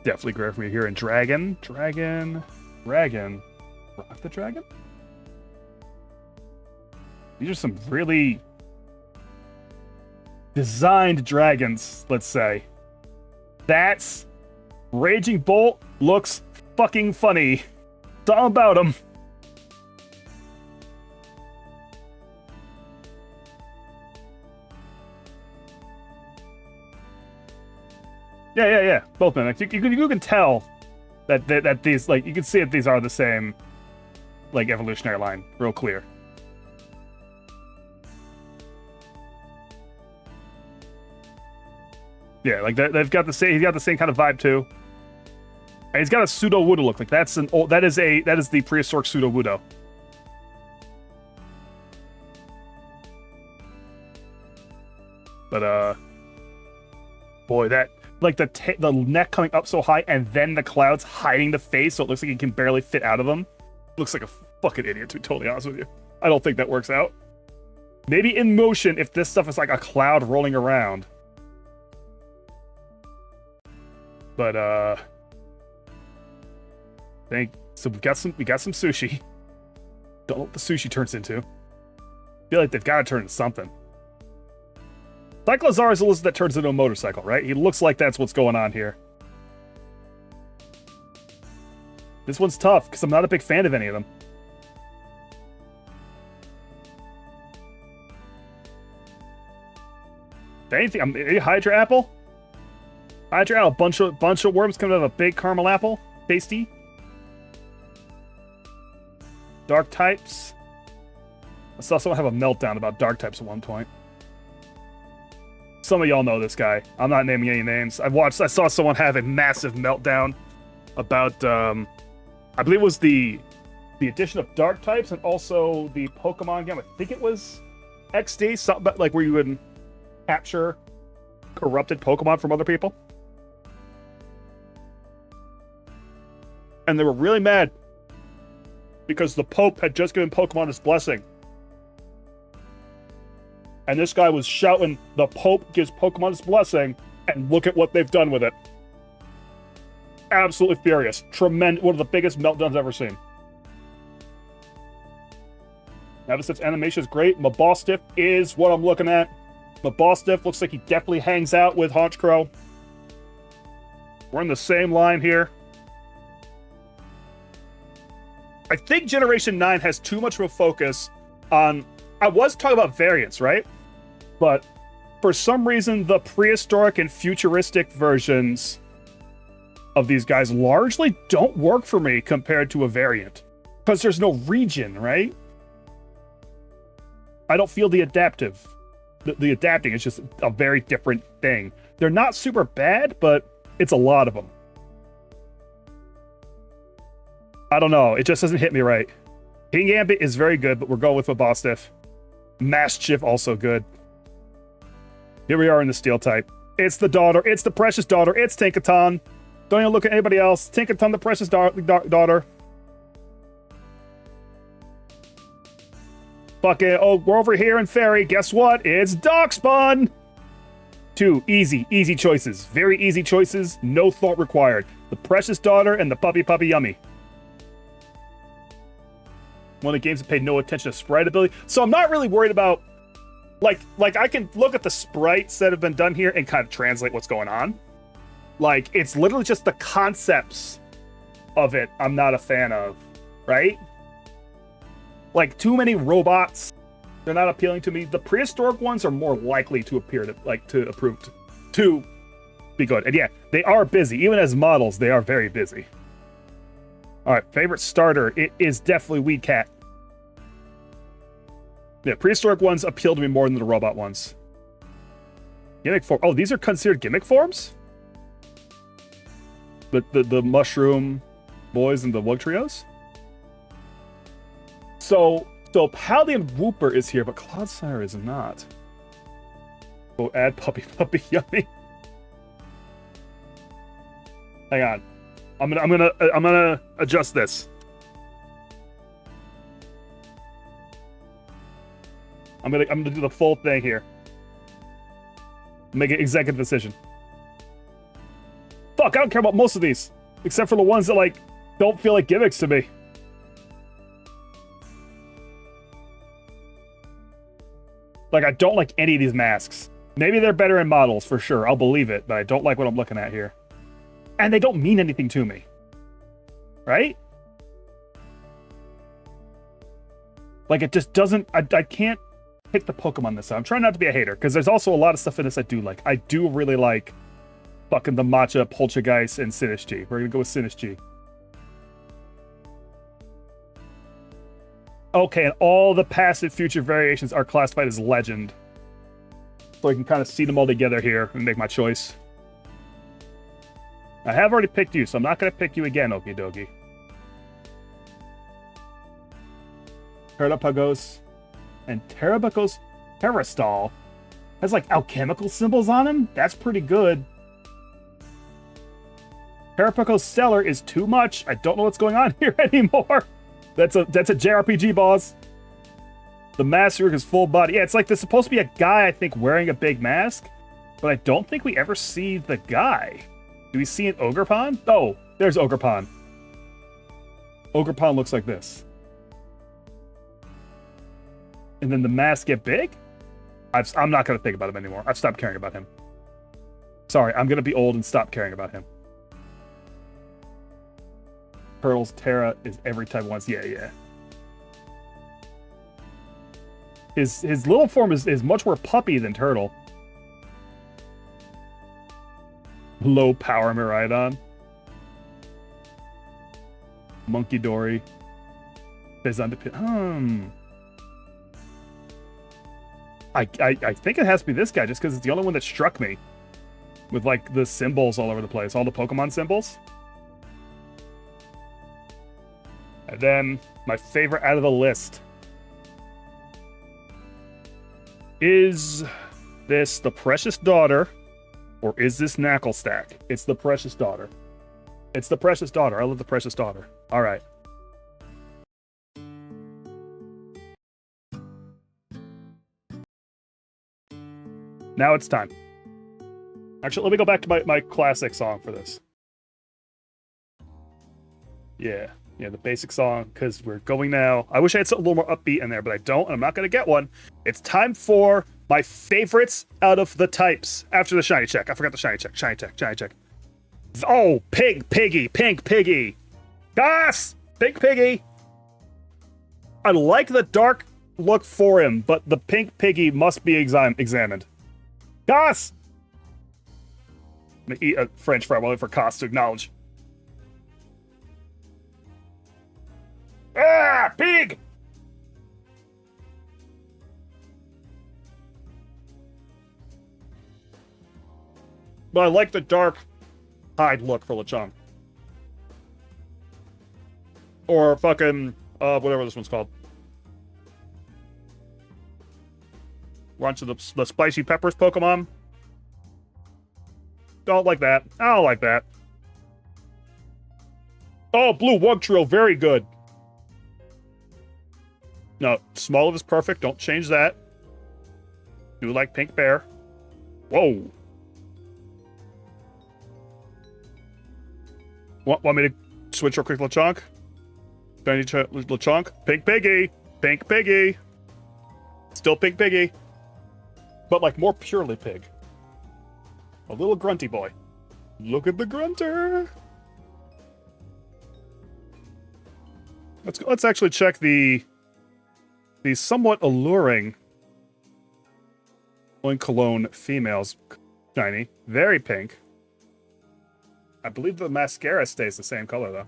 Definitely great for me here. And Dragon. Rock the Dragon? These are some really designed dragons, let's say. That's Raging Bolt looks fucking funny. Something about him. Yeah. Both men. Like, you can tell that these, like, you can see that these are the same, like, evolutionary line, real clear. Yeah, like they've got the same. He's got the same kind of vibe too, and he's got a pseudo Wudo look. Like that is the prehistoric pseudo Wudo. But boy, that like the neck coming up so high, and then the clouds hiding the face, so it looks like he can barely fit out of them. Looks like a fucking idiot, to be totally honest with you. I don't think that works out. Maybe in motion, if this stuff is like a cloud rolling around. But so we got some sushi. Don't know what the sushi turns into. Feel like they've got to turn into something. Cyclozar is a lizard that turns into a motorcycle, right? He looks like that's what's going on here. This one's tough because I'm not a big fan of any of them. Anything? A Hydra apple? Hydra apple, bunch of worms coming out of a big caramel apple. Tasty. Dark types. I saw someone have a meltdown about dark types at one point. Some of y'all know this guy. I'm not naming any names. I saw someone have a massive meltdown about I believe it was the addition of dark types and also the Pokemon game. I think it was XD, something like where you would capture corrupted Pokemon from other people. And they were really mad because the Pope had just given Pokemon his blessing. And this guy was shouting, the Pope gives Pokemon his blessing, and look at what they've done with it. Absolutely furious. Tremendous. One of the biggest meltdowns I've ever seen. Navasif's animation is great. Mabostiff is what I'm looking at. Mabostiff looks like he definitely hangs out with Honchkrow. We're in the same line here. I think Generation 9 has too much of a focus on... I was talking about variants, right? But for some reason, the prehistoric and futuristic versions of these guys largely don't work for me compared to a variant. Because there's no region, right? I don't feel the adaptive. The adapting is just a very different thing. They're not super bad, but it's a lot of them. I don't know. It just doesn't hit me right. King Gambit is very good, but we're going with Mabostiff. Mastiff also good. Here we are in the Steel type. It's the daughter. It's the precious daughter. It's Tinkaton. Don't even look at anybody else. Tinkaton, the precious daughter. Fuck it. Oh, we're over here in Fairy. Guess what? It's Darkspawn. 2 easy choices. Very easy choices. No thought required. The precious daughter and the puppy yummy. One of the games that paid no attention to sprite ability. So I'm not really worried about, like I can look at the sprites that have been done here and kind of translate what's going on. Like, it's literally just the concepts of it I'm not a fan of, right? Like, too many robots, they're not appealing to me. The prehistoric ones are more likely to appear to, to be good. And yeah, they are busy. Even as models, they are very busy. All right, favorite starter. It is definitely Weed Cat. Yeah, prehistoric ones appeal to me more than the robot ones. Gimmick form. Oh, these are considered gimmick forms? The mushroom boys and the Wug Trios? So Pallium Whooper is here, but Clodsire is not. Oh, add puppy yummy. Hang on. I'm gonna adjust this. I'm gonna do the full thing here. Make an executive decision. Fuck, I don't care about most of these. Except for the ones that, like, don't feel like gimmicks to me. Like, I don't like any of these masks. Maybe they're better in models, for sure. I'll believe it, but I don't like what I'm looking at here. And they don't mean anything to me. Right? Like, it just doesn't... I can't pick the Pokemon this time. I'm trying not to be a hater, because there's also a lot of stuff in this I do like. I do really like fucking the Matcha, Poltergeist, and Sinistcha. We're gonna go with Sinistcha. Okay, and all the past and future variations are classified as legend. So I can kind of see them all together here and make my choice. I have already picked you, so I'm not going to pick you again, Okie dokie. Terrapagos and Terrapagos Terrastall has, like, alchemical symbols on him? That's pretty good. Terrapagos Stellar is too much. I don't know what's going on here anymore. That's a JRPG, boss. The master is full body. Yeah, it's like there's supposed to be a guy, I think, wearing a big mask, but I don't think we ever see the guy. Do we see an Ogerpon? Oh, there's Ogerpon. Ogerpon looks like this. And then the masks get big? I'm not going to think about him anymore. I've stopped caring about him. Sorry, I'm going to be old and stop caring about him. Turtles, Terra is every type once. Yeah. His little form is much more puppy than Turtle. Low power Miraidon. Monkey Dory. I think it has to be this guy just because it's the only one that struck me. With, like, the symbols all over the place. All the Pokemon symbols. And then, my favorite out of the list. Is this the Precious Daughter? Or is this Knacklestack? It's the Precious Daughter. It's the Precious Daughter. I love the Precious Daughter. Alright. Now it's time. Actually, let me go back to my classic song for this. Yeah, the basic song, because we're going now. I wish I had something a little more upbeat in there, but I don't, and I'm not going to get one. It's time for my favorites out of the types. After the shiny check. I forgot the shiny check. Shiny check. Oh, Pink Piggy. Goss! Pink Piggy! I like the dark look for him, but the Pink Piggy must be examined. Goss! I'm gonna eat a French fry while I wait for Koss to acknowledge. Ah! Pig! But I like the dark hide look for Lechonk. Or fucking, whatever this one's called. We're on to the Spicy Peppers Pokemon. Don't like that. I don't like that. Oh, Blue Wugtrio, very good. No, Smoliv is perfect. Don't change that. Do like Pink Bear. Whoa. Want me to switch real quick, Lechonk? Do I need to Lechonk? Pink Piggy. Still Pink Piggy. But, like, more purely pig. A little grunty boy. Look at the grunter! Let's actually check the somewhat alluring Cologne females shiny. Very pink. I believe the mascara stays the same color, though.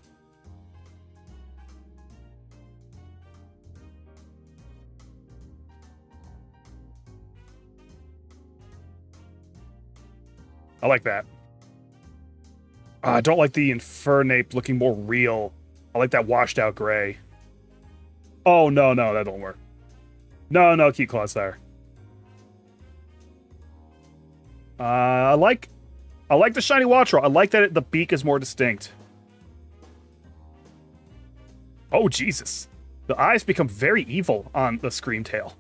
I like that. I don't like the Infernape looking more real. I like that washed out gray. Oh, no, no, that don't work. No, no, keep Clodsire. I like the shiny Wattrel. I like that the beak is more distinct. Oh, Jesus. The eyes become very evil on the Screamtail.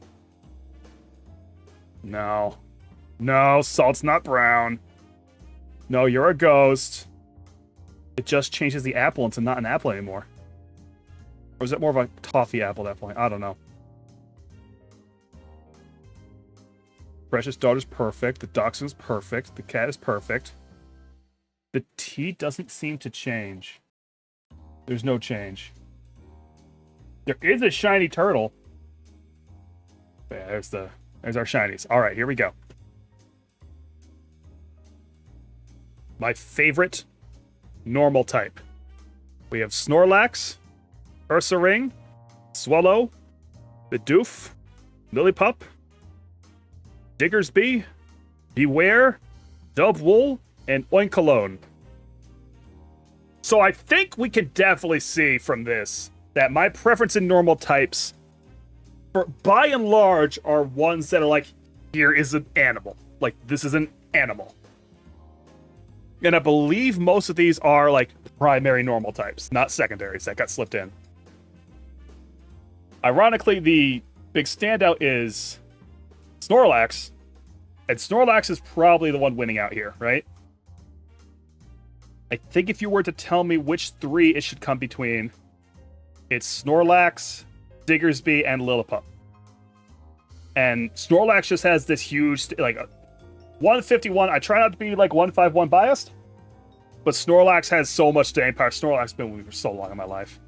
No. No, Salt's not brown. No, you're a ghost. It just changes the apple into not an apple anymore. Or is it more of a toffee apple at that point? I don't know. Precious Daughter's perfect. The Dachshund's perfect. The cat is perfect. The T doesn't seem to change. There's no change. There is a shiny turtle. Yeah, there's our shinies. All right, here we go. My favorite normal type. We have Snorlax, Ursaring, Swallow, Bidoof, Lillipup, Diggersby, Beware, Dubwool, and Oinkologne. So I think we can definitely see from this that my preference in normal types, by and large, are ones that are like, here is an animal. Like, this is an animal. And I believe most of these are like primary normal types, not secondaries that got slipped in. Ironically, the big standout is Snorlax. And Snorlax is probably the one winning out here, right? I think if you were to tell me which three it should come between, it's Snorlax, Diggersby, and Lillipup. And Snorlax just has this huge, like, 151. I try not to be, like, 151 biased, but Snorlax has so much staying power. Snorlax has been with me for so long in my life.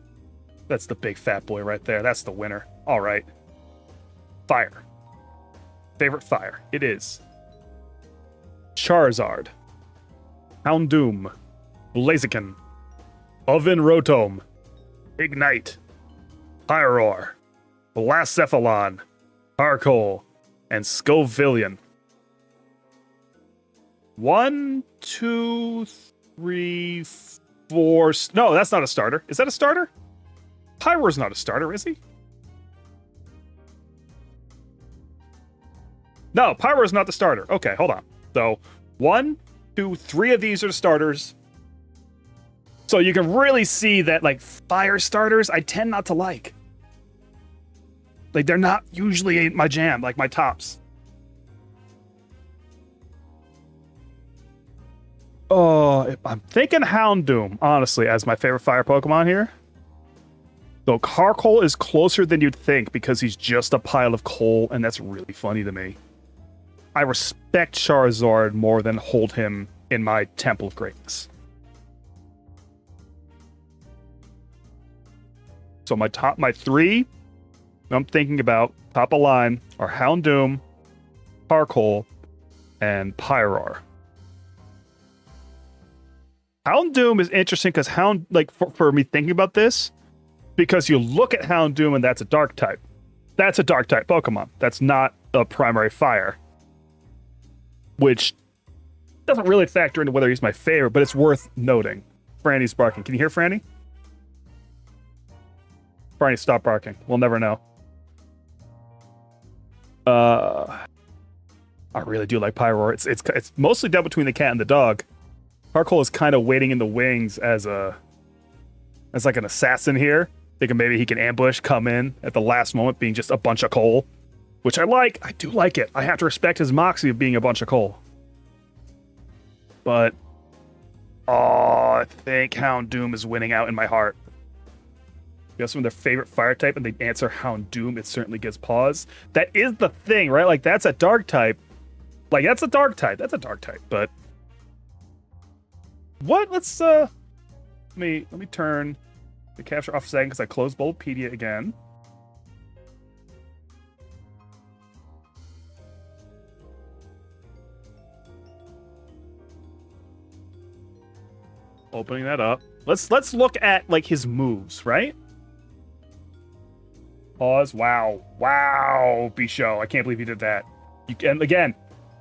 That's the big fat boy right there. That's the winner. All right. Fire. Favorite fire. It is Charizard, Houndoom, Blaziken, Oven Rotom, Ignite, Pyroar, Blacephalon, Harkole, and Scovillion. 1, 2, 3, 4. No, that's not a starter. Is that a starter? Pyroar's not a starter, is he? No, Pyroar's not the starter. Okay, hold on. So, 1, 2, 3 of these are the starters. So you can really see that, like, fire starters, I tend not to like. Like, they're not usually my jam, like my tops. Oh, I'm thinking Houndoom, honestly, as my favorite fire Pokemon here. Though Harkole is closer than you'd think because he's just a pile of coal, and that's really funny to me. I respect Charizard more than hold him in my Temple of Greatness. So my three I'm thinking about top of line are Houndoom, Harkole, and Pyroar. Houndoom is interesting because for me thinking about this, because you look at Houndoom and that's a dark type. That's a dark type Pokemon. That's not a primary fire. Which doesn't really factor into whether he's my favorite, but it's worth noting. Franny's barking. Can you hear Franny? Franny, stop barking. We'll never know. I really do like Pyroar. It's mostly done between the cat and the dog. Harkole is kind of waiting in the wings as like an assassin here. Thinking maybe he can ambush, come in at the last moment, being just a bunch of coal. Which I like. I do like it. I have to respect his moxie of being a bunch of coal. But I think Houndoom is winning out in my heart. If you have some of their favorite fire type and they answer Houndoom, it certainly gives pause. That is the thing, right? Like, that's a dark type. Like, that's a dark type. That's a dark type, but what? Let's let me turn the capture off a second because I closed Bulbapedia again. Opening that up. Let's look at like his moves, right? Pause. Wow, Bisho. I can't believe you did that. And again,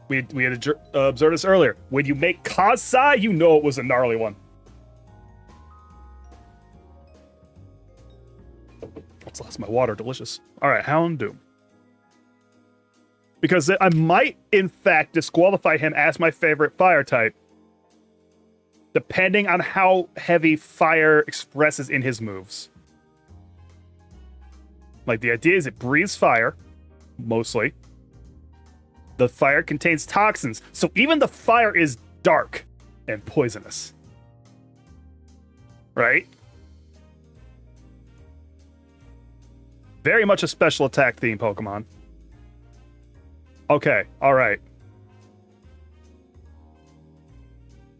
we had observed this earlier. When you make Kazai, you know it was a gnarly one. Let's lost my water. Delicious. All right, Houndoom. Because I might, in fact, disqualify him as my favorite fire type, depending on how heavy fire expresses in his moves. Like, the idea is it breathes fire, mostly. The fire contains toxins, so even the fire is dark and poisonous. Right? Very much a special attack theme Pokemon. Okay, alright.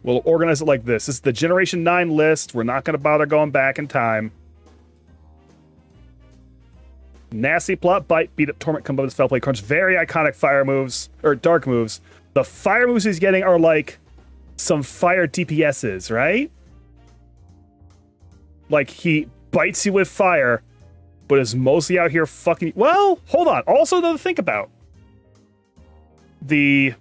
We'll organize it like this. This is the Generation 9 list. We're not going to bother going back in time. Nasty Plot, Bite, Beat Up, Torment, Combo, Spell Play, Crunch. Very iconic fire moves, or dark moves. The fire moves he's getting are like some fire DPSs, right? Like, he bites you with fire, but is mostly out here fucking... Well, hold on. Also, though, to think about. The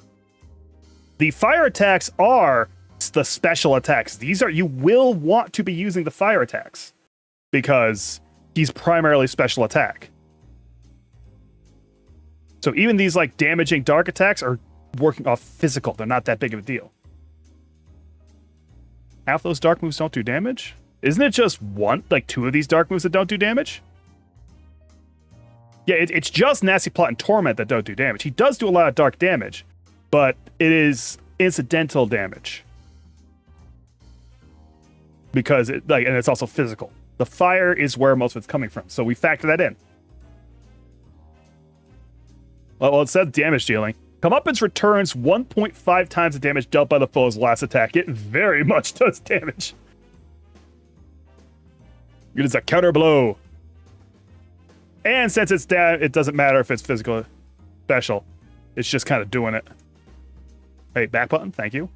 fire attacks are the special attacks. These are... You will want to be using the fire attacks, because he's primarily special attack. So even these, like, damaging dark attacks are working off physical. They're not that big of a deal. Half those dark moves don't do damage? Isn't it just one, like, two of these dark moves that don't do damage? Yeah, it's just Nasty Plot and Torment that don't do damage. He does do a lot of dark damage, but it is incidental damage. Because, and it's also physical. The fire is where most of it's coming from, so we factor that in. Well, it says damage dealing. Comeuppance returns 1.5 times the damage dealt by the foe's last attack. It very much does damage. It is a counter blow. And since it's down, it doesn't matter if it's physical special. It's just kind of doing it. Hey, back button, thank you.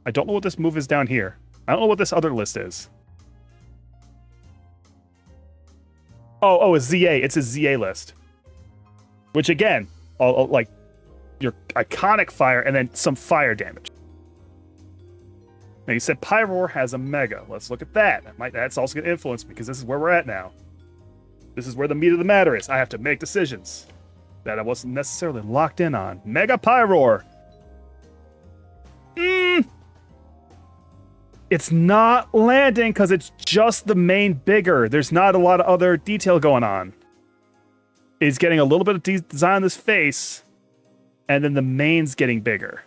I don't know what this move is down here. I don't know what this other list is. Oh, a ZA. It's a ZA list. Which, again, like, your iconic fire and then some fire damage. Now, you said Pyroar has a Mega. Let's look at that. That's also going to influence me, because this is where we're at now. This is where the meat of the matter is. I have to make decisions that I wasn't necessarily locked in on. Mega Pyroar. It's not landing because it's just the main bigger. There's not a lot of other detail going on. It's getting a little bit of design on this face, and then the main's getting bigger.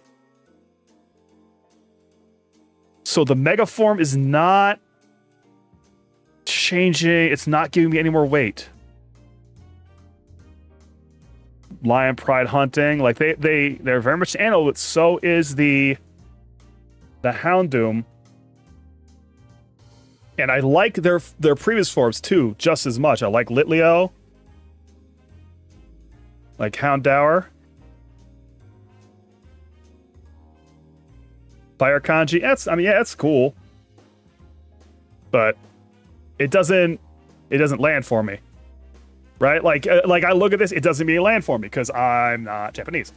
So the Mega form is not changing. It's not giving me any more weight. Lion Pride hunting, like they're very much animal, but so is the Houndoom. And I like their previous forms too, just as much. I like Litleo, like Houndour, Fire Kanji. That's cool, but it doesn't land for me, right? Like I look at this, it doesn't mean land for me because I'm not Japanese,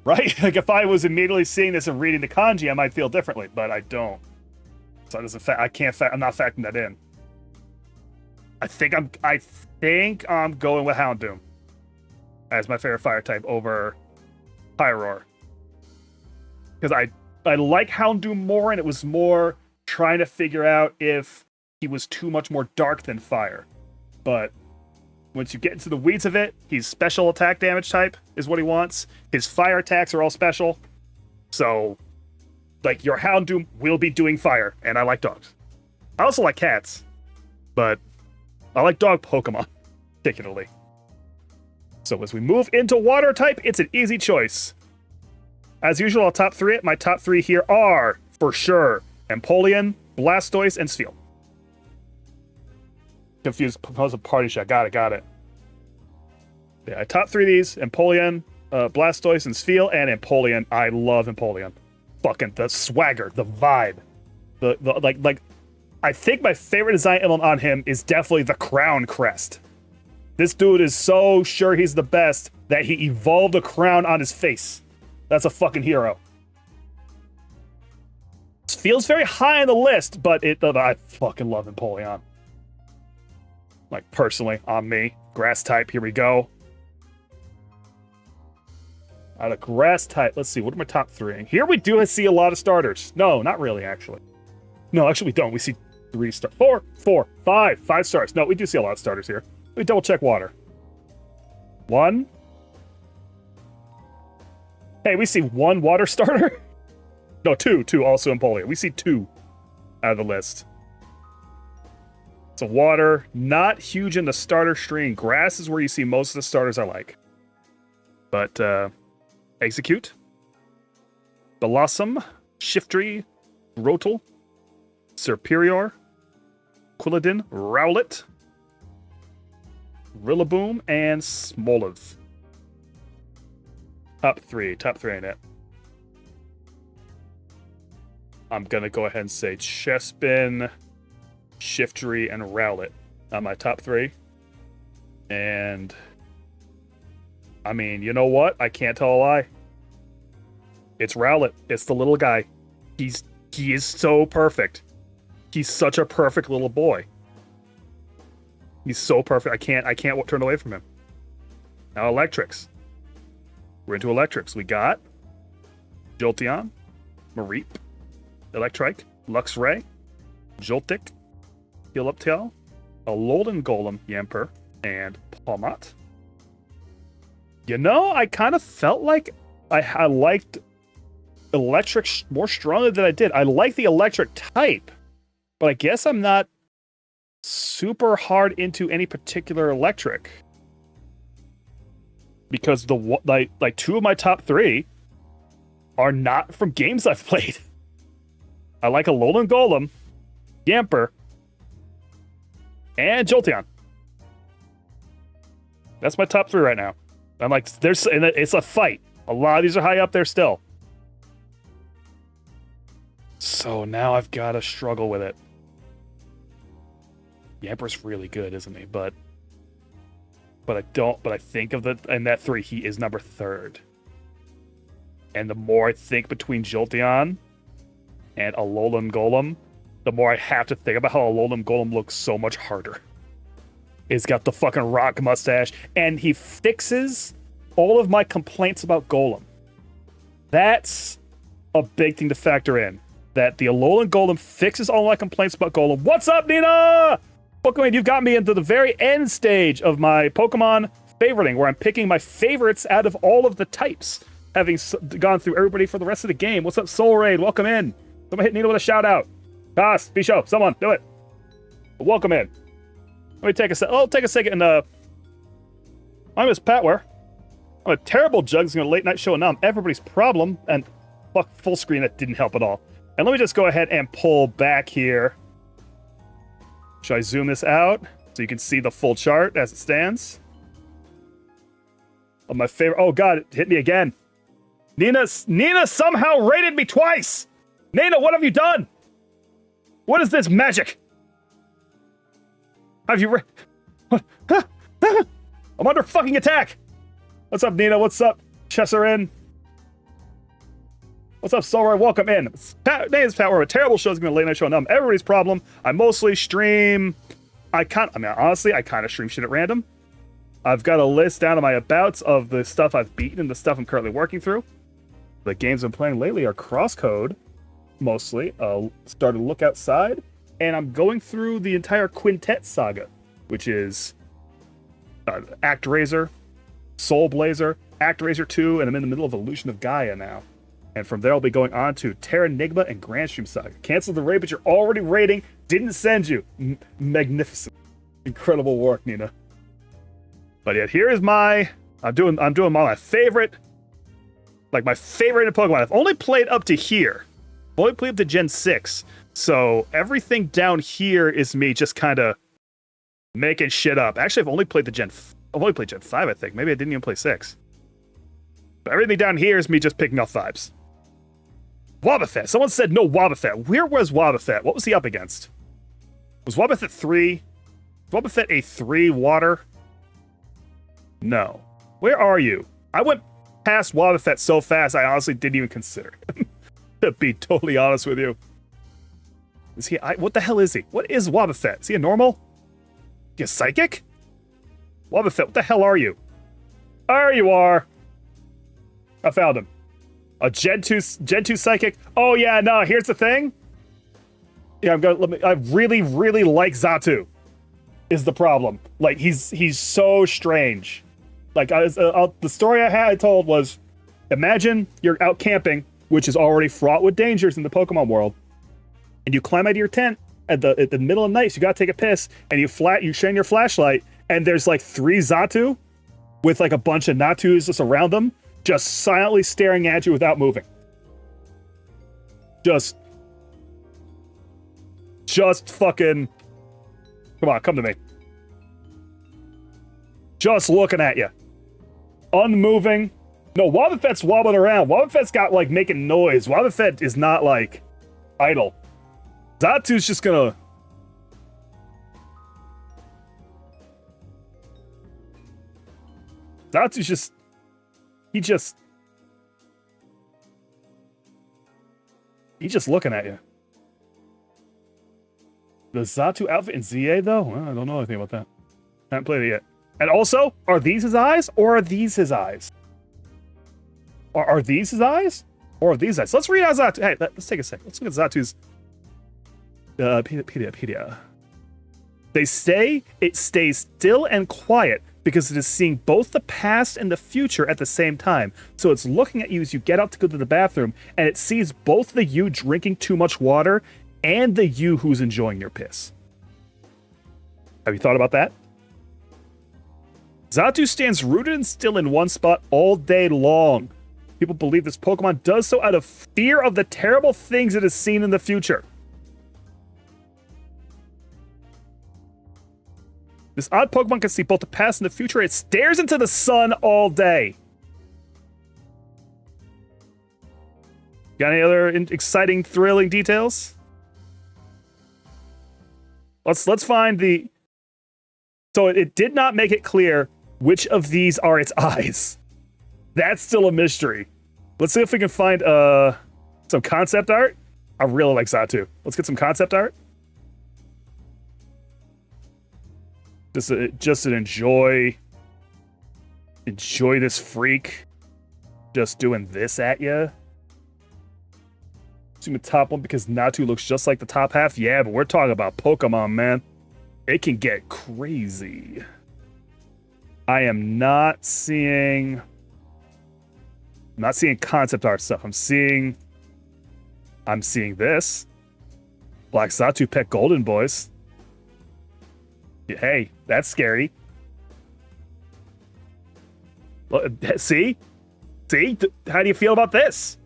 right? Like if I was immediately seeing this and reading the kanji, I might feel differently, but I don't. So it doesn't. I'm not factoring that in. I think I'm going with Houndoom as my favorite fire type over Pyroar, because I like Houndoom more, and it was more trying to figure out if he was too much more dark than fire. But once you get into the weeds of it, he's special attack damage type is what he wants. His fire attacks are all special. So, like, your Houndoom will be doing fire, and I like dogs. I also like cats, but I like dog Pokemon, particularly. So as we move into water type, it's an easy choice. As usual, I'll top three it. My top three here are, for sure, Empoleon, Blastoise, and Spheal. Confused because of party shot. Got it. Yeah, I top three these: Empoleon, Blastoise, and Spheal. And Empoleon, I love Empoleon. Fucking the swagger, the vibe, the like. I think my favorite design element on him is definitely the crown crest. This dude is so sure he's the best that he evolved a crown on his face. That's a fucking hero. Feels very high on the list, but I fucking love Empoleon. Like, personally, on me. Grass type, here we go. Out of grass type, let's see, what are my top 3? Here we do see a lot of starters. No, not really, actually. No, actually we don't. We see 3 stars. 4, 5 stars. No, we do see a lot of starters here. Let me double check water. 1. Hey, we see 1 water starter. No, 2 also Empoleon. We see 2 out of the list. So water, not huge in the starter string. Grass is where you see most of the starters I like. But, Execute, Blossom, Shiftry, Rotel, Serperior, Quilladin, Rowlet, Rillaboom, and Smoliv. Top 3 in it. I'm gonna go ahead and say Chespin, Shiftry, and Rowlet on my top 3. And I mean, you know what? I can't tell a lie. It's Rowlet. It's the little guy. He is so perfect. He's such a perfect little boy. He's so perfect. I can't turn away from him. Now electrics. We're into electrics. We got Jolteon, Mareep, Electrike, Luxray, Joltik, Heal-Up-Tail, Alolan Golem, Yamper, and Palmot. You know, I kind of felt like I liked electric more strongly than I did. I like the electric type, but I guess I'm not super hard into any particular electric. Because like 2 of my top 3 are not from games I've played. I like Alolan Golem, Yamper, and Jolteon. That's my top 3 right now. I'm like, it's a fight. A lot of these are high up there still. So now I've got to struggle with it. Yamper's really good, isn't he? But I think of in that 3, he is number 3rd. And the more I think between Jolteon and Alolan Golem, the more I have to think about how Alolan Golem looks so much harder. He's got the fucking rock mustache, and he fixes all of my complaints about Golem. That's a big thing to factor in. That the Alolan Golem fixes all my complaints about Golem. What's up, Nina? Pokemon, you've got me into the very end stage of my Pokemon favoriting, where I'm picking my favorites out of all of the types, having gone through everybody for the rest of the game. What's up, Soul Raid? Welcome in. Somebody hit Nina with a shout out. Goss, Bisho, someone, do it. Welcome in. Let me take a second. I'll take a second and I'm Miss Patware. I'm a terrible judge in a late night show, and now I'm everybody's problem. And fuck, full screen, that didn't help at all. And let me just go ahead and pull back here. Should I zoom this out so you can see the full chart as it stands? Of my favorite. Oh god, it hit me again. Nina somehow rated me twice. Nina, what have you done? What is this magic? Have you I'm under fucking attack. What's up, Nina? What's up, Chesserin? What's up, Solroy? Welcome in. Name is Pat. We're a terrible show. It's going to be a late night show. And I'm everybody's problem. I mostly stream. Honestly, I kind of stream shit at random. I've got a list down on my abouts of the stuff I've beaten and the stuff I'm currently working through. The games I'm playing lately are Crosscode, mostly. Started to Look Outside. And I'm going through the entire Quintet saga, which is ActRaiser, Soul Blazer, ActRaiser 2, and I'm in the middle of Illusion of Gaia now. And from there, I'll be going on to Terranigma and Grandstream Saga. Cancel the raid, but you're already raiding. Didn't send you. Magnificent. Incredible work, Nina. But yet, here is I'm doing my favorite, like my favorite Pokemon. I've only played up to here. I've only played up to Gen 6. So everything down here is me just kind of making shit up. Actually, I've only played Gen 5, I think. Maybe I didn't even play 6. But everything down here is me just picking off vibes. Wobbuffet. Someone said no Wobbuffet. Where was Wobbuffet? What was he up against? Was Wobbuffet 3? Was Wobbuffet a 3 water? No. Where are you? I went past Wobbuffet so fast I honestly didn't even consider it. To be totally honest with you. Is he? What the hell is he? What is Wobbuffet? Is he a normal? You psychic? Wobbuffet, what the hell are you? There you are. I found him. A Gen 2 psychic. Oh yeah, no, here's the thing. Yeah, I really, really like Zatu. Is the problem. Like, he's so strange. Like, the story I told was, imagine you're out camping, which is already fraught with dangers in the Pokemon world, and you climb out of your tent at the middle of the night, so you gotta take a piss, and you shine your flashlight, and there's like 3 Zatu with like a bunch of Natus just around them, just silently staring at you without moving. Just fucking... Come on, come to me. Just looking at you. Unmoving. No, Wobbuffet's wobbling around. Wobbuffet's got, like, making noise. Wobbuffet is not, like, idle. Zatu's just gonna... Zatu's just... He's just looking at you. The Zatu outfit in ZA, though? Well, I don't know anything about that. I haven't played it yet. And also, are these his eyes, or are these his eyes? Are these his eyes? Or are these eyes? Let's read out Zatu. Hey, let's take a sec. Let's look at Zatu's... Pedia. It stays still and quiet because it is seeing both the past and the future at the same time. So it's looking at you as you get up to go to the bathroom, and it sees both the you drinking too much water and the you who's enjoying your piss. Have you thought about that? Zatu stands rooted and still in one spot all day long. People believe this Pokemon does so out of fear of the terrible things it has seen in the future. This odd Pokemon can see both the past and the future. It stares into the sun all day. Got any other exciting, thrilling details? Let's find the... So it did not make it clear which of these are its eyes. That's still a mystery. Let's see if we can find some concept art. I really like Zatu. Let's get some concept art. Just to enjoy this freak just doing this at you. Assume the top one because Natu looks just like the top half. Yeah, but we're talking about Pokemon, man. It can get crazy. I am not seeing concept art stuff. I'm seeing this. Black Zatu Pet Golden Boys. Hey, that's scary. See? How do you feel about this?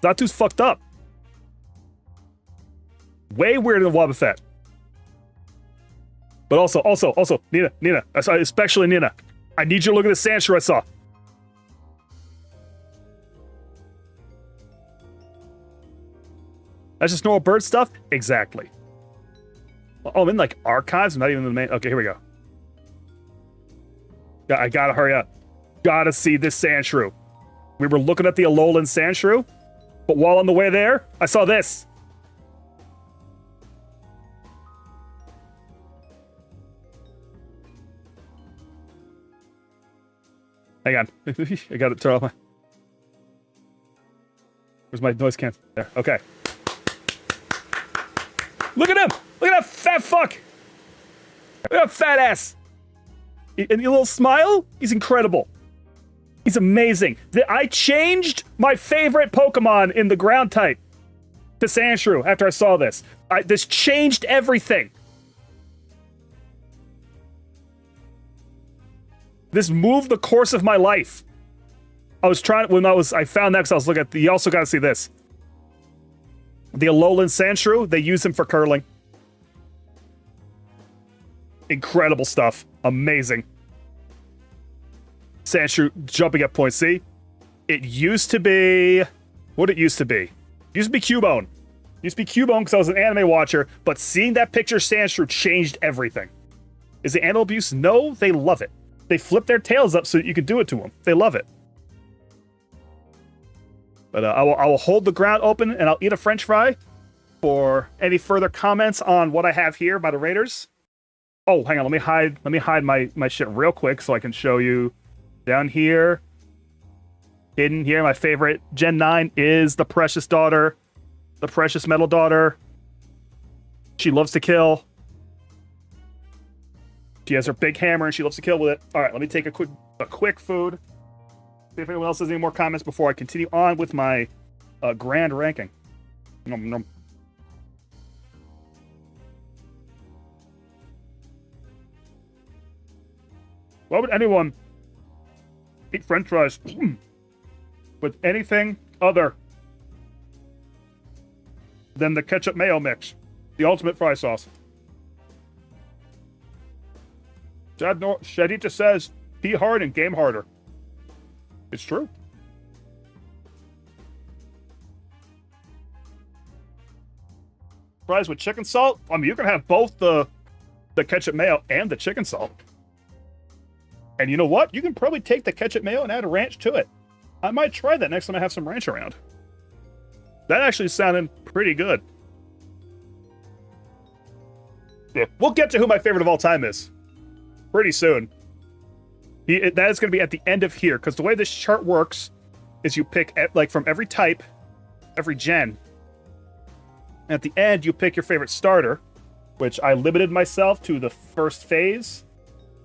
Zatu's fucked up. Way weirder than Wobbuffet. But also, Nina, especially Nina. I need you to look at the Sandshrew I saw. That's just normal bird stuff? Exactly. Oh, I'm in like archives, not even the main. Okay, here we go. I gotta hurry up. Gotta see this Sandshrew. We were looking at the Alolan Sandshrew, but while on the way there, I saw this. Hang on. I gotta turn off my... Where's my noise cancel? There, okay. Look at him! Look at that fat fuck! Look at that fat ass! And your little smile? He's incredible. He's amazing. I changed my favorite Pokemon in the ground type to Sandshrew after I saw this. This changed everything. This moved the course of my life. I found that because I was looking at you also got to see this. The Alolan Sandshrew, they use him for curling. Incredible stuff. Amazing. Sandshrew jumping up points. See? It used to be... What it used to be? It used to be Cubone. It used to be Cubone because I was an anime watcher, but seeing that picture of Sandshrew changed everything. Is it animal abuse? No, they love it. They flip their tails up so that you can do it to them. They love it. But I will hold the ground open and I'll eat a French fry for any further comments on what I have here by the Raiders. Oh, hang on. Let me hide my shit real quick so I can show you down here. Hidden here, my favorite Gen 9 is the Precious Daughter, the Precious Metal Daughter. She loves to kill. She has her big hammer and she loves to kill with it. All right, let me take a quick food. See if anyone else has any more comments before I continue on with my grand ranking. Nom, nom. Why would anyone eat French fries with anything other than the ketchup mayo mix? The ultimate fry sauce. Shadita says, be hard and game harder. It's true. Fries with chicken salt? I mean, you can have both the ketchup mayo and the chicken salt. And you know what? You can probably take the ketchup mayo and add a ranch to it. I might try that next time I have some ranch around. That actually sounded pretty good. Yeah, we'll get to who my favorite of all time is pretty soon. That is going to be at the end of here, because the way this chart works is you pick, like, from every type, every gen. At the end, you pick your favorite starter, which I limited myself to the first phase.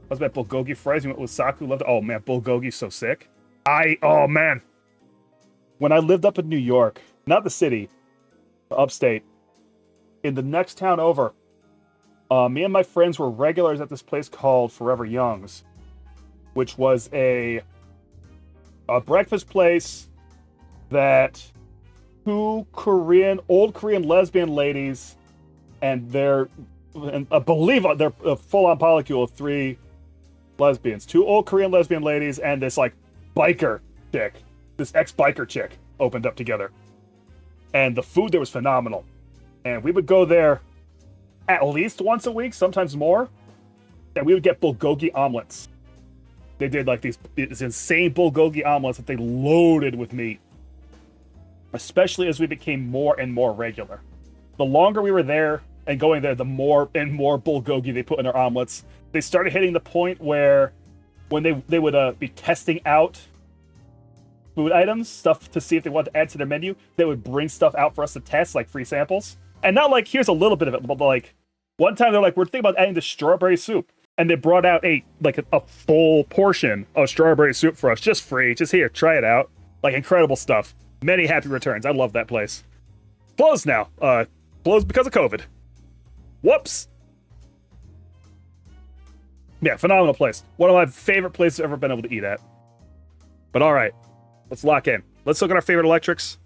I was about bulgogi fries. You went with Saku. Loved it. Oh, man, bulgogi's so sick. Oh, man. When I lived up in New York, not the city, upstate, in the next town over, me and my friends were regulars at this place called Forever Young's, which was a breakfast place that two old Korean lesbian ladies and I believe they're a full-on polycule of 3 lesbians. 2 old Korean lesbian ladies and this, like, biker chick, this ex-biker chick opened up together. And the food there was phenomenal. And we would go there at least once a week, sometimes more. And we would get bulgogi omelets. They did like these insane bulgogi omelets that they loaded with meat. Especially as we became more and more regular. The longer we were there and going there, the more and more bulgogi they put in their omelets. They started hitting the point where when they would be testing out food items, stuff to see if they wanted to add to their menu, they would bring stuff out for us to test, like free samples. And not like, here's a little bit of it, but like, one time they're like, we're thinking about adding the strawberry soup. And they brought out a full portion of strawberry soup for us, just free. Just here, try it out. Like, incredible stuff. Many happy returns. I love that place. Closed now. Closed because of COVID. Whoops. Yeah, phenomenal place. One of my favorite places I've ever been able to eat at. But all right, let's lock in. Let's look at our favorite electrics.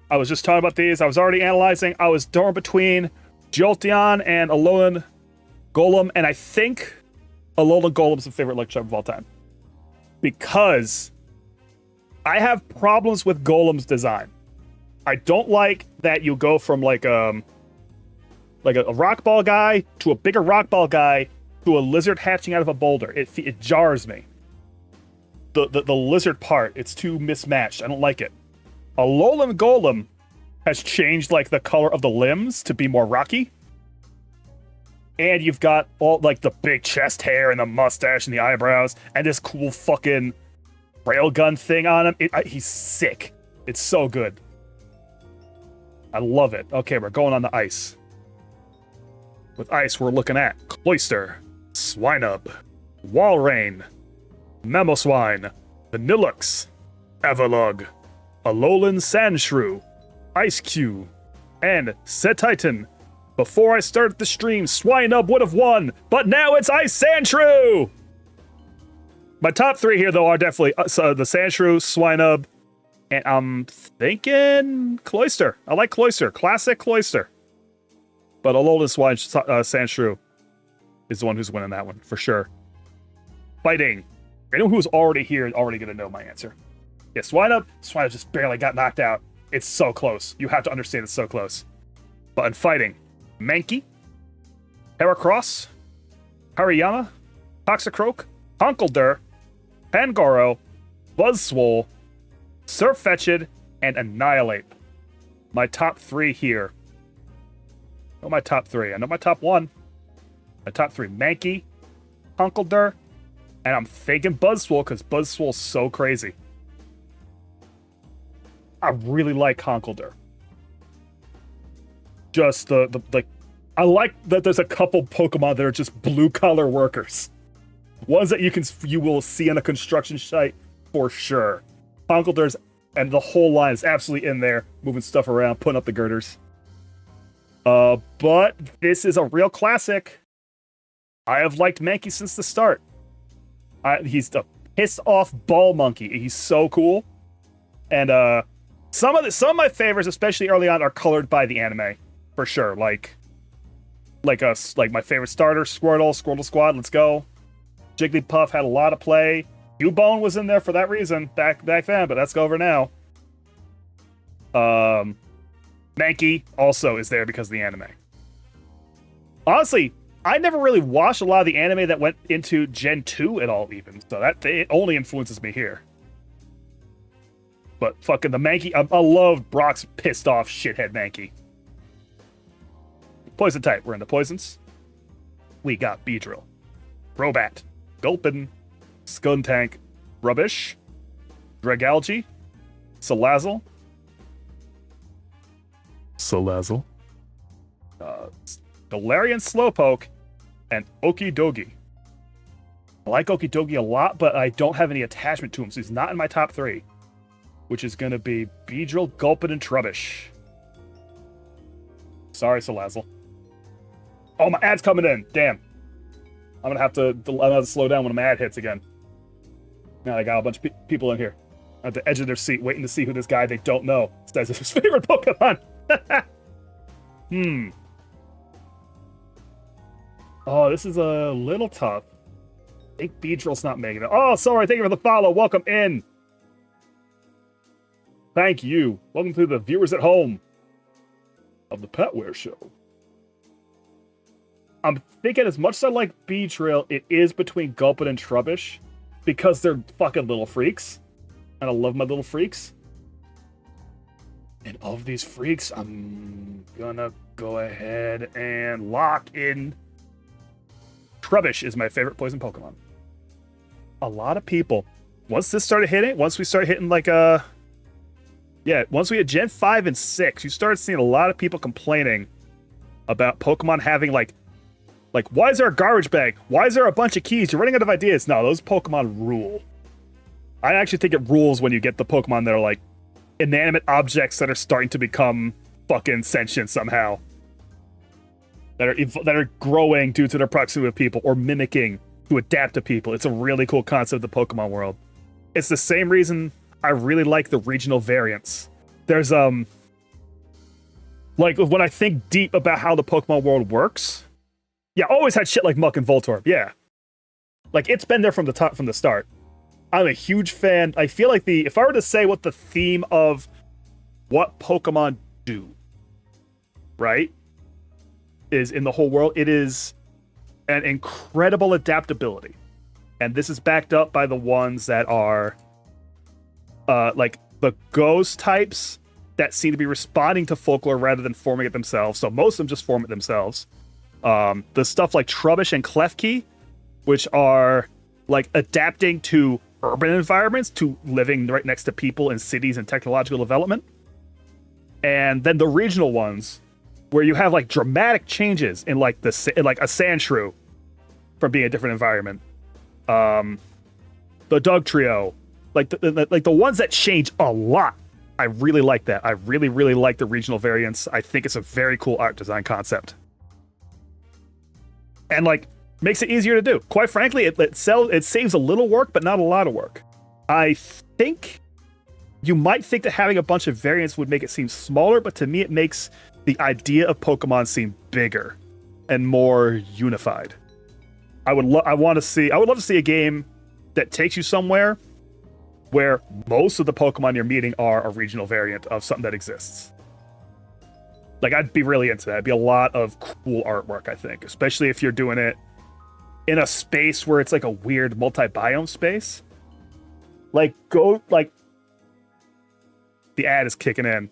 I was just talking about these. I was already analyzing. I was torn between Jolteon and Alolan Golem, and I think Alolan Golem's my favorite electric type of all time. Because I have problems with Golem's design. I don't like that you go from like a rock ball guy to a bigger rock ball guy to a lizard hatching out of a boulder. It jars me. The lizard part, it's too mismatched. I don't like it. Alolan Golem has changed like the color of the limbs to be more rocky. And you've got all like the big chest hair and the mustache and the eyebrows and this cool fucking railgun thing on him. He's sick. It's so good. I love it. Okay, we're going on the ice. With ice, we're looking at Cloyster, Swinub, Walrein, Mamoswine, Vanillux, Avalugg, Alolan Sandshrew, Ice-Q, and Setitan. Before I started the stream, Swinub would have won, but now it's Ice Sandshrew! My top 3 here, though, are definitely the Sandshrew, Swinub, and I'm thinking Cloyster. I like Cloyster. Classic Cloyster. But Alolan Sandshrew is the one who's winning that one, for sure. Fighting. Anyone who's already here is already going to know my answer. Yeah, Swinub just barely got knocked out. It's so close. You have to understand it's so close. But in fighting, Mankey, Heracross, Hariyama, Toxicroak, Conkeldurr, Pangoro, Buzzswole, Surfetch'd, and Annihilate. my top 3 here. I know my top 3. I know my top 1. My top 3: Mankey, Conkeldurr, and I'm thinking Buzzswole because Buzzswole's so crazy. I really like Conkeldurr. Just the I like that there's a couple Pokemon that are just blue collar workers. Ones that you will see on a construction site for sure. Conkeldurr's and the whole line is absolutely in there, moving stuff around, putting up the girders. But this is a real classic. I have liked Mankey since the start. He's a pissed off ball monkey. He's so cool. And some of my favorites, especially early on, are colored by the anime, for sure. Like my favorite starter, Squirtle Squad. Let's go. Jigglypuff had a lot of play. Cubone was in there for that reason back then, but that's over now. Mankey also is there because of the anime. Honestly, I never really watched a lot of the anime that went into Gen 2 at all, even. So it only influences me here. But fucking the Mankey, I love Brock's pissed off shithead Mankey. Poison type, we're into poisons. We got Beedrill, Crobat, Gulpin, Skuntank, Rubbish, Dragalge, Salazzle, Galarian Slowpoke, and Okidogi. I like Okidogi a lot, but I don't have any attachment to him, so he's not in my top 3. Which is going to be Beedrill, Gulpin, and Trubbish. Sorry, Salazzle. Oh, my ad's coming in. Damn. I'm going to have to slow down when my ad hits again. Now I got a bunch of people in here at the edge of their seat waiting to see who this guy they don't know says is his favorite Pokemon. Oh, this is a little tough. I think Beedrill's not making it. Oh, sorry. Thank you for the follow. Welcome in. Thank you. Welcome to the viewers at home of the Petware Show. I'm thinking as much as I like Beedrill, it is between Gulpin and Trubbish because they're fucking little freaks. And I love my little freaks. And of these freaks, I'm gonna go ahead and lock in Trubbish is my favorite poison Pokemon. A lot of people, once we started hitting once we hit Gen 5 and 6, you started seeing a lot of people complaining about Pokemon having like, why is there a garbage bag? Why is there a bunch of keys? You're running out of ideas. No, those Pokemon rule. I actually think it rules when you get the Pokemon that are like inanimate objects that are starting to become fucking sentient somehow. That are growing due to their proximity with people or mimicking to adapt to people. It's a really cool concept of the Pokemon world. It's the same reason I really like the regional variants. There's like when I think deep about how the Pokemon world works. Yeah, always had shit like Muck and Voltorb. Yeah, like it's been there from the start. I'm a huge fan. I feel like if I were to say what the theme of what Pokemon do, right, is in the whole world, it is an incredible adaptability, and this is backed up by the ones that are like the ghost types that seem to be responding to folklore rather than forming it themselves. So most of them just form it themselves. The stuff like Trubbish and Klefki, which are like adapting to urban environments, to living right next to people in cities and technological development. And then the regional ones, where you have like dramatic changes in like a Sandshrew from being a different environment. The Dug Trio, like the ones that change a lot. I really like that. I really, really like the regional variants. I think it's a very cool art design concept. And like makes it easier to do. Quite frankly, it saves a little work, but not a lot of work. I think you might think that having a bunch of variants would make it seem smaller, but to me it makes the idea of Pokemon seem bigger and more unified. I would love to see a game that takes you somewhere where most of the Pokemon you're meeting are a regional variant of something that exists. Like, I'd be really into that. It'd be a lot of cool artwork, I think, especially if you're doing it in a space where it's like a weird multi-biome space. Like, the ad is kicking in.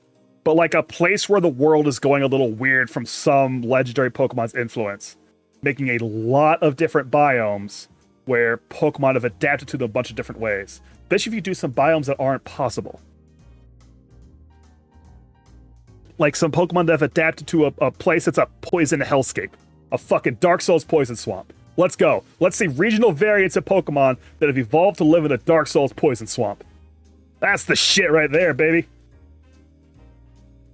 but like a place where the world is going a little weird from some legendary Pokemon's influence, making a lot of different biomes where Pokemon have adapted to them a bunch of different ways. Especially if you do some biomes that aren't possible. Like some Pokemon that have adapted to a place that's a poison hellscape. A fucking Dark Souls poison swamp. Let's go. Let's see regional variants of Pokemon that have evolved to live in a Dark Souls poison swamp. That's the shit right there, baby.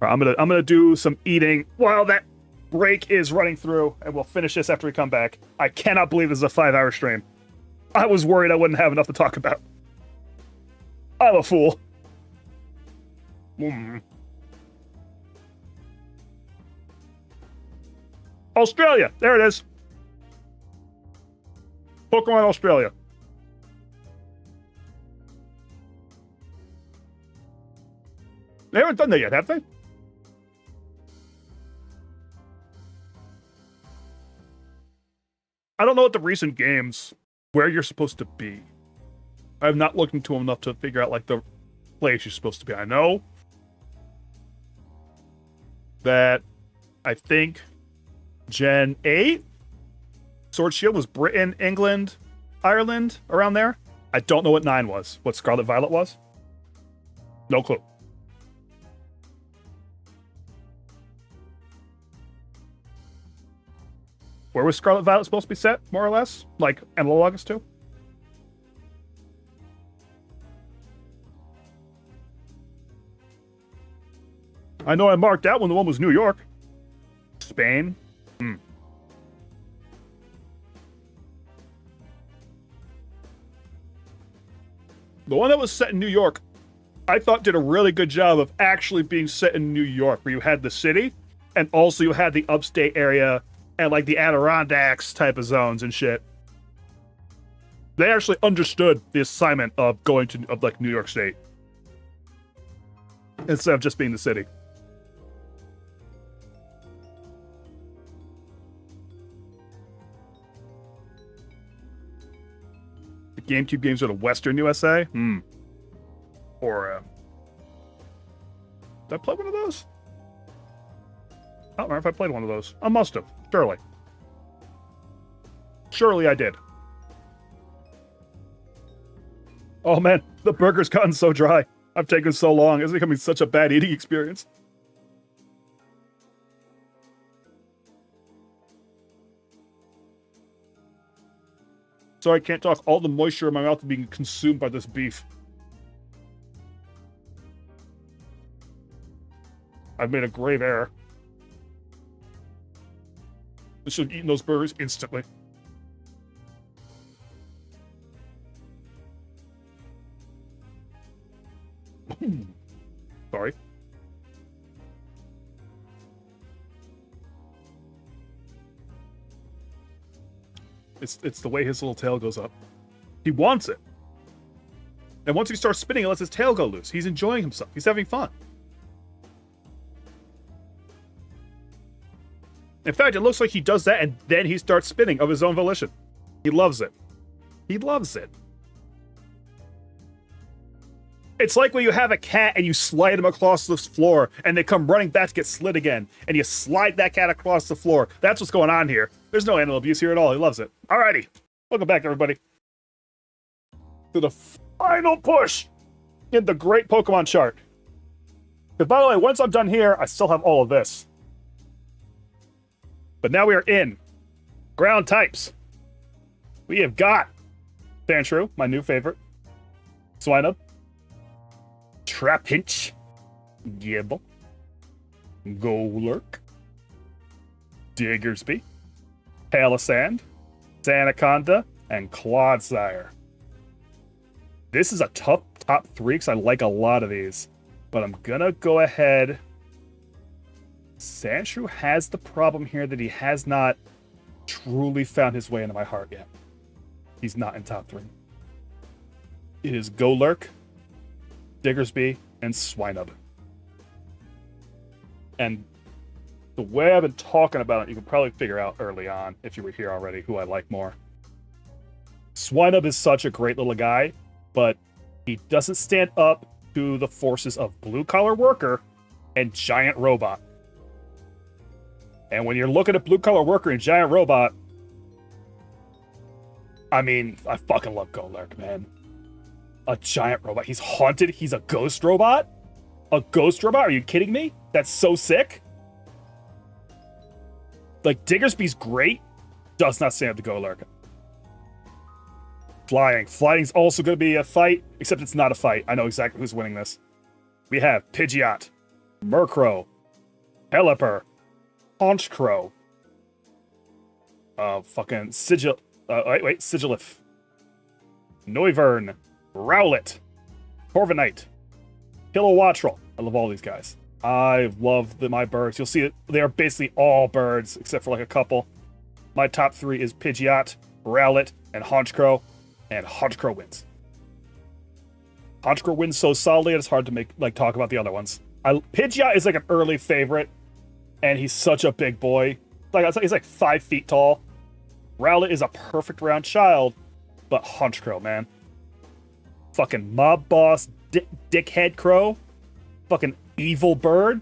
All right, I'm gonna do some eating while that break is running through, and we'll finish this after we come back. I cannot believe this is a 5-hour stream. I was worried I wouldn't have enough to talk about. I'm a fool. Australia, there it is. Pokemon Australia. They haven't done that yet, have they? I don't know what the recent games, where you're supposed to be. I have not looked into them enough to figure out, like, the place you're supposed to be. I know that I think Gen 8 Sword Shield was Britain, England, Ireland, around there. I don't know what 9 was. What Scarlet Violet was? No clue. Where was Scarlet Violet supposed to be set, more or less? Like Analogous to? I know I marked that one. The one was New York. Spain. The one that was set in New York, I thought did a really good job of actually being set in New York, where you had the city, and also you had the upstate area, and like the Adirondacks type of zones and shit. They actually understood the assignment of going to like New York State instead of just being the city. The GameCube games are the Western USA. Or did I play one of those? I don't remember if I played one of those. I must have. Surely. Surely I did. Oh man, the burger's gotten so dry. I've taken so long. It's becoming such a bad eating experience. So I can't talk. All the moisture in my mouth is being consumed by this beef. I've made a grave error. I should have eaten those burgers instantly. Sorry. It's the way his little tail goes up. He wants it. And once he starts spinning, it lets his tail go loose. He's enjoying himself. He's having fun. In fact, it looks like he does that and then he starts spinning of his own volition. He loves it. He loves it. It's like when you have a cat and you slide them across the floor and they come running back to get slid again, and you slide that cat across the floor. That's what's going on here. There's no animal abuse here at all. He loves it. Alrighty. Welcome back, everybody, to the final push in the great Pokemon chart. Because, by the way, once I'm done here, I still have all of this. But now we are in ground types. We have got Sandshrew, my new favorite. Swinub. Trapinch. Gibble. Golurk. Diggersby. Palisand. Sandaconda. And Clodsire. This is a tough top 3 because I like a lot of these. But I'm gonna go ahead. Sandshrew has the problem here that he has not truly found his way into my heart yet. He's not in top 3. It is Golurk, Diggersby, and Swinub. And the way I've been talking about it, you can probably figure out early on, if you were here already, who I like more. Swinub is such a great little guy, but he doesn't stand up to the forces of Blue Collar Worker and giant robot. And when you're looking at blue collar worker and giant robot, I mean, I fucking love Golurk, man. A giant robot. He's haunted. He's a ghost robot? A ghost robot? Are you kidding me? That's so sick. Like, Diggersby's great. Does not stand up to Golurk. Flying. Flying's also going to be a fight, except it's not a fight. I know exactly who's winning this. We have Pidgeot, Murkrow, Pelipper, Honchkrow, fucking Sigilif, Noivern, Rowlet, Corviknight, Kilowattrel. I love all these guys. I love my birds. You'll see that they are basically all birds, except for like a couple. My top 3 is Pidgeot, Rowlet, and Honchkrow, and Honchkrow wins. Honchkrow wins so solidly, it's hard to talk about the other ones. Pidgeot is like an early favorite, and he's such a big boy. He's like 5 feet tall. Rowlet is a perfect round child, but Honchkrow, man. Fucking mob boss, dickhead crow. Fucking evil bird.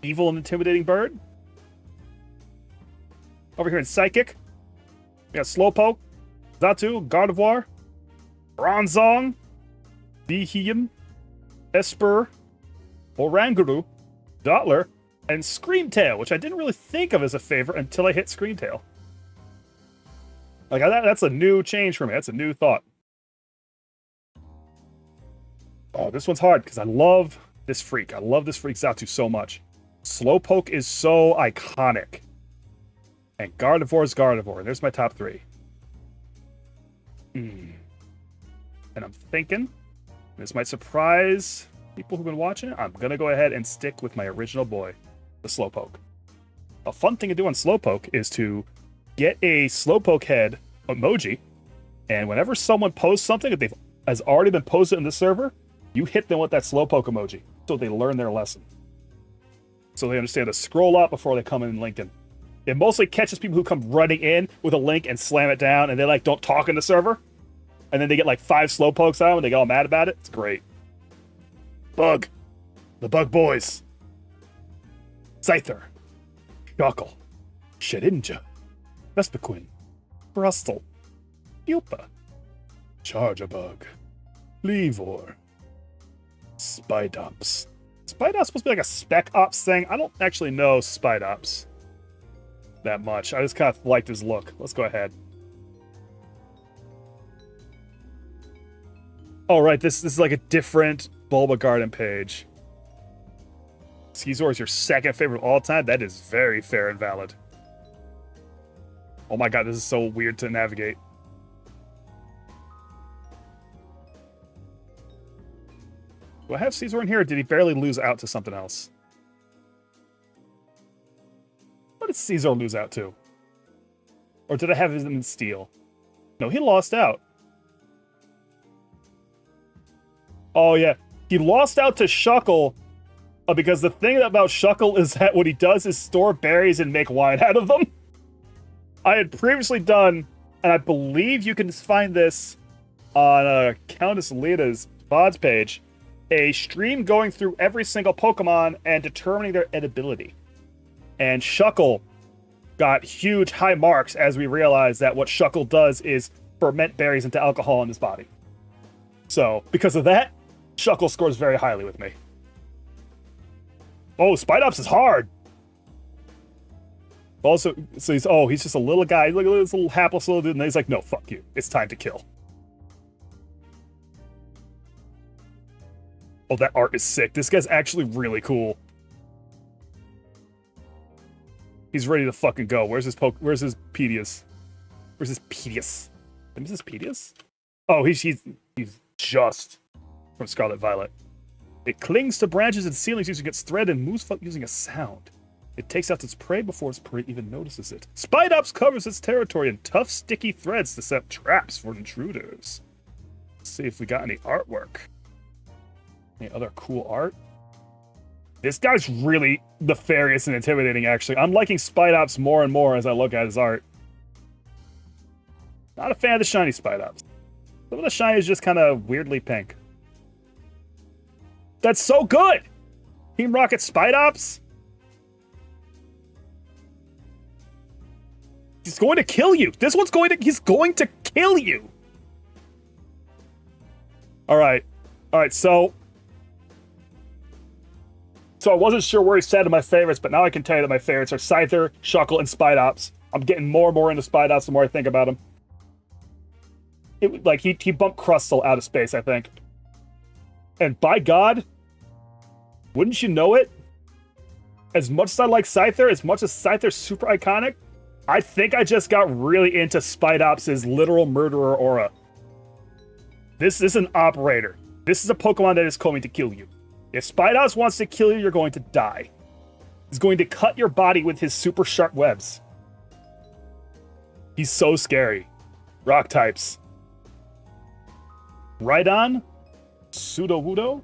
Evil and intimidating bird. Over here in Psychic, we got Slowpoke, Xatu, Gardevoir, Bronzong, Beheeyem, Esper, Oranguru, Dottler, and Screamtail, which I didn't really think of as a favorite until I hit Screamtail. Like, that's a new change for me. That's a new thought. Oh, this one's hard because I love this freak. I love this freak Xatu so much. Slowpoke is so iconic. And Gardevoir is Gardevoir. There's my top 3. And I'm thinking, this might surprise people who've been watching it. I'm going to go ahead and stick with my original boy, the Slowpoke. A fun thing to do on Slowpoke is to get a Slowpoke head emoji, and whenever someone posts something that has already been posted in the server, you hit them with that Slowpoke emoji so they learn their lesson. So they understand to scroll up before they come in and link in. It mostly catches people who come running in with a link and slam it down, and they don't talk in the server. And then they get 5 Slowpokes out and they get all mad about it. It's great. Bug. The Bug Boys. Scyther. Shuckle. Shedinja. Vespiquen. Brustle. Pupa. Charjabug. Leevor. Spidops. Spidops supposed to be like a Spec Ops thing. I don't actually know Spidops that much. I just kind of liked his look. Let's go ahead. Oh, right. This is like a different Bulba Garden page. Skeezor is your second favorite of all time? That is very fair and valid. Oh my god, this is so weird to navigate. Do I have Skeezor in here, or did he barely lose out to something else? What did Skeezor lose out to? Or did I have him in Steel? No, he lost out. Oh, yeah. He lost out to Shuckle because the thing about Shuckle is that what he does is store berries and make wine out of them. I had previously done, and I believe you can find this on Countess Lena's VODs page, a stream going through every single Pokemon and determining their edibility. And Shuckle got huge high marks as we realized that what Shuckle does is ferment berries into alcohol in his body. So, because of that, Shuckle scores very highly with me. Oh, Spidops is hard. Also, so he's just a little guy. Look at this little hapless little dude, and he's like, no, fuck you. It's time to kill. Oh, that art is sick. This guy's actually really cool. He's ready to fucking go. Where's his Pedius? Where's his Pedius? Is this Pedius? Oh, he's just from Scarlet Violet. It clings to branches and ceilings using its thread and moves using a sound. It takes out its prey before its prey even notices it. Spidops covers its territory in tough, sticky threads to set traps for intruders. Let's see if we got any artwork. Any other cool art? This guy's really nefarious and intimidating, actually. I'm liking Spidops more and more as I look at his art. Not a fan of the shiny Spidops. Some of the shiny is just kind of weirdly pink. That's so good! Team Rocket Spite Ops? He's going to kill you. This one's he's going to kill you. All right, so I wasn't sure where he sat in my favorites, but now I can tell you that my favorites are Scyther, Shuckle, and Spite Ops. I'm getting more and more into Spite Ops the more I think about him. He bumped Crustle out of space, I think. And by God, wouldn't you know it? As much as I like Scyther, as much as Scyther's super iconic, I think I just got really into Spite Ops' literal murderer aura. This is an operator. This is a Pokemon that is going to kill you. If Spite Ops wants to kill you, you're going to die. He's going to cut your body with his super sharp webs. He's so scary. Rock types. Rhydon, Sudowoodo.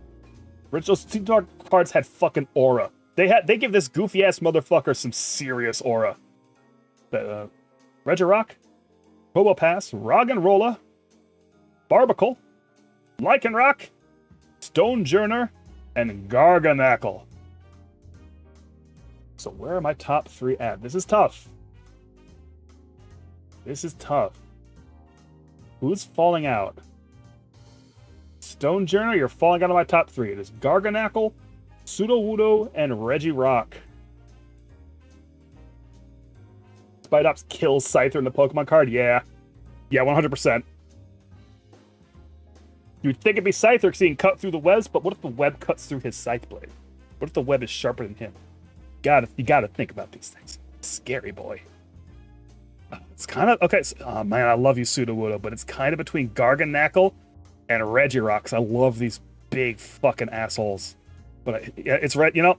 Original Steam cards had fucking aura. They give this goofy ass motherfucker some serious aura. Regirock, Probopass, Roggenrola, Barbacle, Lycanroc, Stonejourner, and Garganacl. So where are my top 3 at? This is tough. Who's falling out? Stonejourner, you're falling out of my top 3. It is Garganacl, Sudowoodo, and Regirock. Spite Ops kills Scyther in the Pokemon card? Yeah, 100%. You'd think it'd be Scyther because he can cut through the webs, but what if the web cuts through his Scythe blade? What if the web is sharper than him? You gotta think about these things. Scary boy. It's kind of okay. Oh man, I love you, Sudowoodo, but it's kind of between Garganacl and Regirock. 'Cause I love these big fucking assholes. But it's Regirock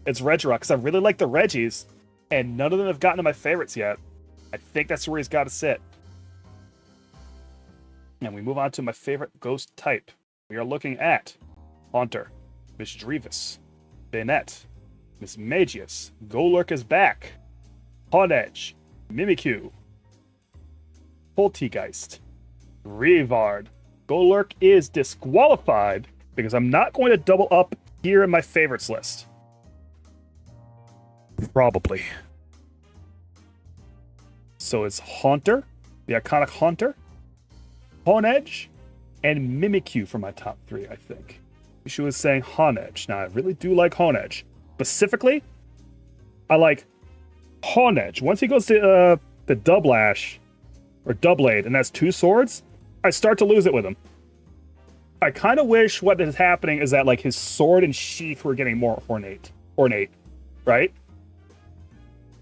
because I really like the Reggies, and none of them have gotten to my favorites yet. I think that's where he's got to sit. And we move on to my favorite ghost type. We are looking at Haunter, Misdreavus, Banette, Mismagius, Golurk is back, Honedge, Mimikyu, Poltegeist, Revard. Golurk is disqualified because I'm not going to double up here in my favorites list. Probably. So it's Haunter, the iconic Haunter, Honedge, and Mimikyu for my top 3, I think. She was saying Honedge. Now, I really do like Honedge. Specifically, I like Honedge. Once he goes to the Dublash, or Doublade, and has 2 swords, I start to lose it with him. I kind of wish what is happening is that like his sword and sheath were getting more ornate, right?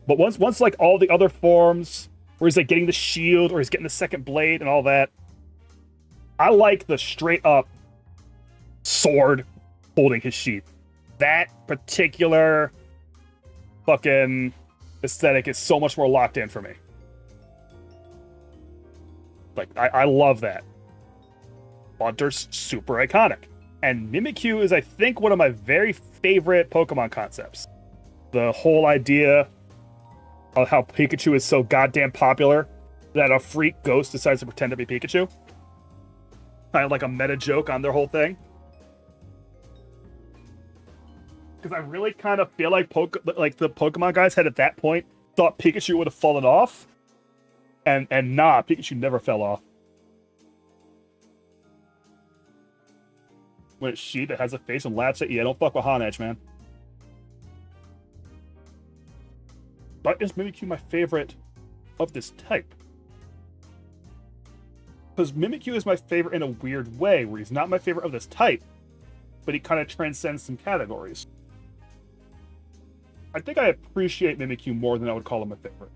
But once like all the other forms, where he's like getting the shield, or he's getting the second blade and all that, I like the straight up sword holding his sheath. That particular fucking aesthetic is so much more locked in for me. Like, I love that. Haunter's super iconic. And Mimikyu is, I think, one of my very favorite Pokemon concepts. The whole idea of how Pikachu is so goddamn popular that a freak ghost decides to pretend to be Pikachu. Kind of like a meta joke on their whole thing. Because I really kind of feel like the Pokemon guys had at that point thought Pikachu would have fallen off. And nah, Pikachu never fell off. When it's she that has a face and laughs at you, don't fuck with Honedge, man. But is Mimikyu my favorite of this type? Because Mimikyu is my favorite in a weird way, where he's not my favorite of this type, but he kind of transcends some categories. I think I appreciate Mimikyu more than I would call him my favorite.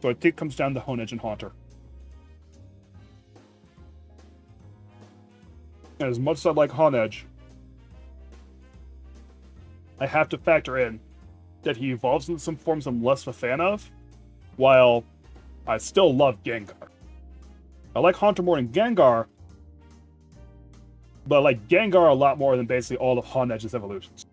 So I think it comes down to Honedge and Haunter. And as much as I like Honedge, I have to factor in that he evolves into some forms I'm less of a fan of, while I still love Gengar. I like Haunter more than Gengar, but I like Gengar a lot more than basically all of Honedge's evolutions.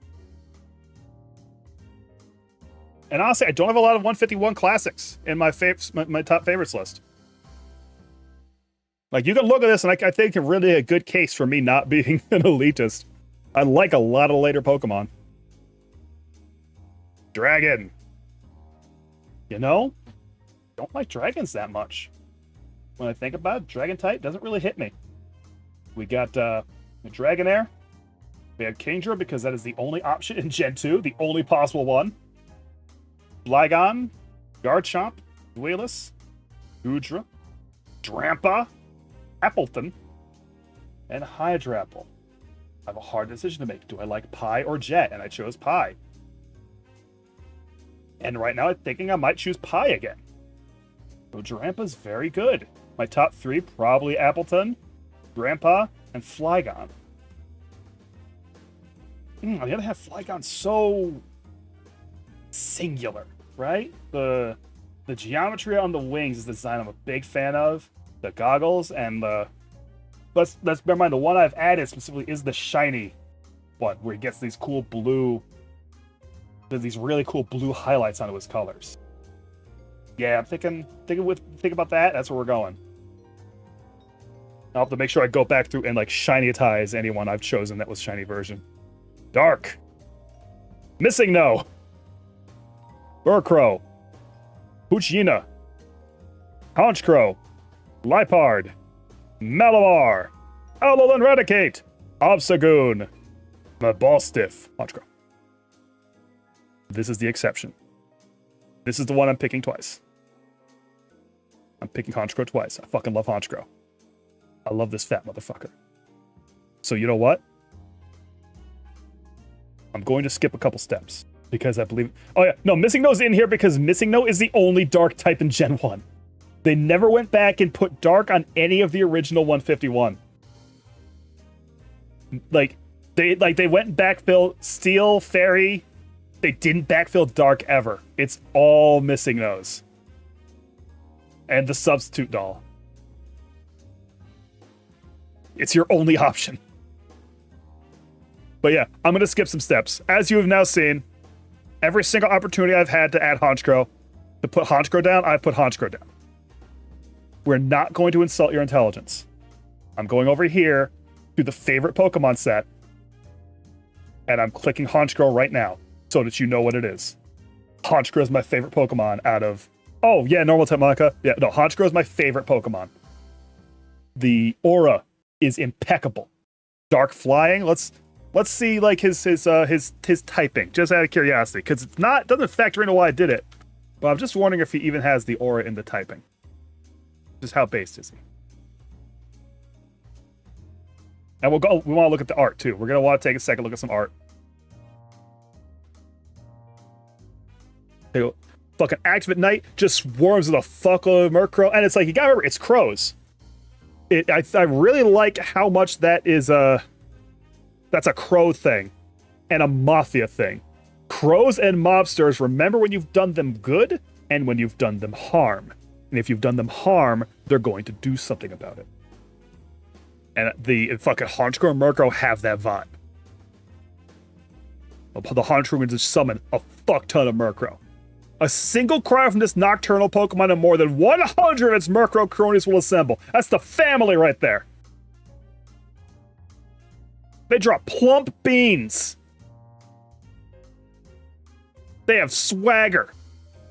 And honestly, I don't have a lot of 151 classics in my top favorites list. Like, you can look at this, and I think really a good case for me not being an elitist. I like a lot of later Pokemon. Dragon. You know, don't like dragons that much. When I think about it, dragon type doesn't really hit me. We got the Dragonair. We had Kingdra because that is the only option in Gen 2, the only possible one. Flygon, Garchomp, Duelist, Goodra, Drampa, Appleton, and Hydrapple. I have a hard decision to make. Do I like Pie or Jet? And I chose Pie. And right now I'm thinking I might choose Pie again. So Drampa's very good. My top 3, probably Appleton, Drampa, and Flygon. On the other hand, Flygon's so singular, right? The geometry on the wings is the design I'm a big fan of. The goggles and the... Let's bear in mind, the one I've added specifically is the shiny one, where he gets these cool blue... These really cool blue highlights onto his colors. Yeah, I'm thinking about that. That's where we're going. I'll have to make sure I go back through and like shiny-atize anyone I've chosen that was shiny version. Dark. Missing No. Burcrow. Poochyena. Honchkrow. Lipard. Malamar. Alolan Raticate. Obstagoon. Mabalstiff. Honchkrow. This is the exception. This is the one I'm picking twice. I'm picking Honchkrow twice. I fucking love Honchkrow. I love this fat motherfucker. So you know what? I'm going to skip a couple steps because I believe... Oh yeah, no, Missing No's in here because Missing No is the only Dark type in Gen 1. They never went back and put Dark on any of the original 151. They went and backfill Steel, Fairy. They didn't backfill Dark ever. It's all Missing No's. And the substitute doll. It's your only option. But yeah, I'm going to skip some steps. As you have now seen, every single opportunity I've had to add Honchkrow, to put Honchkrow down, I put Honchkrow down. We're not going to insult your intelligence. I'm going over here to the favorite Pokemon set, and I'm clicking Honchkrow right now so that you know what it is. Honchkrow is my favorite Pokemon out of... Oh, yeah, normal type Monica. Yeah, no, Honchkrow is my favorite Pokemon. The aura is impeccable. Dark flying. Let's see like his typing, just out of curiosity, because it doesn't factor into why I did it. But I'm just wondering if he even has the aura in the typing. Just how based is he? And we want to look at the art too. We're gonna want to take a second look at some art. They go, fucking Activate Night just swarms with a fuckload of Murkrow, and it's like, you gotta remember, it's crows. I really like how much that is that's a crow thing and a mafia thing. Crows and mobsters, remember when you've done them good and when you've done them harm. And if you've done them harm, they're going to do something about it. And the fucking Honchkrow and Murkrow have that vibe. The Honchkrow can just summon a fuck ton of Murkrow. A single cry from this nocturnal Pokemon and more than 100 of its Murkrow cronies will assemble. That's the family right there. They drop plump beans. They have swagger.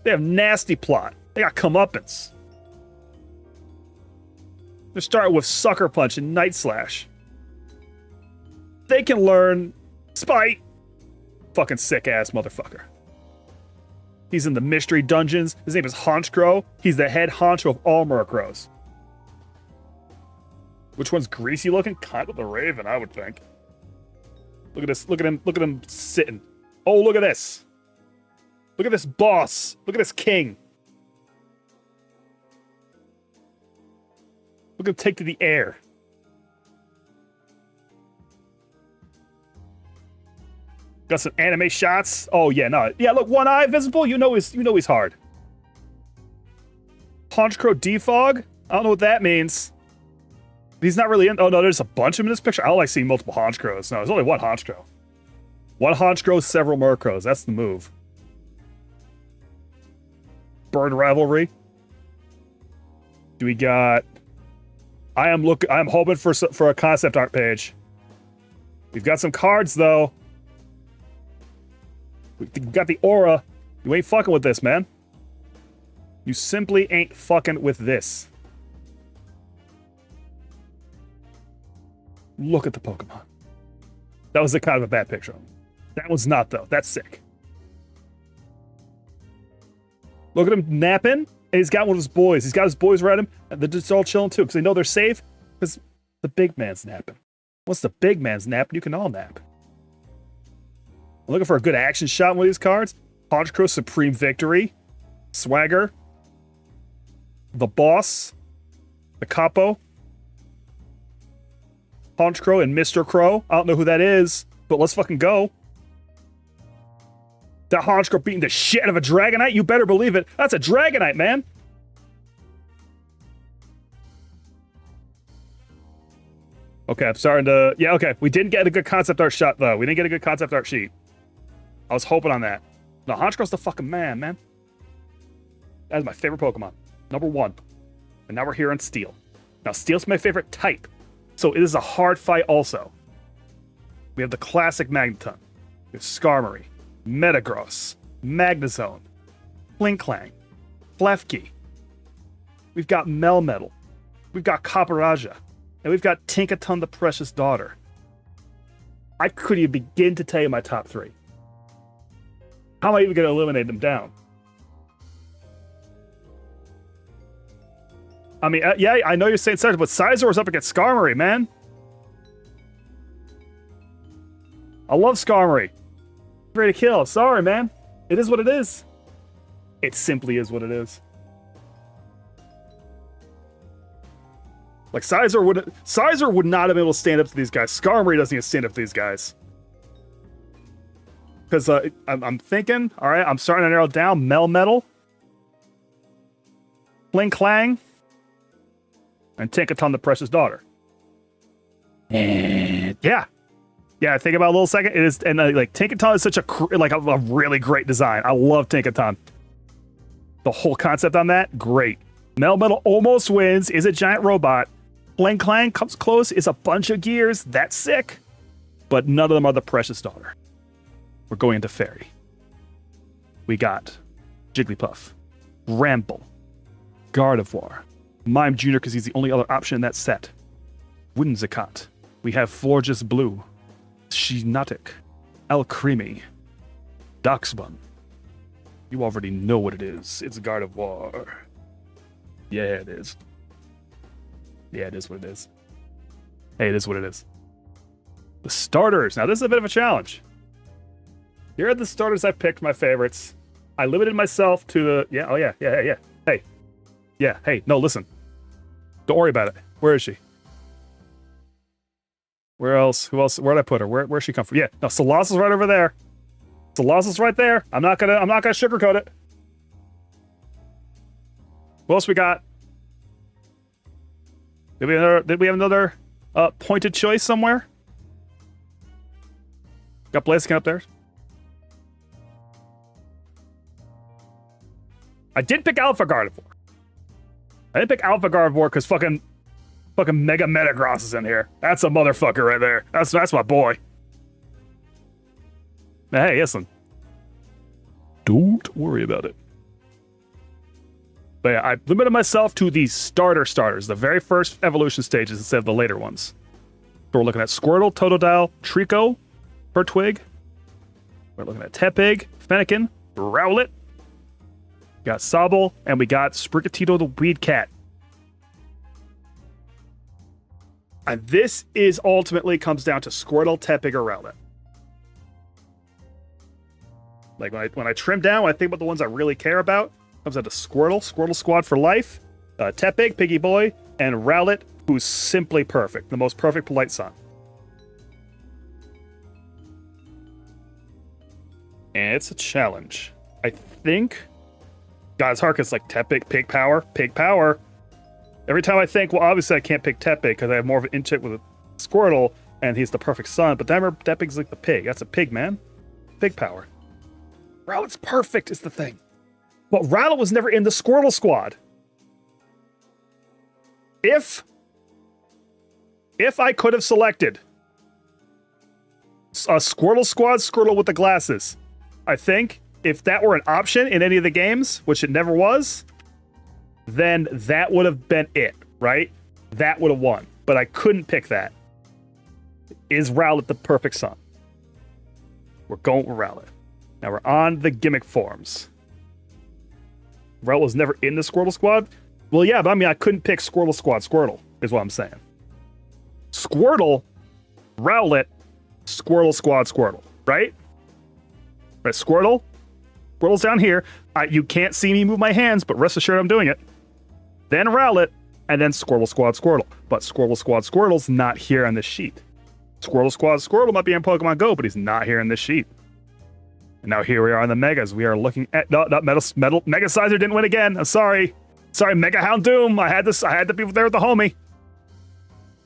They have nasty plot. They got comeuppance. They're starting with Sucker Punch and Night Slash. They can learn Spite. Fucking sick ass motherfucker. He's in the mystery dungeons. His name is Honchkrow. He's the head honcho of all Murkrows. Which one's greasy looking? Kind of the Raven, I would think. Look at this. Look at him sitting. Oh, look at this. Look at this boss. Look at this king. Look at him take to the air. Got some anime shots. Oh yeah, no. Yeah, look, one eye visible. You know he's hard. Honchkrow defog? I don't know what that means. He's not really in. Oh no, there's a bunch of them in this picture. I don't like seeing multiple Honchkrows. No, there's only one Honchkrow. One Honchkrow, several Murkrows. That's the move. Bird rivalry. Do we got? I am hoping for a concept art page. We've got some cards, though. We've got the aura. You ain't fucking with this, man. You simply ain't fucking with this. Look at the Pokemon. That was a kind of a bad picture. That one's not, though. That's sick. Look at him napping, and he's got one of his boys. He's got his boys around him, and they're just all chilling, too, because they know they're safe, because the big man's napping. Once the big man's napping, you can all nap. I'm looking for a good action shot in one of these cards. Honchkrow Supreme Victory. Swagger. The Boss. The Capo. Honchkrow and Mr. Crow. I don't know who that is, but let's fucking go. That Honchkrow beating the shit out of a Dragonite? You better believe it. That's a Dragonite, man. Okay, I'm starting to... Yeah, okay. We didn't get a good concept art shot, though. We didn't get a good concept art sheet. I was hoping on that. No, Honchkrow's the fucking man, man. That is my favorite Pokemon. Number 1. And now we're here on Steel. Now, Steel's my favorite type. So it is a hard fight also. We have the classic Magneton. We have Skarmory, Metagross, Magnezone, Klinklang, Klefki. We've got Melmetal. We've got Copperajah. And we've got Tinkaton the Precious Daughter. I couldn't even begin to tell you my top 3. How am I even going to eliminate them down? I mean, yeah, I know you're saying Scizor, but Scizor's up against Skarmory, man. I love Skarmory. Ready to kill. Sorry, man. It is what it is. It simply is what it is. Like, Scizor would not have been able to stand up to these guys. Skarmory doesn't even stand up to these guys. Because I'm thinking, all right, I'm starting to narrow down. Melmetal, Klinklang, and Tinkaton the Precious Daughter. And yeah, think about it a little second. It is, and like Tinkaton is such a really great design. I love Tinkaton. The whole concept on that, great. Melmetal almost wins. Is a giant robot. Klinklang comes close. Is a bunch of gears. That's sick. But none of them are the Precious Daughter. We're going into Fairy. We got Jigglypuff, Ramble, Gardevoir, Mime Jr. because he's the only other option in that set. Whimsicott. We have Florges Blue, Shiinotic, Alcremie, Darksbun. You already know what it is. It's Gardevoir. Yeah, it is. Yeah, it is what it is. Hey, it is what it is. The starters. Now, this is a bit of a challenge. Here are the starters I picked, my favorites. I limited myself to the... Yeah, oh yeah. Hey. Yeah, hey, no, listen. Don't worry about it. Where is she? Where else? Who else? Where'd I put her? Where'd she come from? Yeah, no, Salazzle's right over there. Salazzle's right there. I'm not gonna sugarcoat it. What else we got? Did we have another pointed choice somewhere? Got Blaziken up there. I did pick Alpha Gardevoir. I didn't pick Alpha Gardevoir because fucking Mega Metagross is in here. That's a motherfucker right there. That's my boy. Now, hey, listen. Don't worry about it. But yeah, I limited myself to the starters, the very first evolution stages instead of the later ones. So we're looking at Squirtle, Totodile, Trico, Turtwig. We're looking at Tepig, Fennekin, Rowlet. We got Sobble, and we got Sprigatito the Weed Cat. And this is ultimately comes down to Squirtle, Tepig, or Rowlet. Like when I trim down, when I think about the ones I really care about, comes down to Squirtle Squad for life, Tepig, Piggy Boy, and Rowlet, who's simply perfect. The most perfect polite son. And it's a challenge. I think... God's Harkness like Tepig, Pig Power. Every time I think, well, obviously I can't pick Tepig because I have more of an in-check with a Squirtle, and he's the perfect son. But then remember, Tepig's like the pig. That's a pig, man. Pig power. Rowlet's perfect is the thing. But Rowlet was never in the Squirtle squad. If I could have selected A Squirtle Squad Squirtle with the glasses. I think if that were an option in any of the games, which it never was, then that would have been it, right? That would have won. But I couldn't pick that. Is Rowlet the perfect son? We're going with Rowlet. Now we're on the gimmick forms. Rowlet was never in the Squirtle Squad? Well, yeah, but I mean, I couldn't pick Squirtle Squad Squirtle, is what I'm saying. Squirtle, Rowlet, Squirtle Squad Squirtle, right? Right, Squirtle. Squirtle's down here. You can't see me move my hands, but rest assured I'm doing it. Then Rowlet, and then Squirtle Squad Squirtle. But Squirtle Squad Squirtle's not here on this sheet. Squirtle Squad Squirtle might be in Pokemon Go, but he's not here in this sheet. And now here we are on the Megas. We are looking at... No, Mega Sizer didn't win again. I'm sorry. Sorry, Mega Houndoom. I had to be there with the homie.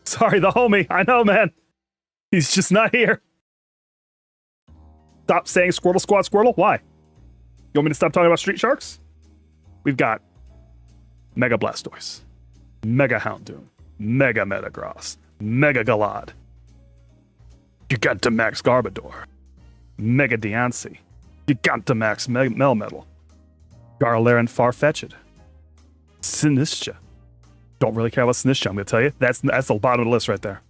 Sorry, the homie. I know, man. He's just not here. Stop saying Squirtle Squad Squirtle? Why? You want me to stop talking about Street Sharks? We've got Mega Blastoise, Mega Houndoom, Mega Metagross, Mega Galad, Gigantamax Garbodor, Mega Diancie, Gigantamax Melmetal, Garlaren Farfetch'd, Sinistcha. Don't really care about Sinistcha, I'm going to tell you. That's the bottom of the list right there.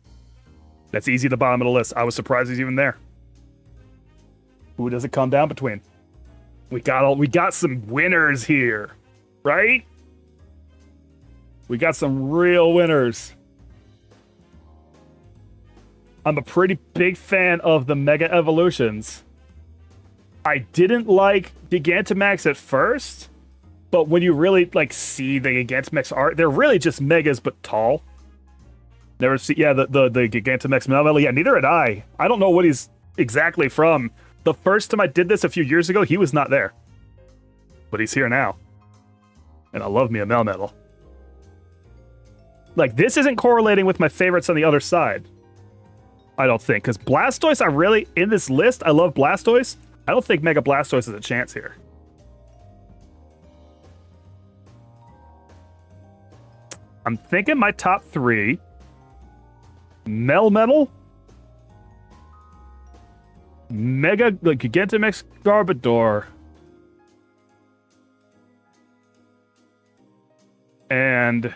That's easy at the bottom of the list. I was surprised he's even there. Who does it come down between? We got some winners here, right? We got some real winners. I'm a pretty big fan of the Mega Evolutions. I didn't like Gigantamax at first, but when you really see the Gigantamax art, they're really just Megas but tall. Never see, yeah, the Gigantamax Melmetal. Yeah, neither had I. I don't know what he's exactly from. The first time I did this a few years ago, he was not there. But he's here now. And I love me a Melmetal. This isn't correlating with my favorites on the other side. I don't think. Because Blastoise, in this list, I love Blastoise. I don't think Mega Blastoise has a chance here. I'm thinking my top three. Melmetal. Mega Gigantamax Garbodor. And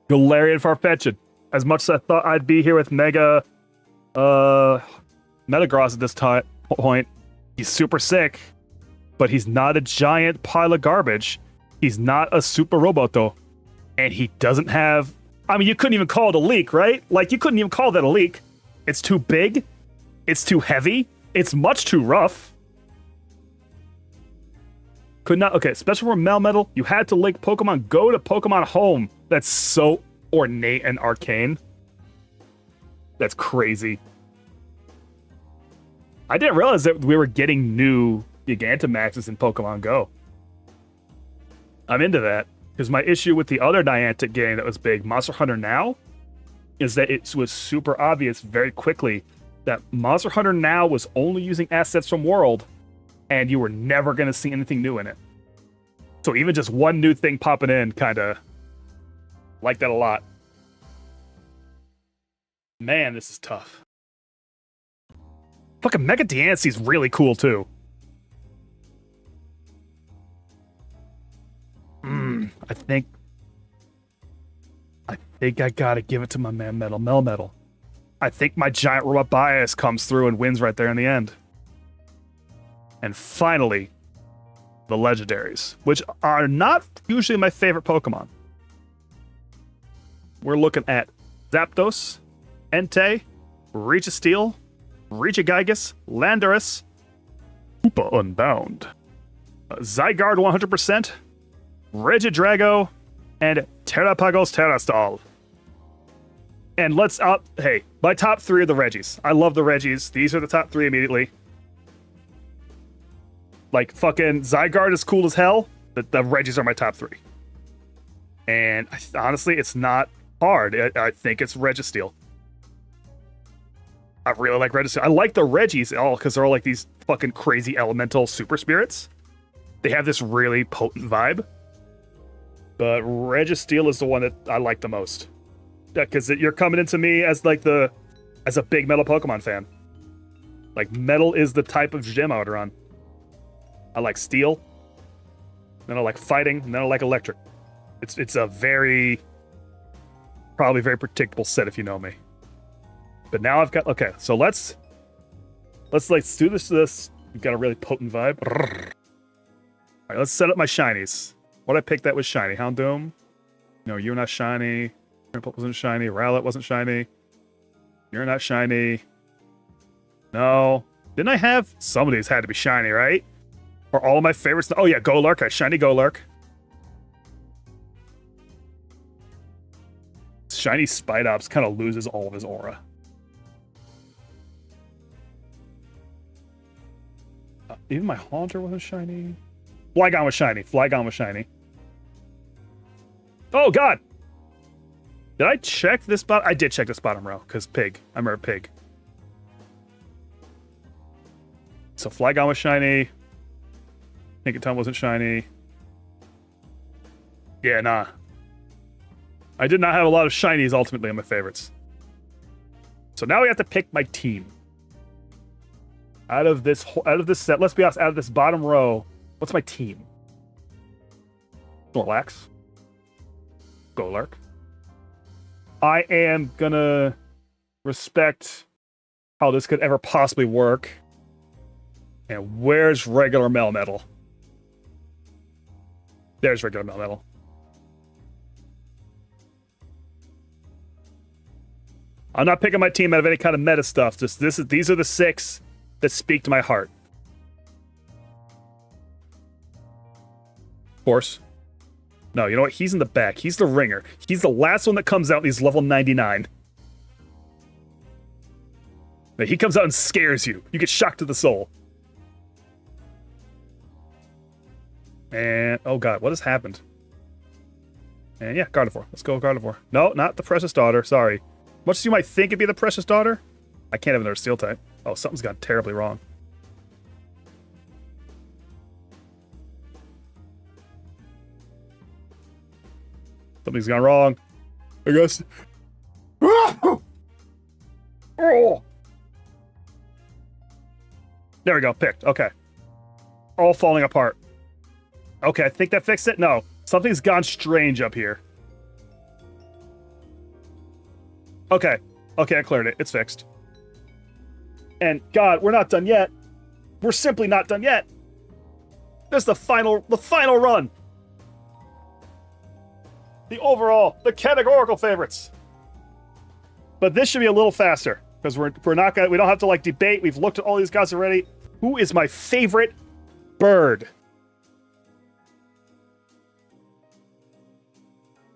Galarian Farfetch'd. As much as I thought I'd be here with Mega Metagross at this point, he's super sick, but he's not a giant pile of garbage. He's not a Super Roboto. And he doesn't have... I mean, you couldn't even call it a leak, right? You couldn't even call that a leak. It's too big. It's too heavy. It's much too rough. Could not... Okay, special for Melmetal, you had to link Pokemon Go to Pokemon Home. That's so ornate and arcane. That's crazy. I didn't realize that we were getting new Gigantamaxes in Pokemon Go. I'm into that. Because my issue with the other Niantic game that was big, Monster Hunter Now, is that it was super obvious very quickly that Monster Hunter Now was only using assets from World, and you were never going to see anything new in it. So even just one new thing popping in, kind of like that a lot. Man, this is tough. Fucking Mega Diancie's really cool, too. I think I gotta give it to my man Melmetal. I think my giant robot bias comes through and wins right there in the end. And finally, the legendaries, which are not usually my favorite Pokemon. We're looking at Zapdos, Entei, Registeel, Regigigas, Landorus, Koopa Unbound, Zygarde 100%, Regidrago, and Terrapagos Terrastal. And hey, my top three are the Regis. I love the Regis. These are the top three immediately. Fucking Zygarde is cool as hell. The Regis are my top three. And honestly, it's not hard. I think it's Registeel. I really like Registeel. I like the Regis all because they're all these fucking crazy elemental super spirits. They have this really potent vibe. But Registeel is the one that I like the most. Because you're coming into me as as a big metal Pokemon fan. Like, metal is the type of gym I would run. I like steel, then I like fighting, and then I like electric. It's a probably very predictable set if you know me. But now I've got, okay, so let's do this. We've got a really potent vibe. All right, let's set up my shinies. What I picked that was shiny. Houndoom. No, you're not shiny. Trample wasn't shiny. Rowlet wasn't shiny. You're not shiny. No. Didn't I have? Some of these had to be shiny, right? Or all of my favorites. Oh yeah, Golurk. I shiny Golurk. Shiny Spidops kind of loses all of his aura. Even my Haunter wasn't shiny. Flygon was shiny. Flygon was shiny. Oh god! Did I check this bottom? I did check this bottom row, because pig. I remember pig. So Flygon was shiny. Pinkerton wasn't shiny. Yeah, nah. I did not have a lot of shinies ultimately on my favorites. So now we have to pick my team. Out of this set, let's be honest, out of this bottom row, what's my team? Snorlax. Golurk. I am gonna respect how this could ever possibly work. And where's regular Melmetal? There's regular Melmetal. I'm not picking my team out of any kind of meta stuff. Just these are the 6 that speak to my heart. Of course. No, you know what? He's in the back. He's the ringer. He's the last one that comes out and he's level 99. Now, he comes out and scares you. You get shocked to the soul. And, oh god, what has happened? And yeah, Gardevoir. Let's go Gardevoir. No, not the Precious Daughter. Sorry. Much as you might think it'd be the Precious Daughter, I can't have another Steel type. Oh, something's gone terribly wrong. Something's gone wrong. I guess. Oh! There we go. Picked. Okay. All falling apart. Okay, I think that fixed it. No. Something's gone strange up here. Okay. Okay, I cleared it. It's fixed. And God, we're not done yet. We're simply not done yet. This is the final run. The categorical favorites. But this should be a little faster because we don't have to like debate. We've looked at all these guys already. Who is my favorite bird?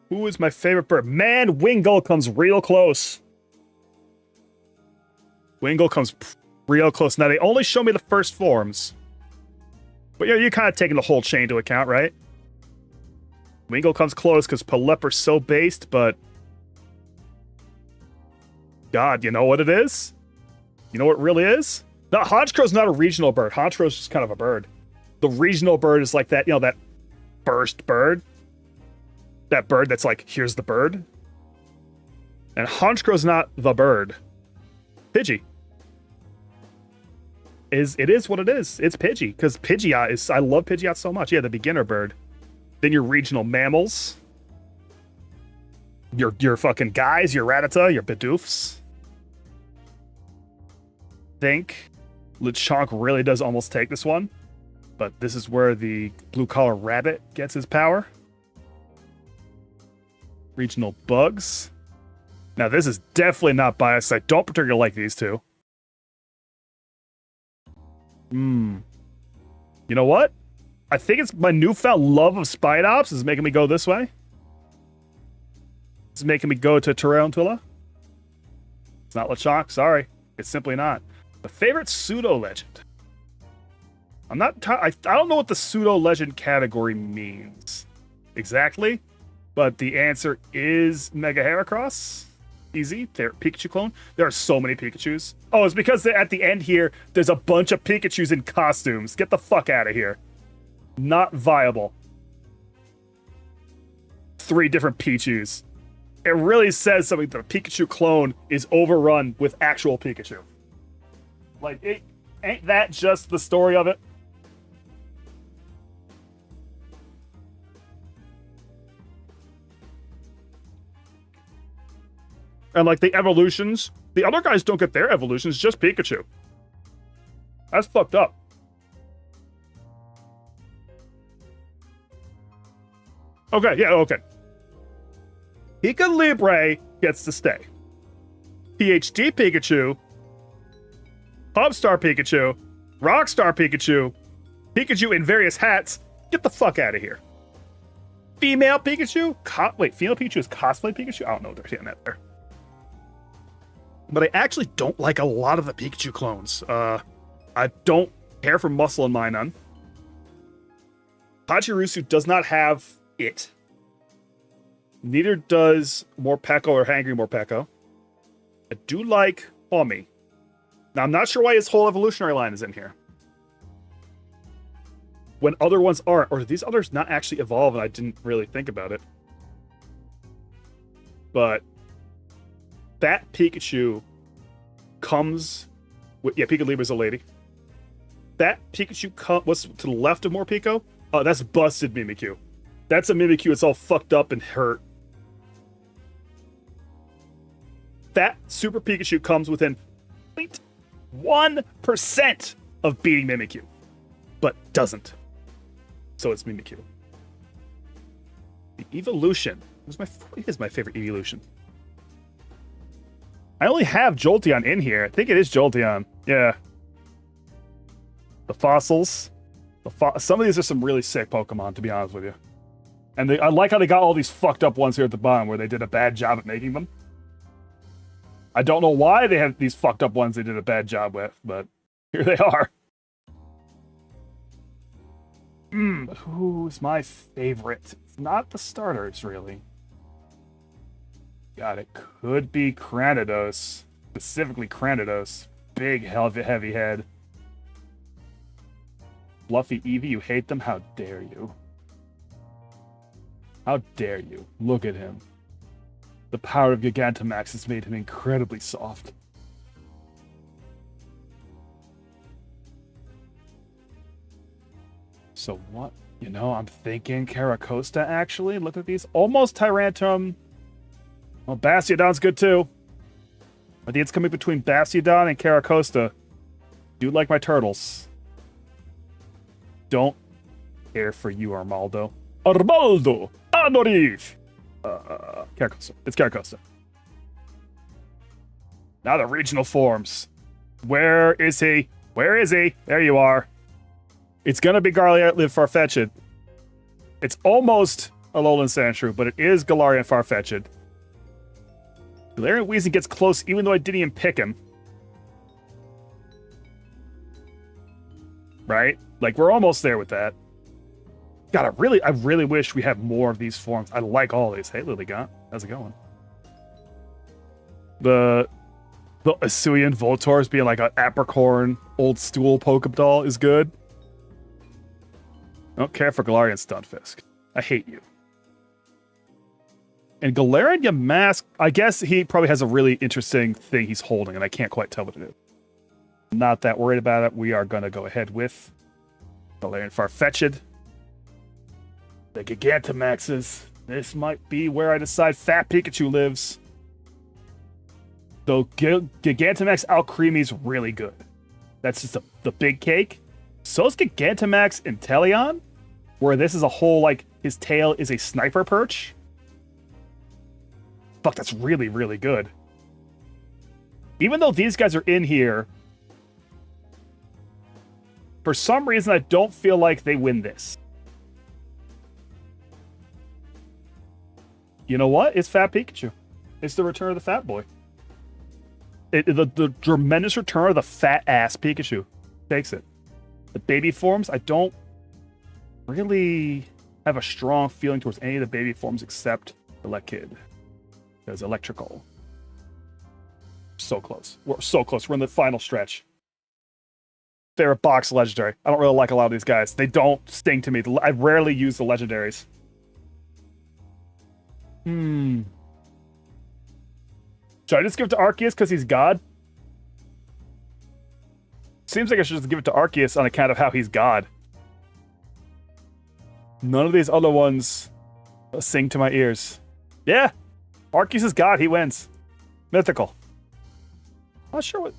Who is my favorite bird? Man, Wingull comes real close. Wingull comes real close. Now, they only show me the first forms. But you're kind of taking the whole chain into account, right? Wingull comes close because Pelipper's so based, but... God, you know what it is? You know what it really is? No, Honchkrow's not a regional bird. Honchkrow's just kind of a bird. The regional bird is like that, you know, that burst bird. That bird that's like, here's the bird. And Honchkrow's not the bird. Pidgey. It is what it is. It's Pidgey, because Pidgeot is... I love Pidgeot so much. Yeah, the beginner bird. Then your regional mammals. Your fucking guys, your Rattata, your Bidoofs. Think Lechonk really does almost take this one. But this is where the blue-collar rabbit gets his power. Regional bugs. Now, this is definitely not biased. I don't particularly like these two. You know what? I think it's my newfound love of Spidops is making me go this way. It's making me go to Tarantula. It's not Lechonk, sorry. It's simply not. The favorite pseudo-legend. I don't know what the pseudo-legend category means exactly, but the answer is Mega Heracross. Easy. There, Pikachu clone. There are so many Pikachus. Oh, it's because at the end here, there's a bunch of Pikachus in costumes. Get the fuck out of here. Not viable. 3 different Pichus. it really says something that a Pikachu clone is overrun with actual Pikachu. Like, ain't that just the story of it? And like the evolutions, the other guys don't get their evolutions, just Pikachu. That's fucked up. Okay, yeah, okay. Pika Libre gets to stay. PhD Pikachu, Popstar Pikachu, Rockstar Pikachu, Pikachu in various hats, get the fuck out of here. Female Pikachu? Wait, female Pikachu is cosplay Pikachu? I don't know what they're saying that there. But I actually don't like a lot of the Pikachu clones. I don't care for Muscle and Minun. Pachirisu does not have it. Neither does Morpeko or Hangry Morpeko. I do like Homie. Now, I'm not sure why his whole evolutionary line is in here. When other ones aren't, or do these others not actually evolve and I didn't really think about it? But that Pikachu comes with, yeah, Pika Libra's a lady. That Pikachu was to the left of Morpeko. Oh, that's busted Mimikyu. That's a Mimikyu that's all fucked up and hurt. That Super Pikachu comes within 0.1% of beating Mimikyu, but doesn't. So it's Mimikyu. The evolution. What is my favorite evolution? I only have Jolteon in here. I think it is Jolteon. Yeah. The fossils. Some of these are some really sick Pokemon, to be honest with you. And I like how they got all these fucked up ones here at the bottom where they did a bad job at making them. I don't know why they have these fucked up ones they did a bad job with, but here they are. Who's my favorite? It's not the starters, really. God, it could be Cranidos. Specifically Cranidos. Big, heavy head. Fluffy Eevee, you hate them? How dare you? How dare you? Look at him. The power of Gigantamax has made him incredibly soft. So what? You know, I'm thinking Caracosta, actually. Look at these. Almost Tyrantum. Well, Bastiodon's good, too. I think it's coming between Bastiodon and Caracosta. Do like my turtles. Don't care for you, Armaldo. Armaldo! Anoriv! Caracosta. It's Caracosta. Now the regional forms. Where is he? Where is he? There you are. It's gonna be Galarian Farfetch'd. It's almost Alolan Sandshrew, but it is Galarian Farfetch'd. Galarian Weezing gets close even though I didn't even pick him. Right? Like, we're almost there with that. God, I really wish we had more of these forms. I like all these. Hey, Lilligant. How's it going? The Asuian Voltors being like an Apricorn old stool Pokeball is good. I don't care for Galarian Stunfisk. I hate you. And Galarian Yamask, I guess he probably has a really interesting thing he's holding, and I can't quite tell what it is. Not that worried about it. We are going to go ahead with Galarian Farfetch'd. The Gigantamaxes. This might be where I decide Fat Pikachu lives. Though Gigantamax Alcremie's really good. That's just the big cake. So is Gigantamax Inteleon, where this is a whole, like, his tail is a sniper perch. Fuck, that's really, really good. Even though these guys are in here, for some reason I don't feel like they win this. You know what? It's Fat Pikachu. It's the return of the fat boy. The tremendous return of the fat-ass Pikachu. Takes it. The baby forms, I don't really have a strong feeling towards any of the baby forms except Elekid. Because electrical. So close. We're so close. We're in the final stretch. Favorite box legendary. I don't really like a lot of these guys. They don't sting to me. I rarely use the legendaries. Should I just give it to Arceus because he's God? Seems like I should just give it to Arceus on account of how he's God. None of these other ones sing to my ears. Yeah, Arceus is God. He wins. Mythical. Not sure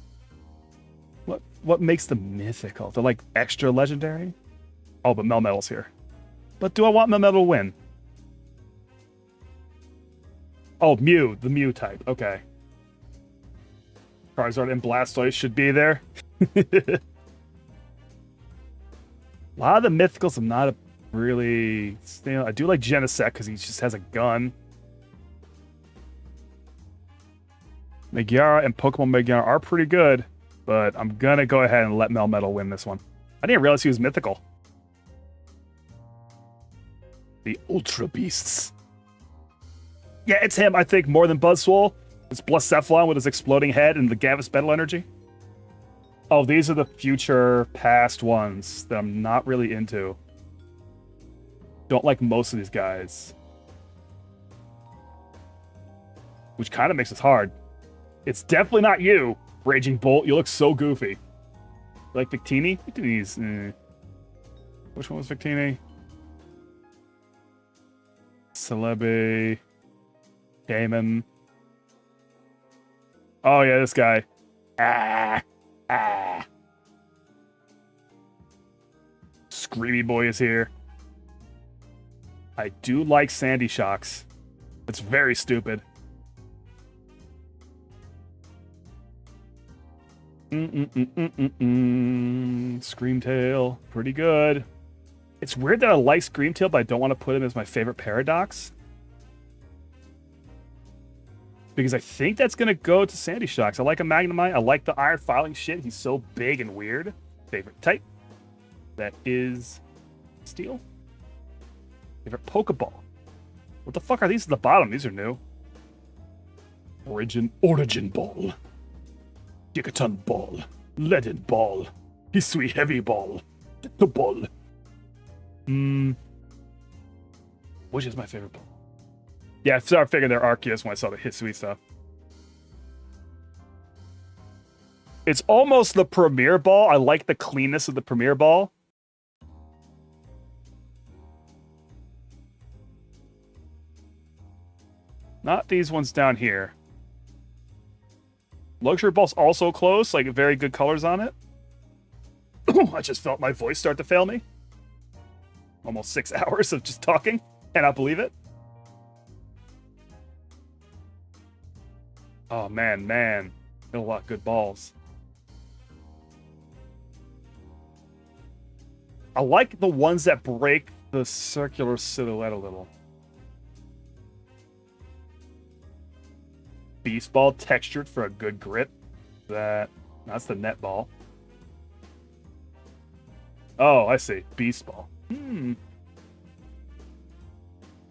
what makes them mythical. They're like extra legendary. Oh, but Melmetal's here. But do I want Melmetal to win? Oh, Mew, the Mew type. Okay. Charizard and Blastoise should be there. A lot of the mythicals I'm not really... I do like Genesect because he just has a gun. Megaera and Pokemon Megaera are pretty good, but I'm gonna go ahead and let Melmetal win this one. I didn't realize he was mythical. The Ultra Beasts. Yeah, it's him, I think, more than Buzzwole. It's Blacephalon with his exploding head and the Gavis Battle Energy. Oh, these are the future past ones that I'm not really into. Don't like most of these guys. Which kind of makes this hard. It's definitely not you, Raging Bolt. You look so goofy. You like Victini? Victini's... Which one was Victini? Celebi. Damon. Oh, yeah, this guy. Screamy Boy is here. I do like Sandy Shocks. It's very stupid. Screamtail. Pretty good. It's weird that I like Screamtail, but I don't want to put him as my favorite Paradox. Because I think that's going to go to Sandy Shocks. I like a Magnemite. I like the Iron Filing shit. He's so big and weird. Favorite type. That is Steel. Favorite Pokeball. What the fuck are these at the bottom? These are new. Origin Ball. Gigaton Ball. Leaden Ball. Hisui Heavy Ball. The Ball. Which is my favorite ball? Yeah, I started figuring they're Arceus when I saw the Hisui stuff. It's almost the Premier Ball. I like the cleanness of the Premier Ball. Not these ones down here. Luxury Ball's also close, like very good colors on it. I just felt my voice start to fail me. Almost 6 hours of just talking. Cannot believe it. Oh, man. Got a lot of good balls. I like the ones that break the circular silhouette a little. Beast Ball textured for a good grip. That's the net ball. Oh, I see. Beast Ball. I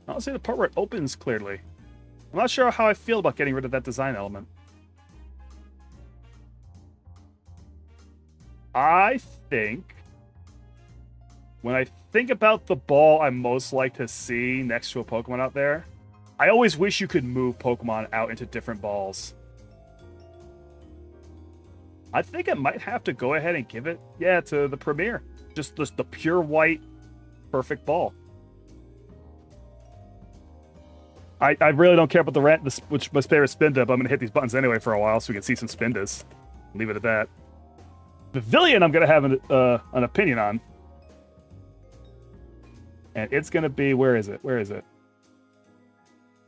don't see the part where it opens clearly. I'm not sure how I feel about getting rid of that design element. I think... when I think about the ball I most like to see next to a Pokemon out there, I always wish you could move Pokemon out into different balls. I think I might have to go ahead and give it, to the Premier. Just the pure white, perfect ball. I really don't care about which my favorite spin dip. I'm going to hit these buttons anyway for a while so we can see some spin dis. Leave it at that. Pavilion I'm going to have an opinion on. And it's going to be, where is it?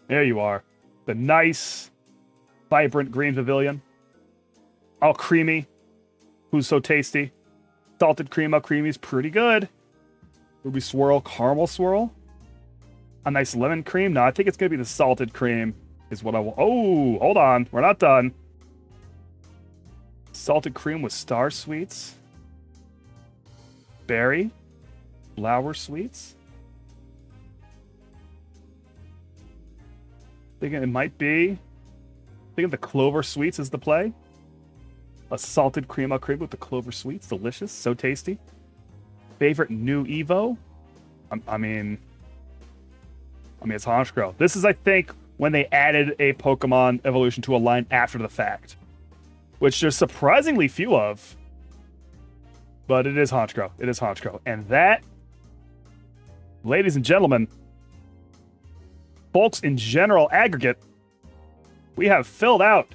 There you are. The nice, vibrant green Pavilion. All creamy. Who's so tasty? Salted cream, how creamy is pretty good. Ruby Swirl, Caramel Swirl. A nice lemon cream. No, I think it's going to be the salted cream is what I want. Oh, hold on. We're not done. Salted cream with Star Sweets. Berry. Flower Sweets. Thinking it might be. Thinking the Clover Sweets is the play. A salted cream with the Clover Sweets. Delicious. So tasty. Favorite new Evo? I mean, it's Honchkrow. This is, I think, when they added a Pokemon evolution to a line after the fact, which there's surprisingly few of. But it is Honchkrow. It is Honchkrow. And that, ladies and gentlemen, folks in general aggregate, we have filled out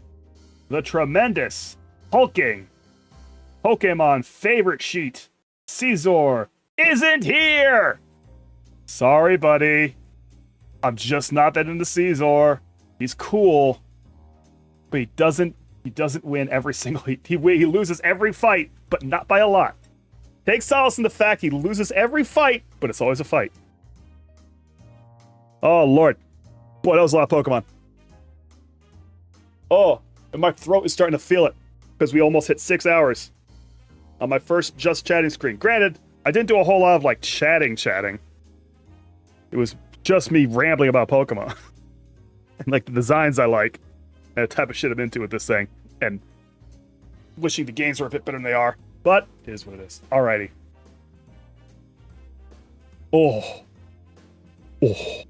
the tremendous, hulking Pokemon favorite sheet. Caesar isn't here! Sorry, buddy. I'm just not that into Caesar. He's cool, but he doesn't win every single... He loses every fight, but not by a lot. Take solace in the fact he loses every fight, but it's always a fight. Oh, Lord. Boy, that was a lot of Pokemon. Oh, and my throat is starting to feel it, because we almost hit 6 hours on my first just chatting screen. Granted, I didn't do a whole lot of, like, chatting. It was just me rambling about Pokemon. And, like, the designs I like, and the type of shit I'm into with this thing, and wishing the games were a bit better than they are. But it is what it is. Alrighty. Oh. I'm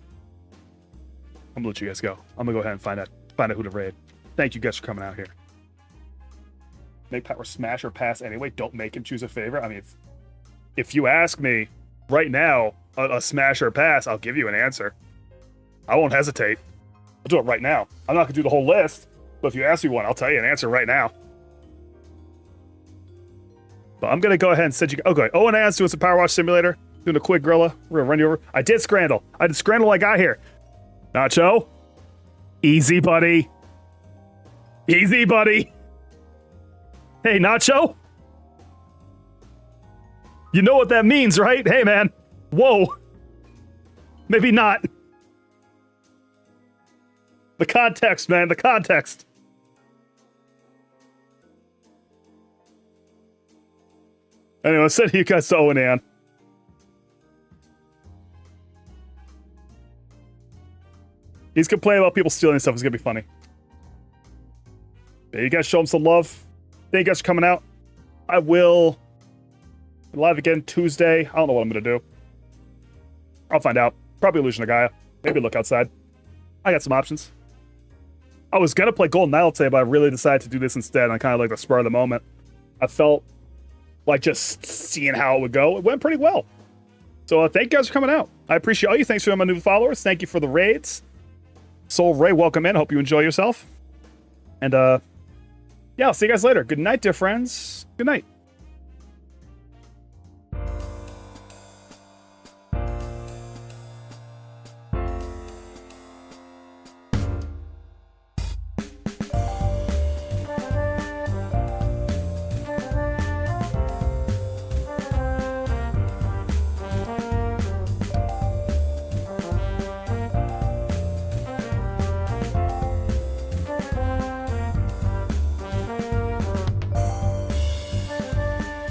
gonna let you guys go. I'm gonna go ahead and find out who to raid. Thank you guys for coming out here. Make Power smash or pass anyway. Don't make him choose a favorite. I mean, if you ask me right now, a smash or pass, I'll give you an answer. I won't hesitate. I'll do it right now. I'm not gonna do the whole list, but if you ask me one, I'll tell you an answer right now. But I'm gonna go ahead and send you. Okay, Owen Ann's doing some Power Wash Simulator, doing a quick gorilla. We're gonna run you over. I did Scrandle. I when I got here. Nacho, easy, buddy. Easy, buddy. Hey, Nacho. You know what that means, right? Hey, man. Whoa. Maybe not. The context, man. The context. Anyway, I'll send you guys to Owen Ann. He's complaining about people stealing stuff. It's gonna be funny. Yeah, you guys show him some love. Thank you guys for coming out. I will be live again Tuesday. I don't know what I'm gonna do. I'll find out. Probably Illusion of Gaia. Maybe look outside. I got some options. I was gonna play Golden Isle today, but I really decided to do this instead on kind of like the spur of the moment. I felt like just seeing how it would go. It went pretty well. So thank you guys for coming out. I appreciate all you. Thanks for my new followers. Thank you for the raids. Soul Ray, welcome in. Hope you enjoy yourself. And yeah, I'll see you guys later. Good night, dear friends. Good night.